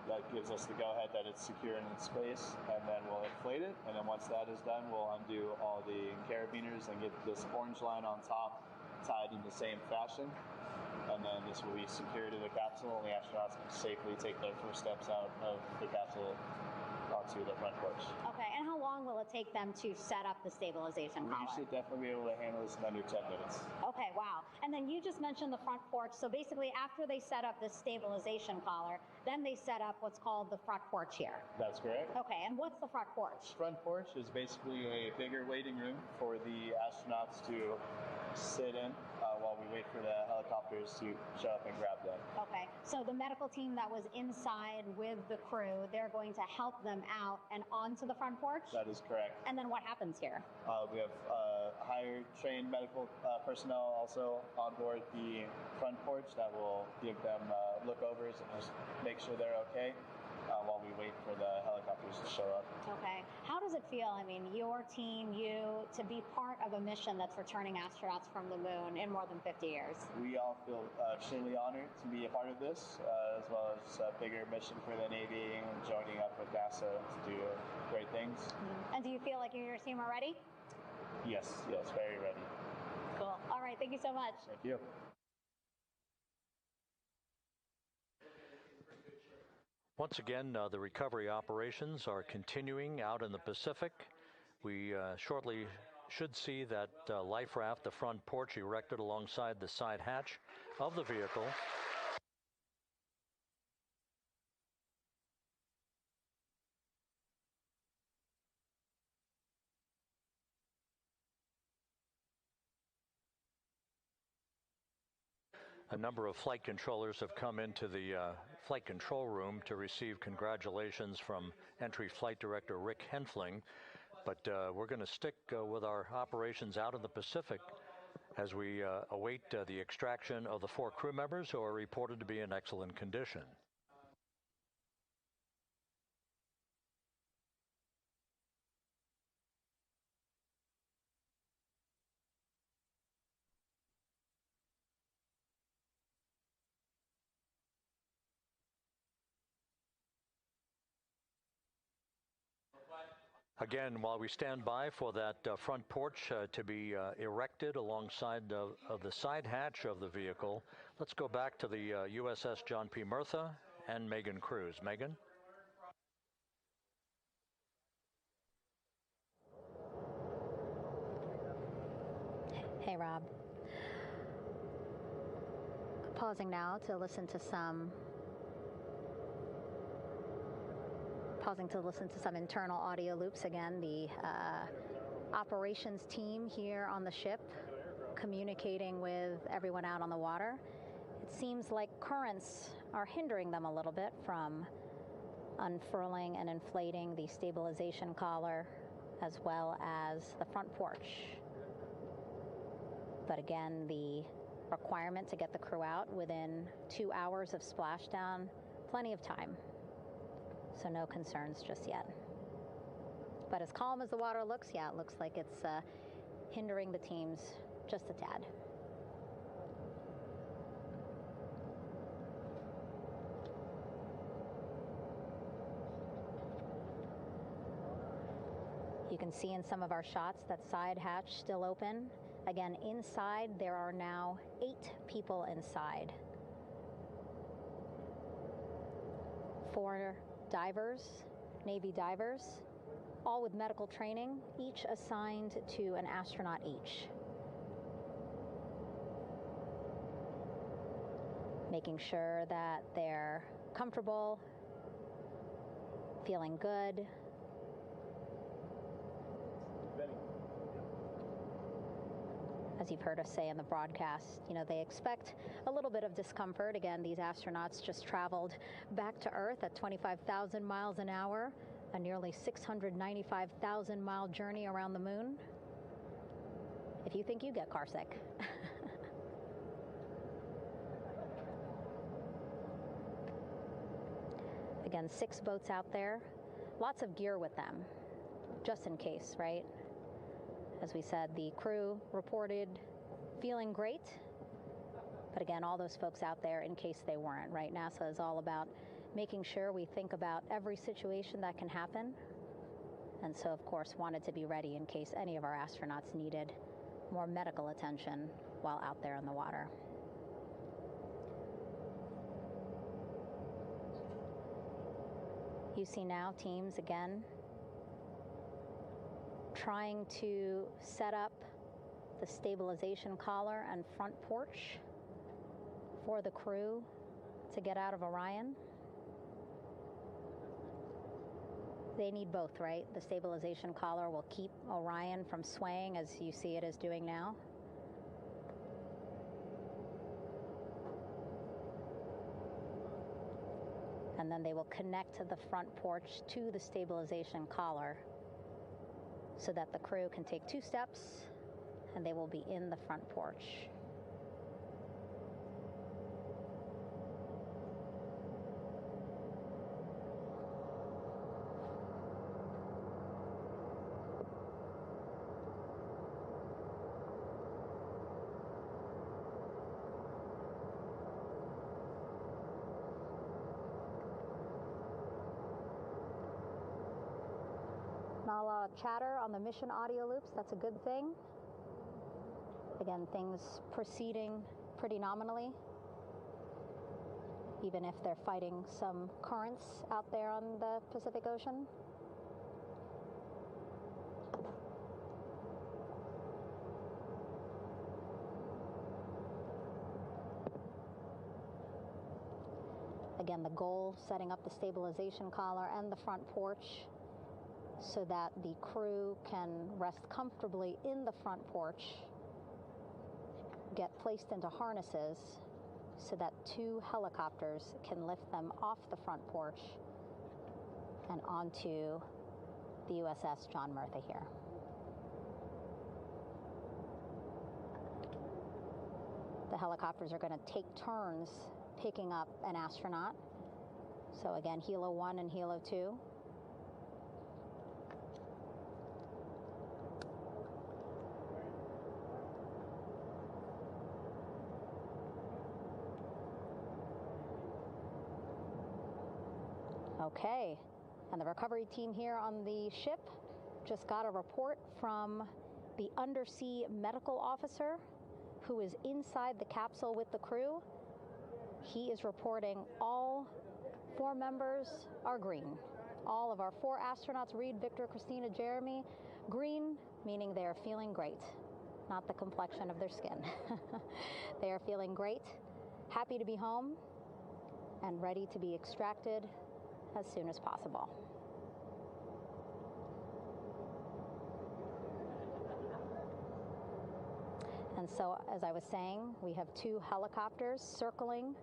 That gives us the go-ahead that it's secure in its space, and then we'll inflate it, and then once that is done, we'll undo all the carabiners and get this orange line on top tied in the same fashion, and then this will be secured to the capsule, and the astronauts can safely take their first steps out of the capsule onto the front porch. Okay, and how long will it take them to set up the stabilization collar? We should definitely be able to handle this in under 10 minutes. Okay, wow. And then you just mentioned the front porch. So basically after they set up the stabilization collar, then they set up what's called the front porch here. That's correct. Okay, and what's the front porch? Front porch is basically a bigger waiting room for the astronauts to sit in while we wait for the helicopters to show up and grab them. Okay, so the medical team that was inside with the crew, they're going to help them out and onto the front porch? That is correct. And then what happens here? We have higher trained medical personnel also on board the front porch that will give them lookovers and just make sure they're okay while we wait for the helicopters to show up. Okay. How does it feel, I mean, your team, you, to be part of a mission that's returning astronauts from the moon in more than 50 years? We all feel extremely honored to be a part of this, as well as a bigger mission for the Navy and joining up with NASA to do great things. Mm-hmm. And do you feel like you and your team are ready? Yes, very ready. Cool. All right, thank you so much. Thank you. Once again, the recovery operations are continuing out in the Pacific. We shortly should see that life raft, the front porch, erected alongside the side hatch of the vehicle. A number of flight controllers have come into the flight control room to receive congratulations from Entry Flight Director Rick Henfling. But we're going to stick with our operations out in the Pacific as we await the extraction of the 4 crew members who are reported to be in excellent condition. Again, while we stand by for that front porch to be erected alongside of the side hatch of the vehicle, let's go back to the USS John P. Murtha and Megan Cruz. Megan? Hey, Rob. Pausing now to listen to some internal audio loops. Again, the operations team here on the ship communicating with everyone out on the water. It seems like currents are hindering them a little bit from unfurling and inflating the stabilization collar as well as the front porch. But again, the requirement to get the crew out within 2 hours of splashdown, plenty of time. So no concerns just yet. But as calm as the water looks, yeah, it looks like it's hindering the teams just a tad. You can can see in some of our shots that side hatch still open. Again, inside there are now 8 people inside. 4 divers, Navy divers, all with medical training, each assigned to an astronaut each. Making sure that they're comfortable, feeling good. As you've heard us say in the broadcast, you know, they expect a little bit of discomfort. Again, these astronauts just traveled back to Earth at 25,000 miles an hour, a nearly 695,000 mile journey around the moon. If you think you get car sick. Again, 6 boats out there, lots of gear with them, just in case, right? As we said, the crew reported feeling great, but again, all those folks out there in case they weren't, right? NASA is all about making sure we think about every situation that can happen, and so of course wanted to be ready in case any of our astronauts needed more medical attention while out there in the water. You see now teams again trying to set up the stabilization collar and front porch for the crew to get out of Orion. They need both, right? The stabilization collar will keep Orion from swaying as you see it is doing now. And then they will connect the front porch to the stabilization collar so that the crew can take 2 steps and they will be in the front porch. Not a lot of chatter on the mission audio loops. That's a good thing. Again, things proceeding pretty nominally, even if they're fighting some currents out there on the Pacific Ocean. Again, the goal, setting up the stabilization collar and the front porch so that the crew can rest comfortably in the front porch, get placed into harnesses so that 2 helicopters can lift them off the front porch and onto the USS John Murtha here. The helicopters are going to take turns picking up an astronaut. So again, Helo 1 and Helo 2. Okay, and the recovery team here on the ship just got a report from the undersea medical officer who is inside the capsule with the crew. He is reporting all 4 members are green. All of our 4 astronauts, Reed, Victor, Christina, Jeremy, green, meaning they are feeling great, not the complexion of their skin. They are feeling great, happy to be home, and ready to be extracted as soon as possible. And so, as I was saying, we have 2 helicopters circling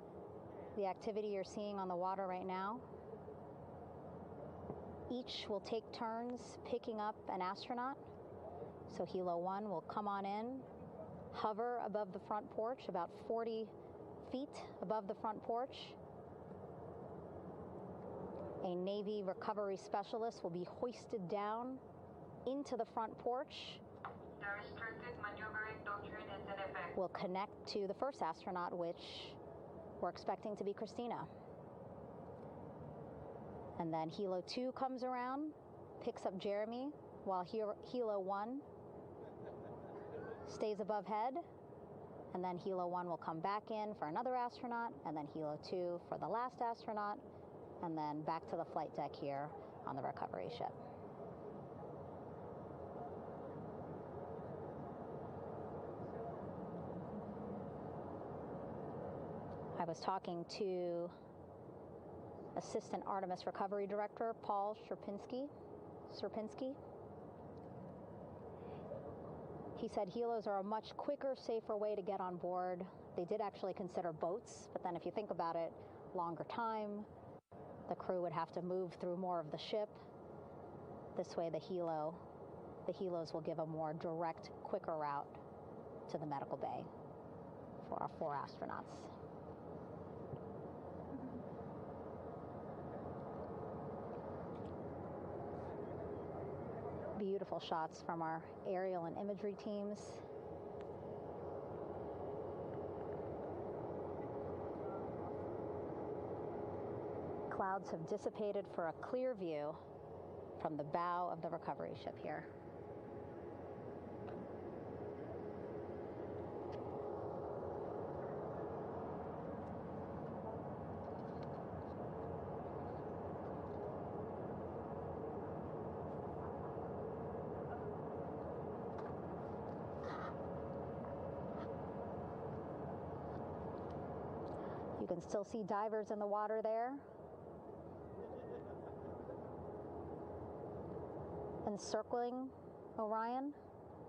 the activity you're seeing on the water right now. Each will take turns picking up an astronaut. So Helo 1 will come on in, hover above the front porch, about 40 feet above the front porch. A Navy recovery specialist will be hoisted down into the front porch. The restricted maneuvering doctrine is in effect. We'll connect to the first astronaut, which we're expecting to be Christina. And then Helo 2 comes around, picks up Jeremy, while Helo 1 stays above head, and then Helo 1 will come back in for another astronaut, and then Helo 2 for the last astronaut, and then back to the flight deck here on the recovery ship. I was talking to Assistant Artemis Recovery Director Paul Sierpinski. He said helos are a much quicker, safer way to get on board. They did actually consider boats, but then if you think about it, longer time, the crew would have to move through more of the ship. This way the helos will give a more direct, quicker route to the medical bay for our 4 astronauts. Beautiful shots from our aerial and imagery teams. Clouds have dissipated for a clear view from the bow of the recovery ship here. You can still see divers in the water there. Encircling Orion,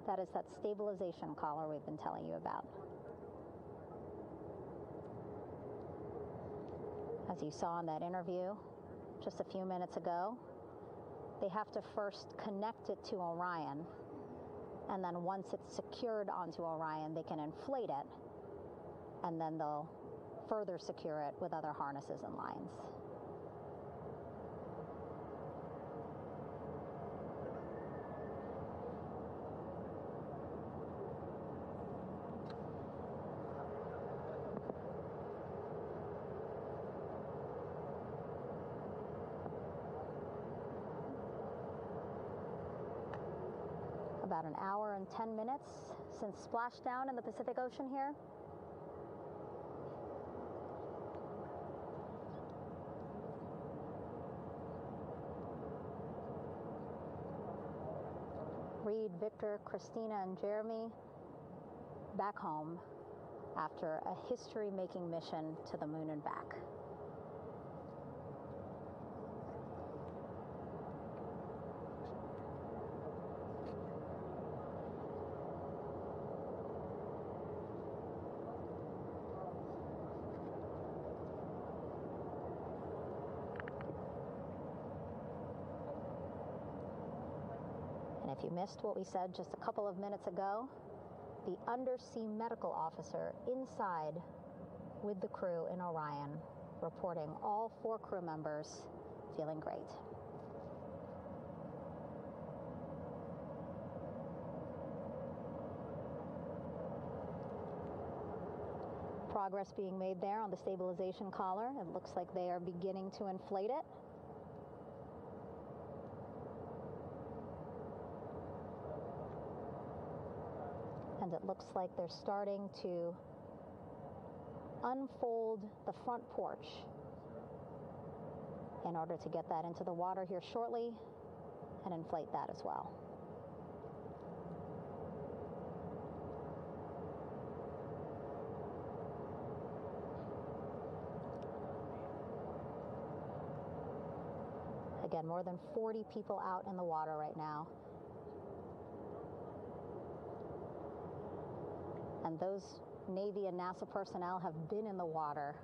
that is that stabilization collar we've been telling you about. As you saw in that interview just a few minutes ago, they have to first connect it to Orion, and then once it's secured onto Orion, they can inflate it, and then they'll further secure it with other harnesses and lines. About an hour and 10 minutes since splashdown in the Pacific Ocean here. Reed, Victor, Christina, and Jeremy back home after a history-making mission to the moon and back. And if you missed what we said just a couple of minutes ago, the undersea medical officer inside with the crew in Orion reporting all 4 crew members feeling great. Progress being made there on the stabilization collar. It looks like they are beginning to inflate it. And it looks like they're starting to unfold the front porch in order to get that into the water here shortly and inflate that as well. Again, more than 40 people out in the water right now. And those Navy and NASA personnel have been in the water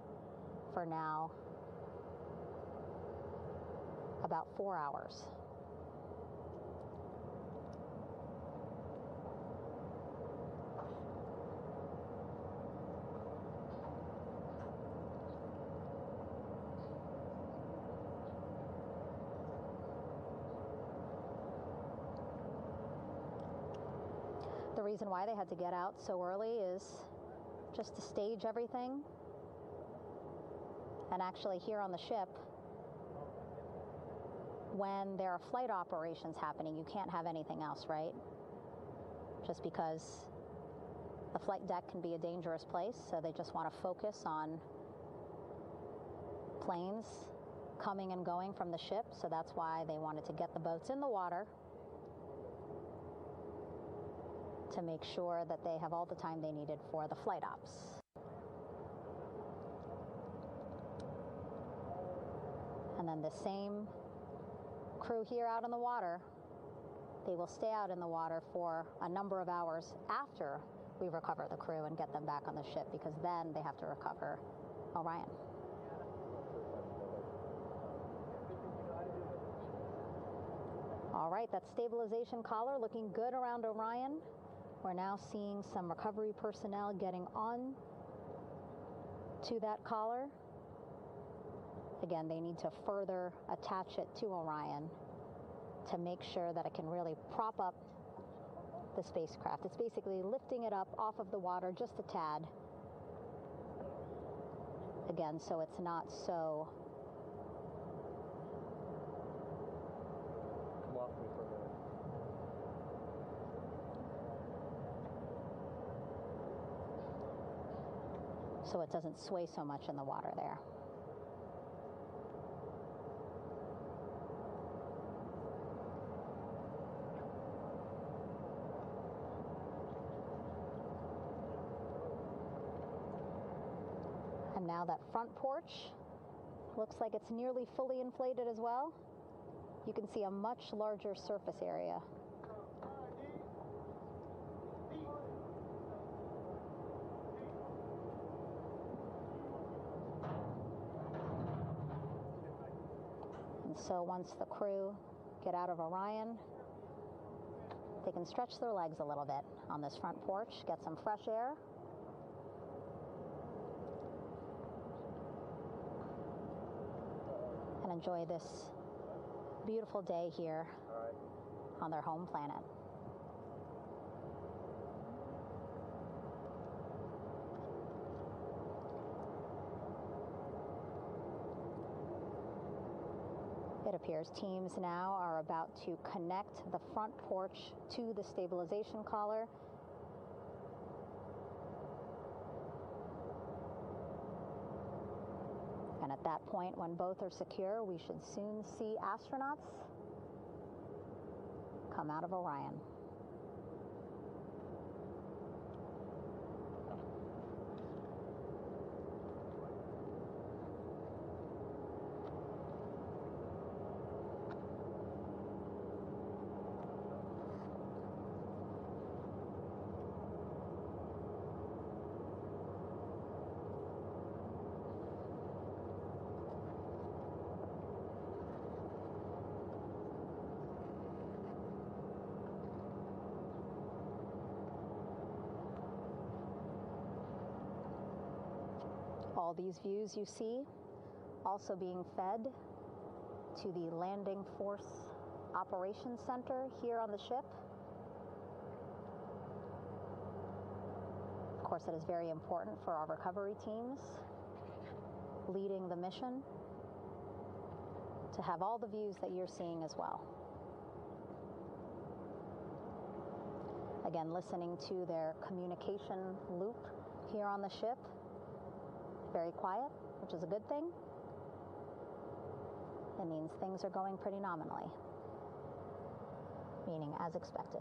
for now about 4 hours. The reason why they had to get out so early is just to stage everything. And actually here on the ship, when there are flight operations happening, you can't have anything else, right? Just because the flight deck can be a dangerous place, so they just want to focus on planes coming and going from the ship, so that's why they wanted to get the boats in the water to make sure that they have all the time they needed for the flight ops. And then the same crew here out in the water, they will stay out in the water for a number of hours after we recover the crew and get them back on the ship, because then they have to recover Orion. All right, that stabilization collar looking good around Orion. We're now seeing some recovery personnel getting on to that collar. Again, they need to further attach it to Orion to make sure that it can really prop up the spacecraft. It's basically lifting it up off of the water just a tad. Again, so it's not so so it doesn't sway so much in the water there. And now that front porch looks like it's nearly fully inflated as well. You can see a much larger surface area. And so once the crew get out of Orion, they can stretch their legs a little bit on this front porch, get some fresh air. And enjoy this beautiful day here on their home planet. It appears teams now are about to connect the front porch to the stabilization collar. And at that point, when both are secure, we should soon see astronauts come out of Orion. All these views you see also being fed to the Landing Force Operations Center here on the ship. Of course, it is very important for our recovery teams leading the mission to have all the views that you're seeing as well. Again, listening to their communication loop here on the ship. Very quiet, which is a good thing. It means things are going pretty nominally, meaning as expected.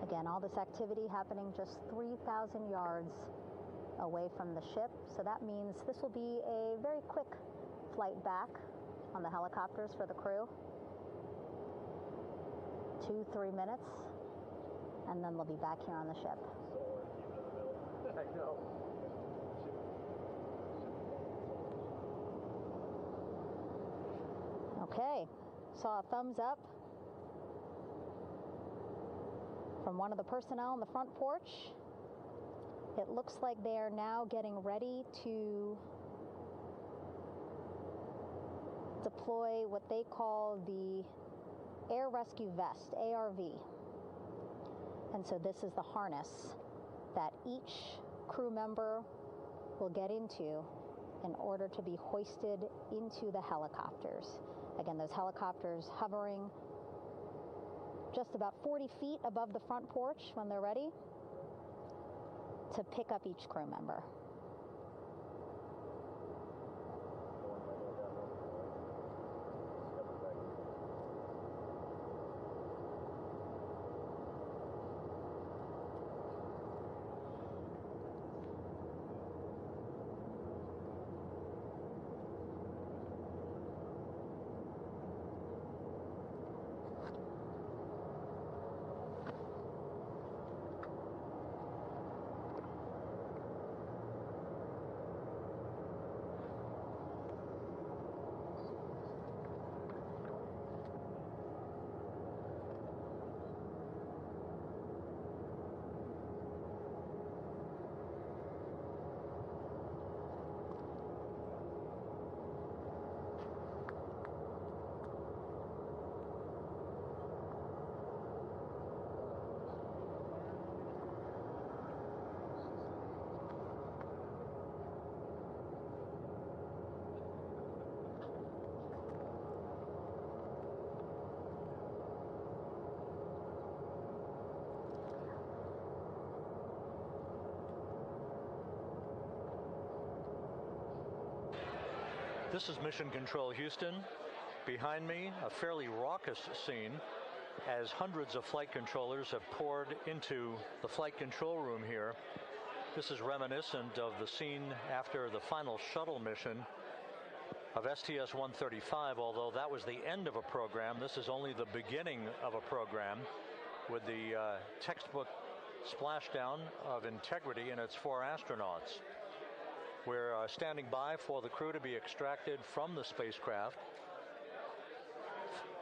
Again, all this activity happening just 3,000 yards away from the ship. So that means this will be a very quick flight back on the helicopters for the crew. 2-3 minutes, and then they'll be back here on the ship. I know. Okay, saw a thumbs up from one of the personnel on the front porch. It looks like they are now getting ready to deploy what they call the Air Rescue Vest, ARV. And so this is the harness that each crew member will get into in order to be hoisted into the helicopters. Again, those helicopters hovering just about 40 feet above the front porch when they're ready to pick up each crew member. This is Mission Control Houston. Behind me, a fairly raucous scene as hundreds of flight controllers have poured into the flight control room here. This is reminiscent of the scene after the final shuttle mission of STS-135, although that was the end of a program. This is only the beginning of a program with the textbook splashdown of Integrity and its 4 astronauts. We're standing by for the crew to be extracted from the spacecraft.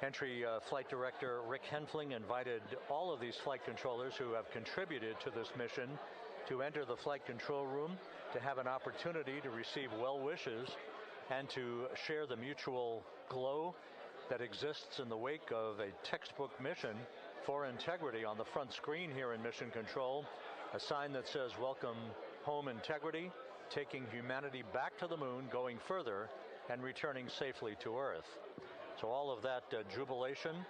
Entry Flight Director Rick Henfling invited all of these flight controllers who have contributed to this mission to enter the flight control room to have an opportunity to receive well wishes and to share the mutual glow that exists in the wake of a textbook mission for Integrity. On the front screen here in Mission Control, a sign that says, "Welcome home, Integrity, taking humanity back to the moon, going further, and returning safely to Earth." So all of that jubilation,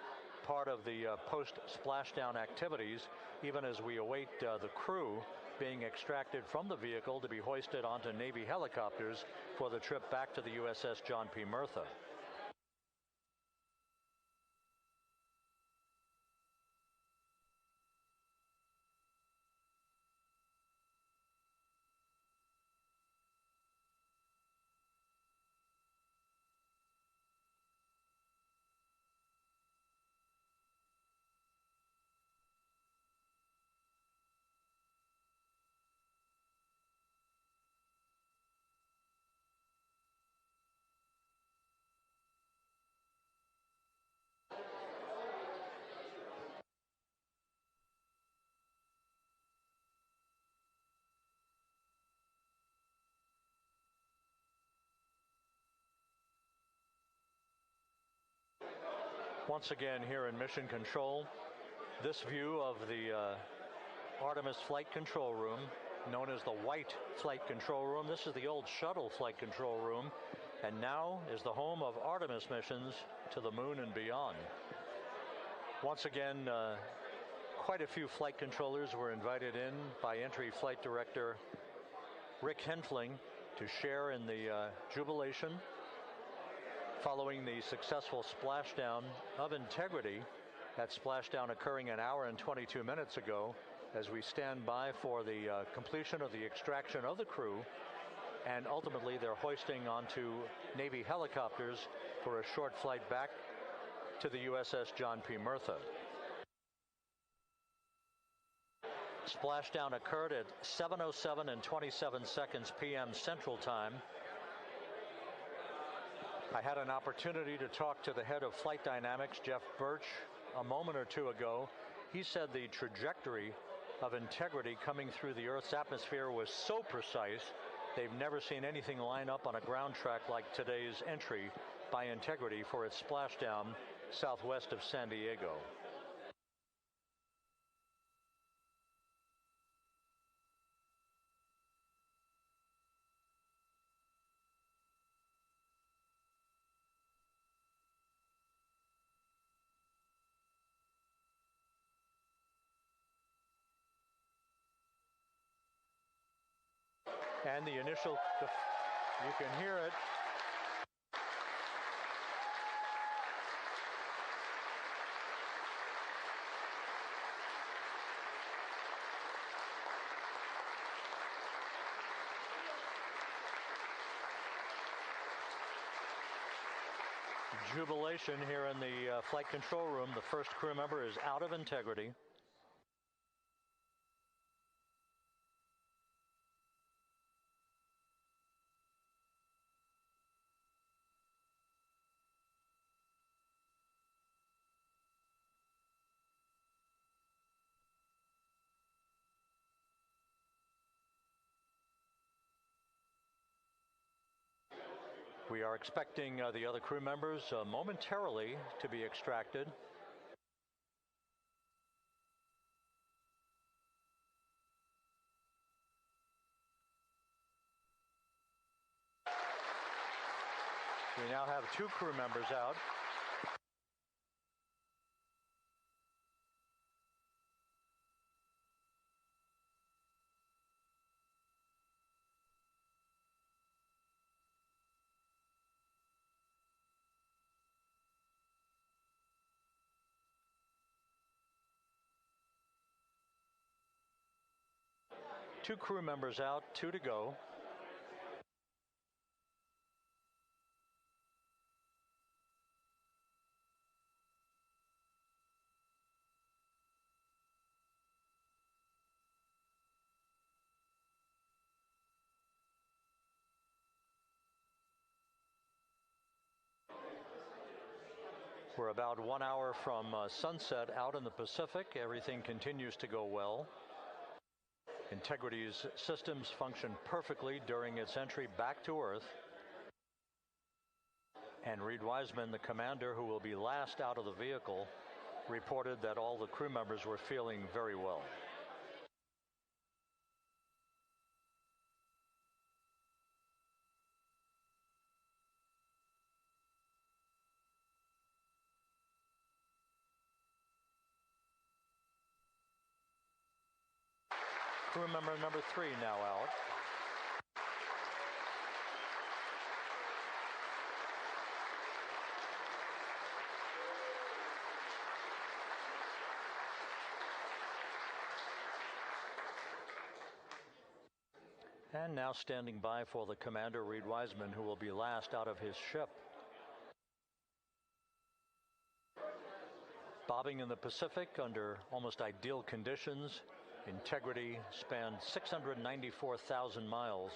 part of the post-splashdown activities, even as we await the crew being extracted from the vehicle to be hoisted onto Navy helicopters for the trip back to the USS John P. Murtha. Once again here in Mission Control, this view of the Artemis Flight Control Room, known as the White Flight Control Room. This is the old shuttle flight control room, and now is the home of Artemis missions to the moon and beyond. Once again, quite a few flight controllers were invited in by Entry Flight Director Rick Henfling to share in the jubilation following the successful splashdown of Integrity. That splashdown occurring an hour and 22 minutes ago, as we stand by for the completion of the extraction of the crew, and ultimately their hoisting onto Navy helicopters for a short flight back to the USS John P. Murtha. Splashdown occurred at 7:07 and 27 seconds p.m. Central Time. I had an opportunity to talk to the head of flight dynamics, Jeff Birch, a moment or two ago. He said the trajectory of Integrity coming through the Earth's atmosphere was so precise, they've never seen anything line up on a ground track like today's entry by Integrity for its splashdown southwest of San Diego. And the initial, you can hear it. Jubilation here in the flight control room. The first crew member is out of Integrity. We are expecting the other crew members momentarily to be extracted. We now have 2 crew members out. Two crew members out, 2 to go. We're about 1 hour from sunset out in the Pacific. Everything continues to go well. Integrity's systems function perfectly during its entry back to Earth. And Reed Wiseman, the commander who will be last out of the vehicle, reported that all the crew members were feeling very well. Crew member number 3 now out. And now standing by for the commander, Reed Wiseman, who will be last out of his ship. Bobbing in the Pacific under almost ideal conditions, Integrity spanned 694,000 miles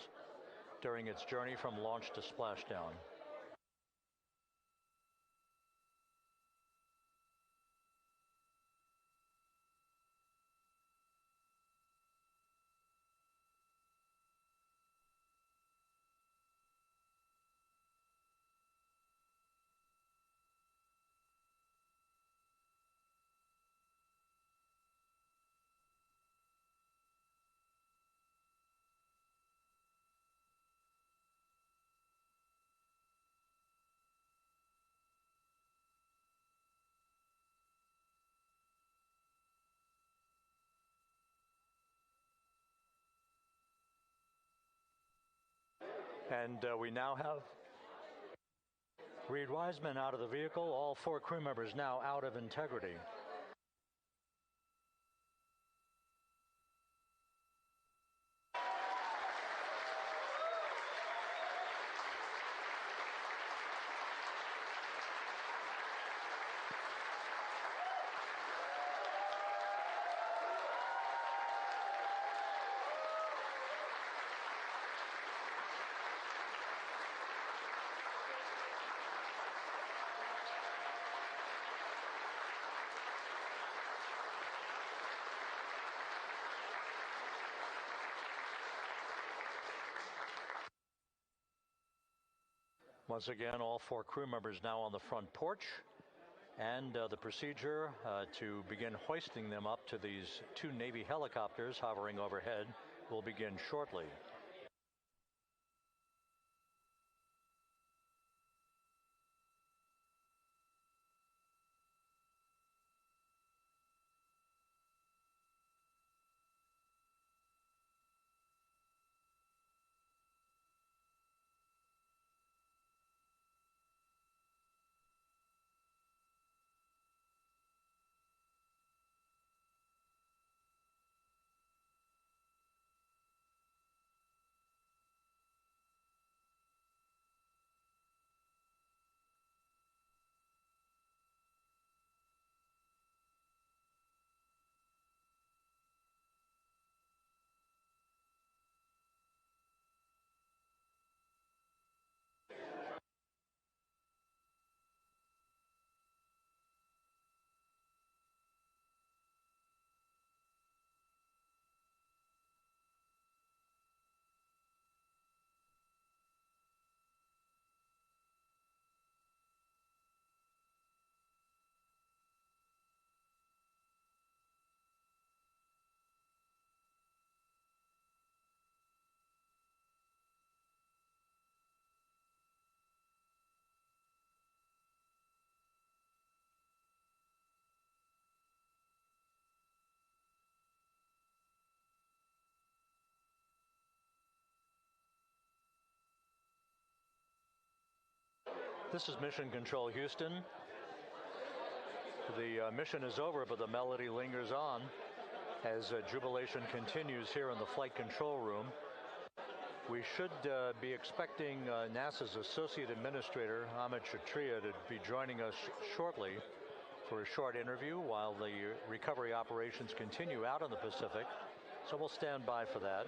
during its journey from launch to splashdown. And we now have Reed Wiseman out of the vehicle, all 4 crew members now out of Integrity. Once again, all 4 crew members now on the front porch, and the procedure to begin hoisting them up to these 2 Navy helicopters hovering overhead will begin shortly. This is Mission Control Houston. The mission is over, but the melody lingers on as jubilation continues here in the flight control room. We should be expecting NASA's Associate Administrator, Amit Kshatriya, to be joining us shortly for a short interview while the recovery operations continue out in the Pacific. So we'll stand by for that.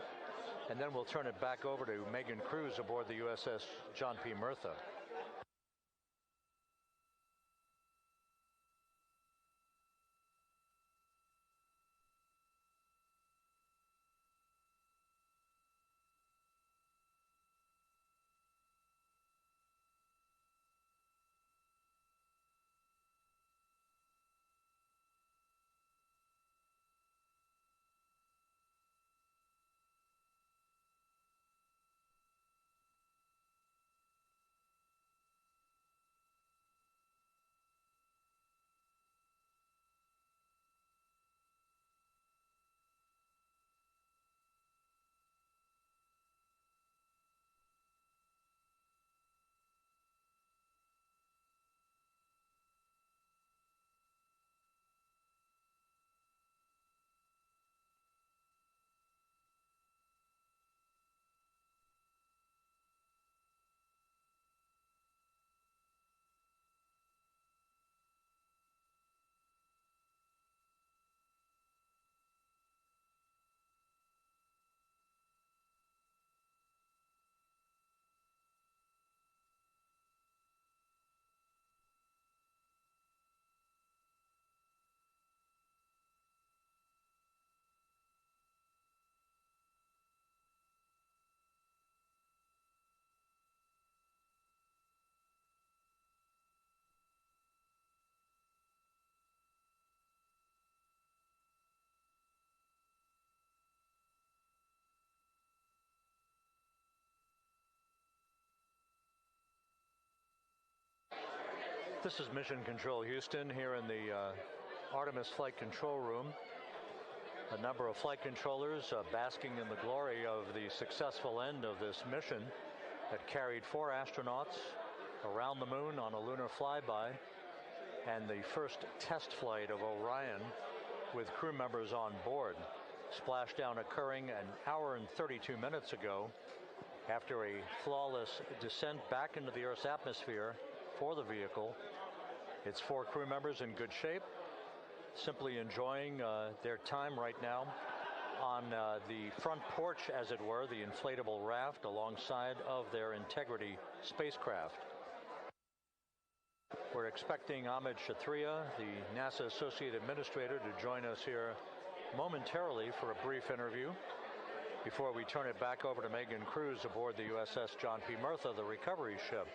And then we'll turn it back over to Megan Cruz aboard the USS John P. Murtha. This is Mission Control Houston here in the Artemis Flight Control Room. A number of flight controllers basking in the glory of the successful end of this mission that carried 4 astronauts around the moon on a lunar flyby, and the first test flight of Orion with crew members on board. Splashdown occurring an hour and 32 minutes ago after a flawless descent back into the Earth's atmosphere for the vehicle. Its 4 crew members in good shape, simply enjoying their time right now on the front porch, as it were, the inflatable raft alongside of their Integrity spacecraft. We're expecting Amit Kshatriya, the NASA Associate Administrator, to join us here momentarily for a brief interview before we turn it back over to Megan Cruz aboard the USS John P. Murtha, the recovery ship.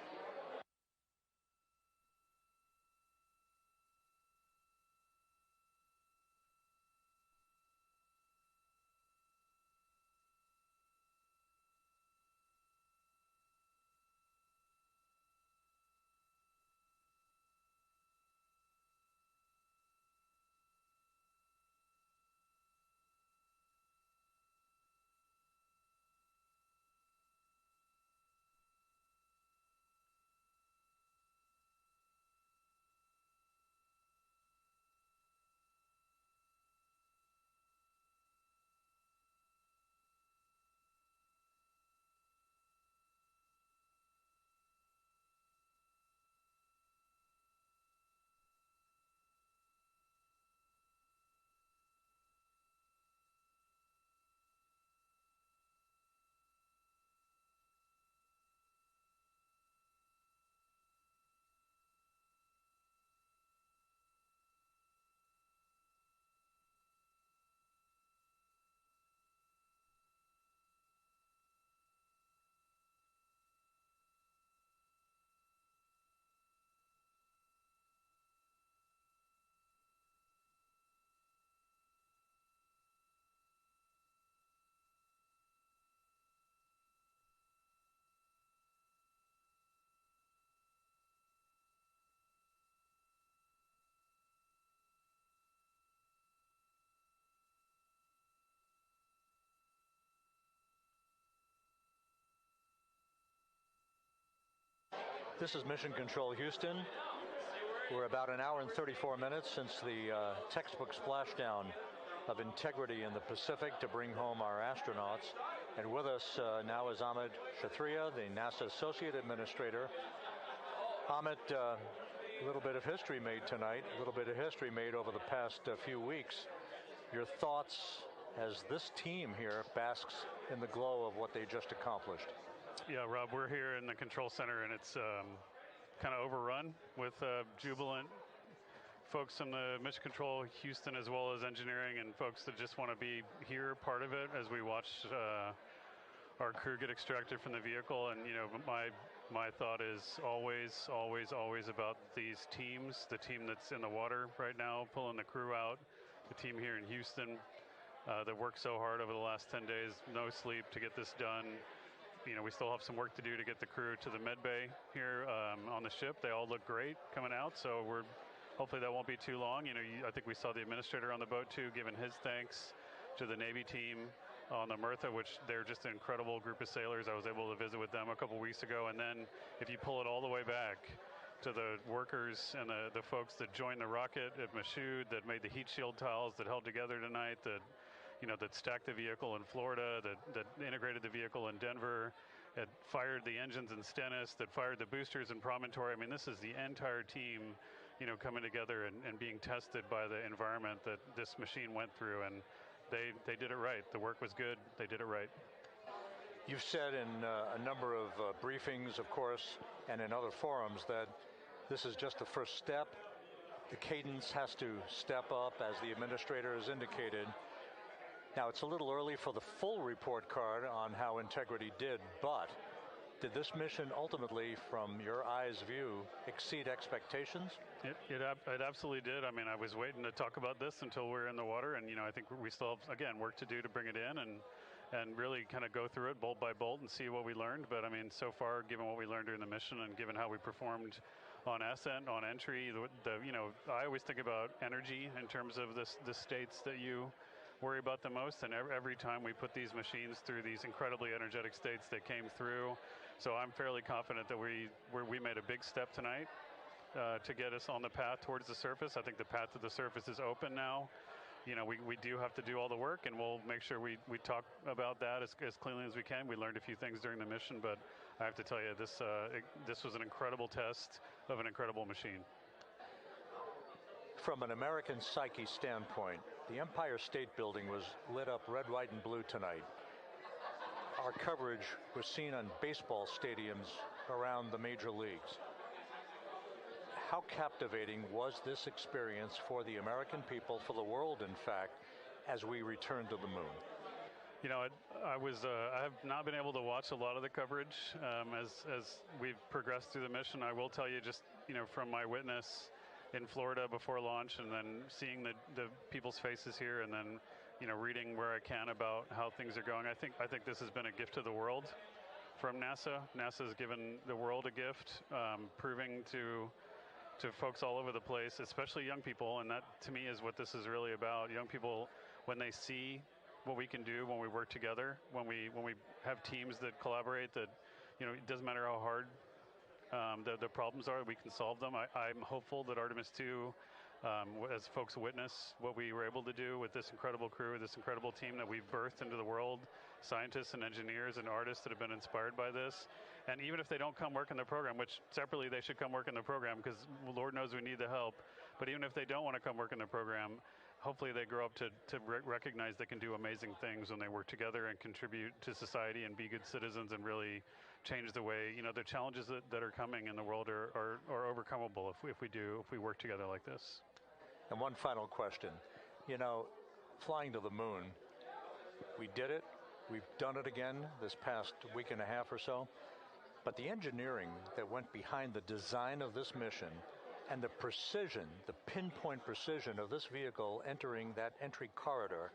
This is Mission Control Houston. We're about an hour and 34 minutes since the textbook splashdown of integrity in the Pacific to bring home our astronauts. And with us now is Amit Kshatriya, the NASA Associate Administrator. Amit, a little bit of history made tonight, a little bit of history made over the past few weeks. Your thoughts as this team here basks in the glow of what they just accomplished. Yeah, Rob, we're here in the control center, and it's kind of overrun with jubilant folks from the Mission Control Houston, as well as engineering, and folks that just want to be here, part of it, as we watch our crew get extracted from the vehicle. And, you know, my thought is always about these teams, the team that's in the water right now, pulling the crew out, the team here in Houston that worked so hard over the last 10 days, no sleep to get this done. You know, we still have some work to do to get the crew to the med bay here on the ship. They all look great coming out, so hopefully that won't be too long. You know, I think we saw the administrator on the boat too, giving his thanks to the Navy team on the Mirtha, which they're just an incredible group of sailors. I was able to visit with them a couple weeks ago. And then if you pull it all the way back to the workers and the folks that joined the rocket at Michoud, that made the heat shield tiles that held together tonight, that stacked the vehicle in Florida, that integrated the vehicle in Denver, that fired the engines in Stennis, that fired the boosters in Promontory. I mean, this is the entire team, you know, coming together and being tested by the environment that this machine went through, and they did it right. The work was good. They did it right. You've said in a number of briefings, of course, and in other forums that this is just the first step. The cadence has to step up, as the administrator has indicated. Now, it's a little early for the full report card on how integrity did, but did this mission ultimately, from your eyes view, exceed expectations? It absolutely did. I mean, I was waiting to talk about this until we're in the water, and, you know, I think we still have, again, work to do to bring it in and really kind of go through it bolt by bolt and see what we learned. But, I mean, so far, given what we learned during the mission and given how we performed on ascent, on entry, you know, I always think about energy in terms of the states that you worry about the most, and every time we put these machines through these incredibly energetic states, they came through. So I'm fairly confident that we made a big step tonight to get us on the path towards the surface. I think the path to the surface is open now. You know, we do have to do all the work, and we'll make sure we talk about that as cleanly as we can. We learned a few things during the mission, but I have to tell you, this was an incredible test of an incredible machine. From an American psyche standpoint, the Empire State Building was lit up red, white, and blue tonight. Our coverage was seen on baseball stadiums around the major leagues. How captivating was this experience for the American people, for the world, in fact, as we returned to the moon? You know, I have not been able to watch a lot of the coverage as we've progressed through the mission. I will tell you, just, you know, from my witness in Florida before launch, and then seeing the people's faces here, and then, you know, reading where I can about how things are going. I think this has been a gift to the world from NASA. NASA has given the world a gift, proving to folks all over the place, especially young people, and that to me is what this is really about. Young people, when they see what we can do when we work together, when we have teams that collaborate, that, you know, it doesn't matter how hard the problems are, we can solve them. I'm hopeful that Artemis II, as folks witness what we were able to do with this incredible crew, this incredible team that we've birthed into the world, scientists and engineers and artists that have been inspired by this. And even if they don't come work in the program, which separately they should come work in the program, because Lord knows we need the help, but even if they don't want to come work in the program, hopefully they grow up to recognize they can do amazing things when they work together and contribute to society and be good citizens and really change the way, you know, the challenges that are coming in the world are overcomable if we work together like this. And one final question. You know, flying to the moon, we did it. We've done it again this past week and a half or so. But the engineering that went behind the design of this mission and the precision, the pinpoint precision of this vehicle entering that entry corridor,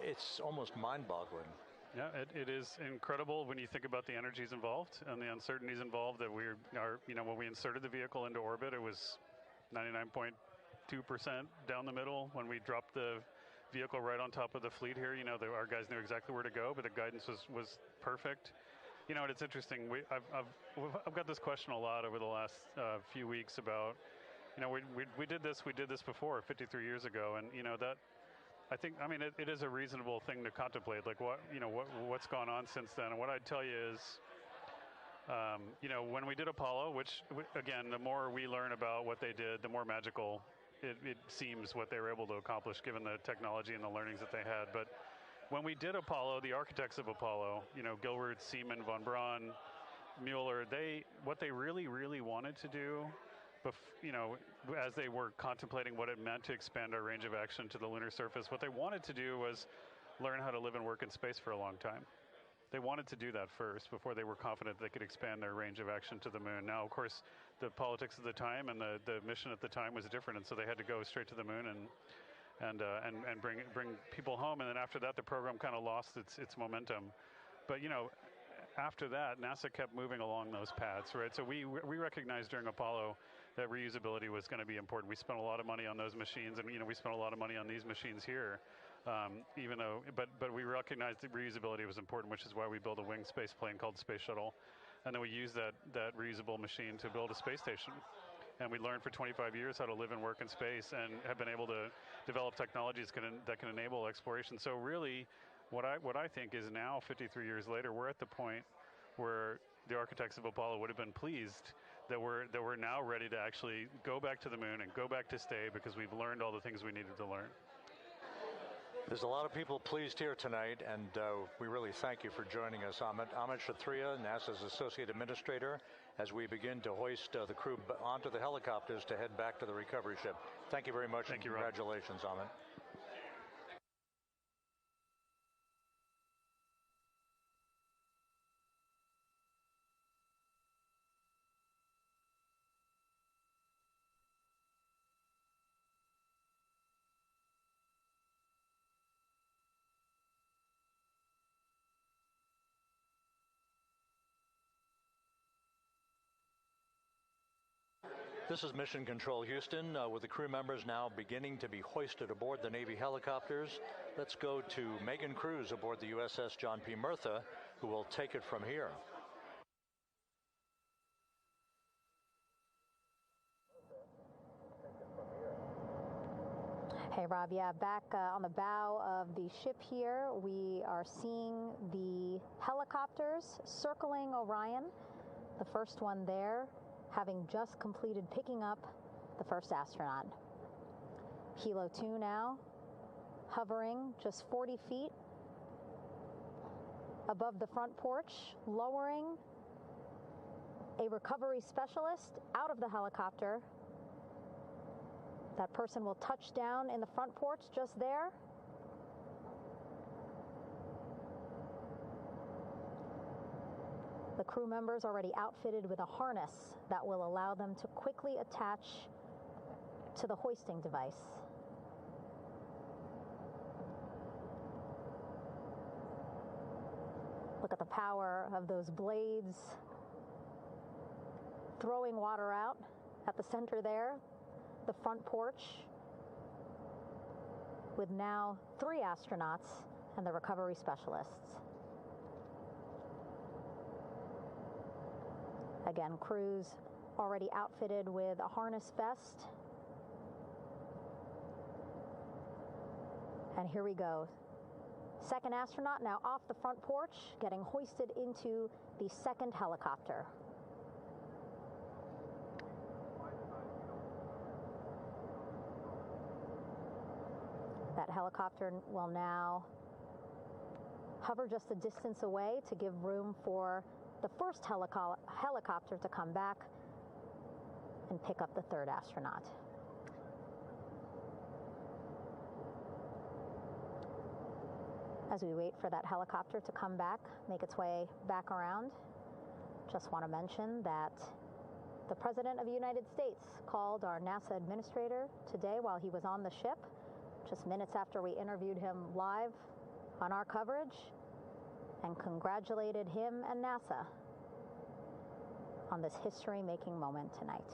it's almost mind-boggling. Yeah, it is incredible when you think about the energies involved and the uncertainties involved. That when we inserted the vehicle into orbit, it was 99.2% down the middle. When we dropped the vehicle right on top of the fleet here, you know, our guys knew exactly where to go, but the guidance was perfect. You know, and it's interesting. I've got this question a lot over the last few weeks about, you know, we did this before 53 years ago, and you know that. I think, I mean, it is a reasonable thing to contemplate, like what's gone on since then. And what I'd tell you is, you know, when we did Apollo, which again, the more we learn about what they did, the more magical it seems what they were able to accomplish given the technology and the learnings that they had. But when we did Apollo, the architects of Apollo, you know, Gilbert, Seaman, von Braun, Mueller, what they really, really wanted to do, you know, as they were contemplating what it meant to expand our range of action to the lunar surface, what they wanted to do was learn how to live and work in space for a long time. They wanted to do that first before they were confident they could expand their range of action to the moon. Now, of course, the politics of the time and the mission at the time was different, and so they had to go straight to the moon and bring people home. And then after that, the program kind of lost its momentum. But you know, after that, NASA kept moving along those paths, right? So we recognized during Apollo that reusability was going to be important. We spent a lot of money on those machines, and you know, we spent a lot of money on these machines here. Even though, but we recognized that reusability was important, which is why we built a winged space plane called Space Shuttle, and then we used that reusable machine to build a space station. And we learned for 25 years how to live and work in space, and have been able to develop technologies that can enable exploration. So really, what I think is now, 53 years later, we're at the point where the architects of Apollo would have been pleased that we're now ready to actually go back to the moon and go back to stay, because we've learned all the things we needed to learn. There's a lot of people pleased here tonight, and we really thank you for joining us. Amit Kshatriya, NASA's Associate Administrator, as we begin to hoist the crew onto the helicopters to head back to the recovery ship. Thank you very much. Thank you, congratulations, Amit. This is Mission Control Houston, with the crew members now beginning to be hoisted aboard the Navy helicopters. Let's go to Megan Cruz aboard the USS John P. Murtha, who will take it from here. Hey, Rob, yeah, back on the bow of the ship here, we are seeing the helicopters circling Orion, the first one there having just completed picking up the first astronaut. Helo 2 now, hovering just 40 feet above the front porch, lowering a recovery specialist out of the helicopter. That person will touch down in the front porch just there. The crew members already outfitted with a harness that will allow them to quickly attach to the hoisting device. Look at the power of those blades throwing water out at the center there, the front porch, with now 3 astronauts and the recovery specialists. Again, crews already outfitted with a harness vest. And here we go. Second astronaut now off the front porch, getting hoisted into the second helicopter. That helicopter will now hover just a distance away to give room for the first helicopter to come back and pick up the third astronaut. As we wait for that helicopter to come back, make its way back around, just want to mention that the President of the United States called our NASA administrator today while he was on the ship, just minutes after we interviewed him live on our coverage, and congratulated him and NASA on this history-making moment tonight.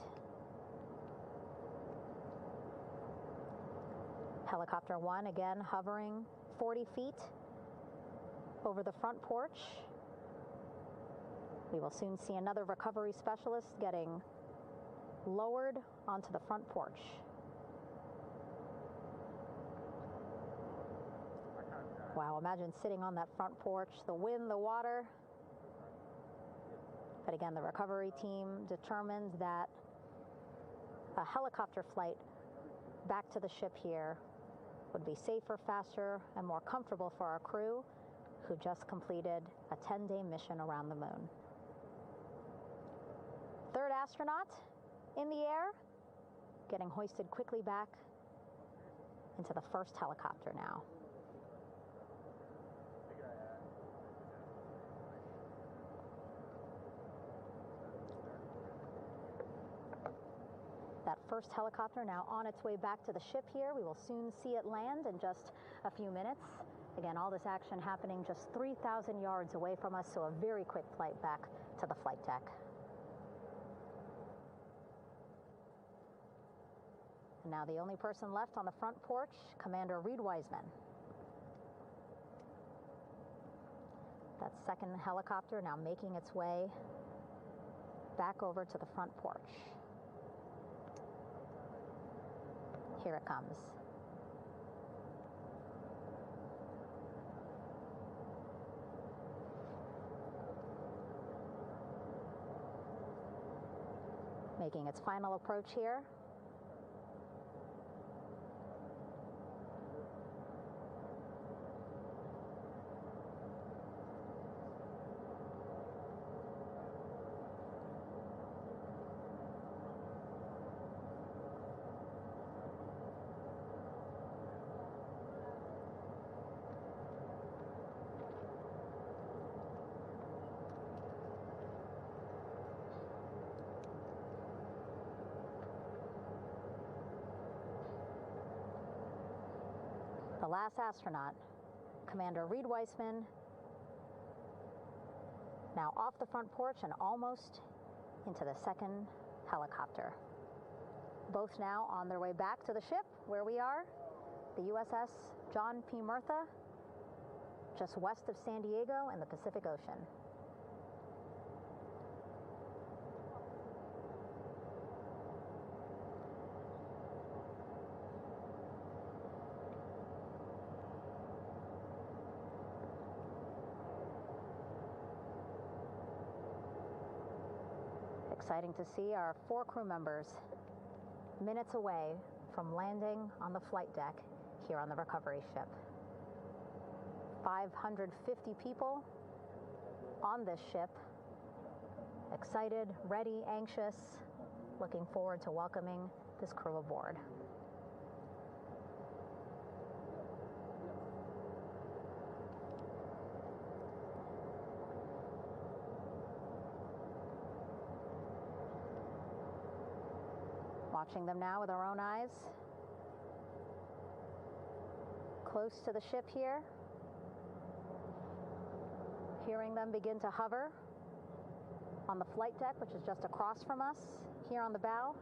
Helicopter 1 again hovering 40 feet over the front porch, We will soon see another recovery specialist getting lowered onto the front porch. Wow, imagine sitting on that front porch, the wind, the water. But again, the recovery team determined that a helicopter flight back to the ship here would be safer, faster, and more comfortable for our crew who just completed a 10-day mission around the moon. Third astronaut in the air, getting hoisted quickly back into the first helicopter now. That first helicopter now on its way back to the ship here. We will soon see it land in just a few minutes. Again, all this action happening just 3,000 yards away from us, so a very quick flight back to the flight deck. And now the only person left on the front porch, Commander Reed Wiseman. That second helicopter now making its way back over to the front porch. Here it comes. Making its final approach here. The last astronaut, Commander Reed Wiseman, now off the front porch and almost into the second helicopter. Both now on their way back to the ship where we are, the USS John P. Murtha, just west of San Diego in the Pacific Ocean. Exciting to see our 4 crew members minutes away from landing on the flight deck here on the recovery ship. 550 people on this ship, excited, ready, anxious, looking forward to welcoming this crew aboard. Watching them now with our own eyes. Close to the ship here. Hearing them begin to hover on the flight deck, which is just across from us, here on the bow.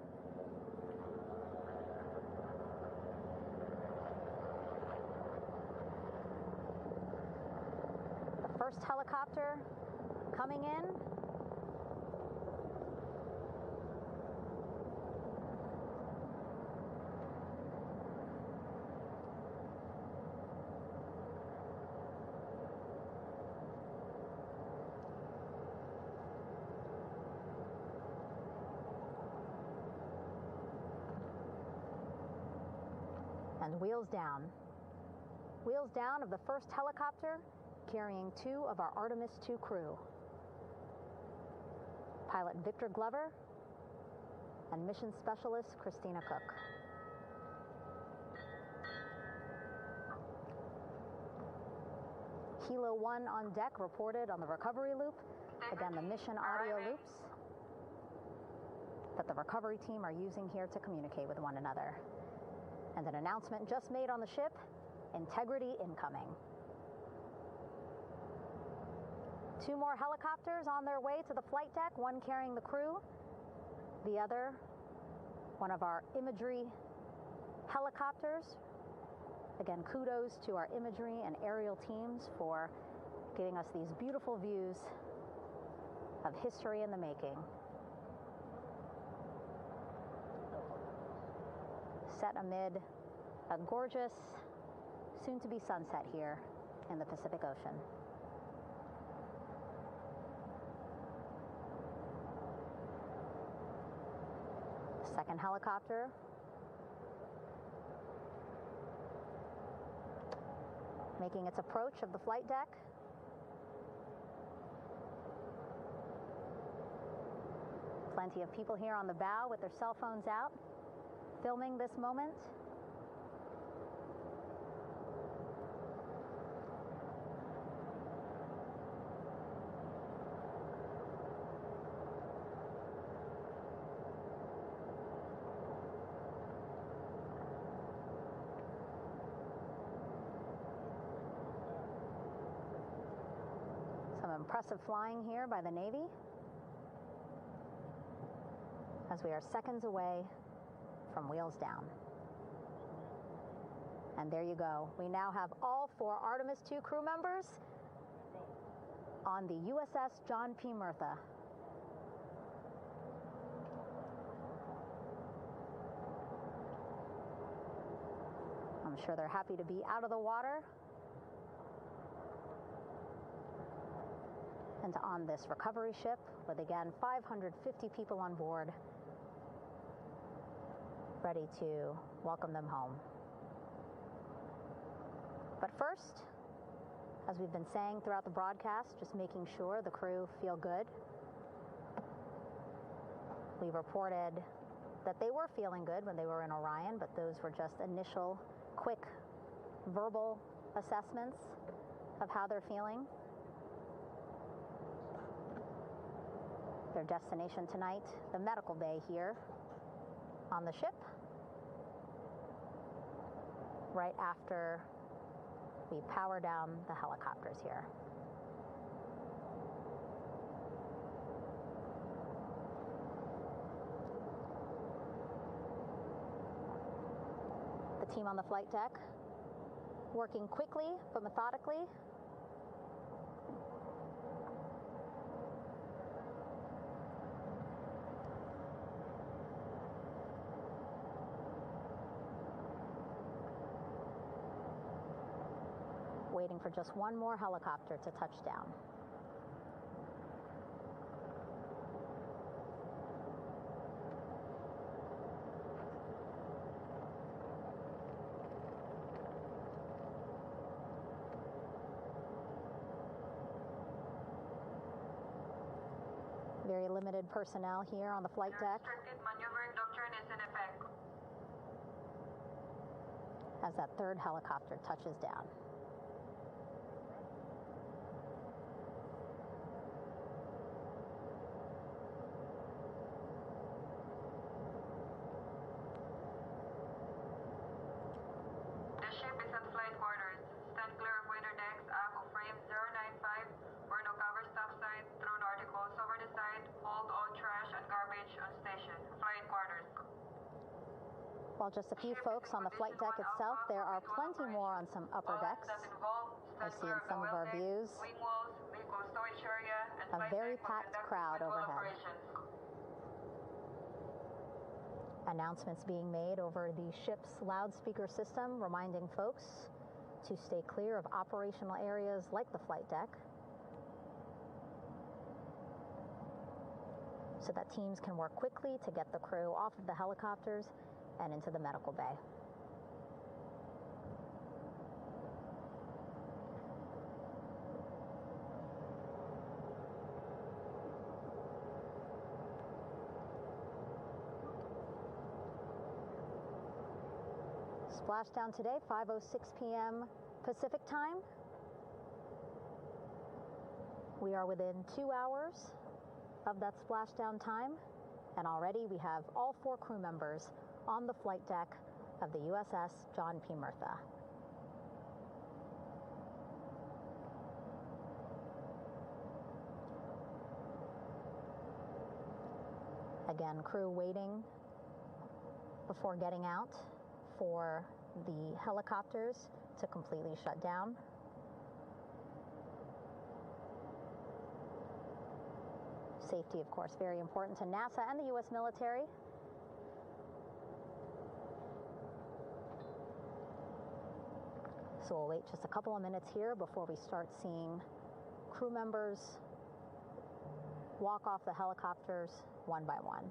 The first helicopter coming in. And wheels down. Wheels down of the first helicopter carrying 2 of our Artemis II crew. Pilot Victor Glover and mission specialist Christina Cook. Hilo 1 on deck reported on the recovery loop. Again, the mission audio loops that the recovery team are using here to communicate with one another. And an announcement just made on the ship, integrity incoming. 2 more helicopters on their way to the flight deck, one carrying the crew, the other, one of our imagery helicopters. Again, kudos to our imagery and aerial teams for giving us these beautiful views of history in the making. Set amid a gorgeous, soon-to-be sunset here in the Pacific Ocean. Second helicopter making its approach of the flight deck. Plenty of people here on the bow with their cell phones out, filming this moment. Some impressive flying here by the Navy, as we are seconds away from wheels down. And there you go. We now have all 4 Artemis II crew members on the USS John P. Murtha. I'm sure they're happy to be out of the water and on this recovery ship with, again, 550 people on board, ready to welcome them home. But first, as we've been saying throughout the broadcast, just making sure the crew feel good. We reported that they were feeling good when they were in Orion, but those were just initial, quick, verbal assessments of how they're feeling. Their destination tonight, the medical bay here on the ship, right after we power down the helicopters here. The team on the flight deck working quickly but methodically. Waiting for just one more helicopter to touch down. Very limited personnel here on the flight deck. Restricted maneuvering doctrine is in effect. As that third helicopter touches down. The ship is at flight quarters. Stand clear of waiter decks, aft of frame 095. Burn no cover stop side. Throw the articles over the side. Hold all trash and garbage on station. Flight quarters. While just a few folks on the flight deck itself, there are plenty more on some upper decks. I see in some of our views a very packed crowd overhead. Announcements being made over the ship's loudspeaker system, reminding folks to stay clear of operational areas like the flight deck, so that teams can work quickly to get the crew off of the helicopters and into the medical bay. Splashdown today, 5:06 p.m. Pacific time. We are within 2 hours of that splashdown time, and already we have all 4 crew members on the flight deck of the USS John P. Murtha. Again, crew waiting before getting out for the helicopters to completely shut down. Safety, of course, very important to NASA and the U.S. military. So we'll wait just a couple of minutes here before we start seeing crew members walk off the helicopters one by one.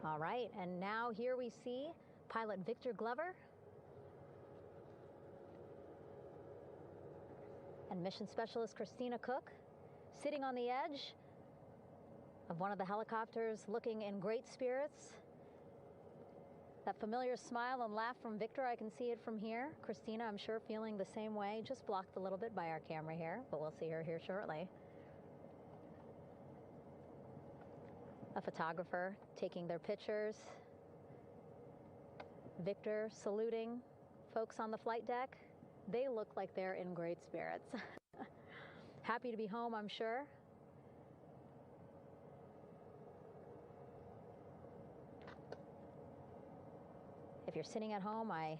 All right, and now here we see pilot Victor Glover and mission specialist Christina Cook sitting on the edge of one of the helicopters, looking in great spirits. That familiar smile and laugh from Victor, I can see it from here. Christina, I'm sure, feeling the same way, just blocked a little bit by our camera here, but we'll see her here shortly. A photographer taking their pictures. Victor saluting folks on the flight deck. They look like they're in great spirits. Happy to be home, I'm sure. If you're sitting at home, I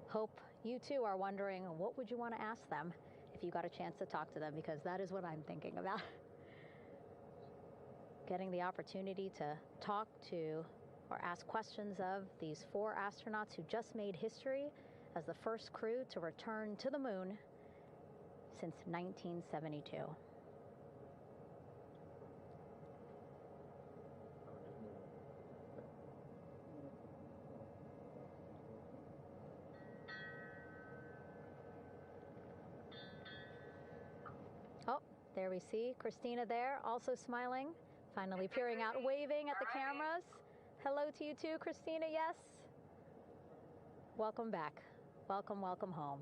hope you too are wondering, what would you want to ask them if you got a chance to talk to them? Because that is what I'm thinking about. Getting the opportunity to talk to or ask questions of these 4 astronauts who just made history as the first crew to return to the moon since 1972. Oh, there we see Christina there, also smiling. Finally peering out, waving at the cameras. Hello to you too, Christina, yes? Welcome back. Welcome, welcome home.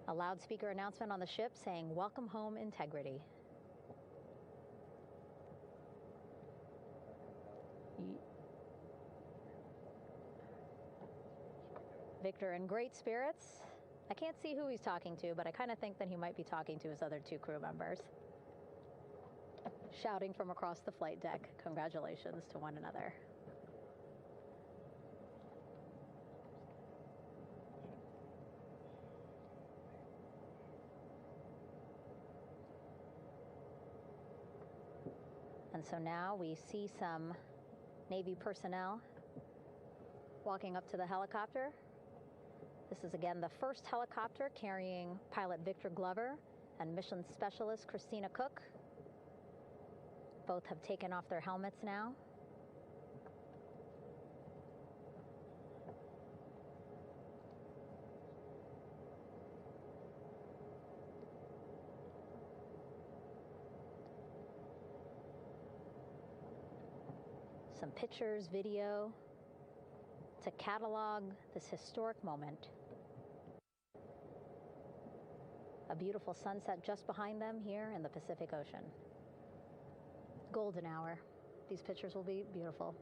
A loudspeaker announcement on the ship saying, "Welcome home, Integrity." Victor in great spirits. I can't see who he's talking to, but I kind of think that he might be talking to his other 2 crew members. Shouting from across the flight deck, congratulations to one another. And so now we see some Navy personnel walking up to the helicopter. This is again the first helicopter carrying pilot Victor Glover and mission specialist Christina Cook. Both have taken off their helmets now. Some pictures, video to catalog this historic moment. A beautiful sunset just behind them here in the Pacific Ocean. Golden hour. These pictures will be beautiful.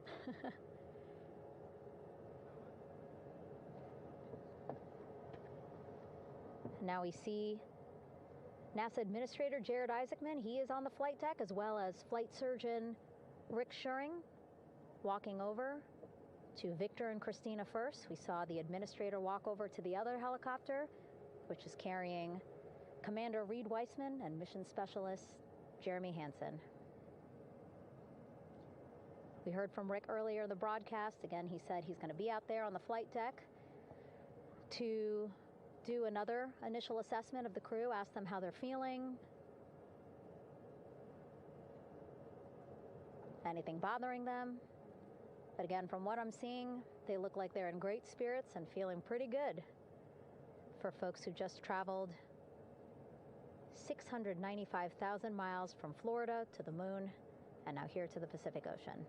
Now we see NASA Administrator Jared Isaacman. He is on the flight deck, as well as Flight Surgeon Rick Schuring walking over to Victor and Christina first. We saw the administrator walk over to the other helicopter, which is carrying Commander Reed Weissman and Mission Specialist Jeremy Hansen. We heard from Rick earlier in the broadcast. Again, he said he's going to be out there on the flight deck to do another initial assessment of the crew, ask them how they're feeling, anything bothering them. But again, from what I'm seeing, they look like they're in great spirits and feeling pretty good for folks who just traveled 695,000 miles from Florida to the moon and now here to the Pacific Ocean.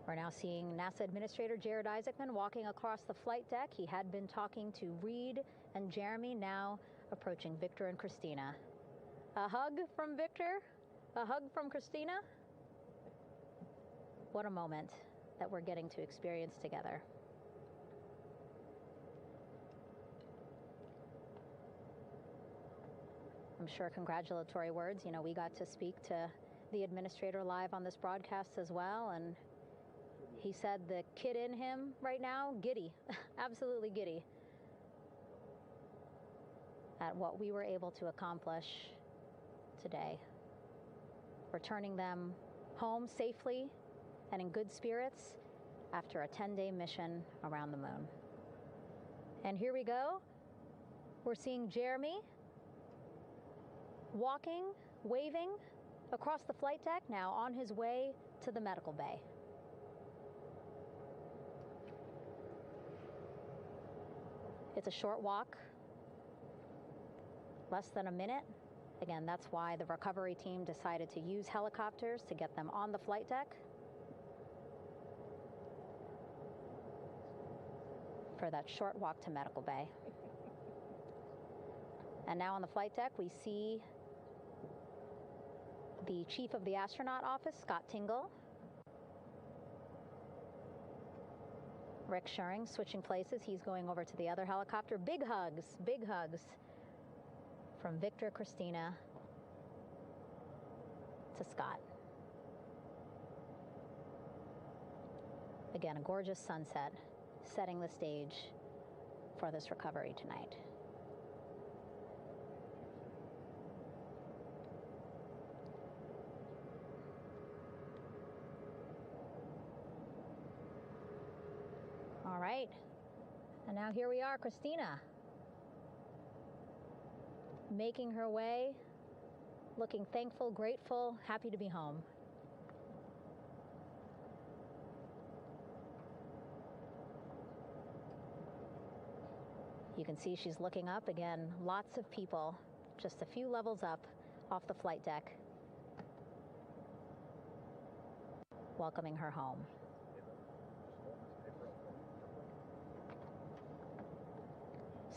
We're now seeing NASA Administrator Jared Isaacman walking across the flight deck. He had been talking to Reed and Jeremy, now approaching Victor and Christina. A hug from Victor, a hug from Christina. What a moment that we're getting to experience together. I'm sure congratulatory words. You know, we got to speak to the administrator live on this broadcast as well, and he said the kid in him right now, giddy, absolutely giddy at what we were able to accomplish today. Returning them home safely and in good spirits after a 10-day mission around the moon. And here we go. We're seeing Jeremy walking, waving across the flight deck, now on his way to the medical bay. It's a short walk, less than a minute. Again, that's why the recovery team decided to use helicopters to get them on the flight deck for that short walk to medical bay. And now on the flight deck, we see the chief of the astronaut office, Scott Tingle. Rick Schuring switching places. He's going over to the other helicopter. Big hugs from Victor, Christina to Scott. Again, a gorgeous sunset setting the stage for this recovery tonight. All right, and now here we are, Christina, making her way, looking thankful, grateful, happy to be home. You can see she's looking up. Again, lots of people, just a few levels up off the flight deck, welcoming her home.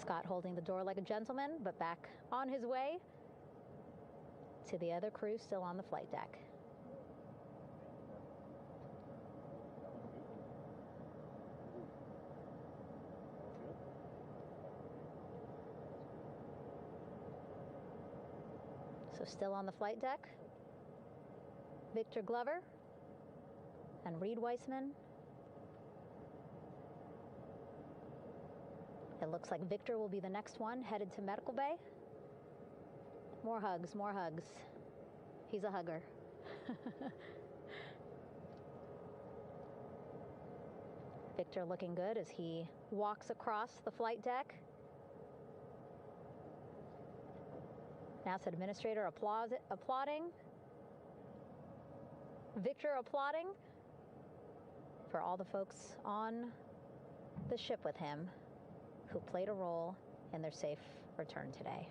Scott holding the door like a gentleman, but back on his way to the other crew still on the flight deck. So still on the flight deck, Victor Glover and Reed Weissman. It looks like Victor will be the next one headed to medical bay. More hugs, more hugs. He's a hugger. Victor looking good as he walks across the flight deck. NASA administrator applauding. Victor applauding for all the folks on the ship with him who played a role in their safe return today.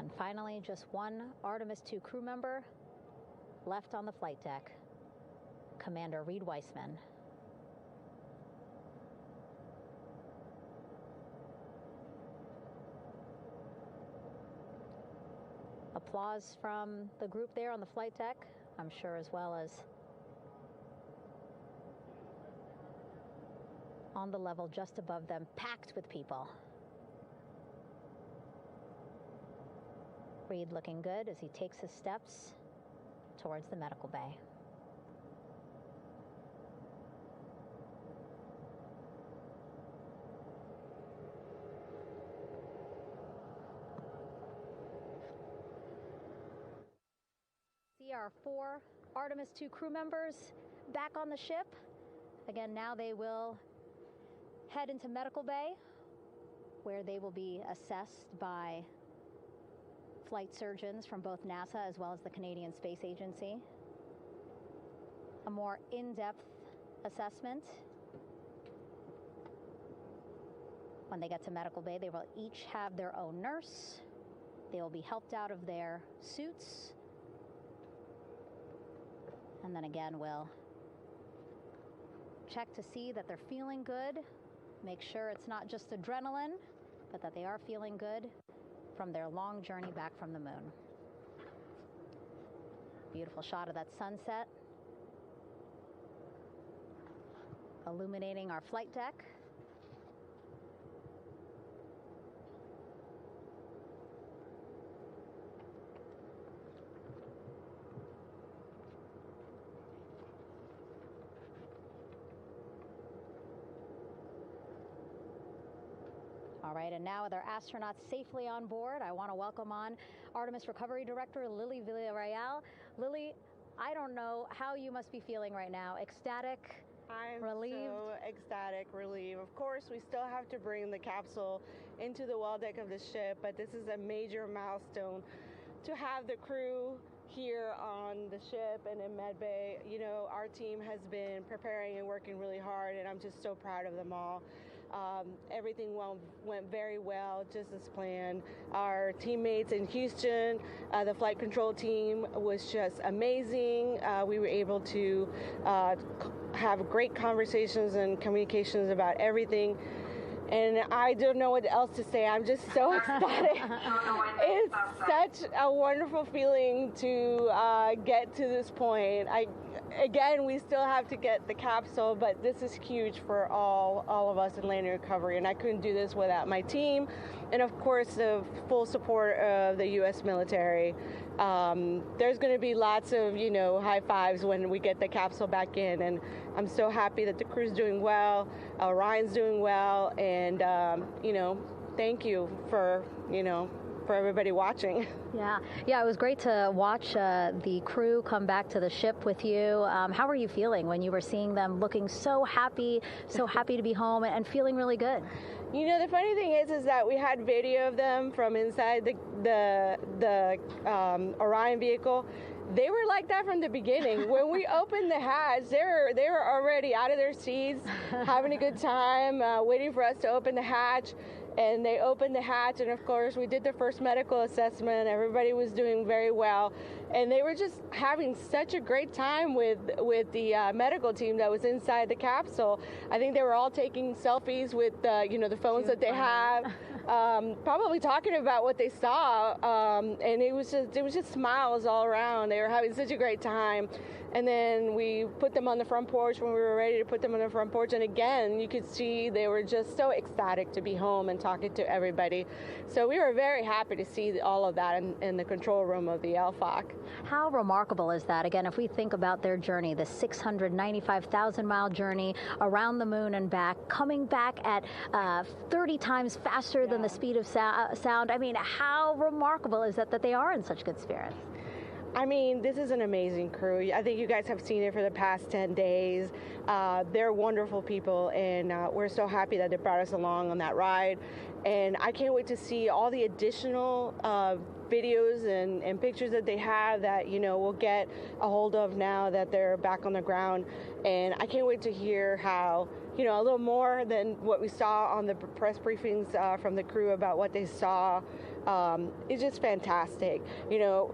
And finally, just one Artemis II crew member left on the flight deck, Commander Reed Weissman. Applause from the group there on the flight deck, I'm sure, as well as on the level just above them, packed with people. Reed looking good as he takes his steps towards the medical bay. See our 4 Artemis II crew members back on the ship. Again, now they will head into medical bay, where they will be assessed by flight surgeons from both NASA as well as the Canadian Space Agency. A more in-depth assessment. When they get to medical bay, they will each have their own nurse. They will be helped out of their suits. And then again, we'll check to see that they're feeling good. Make sure it's not just adrenaline, but that they are feeling good from their long journey back from the moon. Beautiful shot of that sunset, illuminating our flight deck. All right, and now with our astronauts safely on board, I want to welcome on Artemis Recovery Director Lily Villarreal. Lily, I don't know how you must be feeling right now. Ecstatic, relieved? I'm so ecstatic, relieved. Of course, we still have to bring the capsule into the well deck of the ship, but this is a major milestone to have the crew here on the ship and in medbay. You know, our team has been preparing and working really hard, and I'm just so proud of them all. Everything went very well, just as planned. Our teammates in Houston, the flight control team was just amazing. We were able to have great conversations and communications about everything. And I don't know what else to say. I'm just so ecstatic. It's such a wonderful feeling to get to this point. Again, we still have to get the capsule, but this is huge for all of us in landing recovery, and I couldn't do this without my team, and of course the full support of the U.S. military. There's going to be lots of, high fives when we get the capsule back in, and I'm so happy that the crew's doing well, Orion's doing well, and thank you for everybody watching. Yeah, it was great to watch the crew come back to the ship with you. How were you feeling when you were seeing them looking so happy to be home and feeling really good? The funny thing is that we had video of them from inside the Orion vehicle. They were like that from the beginning. When we opened the hatch, they were already out of their seats, having a good time, waiting for us to open the hatch. And they opened the hatch, and of course we did the first medical assessment. Everybody was doing very well, and they were just having such a great time with the medical team that was inside the capsule. I think they were all taking selfies with the phones that they have, probably talking about what they saw, and it was just smiles all around. They were having such a great time. And then we put them on the front porch when we were ready to put them on the front porch. And again, you could see they were just so ecstatic to be home and talking to everybody. So we were very happy to see all of that in the control room of the LFOC. How remarkable is that? Again, if we think about their journey, the 695,000-mile journey around the moon and back, coming back at 30 times faster than the speed of sound. I mean, how remarkable is that they are in such good spirits? I mean, this is an amazing crew. I think you guys have seen it for the past 10 days. They're wonderful people, and we're so happy that they brought us along on that ride. And I can't wait to see all the additional videos and pictures that they have that, we'll get a hold of now that they're back on the ground. And I can't wait to hear how, a little more than what we saw on the press briefings from the crew about what they saw. It's just fantastic.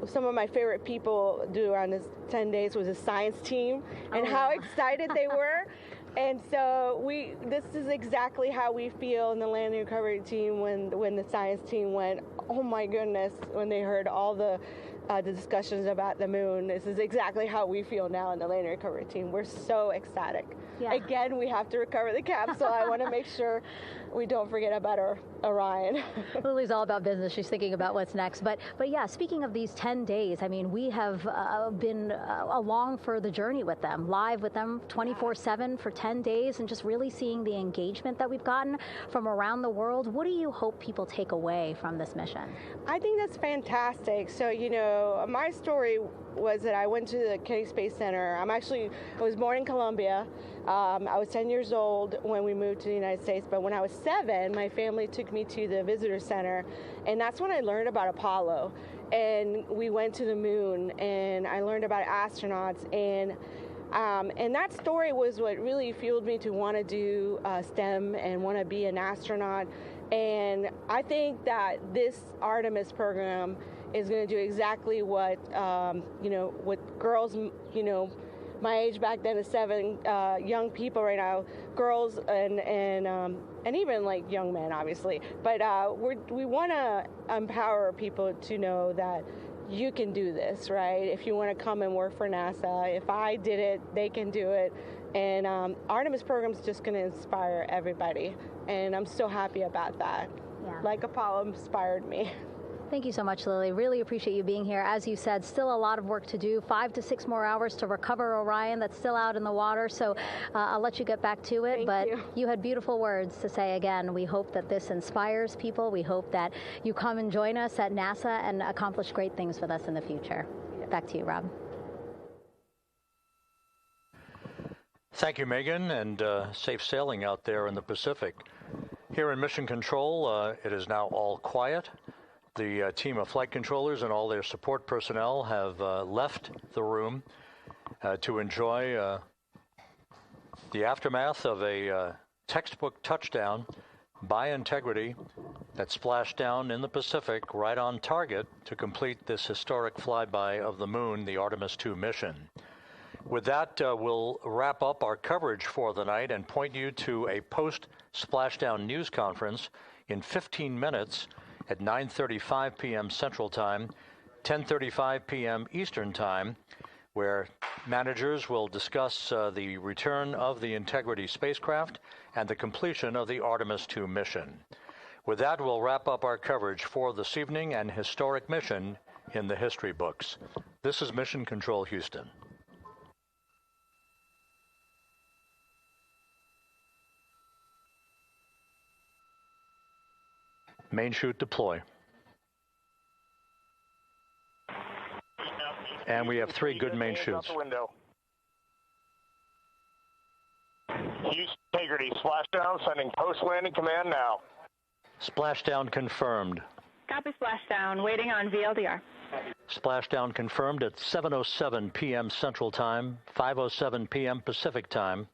Some of my favorite people around this 10 days was the science team and how excited they were. And so this is exactly how we feel in the landing recovery team when the science team went, oh my goodness, when they heard all the discussions about the moon. This is exactly how we feel now in the landing recovery team. We're so ecstatic. Yeah. Again, we have to recover the capsule. I want to make sure we don't forget about our Orion. Lily's all about business. She's thinking about what's next. But yeah, speaking of these 10 days, I mean, we have been along for the journey with them, live with them 24/7 for 10 days, and just really seeing the engagement that we've gotten from around the world. What do you hope people take away from this mission? I think that's fantastic. So, my story was that I went to the Kennedy Space Center. I was born in Colombia. I was 10 years old when we moved to the United States, but when I was 7, my family took me to the visitor center, and that's when I learned about Apollo. And we went to the moon, and I learned about astronauts, and that story was what really fueled me to want to do STEM and want to be an astronaut. And I think that this Artemis program is going to do exactly what what girls, my age back then is 7, young people right now, girls and even like young men, obviously. But we want to empower people to know that you can do this, right? If you want to come and work for NASA, if I did it, they can do it. And Artemis program is just going to inspire everybody. And I'm so happy about that. Yeah. Like Apollo inspired me. Thank you so much, Lily. Really appreciate you being here. As you said, still a lot of work to do. 5 to 6 more hours to recover Orion that's still out in the water. So I'll let you get back to it. But you had beautiful words to say again. We hope that this inspires people. We hope that you come and join us at NASA and accomplish great things with us in the future. Yeah. Back to you, Rob. Thank you, Megan, and safe sailing out there in the Pacific. Here in Mission Control, it is now all quiet. The team of flight controllers and all their support personnel have left the room to enjoy the aftermath of a textbook touchdown by Integrity that splashed down in the Pacific right on target to complete this historic flyby of the moon, the Artemis II mission. With that, we'll wrap up our coverage for the night and point you to a post-splashdown news conference in 15 minutes at 9:35 p.m. Central Time, 10:35 p.m. Eastern Time, where managers will discuss the return of the Integrity spacecraft and the completion of the Artemis II mission. With that, we'll wrap up our coverage for this evening and historic mission in the history books. This is Mission Control Houston. Main chute deploy. And we have 3 good main chutes. Houston Integrity, splashdown, sending post-landing command now. Splashdown confirmed. Copy splashdown, waiting on VLDR. Splashdown confirmed at 7:07 p.m. Central Time, 5:07 p.m. Pacific Time.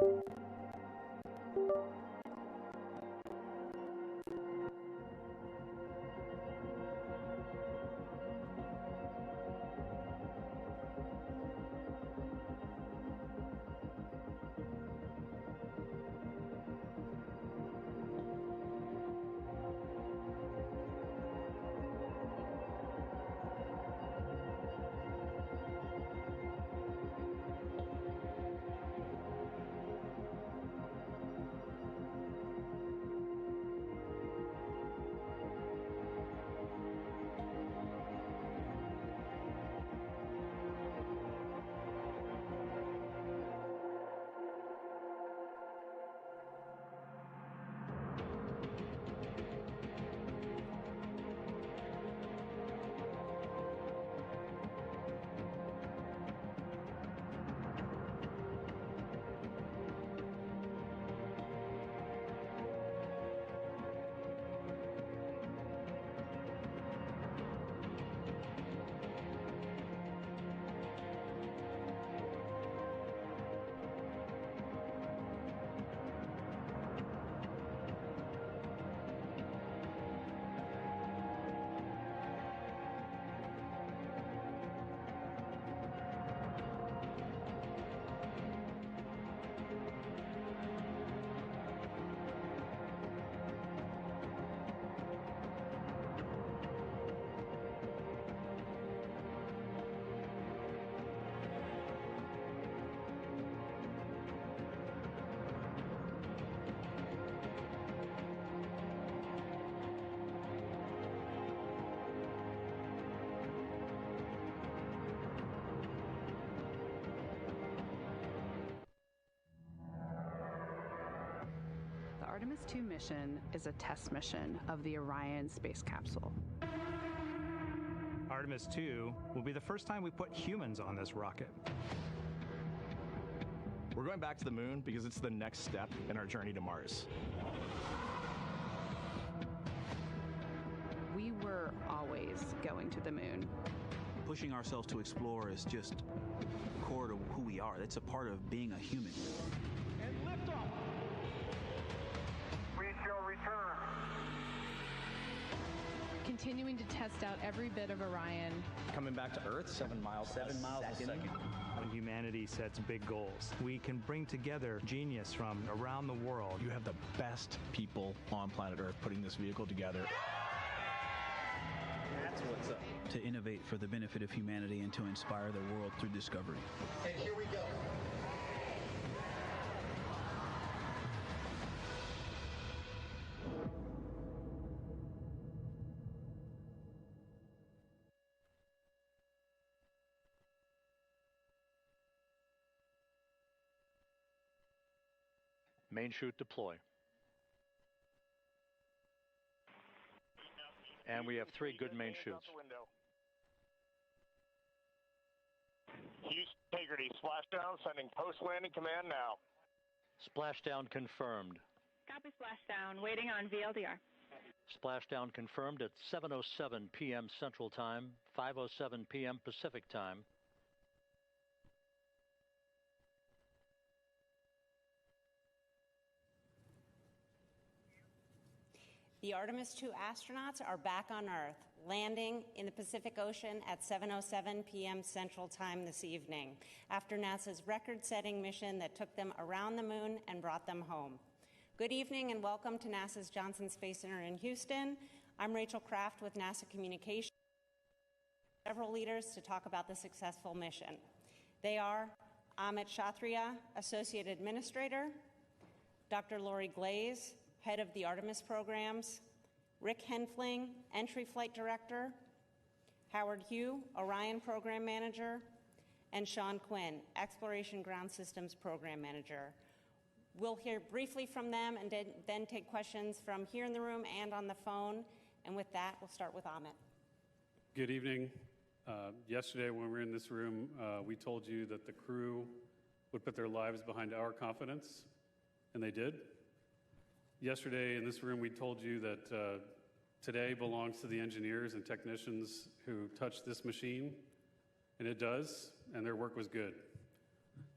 The Artemis II mission is a test mission of the Orion space capsule. Artemis II will be the first time we put humans on this rocket. We're going back to the moon because it's the next step in our journey to Mars. We were always going to the moon. Pushing ourselves to explore is just core to who we are. That's a part of being a human. And lift off. We shall return. Continuing to test out every bit of Orion. Coming back to Earth, 7 miles a second. When humanity sets big goals, we can bring together genius from around the world. You have the best people on planet Earth putting this vehicle together. That's what's up. To innovate for the benefit of humanity and to inspire the world through discovery. And here we go. Main chute deploy. And we have 3 good main chutes. Houston Integrity, splashdown, sending post-landing command now. Splashdown confirmed. Copy splashdown, waiting on VLDR. Splashdown confirmed at 7:07 p.m. Central Time, 5:07 p.m. Pacific Time. The Artemis II astronauts are back on Earth, landing in the Pacific Ocean at 7:07 p.m. Central Time this evening, after NASA's record-setting mission that took them around the moon and brought them home. Good evening and welcome to NASA's Johnson Space Center in Houston. I'm Rachel Kraft with NASA Communications. Several leaders to talk about the successful mission. They are Amit Kshatriya, Associate Administrator, Dr. Lori Glaze, Head of the Artemis programs, Rick Henfling, Entry Flight Director, Howard Hugh, Orion Program Manager, and Sean Quinn, Exploration Ground Systems Program Manager. We'll hear briefly from them and then take questions from here in the room and on the phone. And with that, we'll start with Amit. Good evening. Yesterday when we were in this room, we told you that the crew would put their lives behind our confidence, and they did. Yesterday in this room, we told you that today belongs to the engineers and technicians who touched this machine, and it does, and their work was good.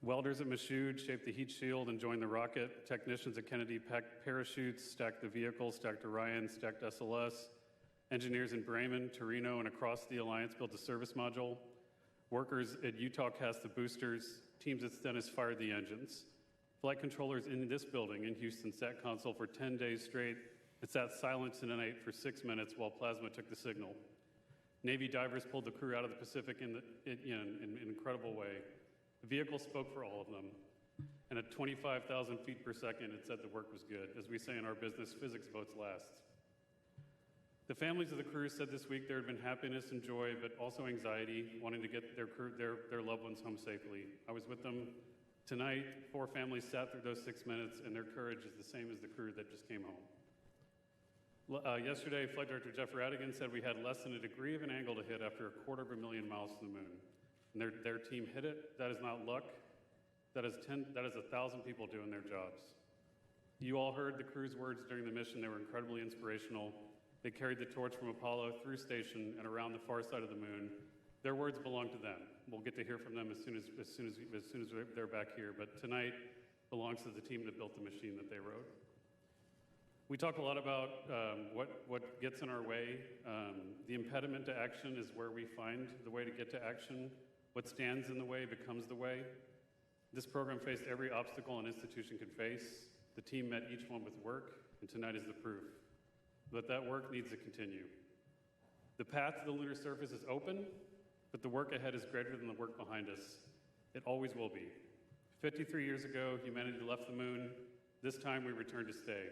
Welders at Michoud shaped the heat shield and joined the rocket. Technicians at Kennedy packed parachutes, stacked the vehicle, stacked Orion, stacked SLS. Engineers in Bremen, Torino, and across the Alliance built a service module. Workers at Utah cast the boosters. Teams at Stennis fired the engines. Flight controllers in this building in Houston sat console for 10 days straight. It sat silent in the night for 6 minutes while plasma took the signal. Navy divers pulled the crew out of the Pacific in an incredible way. The vehicle spoke for all of them. And at 25,000 feet per second, it said the work was good. As we say in our business, physics votes last. The families of the crew said this week there had been happiness and joy, but also anxiety, wanting to get their loved ones home safely. I was with them tonight. 4 families sat through those 6 minutes, and their courage is the same as the crew that just came home. Yesterday, Flight Director Jeff Radigan said we had less than a degree of an angle to hit after 250,000 miles to the moon. And their team hit it. That is not luck. That is 1,000 people doing their jobs. You all heard the crew's words during the mission. They were incredibly inspirational. They carried the torch from Apollo through station and around the far side of the moon. Their words belong to them. We'll get to hear from them as soon as they're back here. But tonight belongs to the team that built the machine that they rode. We talk a lot about what gets in our way. The impediment to action is where we find the way to get to action. What stands in the way becomes the way. This program faced every obstacle an institution could face. The team met each one with work, and tonight is the proof. But that work needs to continue. The path to the lunar surface is open, but the work ahead is greater than the work behind us. It always will be. 53 years ago, humanity left the moon. This time we return to stay.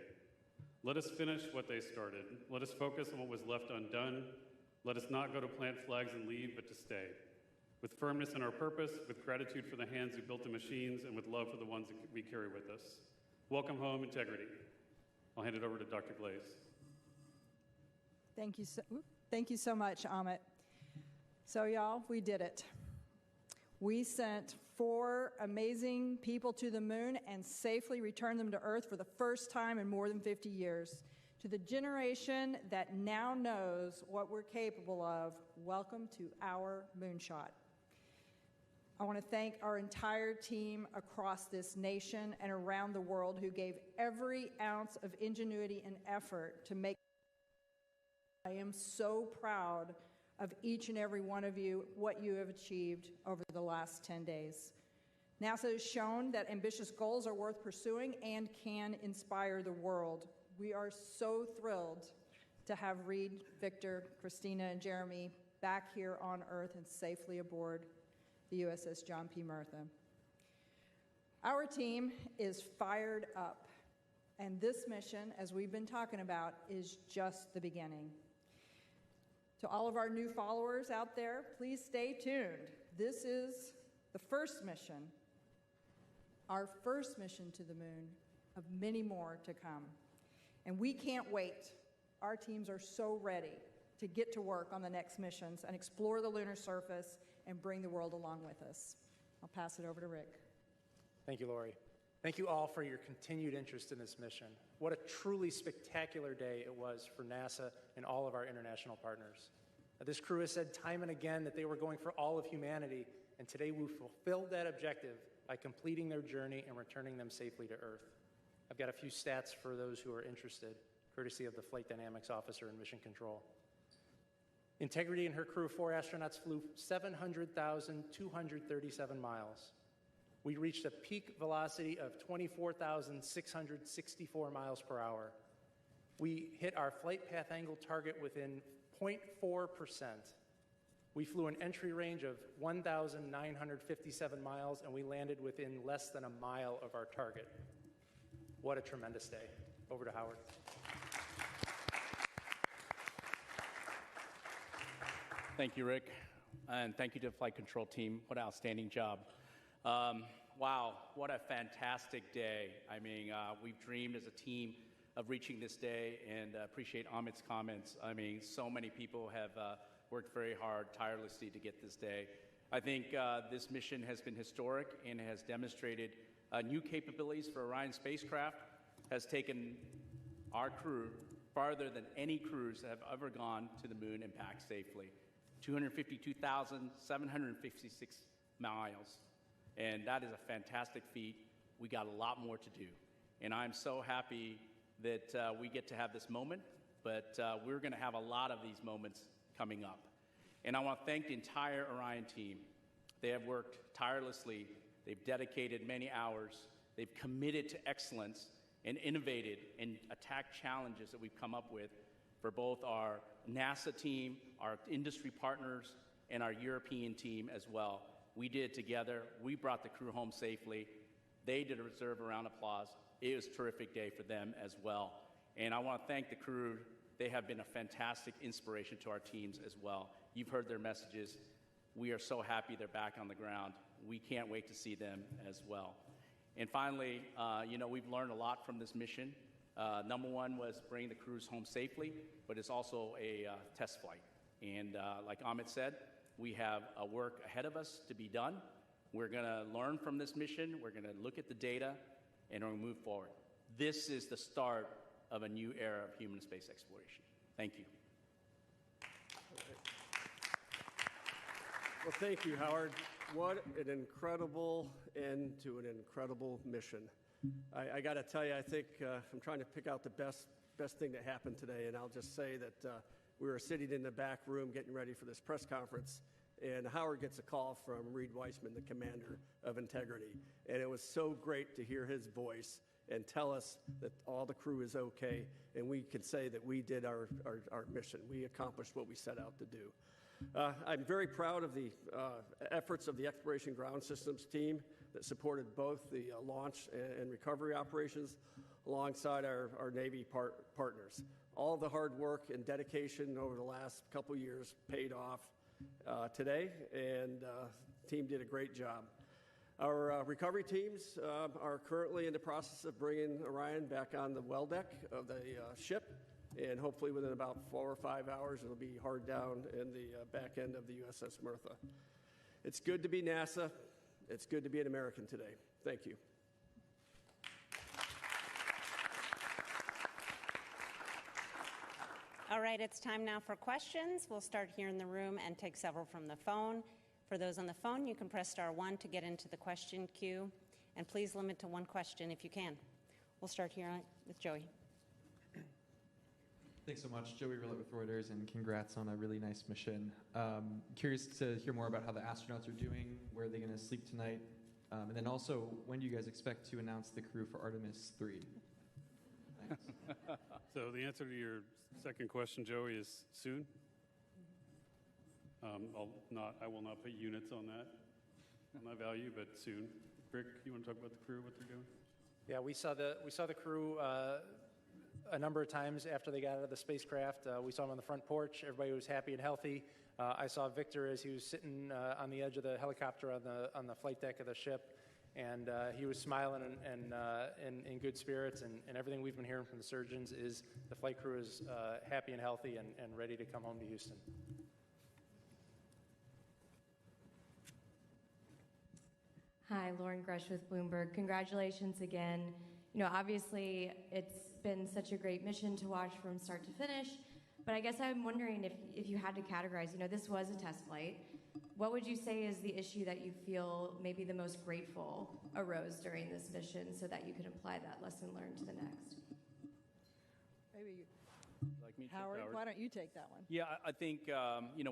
Let us finish what they started. Let us focus on what was left undone. Let us not go to plant flags and leave, but to stay. With firmness in our purpose, with gratitude for the hands who built the machines, and with love for the ones that we carry with us. Welcome home, integrity. I'll hand it over to Dr. Glaze. Thank you so much, Amit. So y'all, we did it. We sent 4 amazing people to the moon and safely returned them to Earth for the first time in more than 50 years. To the generation that now knows what we're capable of, welcome to our moonshot. I want to thank our entire team across this nation and around the world who gave every ounce of ingenuity and effort to make. I am so proud of each and every one of you, what you have achieved over the last 10 days. NASA has shown that ambitious goals are worth pursuing and can inspire the world. We are so thrilled to have Reed, Victor, Christina, and Jeremy back here on Earth and safely aboard the USS John P. Murtha. Our team is fired up, and this mission, as we've been talking about, is just the beginning. To all of our new followers out there, please stay tuned. This is the first mission, our first mission to the moon, of many more to come. And we can't wait. Our teams are so ready to get to work on the next missions and explore the lunar surface and bring the world along with us. I'll pass it over to Rick. Thank you, Lori. Thank you all for your continued interest in this mission. What a truly spectacular day it was for NASA and all of our international partners. This crew has said time and again that they were going for all of humanity, and today we fulfilled that objective by completing their journey and returning them safely to Earth. I've got a few stats for those who are interested, courtesy of the Flight Dynamics Officer in Mission Control. Integrity and her crew of 4 astronauts flew 700,237 miles. We reached a peak velocity of 24,664 miles per hour. We hit our flight path angle target within 0.4%. We flew an entry range of 1,957 miles, and we landed within less than a mile of our target. What a tremendous day. Over to Howard. Thank you, Rick, and thank you to the flight control team. What an outstanding job. Wow, what a fantastic day. I mean, we've dreamed as a team of reaching this day, and appreciate Amit's comments. I mean, so many people have worked very hard, tirelessly to get this day. I think this mission has been historic and has demonstrated new capabilities for Orion spacecraft, has taken our crew farther than any crews that have ever gone to the moon and back safely. 252,756 miles. And that is a fantastic feat. We got a lot more to do. And I'm so happy that we get to have this moment, but we're going to have a lot of these moments coming up. And I want to thank the entire Orion team. They have worked tirelessly. They've dedicated many hours. They've committed to excellence and innovated and attacked challenges that we've come up with for both our NASA team, our industry partners, and our European team as well. We did it together. We brought the crew home safely. They did deserve a round of applause. It was a terrific day for them as well. And I want to thank the crew. They have been a fantastic inspiration to our teams as well. You've heard their messages. We are so happy they're back on the ground. We can't wait to see them as well. And finally, we've learned a lot from this mission. Number one was bringing the crews home safely, but it's also a test flight. And like Amit said, we have work ahead of us to be done. We're going to learn from this mission. We're going to look at the data, and we're going to move forward. This is the start of a new era of human space exploration. Thank you. Well, thank you, Howard. What an incredible end to an incredible mission. I got to tell you, I think I'm trying to pick out the best thing that happened today, and I'll just say that we were sitting in the back room getting ready for this press conference, and Howard gets a call from Reed Weissman, the commander of Integrity, and it was so great to hear his voice and tell us that all the crew is okay, and we can say that we did our mission. We accomplished what we set out to do. I'm very proud of the efforts of the Exploration Ground Systems team that supported both the launch and recovery operations alongside our Navy partners. All the hard work and dedication over the last couple years paid off today, and the team did a great job. Our recovery teams are currently in the process of bringing Orion back on the well deck of the ship, and hopefully within about 4 or 5 hours it'll be hard down in the back end of the USS Martha. It's good to be NASA. It's good to be an American today. Thank you. All right, it's time now for questions. We'll start here in the room and take several from the phone. For those on the phone, you can press *1 to get into the question queue, and please limit to one question if you can. We'll start here with Joey. Thanks so much. Joey Rillett with Reuters, and congrats on a really nice mission. Curious to hear more about how the astronauts are doing, where are they going to sleep tonight, and then also, when do you guys expect to announce the crew for Artemis III? Thanks. So the answer to your second question, Joey, is soon. I will not put units on that value, but soon. Rick, you want to talk about the crew, what they're doing? Yeah, we saw the crew a number of times after they got out of the spacecraft. We saw them on the front porch. Everybody was happy and healthy. I saw Victor as he was sitting on the edge of the helicopter on the flight deck of the ship, and he was smiling and in good spirits. And everything we've been hearing from the surgeons is the flight crew is happy and healthy and ready to come home to Houston. Hi, Lauren Grush with Bloomberg. Congratulations again. You know, obviously, it's been such a great mission to watch from start to finish, but I guess I'm wondering if you had to categorize, this was a test flight. What would you say is the issue that you feel maybe the most grateful arose during this mission so that you can apply that lesson learned to the next? Maybe Like me, Howard, why don't you take that one? Yeah, I think,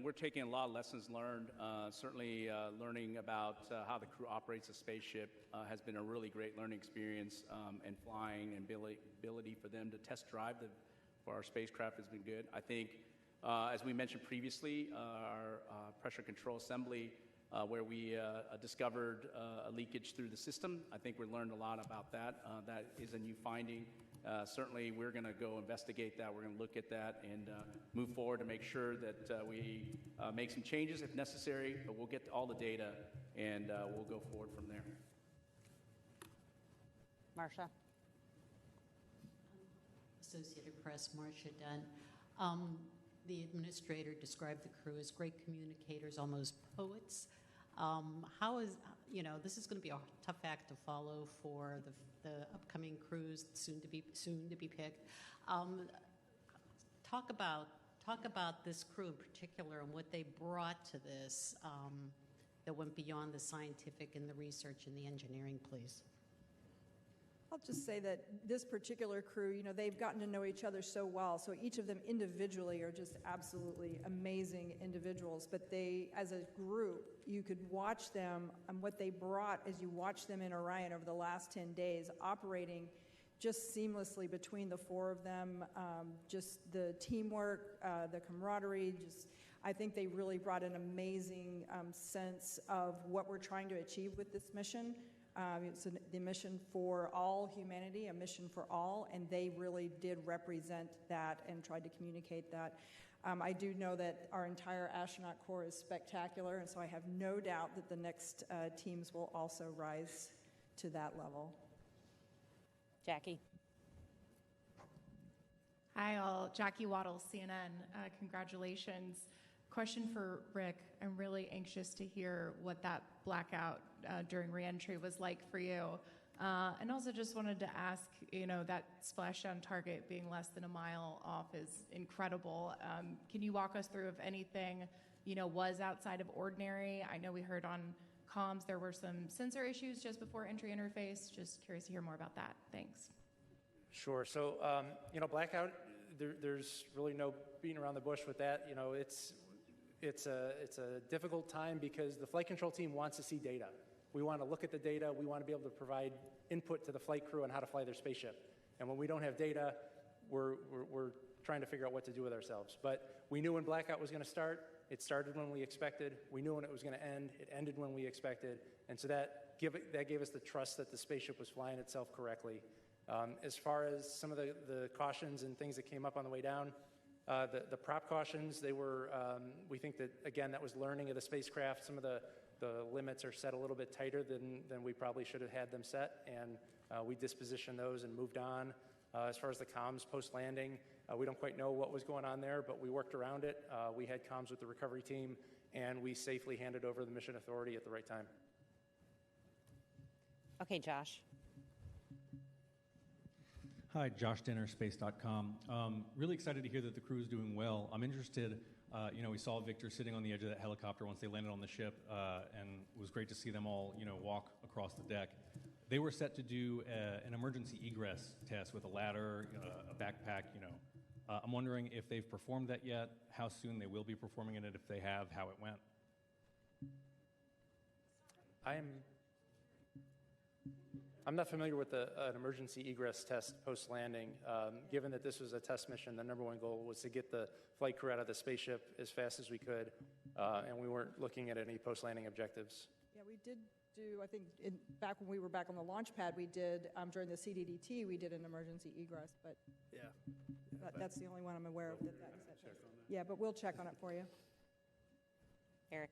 we're taking a lot of lessons learned. Certainly learning about how the crew operates a spaceship has been a really great learning experience, and flying and ability for them to test drive for our spacecraft has been good. I think, as we mentioned previously, our pressure control assembly, where we discovered a leakage through the system, I think we learned a lot about that. That is a new finding. Certainly, we're going to go investigate that. We're going to look at that and move forward to make sure that we make some changes if necessary, but we'll get all the data and we'll go forward from there. Marsha. Associated Press, Marcia Dunn. The administrator described the crew as great communicators, almost poets. How is, this is going to be a tough act to follow for the upcoming crews soon to be picked. Talk about this crew in particular and what they brought to this. that went beyond the scientific and the research and the engineering, please? I'll just say that this particular crew, they've gotten to know each other so well. So each of them individually are just absolutely amazing individuals. But they, as a group, you could watch them and what they brought as you watch them in Orion over the last 10 days, operating just seamlessly between the four of them, just the teamwork, the camaraderie, I think they really brought an amazing sense of what we're trying to achieve with this mission. It's the mission for all humanity, a mission for all, and they really did represent that and tried to communicate that. I do know that our entire astronaut corps is spectacular, and so I have no doubt that the next teams will also rise to that level. Jackie. Hi, all. Jackie Waddle, CNN. Congratulations. Question for Rick. I'm really anxious to hear what that blackout during reentry was like for you. And also just wanted to ask, that splashdown target being less than a mile off is incredible. Can you walk us through if anything, was outside of ordinary? I know we heard on comms there were some sensor issues just before entry interface. Just curious to hear more about that. Thanks. Sure. So, blackout, there's really no beating around the bush with that. It's a difficult time because the flight control team wants to see data. We want to look at the data. We want to be able to provide input to the flight crew on how to fly their spaceship. And when we don't have data, we're trying to figure out what to do with ourselves. But we knew when blackout was going to start. It started when we expected. We knew when it was going to end. It ended when we expected. And so that gave us the trust that the spaceship was flying itself correctly. As far as some of the cautions and things that came up on the way down, the prop cautions, they were, we think that, again, that was learning of the spacecraft. Some of the limits are set a little bit tighter than we probably should have had them set, and we dispositioned those and moved on. As far as the comms post-landing, we don't quite know what was going on there, but we worked around it. We had comms with the recovery team, and we safely handed over the mission authority at the right time. Okay, Josh. Hi, Josh Denner, Space.com. Really excited to hear that the crew is doing well. I'm interested, we saw Victor sitting on the edge of that helicopter once they landed on the ship, and it was great to see them all, walk across the deck. They were set to do an emergency egress test with a ladder, a backpack, I'm wondering if they've performed that yet, how soon they will be performing it, if they have, how it went. I'm not familiar with an emergency egress test post-landing. Given that this was a test mission, the number one goal was to get the flight crew out of the spaceship as fast as we could, and we weren't looking at any post-landing objectives. Yeah, we did do, I think, back when we were back on the launch pad, we did, during the CDDT, we did an emergency egress, but that's the only one I'm aware of that is that test. Yeah, but we'll check on it for you. Eric.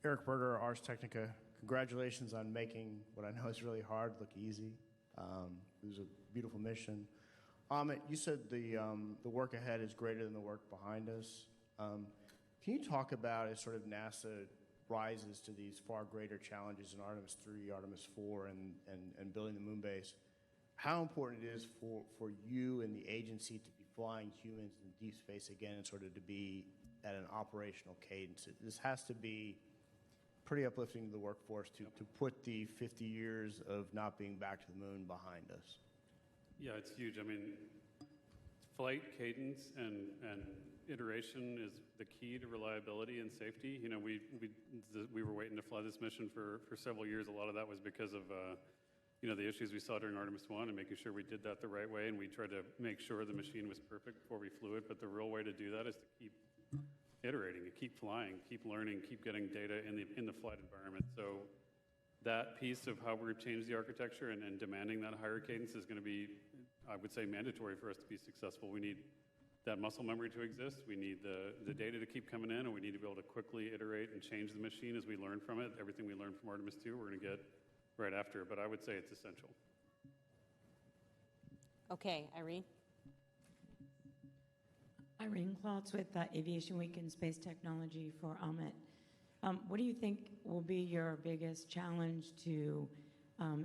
Eric Berger, Ars Technica. Congratulations on making what I know is really hard look easy. It was a beautiful mission. Amit, you said the work ahead is greater than the work behind us. Can you talk about as sort of NASA rises to these far greater challenges in Artemis III, Artemis IV, and building the moon base, how important it is for you and the agency to be flying humans in deep space again and sort of to be at an operational cadence? This has to be pretty uplifting to the workforce to put the 50 years of not being back to the moon behind us. Yeah, it's huge. I mean, flight cadence and iteration is the key to reliability and safety. We were waiting to fly this mission for several years. A lot of that was because of the issues we saw during Artemis I and making sure we did that the right way, and we tried to make sure the machine was perfect before we flew it. But the real way to do that is to keep iterating, to keep flying, keep learning, keep getting data in the flight environment. So that piece of how we've changed the architecture and demanding that higher cadence is going to be, I would say, mandatory for us to be successful. We need that muscle memory to exist. We need the data to keep coming in, and we need to be able to quickly iterate and change the machine as we learn from it. Everything we learned from Artemis II, we're going to get right after, but I would say it's essential. Okay, Irene. Irene Klotz with Aviation Week and Space Technology for Amit. What do you think will be your biggest challenge to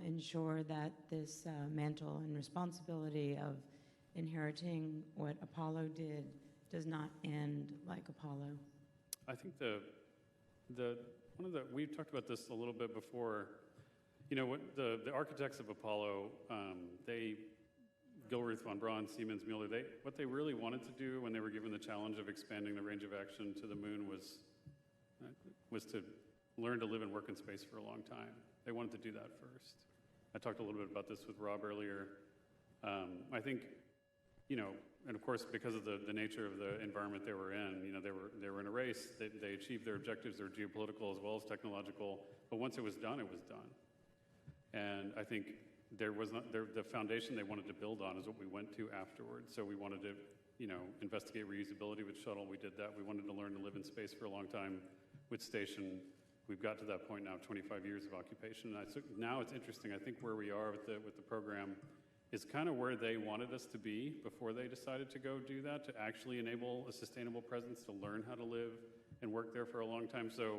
ensure that this mantle and responsibility of inheriting what Apollo did does not end like Apollo? I think we've talked about this a little bit before. You know, what the architects of Apollo, Gilruth, von Braun, Siemens, Mueller, what they really wanted to do when they were given the challenge of expanding the range of action to the moon was to learn to live and work in space for a long time. They wanted to do that first. I talked a little bit about this with Rob earlier. I think, you know, and of course, because of the nature of the environment they were in, you know, they were in a race. They achieved their objectives, their geopolitical as well as technological. But once it was done, it was done. And I think the foundation they wanted to build on is what we went to afterwards. So we wanted to, you know, investigate reusability with shuttle. We did that. We wanted to learn to live in space for a long time with station. We've got to that point now, 25 years of occupation. And now it's interesting. I think where we are with the program is kind of where they wanted us to be before they decided to go do that, to actually enable a sustainable presence, to learn how to live and work there for a long time. So,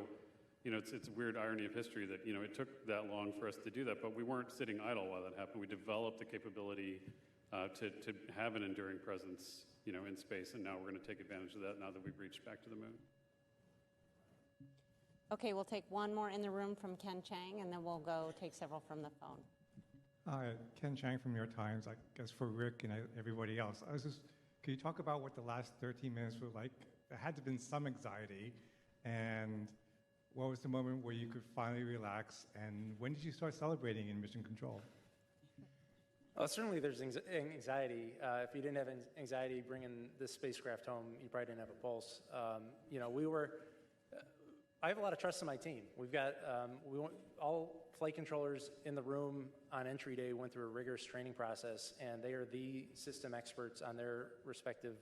you know, it's a weird irony of history that, you know, it took that long for us to do that, but we weren't sitting idle while that happened. We developed the capability to have an enduring presence, you know, in space, and now we're going to take advantage of that now that we've reached back to the moon. Okay, we'll take one more in the room from Ken Chang, and then we'll go take several from the phone. Ken Chang from New York Times, I guess for Rick and everybody else. Can you talk about what the last 13 minutes were like? There had to have been some anxiety, and what was the moment where you could finally relax, and when did you start celebrating in Mission Control? Certainly there's anxiety. If you didn't have anxiety bringing this spacecraft home, you probably didn't have a pulse. You know, I have a lot of trust in my team. We've got all flight controllers in the room on entry day went through a rigorous training process, and they are the system experts on their respective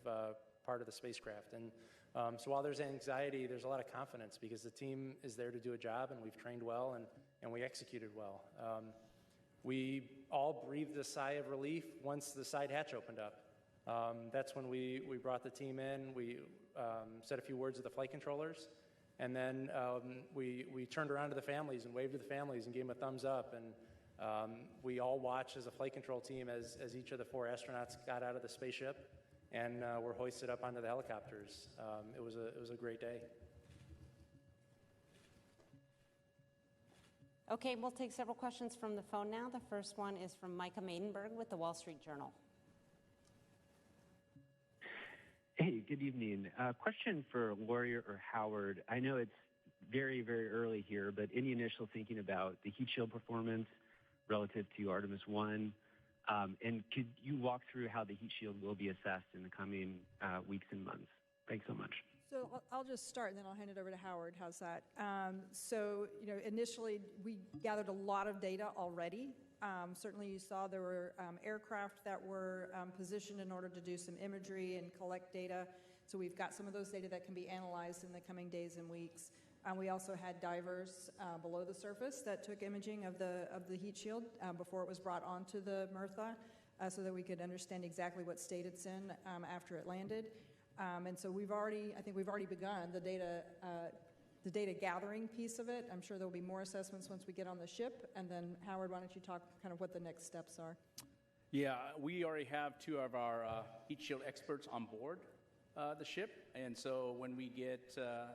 part of the spacecraft. And so while there's anxiety, there's a lot of confidence because the team is there to do a job, and we've trained well, and we executed well. We all breathed a sigh of relief once the side hatch opened up. That's when we brought the team in. We said a few words with the flight controllers. And then we turned around to the families and waved to the families and gave them a thumbs up. And we all watched as a flight control team as each of the 4 astronauts got out of the spaceship and were hoisted up onto the helicopters. It was a great day. Okay, we'll take several questions from the phone now. The first one is from Micah Maidenberg with the Wall Street Journal. Hey, good evening. Question for Lori or Howard. I know it's very, very early here, but any initial thinking about the heat shield performance relative to Artemis I? And could you walk through how the heat shield will be assessed in the coming weeks and months? Thanks so much. So I'll just start, and then I'll hand it over to Howard. How's that? So, you know, initially we gathered a lot of data already. Certainly you saw there were aircraft that were positioned in order to do some imagery and collect data. So we've got some of those data that can be analyzed in the coming days and weeks. We also had divers below the surface that took imaging of the heat shield before it was brought onto the Mertha, so that we could understand exactly what state it's in after it landed. And so I think we've already begun the data gathering piece of it. I'm sure there'll be more assessments once we get on the ship. And then Howard, why don't you talk kind of what the next steps are? Yeah, we already have 2 of our heat shield experts on board the ship. And so when we get the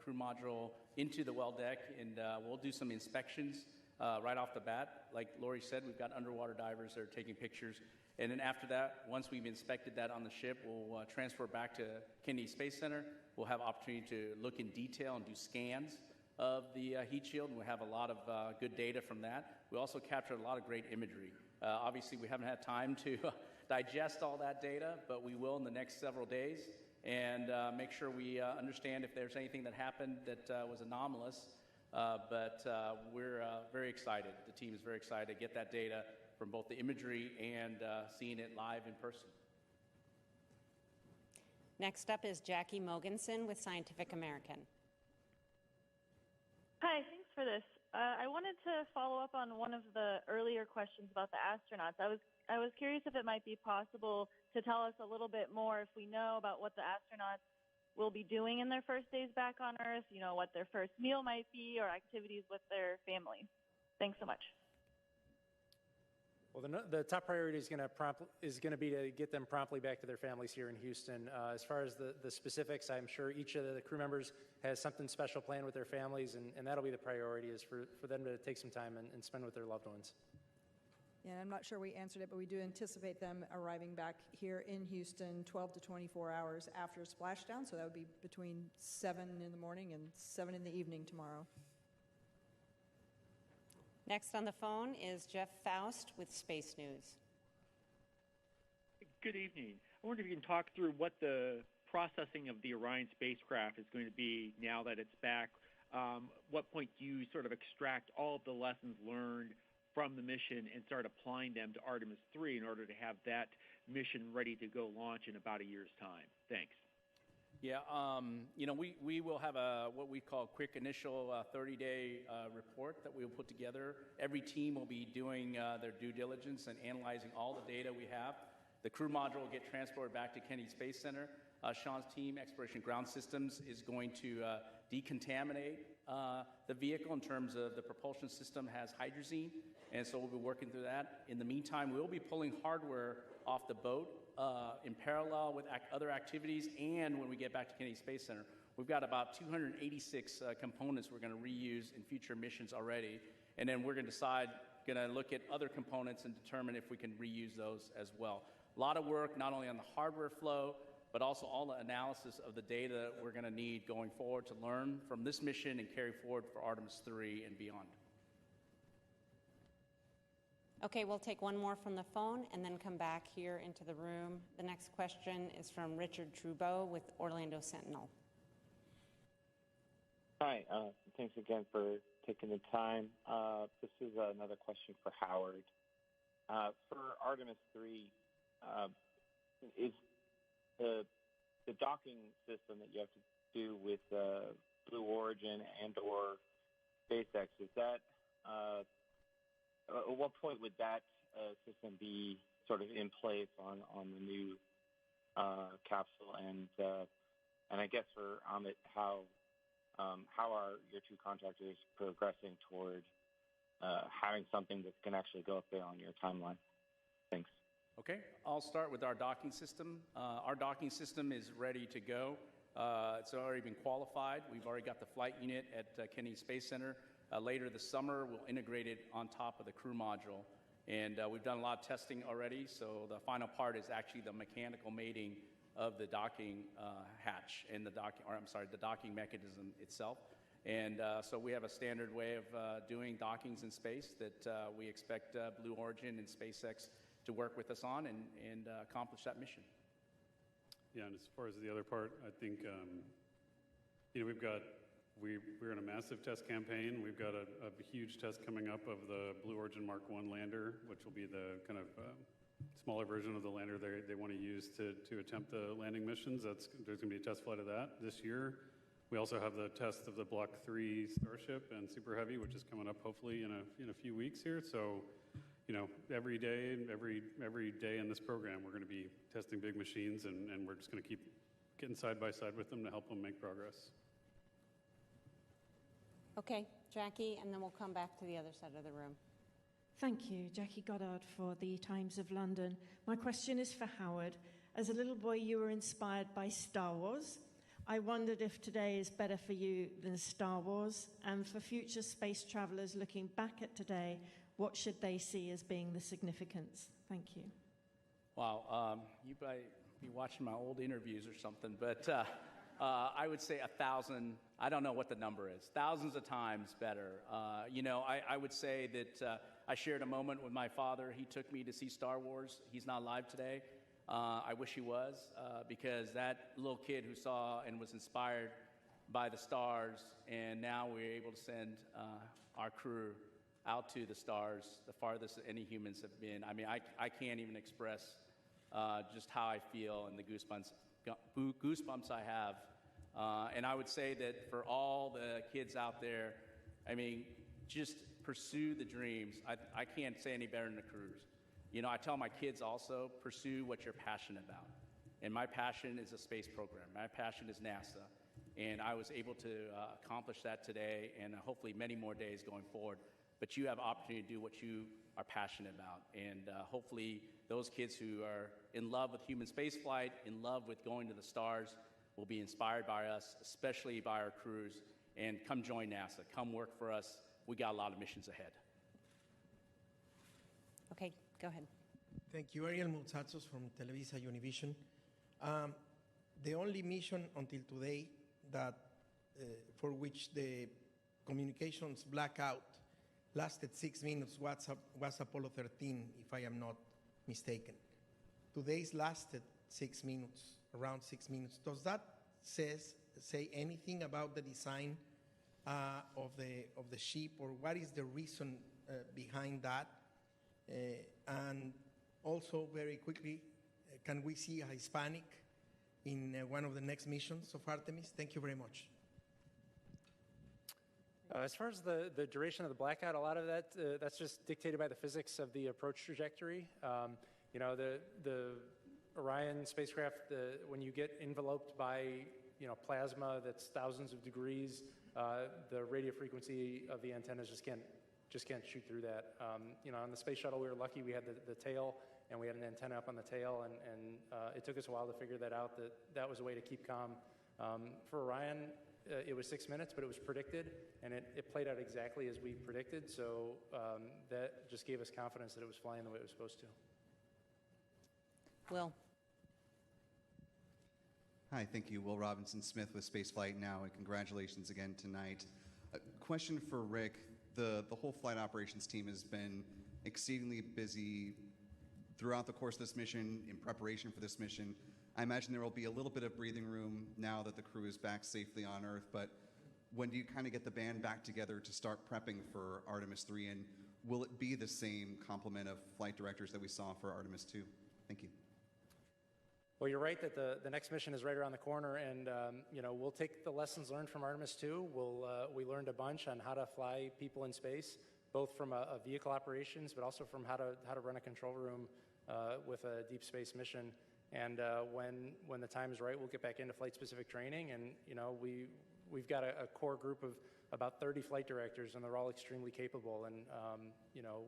crew module into the well deck, and we'll do some inspections right off the bat. Like Lori said, we've got underwater divers that are taking pictures. And then after that, once we've inspected that on the ship, we'll transfer back to Kennedy Space Center. We'll have opportunity to look in detail and do scans of the heat shield, and we'll have a lot of good data from that. We also captured a lot of great imagery. Obviously, we haven't had time to digest all that data, but we will in the next several days and make sure we understand if there's anything that happened that was anomalous. But we're very excited. The team is very excited to get that data from both the imagery and seeing it live in person. Next up is Jackie Mogensen with Scientific American. Hi, thanks for this. I wanted to follow up on one of the earlier questions about the astronauts. I was curious if it might be possible to tell us a little bit more, if we know, about what the astronauts will be doing in their first days back on Earth, you know, what their first meal might be or activities with their families. Thanks so much. Well, the top priority is going to be to get them promptly back to their families here in Houston. As far as the specifics, I'm sure each of the crew members has something special planned with their families, and that'll be the priority, is for them to take some time and spend with their loved ones. Yeah, I'm not sure we answered it, but we do anticipate them arriving back here in Houston 12 to 24 hours after splashdown, so that would be between 7 in the morning and 7 in the evening tomorrow. Next on the phone is Jeff Faust with Space News. Good evening. I wonder if you can talk through what the processing of the Orion spacecraft is going to be now that it's back. What point do you sort of extract all of the lessons learned from the mission and start applying them to Artemis II in order to have that mission ready to go launch in about a year's time? Thanks. Yeah, we will have what we call quick initial 30-day report that we will put together. Every team will be doing their due diligence and analyzing all the data we have. The crew module will get transported back to Kennedy Space Center. Sean's team, Exploration Ground Systems, is going to decontaminate the vehicle in terms of the propulsion system has hydrazine, and so we'll be working through that. In the meantime, we'll be pulling hardware off the boat in parallel with other activities, and when we get back to Kennedy Space Center, we've got about 286 components we're going to reuse in future missions already, and then we're going to look at other components and determine if we can reuse those as well. A lot of work, not only on the hardware flow, but also all the analysis of the data we're going to need going forward to learn from this mission and carry forward for Artemis III and beyond. Okay, we'll take one more from the phone and then come back here into the room. The next question is from Richard Trudeau with Orlando Sentinel. Hi, thanks again for taking the time. This is another question for Howard. For Artemis III, is the docking system that you have to do with Blue Origin and/or SpaceX, is that at what point would that system be sort of in place on the new capsule? And I guess for Amit, how are your two contractors progressing toward having something that can actually go up there on your timeline? Thanks. Okay, I'll start with our docking system. Our docking system is ready to go. It's already been qualified. We've already got the flight unit at Kennedy Space Center. Later this summer, we'll integrate it on top of the crew module. And we've done a lot of testing already, so the final part is actually the mechanical mating of the docking hatch and the docking mechanism itself. And so we have a standard way of doing dockings in space that we expect Blue Origin and SpaceX to work with us on and accomplish that mission. Yeah, and as far as the other part, I think, we're in a massive test campaign. We've got a huge test coming up of the Blue Origin Mark I lander, which will be the kind of smaller version of the lander they want to use to attempt the landing missions. There's going to be a test flight of that this year. We also have the test of the Block 3 Starship and Super Heavy, which is coming up hopefully in a few weeks here. So, every day in this program, we're going to be testing big machines, and we're just going to keep getting side by side with them to help them make progress. Okay, Jackie, and then we'll come back to the other side of the room. Thank you, Jackie Goddard for the Times of London. My question is for Howard. As a little boy, you were inspired by Star Wars. I wondered if today is better for you than Star Wars, and for future space travelers looking back at today, what should they see as being the significance? Thank you. Wow, you might be watching my old interviews or something, but I would say 1,000, I don't know what the number is, thousands of times better. I would say that I shared a moment with my father. He took me to see Star Wars. He's not alive today. I wish he was, because that little kid who saw and was inspired by the stars, and now we're able to send our crew out to the stars, the farthest any humans have been. I mean, I can't even express just how I feel and the goosebumps I have. And I would say that for all the kids out there, I mean, just pursue the dreams. I can't say any better than the crews. I tell my kids also, pursue what you're passionate about. And my passion is a space program. My passion is NASA. And I was able to accomplish that today, and hopefully many more days going forward. but you have opportunity to do what you are passionate about. And hopefully those kids who are in love with human spaceflight, in love with going to the stars, will be inspired by us, especially by our crews, and come join NASA. Come work for us. We got a lot of missions ahead. Okay, go ahead. Thank you. Ariel Mutsatsos from Televisa Univision. The only mission until today that for which the communications blackout lasted 6 minutes was Apollo 13, if I am not mistaken. Today's lasted 6 minutes, around 6 minutes. Does that say anything about the design of the ship, or what is the reason behind that? And also, very quickly, can we see a Hispanic in one of the next missions of Artemis? Thank you very much. As far as the duration of the blackout, a lot of that, that's just dictated by the physics of the approach trajectory. You know, the Orion spacecraft, when you get enveloped by, you know, plasma that's thousands of degrees, the radio frequency of the antennas just can't shoot through that. You know, on the space shuttle, we were lucky we had the tail, and we had an antenna up on the tail, and it took us a while to figure that out, that was a way to keep calm. For Orion, it was 6 minutes, but it was predicted, and it played out exactly as we predicted, so that just gave us confidence that it was flying the way it was supposed to. Will. Hi, thank you. Will Robinson Smith with Spaceflight Now, and congratulations again tonight. A question for Rick. The whole flight operations team has been exceedingly busy throughout the course of this mission, in preparation for this mission. I imagine there will be a little bit of breathing room now that the crew is back safely on Earth, but when do you kind of get the band back together to start prepping for Artemis III, and will it be the same complement of flight directors that we saw for Artemis II? Thank you. Well, you're right that the next mission is right around the corner, and you know, we'll take the lessons learned from Artemis II. We learned a bunch on how to fly people in space, both from a vehicle operations, but also from how to run a control room with a deep space mission. And when the time is right, we'll get back into flight-specific training. And you know, we've got a core group of about 30 flight directors, and they're all extremely capable. And you know,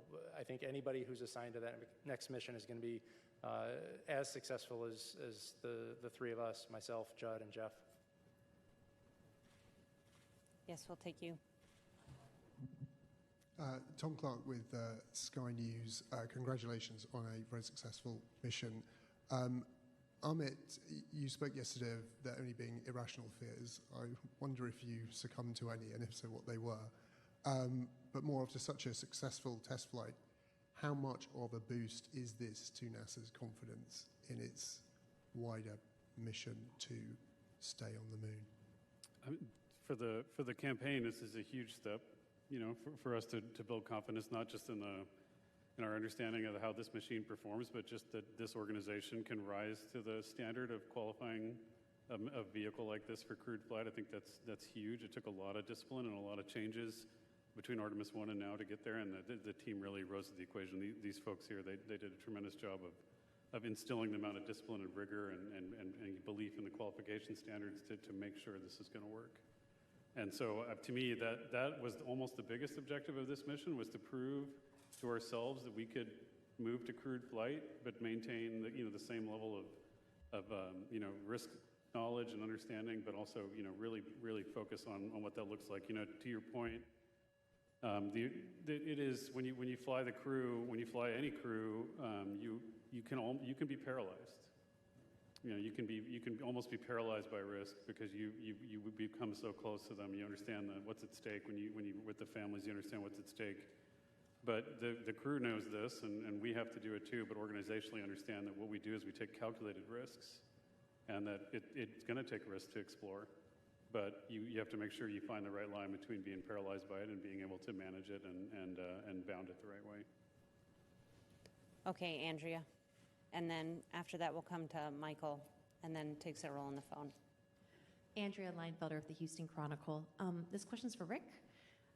I think anybody who's assigned to that next mission is going to be as successful as the three of us, myself, Judd, and Jeff. Yes, we'll take you. Tom Clark with Sky News. Congratulations on a very successful mission. Amit, you spoke yesterday of there only being irrational fears. I wonder if you succumbed to any, and if so, what they were. But more after such a successful test flight, how much of a boost is this to NASA's confidence in its wider mission to stay on the moon? I mean, for the campaign, this is a huge step, you know, for us to build confidence, not just in our understanding of how this machine performs, but just that this organization can rise to the standard of qualifying a vehicle like this for crewed flight. I think that's huge. It took a lot of discipline and a lot of changes between Artemis I and now to get there, and the team really rose to the equation. These folks here, they did a tremendous job of instilling the amount of discipline and rigor and belief in the qualification standards to make sure this is going to work. And so to me, that was almost the biggest objective of this mission, was to prove to ourselves that we could move to crewed flight, but maintain the same level of risk knowledge and understanding, but also really focus on what that looks like. To your point, it is when you fly the crew, when you fly any crew, you can be paralyzed. You can almost be paralyzed by risk, because you become so close to them. You understand what's at stake when you with the families. You understand what's at stake. But the crew knows this, and we have to do it too. But organizationally, understand that what we do is we take calculated risks, and that it's going to take risks to explore. But you have to make sure you find the right line between being paralyzed by it and being able to manage it and bound it the right way. Okay, Andrea. And then after that, we'll come to Michael, and then take Cyril on the phone. Andrea Leinfelder of the Houston Chronicle. This question's for Rick.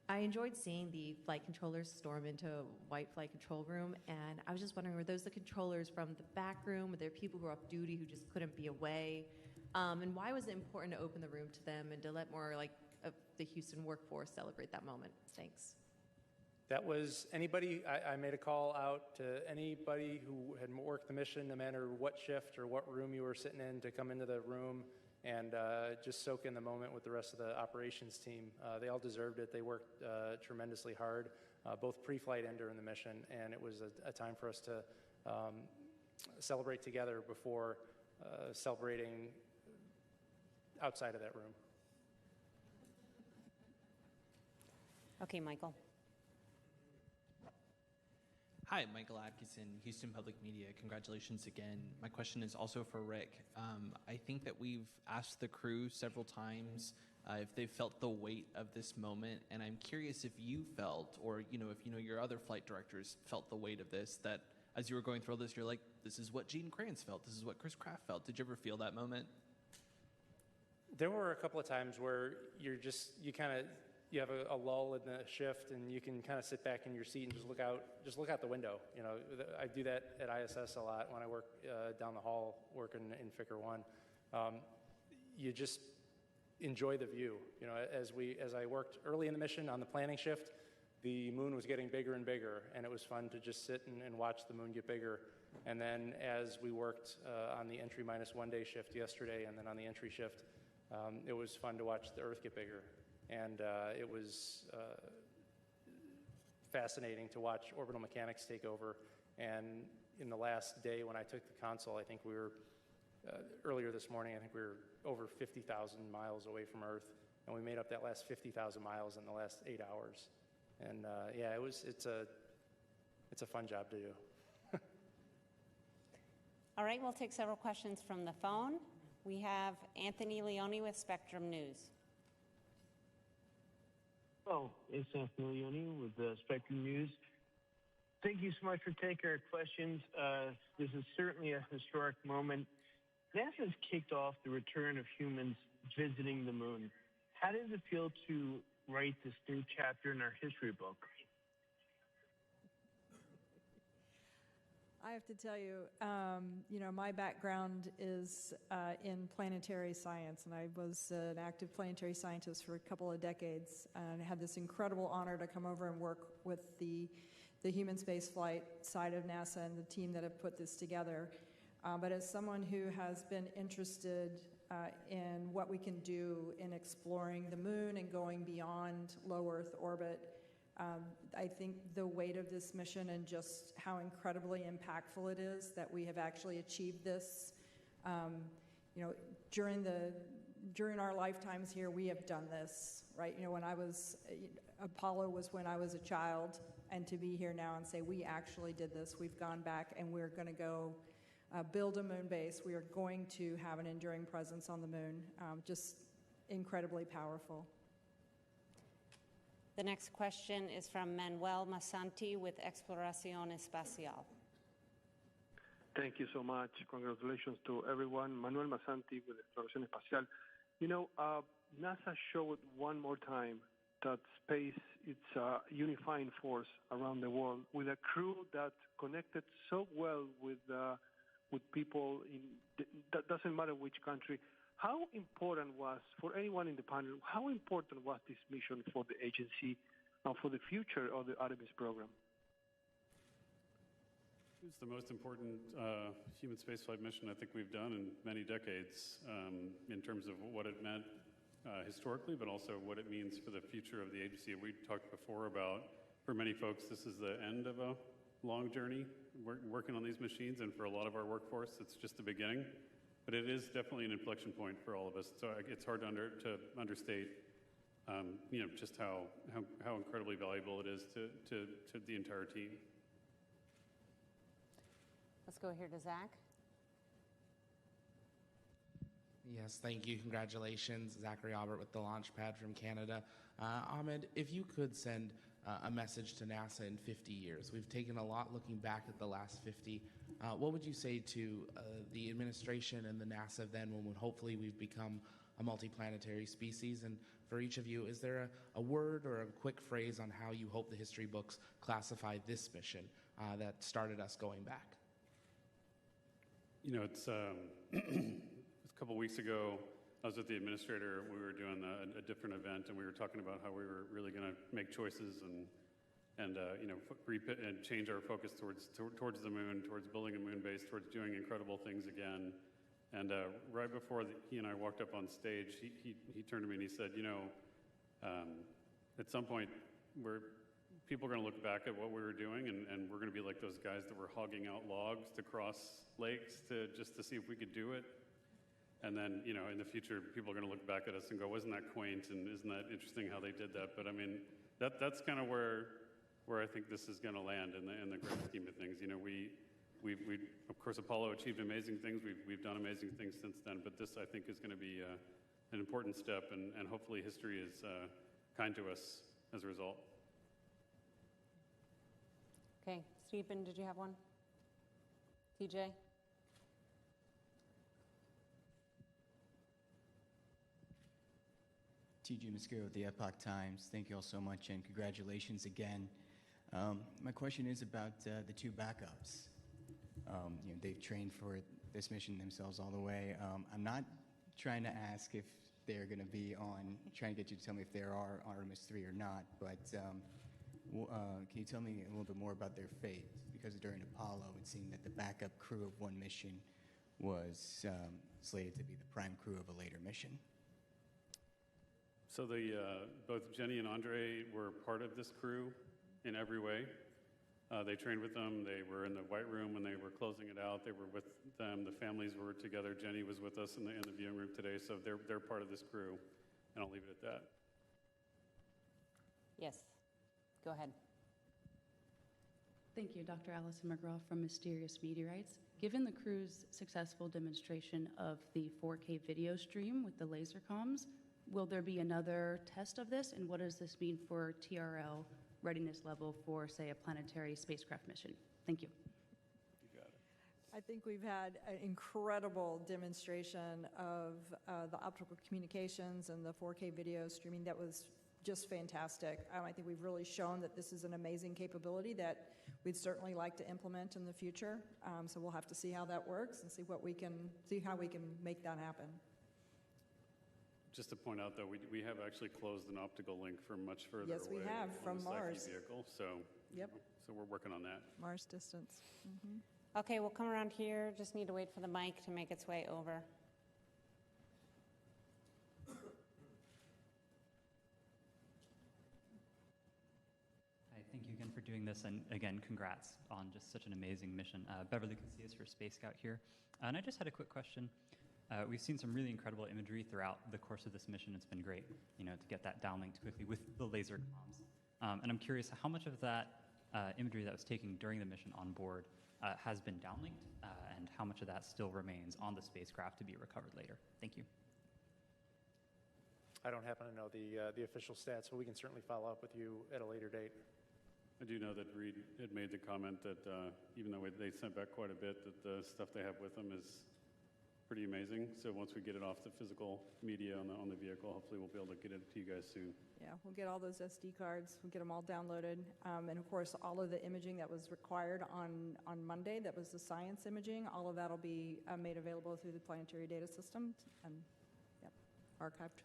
I enjoyed seeing the flight controllers storm into a white flight control room, and I was just wondering, were those the controllers from the back room? Were there people who were off duty who just couldn't be away? And why was it important to open the room to them and to let more of the Houston workforce celebrate that moment? Thanks. That was anybody, I made a call out to anybody who had worked the mission, no matter what shift or what room you were sitting in, to come into the room and just soak in the moment with the rest of the operations team. They all deserved it. They worked tremendously hard, both pre-flight and during the mission, and it was a time for us to celebrate together before celebrating outside of that room. Okay, Michael. Hi, Michael Atkinson, Houston Public Media. Congratulations again. My question is also for Rick. I think that we've asked the crew several times if they've felt the weight of this moment, and I'm curious if you felt, or if your other flight directors felt the weight of this, that as you were going through this, you're like, this is what Gene Kranz felt, this is what Chris Kraft felt. Did you ever feel that moment? There were a couple of times where you have a lull in the shift, and you can kind of sit back in your seat and just look out the window. I do that at ISS a lot when I work down the hall working in Ficker 1. You just enjoy the view. As I worked early in the mission on the planning shift, the moon was getting bigger and bigger, and it was fun to just sit and watch the moon get bigger. And then as we worked on the entry -1 day shift yesterday, and then on the entry shift, it was fun to watch the Earth get bigger. And it was fascinating to watch orbital mechanics take over. And in the last day when I took the console, I think we were, earlier this morning, I think we were over 50,000 miles away from Earth. And we made up that last 50,000 miles in the last 8 hours. And it's a fun job to do. All right, we'll take several questions from the phone. We have Anthony Leone with Spectrum News. Hello, it's Anthony Leone with Spectrum News. Thank you so much for taking our questions. This is certainly a historic moment. NASA has kicked off the return of humans visiting the moon. How does it feel to write this new chapter in our history book? I have to tell you, my background is in planetary science, and I was an active planetary scientist for a couple of decades, and I had this incredible honor to come over and work with the human spaceflight side of NASA and the team that have put this together. But as someone who has been interested in what we can do in exploring the moon and going beyond low Earth orbit, I think the weight of this mission and just how incredibly impactful it is that we have actually achieved this. During our lifetimes here, we have done this, right? When Apollo was when I was a child, and to be here now and say we actually did this, we've gone back and we're going to go build a moon base. We are going to have an enduring presence on the moon. Just incredibly powerful. The next question is from Manuel Masanti with Exploración Espacial. Thank you so much. Congratulations to everyone. Manuel Masanti with Exploración Espacial. NASA showed one more time that space is a unifying force around the world, with a crew that connected so well with people that doesn't matter which country. How important was, for anyone in the panel, how important was this mission for the agency and for the future of the Artemis program? It's the most important human spaceflight mission I think we've done in many decades, in terms of what it meant historically, but also what it means for the future of the agency. We talked before about, for many folks, this is the end of a long journey working on these machines, and for a lot of our workforce, it's just the beginning. But it is definitely an inflection point for all of us. So it's hard to understate, just how incredibly valuable it is to the entire team. Let's go here to Zach. Yes, thank you. Congratulations. Zachary Albert with the Launchpad from Canada. Ahmed, if you could send a message to NASA in 50 years. We've taken a lot looking back at the last 50. What would you say to the administration and the NASA then, when hopefully we've become a multiplanetary species? And for each of you, is there a word or a quick phrase on how you hope the history books classify this mission that started us going back? It's a couple weeks ago, I was with the administrator. We were doing a different event, and we were talking about how we were really going to make choices and and and change our focus towards the moon, towards building a moon base, towards doing incredible things again. And right before he and I walked up on stage, he turned to me and he said, at some point, people are going to look back at what we were doing, and we're going to be like those guys that were hogging out logs to cross lakes just to see if we could do it. And then, in the future, people are going to look back at us and go, wasn't that quaint, and isn't that interesting how they did that? But I mean, that's kind of where I think this is going to land in the grand scheme of things. We of course, Apollo achieved amazing things. We've done amazing things since then, but this, I think, is going to be an important step, and hopefully history is kind to us as a result. Okay, Stephen, did you have one? TJ? TJ Mosquero with the Epoch Times. Thank you all so much, and congratulations again. My question is about the two backups. They've trained for this mission themselves all the way. I'm not trying to ask if they're going to be on, trying to get you to tell me if there are Artemis III or not, but can you tell me a little bit more about their fate? Because during Apollo, it seemed that the backup crew of one mission was slated to be the prime crew of a later mission. So both Jenny and Andre were part of this crew in every way. They trained with them. They were in the White Room when they were closing it out. They were with them. The families were together. Jenny was with us in the viewing room today, so they're part of this crew, and I'll leave it at that. Yes, go ahead. Thank you, Dr. Allison McGraw from Mysterious Meteorites. Given the crew's successful demonstration of the 4K video stream with the laser comms, will there be another test of this, and what does this mean for TRL readiness level for, say, a planetary spacecraft mission? Thank you. You got it. I think we've had an incredible demonstration of the optical communications and the 4K video streaming. That was just fantastic. I think we've really shown that this is an amazing capability that we'd certainly like to implement in the future. So we'll have to see how that works and see how we can make that happen. Just to point out, though, we have actually closed an optical link from much further away. Yes, we have, from the Mars. Psyche vehicle, so we're working on that. Mars distance. Mm-hmm. Okay, we'll come around here. Just need to wait for the mic to make its way over. Hi, thank you again for doing this, and again, congrats on just such an amazing mission. Beverly Casillas for Space Scout here, and I just had a quick question. We've seen some really incredible imagery throughout the course of this mission. It's been great, to get that downlinked quickly with the laser comms. And I'm curious how much of that imagery that was taken during the mission on board has been downlinked, and how much of that still remains on the spacecraft to be recovered later. Thank you. I don't happen to know the official stats, but we can certainly follow up with you at a later date. I do know that Reed had made the comment that even though they sent back quite a bit, that the stuff they have with them is pretty amazing. So once we get it off the physical media on the vehicle, hopefully we'll be able to get it to you guys soon. Yeah, we'll get all those SD cards. We'll get them all downloaded. And of course, all of the imaging that was required on Monday, that was the science imaging, all of that will be made available through the planetary data system and archived.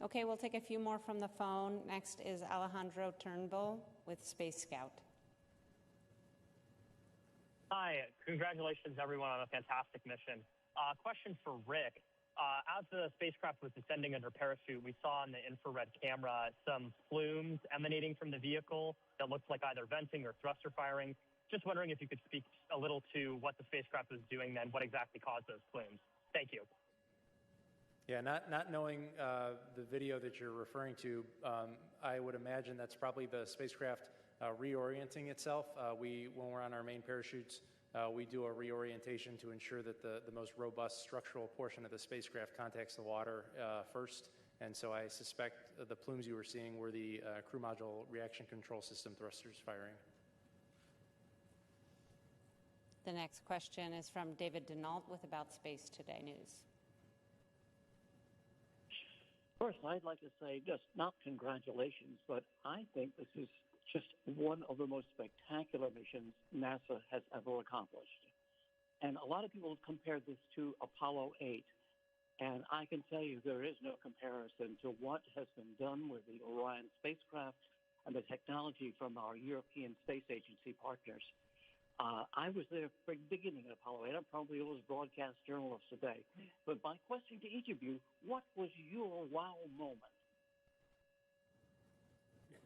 Okay, we'll take a few more from the phone. Next is Alejandro Turnbull with Space Scout. Hi, congratulations everyone on a fantastic mission. Question for Rick. As the spacecraft was descending under parachute, we saw on the infrared camera some plumes emanating from the vehicle that looked like either venting or thruster firing. Just wondering if you could speak a little to what the spacecraft was doing then, what exactly caused those plumes. Thank you. Yeah, not knowing the video that you're referring to, I would imagine that's probably the spacecraft reorienting itself. When we're on our main parachutes, we do a reorientation to ensure that the most robust structural portion of the spacecraft contacts the water first. And so I suspect the plumes you were seeing were the crew module reaction control system thrusters firing. The next question is from David Denault with About Space Today News. First, I'd like to say just not congratulations, but I think this is just one of the most spectacular missions NASA has ever accomplished. And a lot of people have compared this to Apollo 8. And I can tell you there is no comparison to what has been done with the Orion spacecraft and the technology from our European Space Agency partners. I was there from the beginning of Apollo 8. I'm probably the oldest broadcast journalist today. But my question to each of you, what was your wow moment?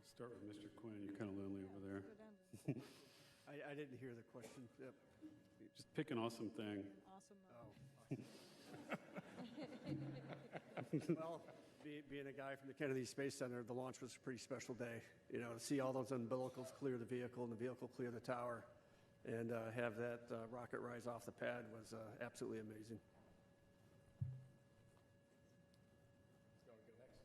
Start with Mr. Quinn. You're kind of lonely over there. I didn't hear the question. Yep. Just pick an awesome thing. Well, being a guy from the Kennedy Space Center, the launch was a pretty special day. You know, to see all those umbilicals clear the vehicle and the vehicle clear the tower and have that rocket rise off the pad was absolutely amazing.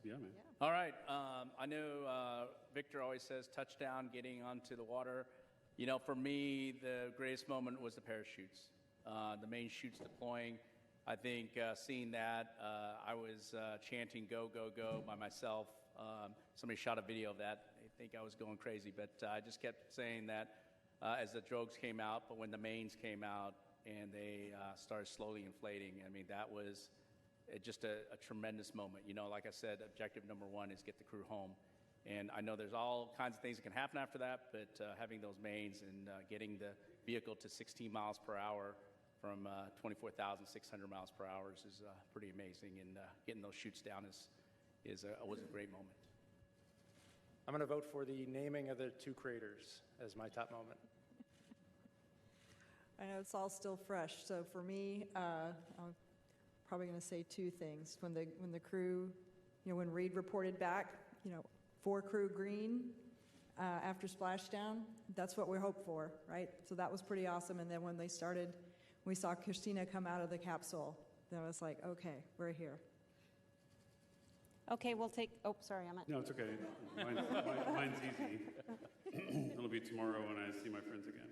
Yeah, man. All right. I know Victor always says touchdown, getting onto the water. You know, for me, the greatest moment was the parachutes, the main chutes deploying. I think seeing that, I was chanting "Go, go, go" by myself. Somebody shot a video of that. I think I was going crazy, but I just kept saying that as the drogues came out. But when the mains came out and they started slowly inflating, I mean, that was just a tremendous moment. You know, like I said, objective number one is get the crew home. And I know there's all kinds of things that can happen after that, but having those mains and getting the vehicle to 16 miles per hour from 24,600 miles per hour is pretty amazing. And getting those chutes down was a great moment. I'm going to vote for the naming of the two craters as my top moment. I know it's all still fresh, so for me, I'm probably going to say two things. When the crew, you know, when Reed reported back, you know, 4 crew green after splashdown, that's what we hope for, right? So that was pretty awesome. And then when they started, we saw Christina come out of the capsule, then I was like, okay, we're here. Okay, we'll take, oh, sorry, Emmett. No, it's okay. Mine's easy. It'll be tomorrow when I see my friends again.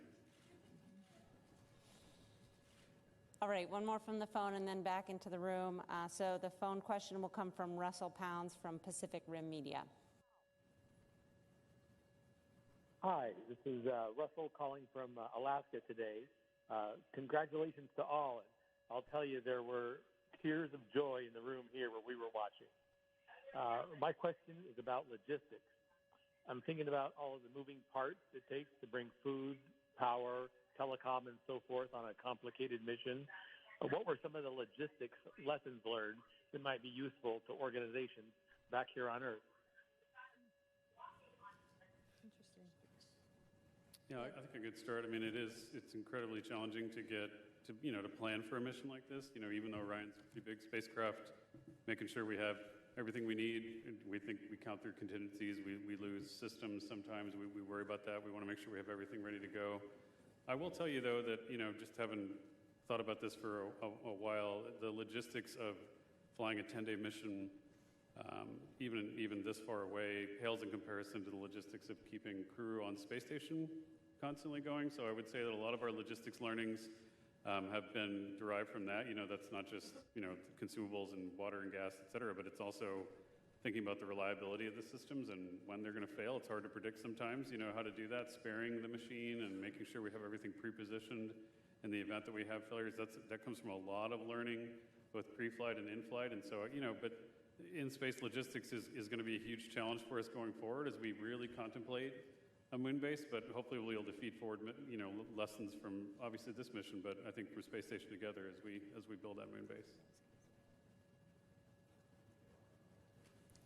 All right, one more from the phone and then back into the room. So the phone question will come from Russell Pounds from Pacific Rim Media. Hi, this is Russell calling from Alaska today. Congratulations to all. And I'll tell you, there were tears of joy in the room here where we were watching. My question is about logistics. I'm thinking about all of the moving parts it takes to bring food, power, telecom, and so forth on a complicated mission. What were some of the logistics lessons learned that might be useful to organizations back here on Earth? Yeah, I think a good start. I mean, it's incredibly challenging to get to, to plan for a mission like this. Even though Orion's a pretty big spacecraft, making sure we have everything we need. We think we count through contingencies. We lose systems sometimes. We worry about that. We want to make sure we have everything ready to go. I will tell you, though, that, just having thought about this for a while, the logistics of flying a 10-day mission, even this far away, pales in comparison to the logistics of keeping crew on space station constantly going. So I would say that a lot of our logistics learnings have been derived from that. That's not just, consumables and water and gas, et cetera, but it's also thinking about the reliability of the systems and when they're going to fail. It's hard to predict sometimes, how to do that, sparing the machine and making sure we have everything pre-positioned in the event that we have failures. That comes from a lot of learning, both pre-flight and in-flight. And so, but in-space logistics is going to be a huge challenge for us going forward as we really contemplate a moon base, but hopefully we'll be able to feed forward, lessons from obviously this mission, but I think from Space Station together as we build that moon base.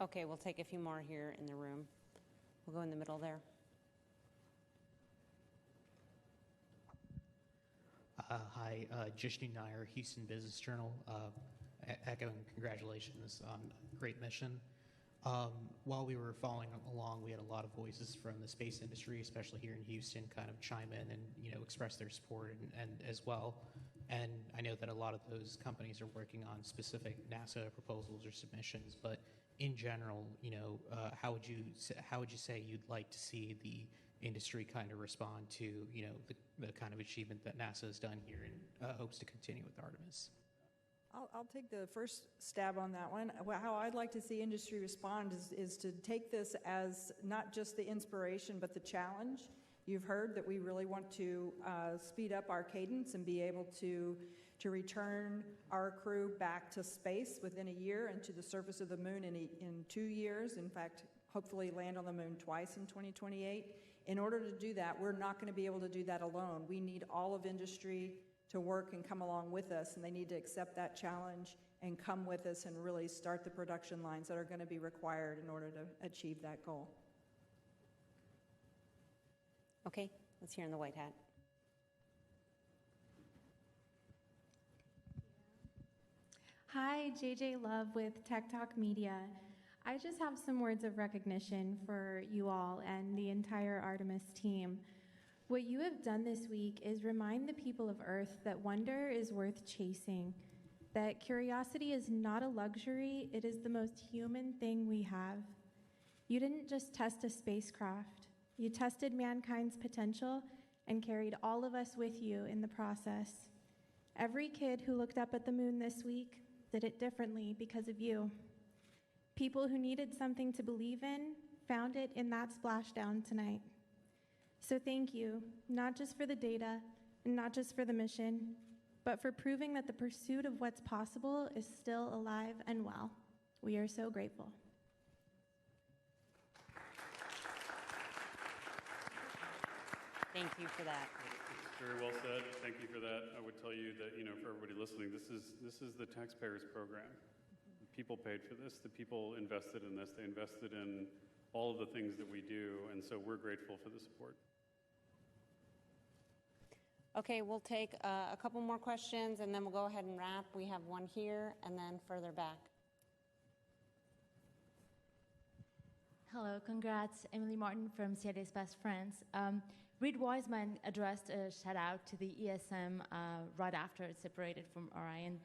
Okay, we'll take a few more here in the room. We'll go in the middle there. Hi, Jishnu Nair, Houston Business Journal, echoing congratulations on a great mission. While we were following along, we had a lot of voices from the space industry, especially here in Houston, kind of chime in and express their support and as well. And I know that a lot of those companies are working on specific NASA proposals or submissions, but in general, how would you say you'd like to see the industry kind of respond to the kind of achievement that NASA has done here and hopes to continue with Artemis? I'll take the first stab on that one. How I'd like to see industry respond is to take this as not just the inspiration, but the challenge. You've heard that we really want to speed up our cadence and be able to return our crew back to space within a year and to the surface of the moon in 2 years. In fact, hopefully land on the moon twice in 2028. In order to do that, we're not going to be able to do that alone. We need all of industry to work and come along with us, and they need to accept that challenge and come with us and really start the production lines that are going to be required in order to achieve that goal. Okay, let's hear in the white hat. Hi, JJ Love with Tech Talk Media. I just have some words of recognition for you all and the entire Artemis team. What you have done this week is remind the people of Earth that wonder is worth chasing, that curiosity is not a luxury, it is the most human thing we have. You didn't just test a spacecraft, you tested mankind's potential and carried all of us with you in the process. Every kid who looked up at the moon this week did it differently because of you. People who needed something to believe in found it in that splashdown tonight. So thank you, not just for the data, and not just for the mission, but for proving that the pursuit of what's possible is still alive and well. We are so grateful. Thank you for that. Very well said. Thank you for that. I would tell you that, for everybody listening, this is the taxpayers' program. The people paid for this. The people invested in this. They invested in all of the things that we do, and so we're grateful for the support. Okay, we'll take a couple more questions, and then we'll go ahead and wrap. We have one here, and then further back. Hello, congrats. Emily Martin from Seattle's Best Friends. Reed Wiseman addressed a shout out to the ESM right after it separated from Orion,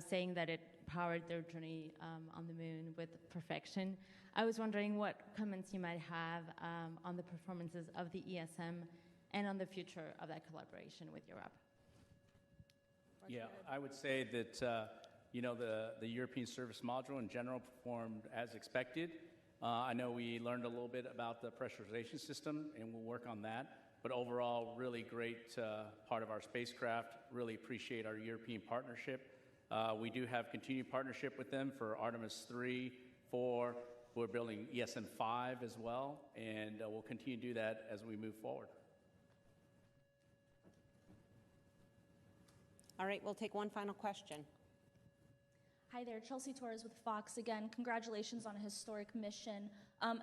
saying that it powered their journey on the moon with perfection. I was wondering what comments you might have on the performances of the ESM and on the future of that collaboration with Europe. Yeah, I would say that the European Service Module in general performed as expected. I know we learned a little bit about the pressurization system, and we'll work on that. But overall, really great part of our spacecraft. Really appreciate our European partnership. We do have continued partnership with them for Artemis III, 4. We're building ESM 5 as well, and we'll continue to do that as we move forward. All right, we'll take one final question. Hi there, Chelsea Torres with Fox. Again, congratulations on a historic mission.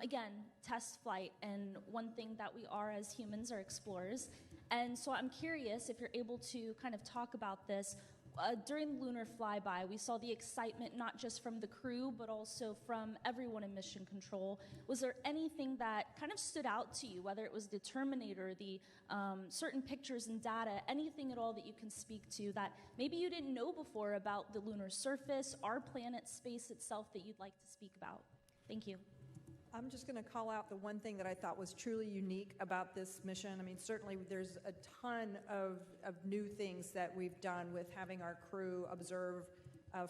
Again, test flight, and one thing that we are as humans are explorers. And so I'm curious if you're able to kind of talk about this. During the lunar flyby, we saw the excitement not just from the crew, but also from everyone in mission control. Was there anything that kind of stood out to you, whether it was the Terminator, the certain pictures and data, anything at all that you can speak to that maybe you didn't know before about the lunar surface, our planet, space itself that you'd like to speak about? Thank you. I'm just going to call out the one thing that I thought was truly unique about this mission. I mean, certainly there's a ton of new things that we've done with having our crew observe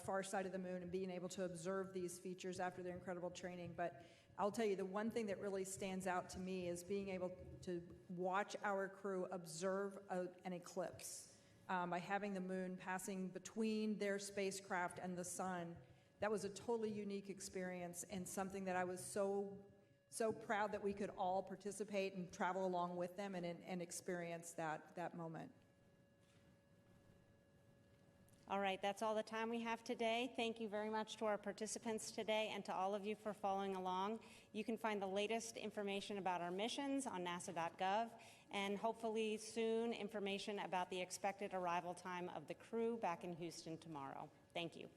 far side of the moon and being able to observe these features after their incredible training. But I'll tell you, the one thing that really stands out to me is being able to watch our crew observe an eclipse by having the moon passing between their spacecraft and the sun. That was a totally unique experience and something that I was so proud that we could all participate and travel along with them and experience that moment. All right, that's all the time we have today. Thank you very much to our participants today and to all of you for following along. You can find the latest information about our missions on nasa.gov and hopefully soon information about the expected arrival time of the crew back in Houston tomorrow. Thank you.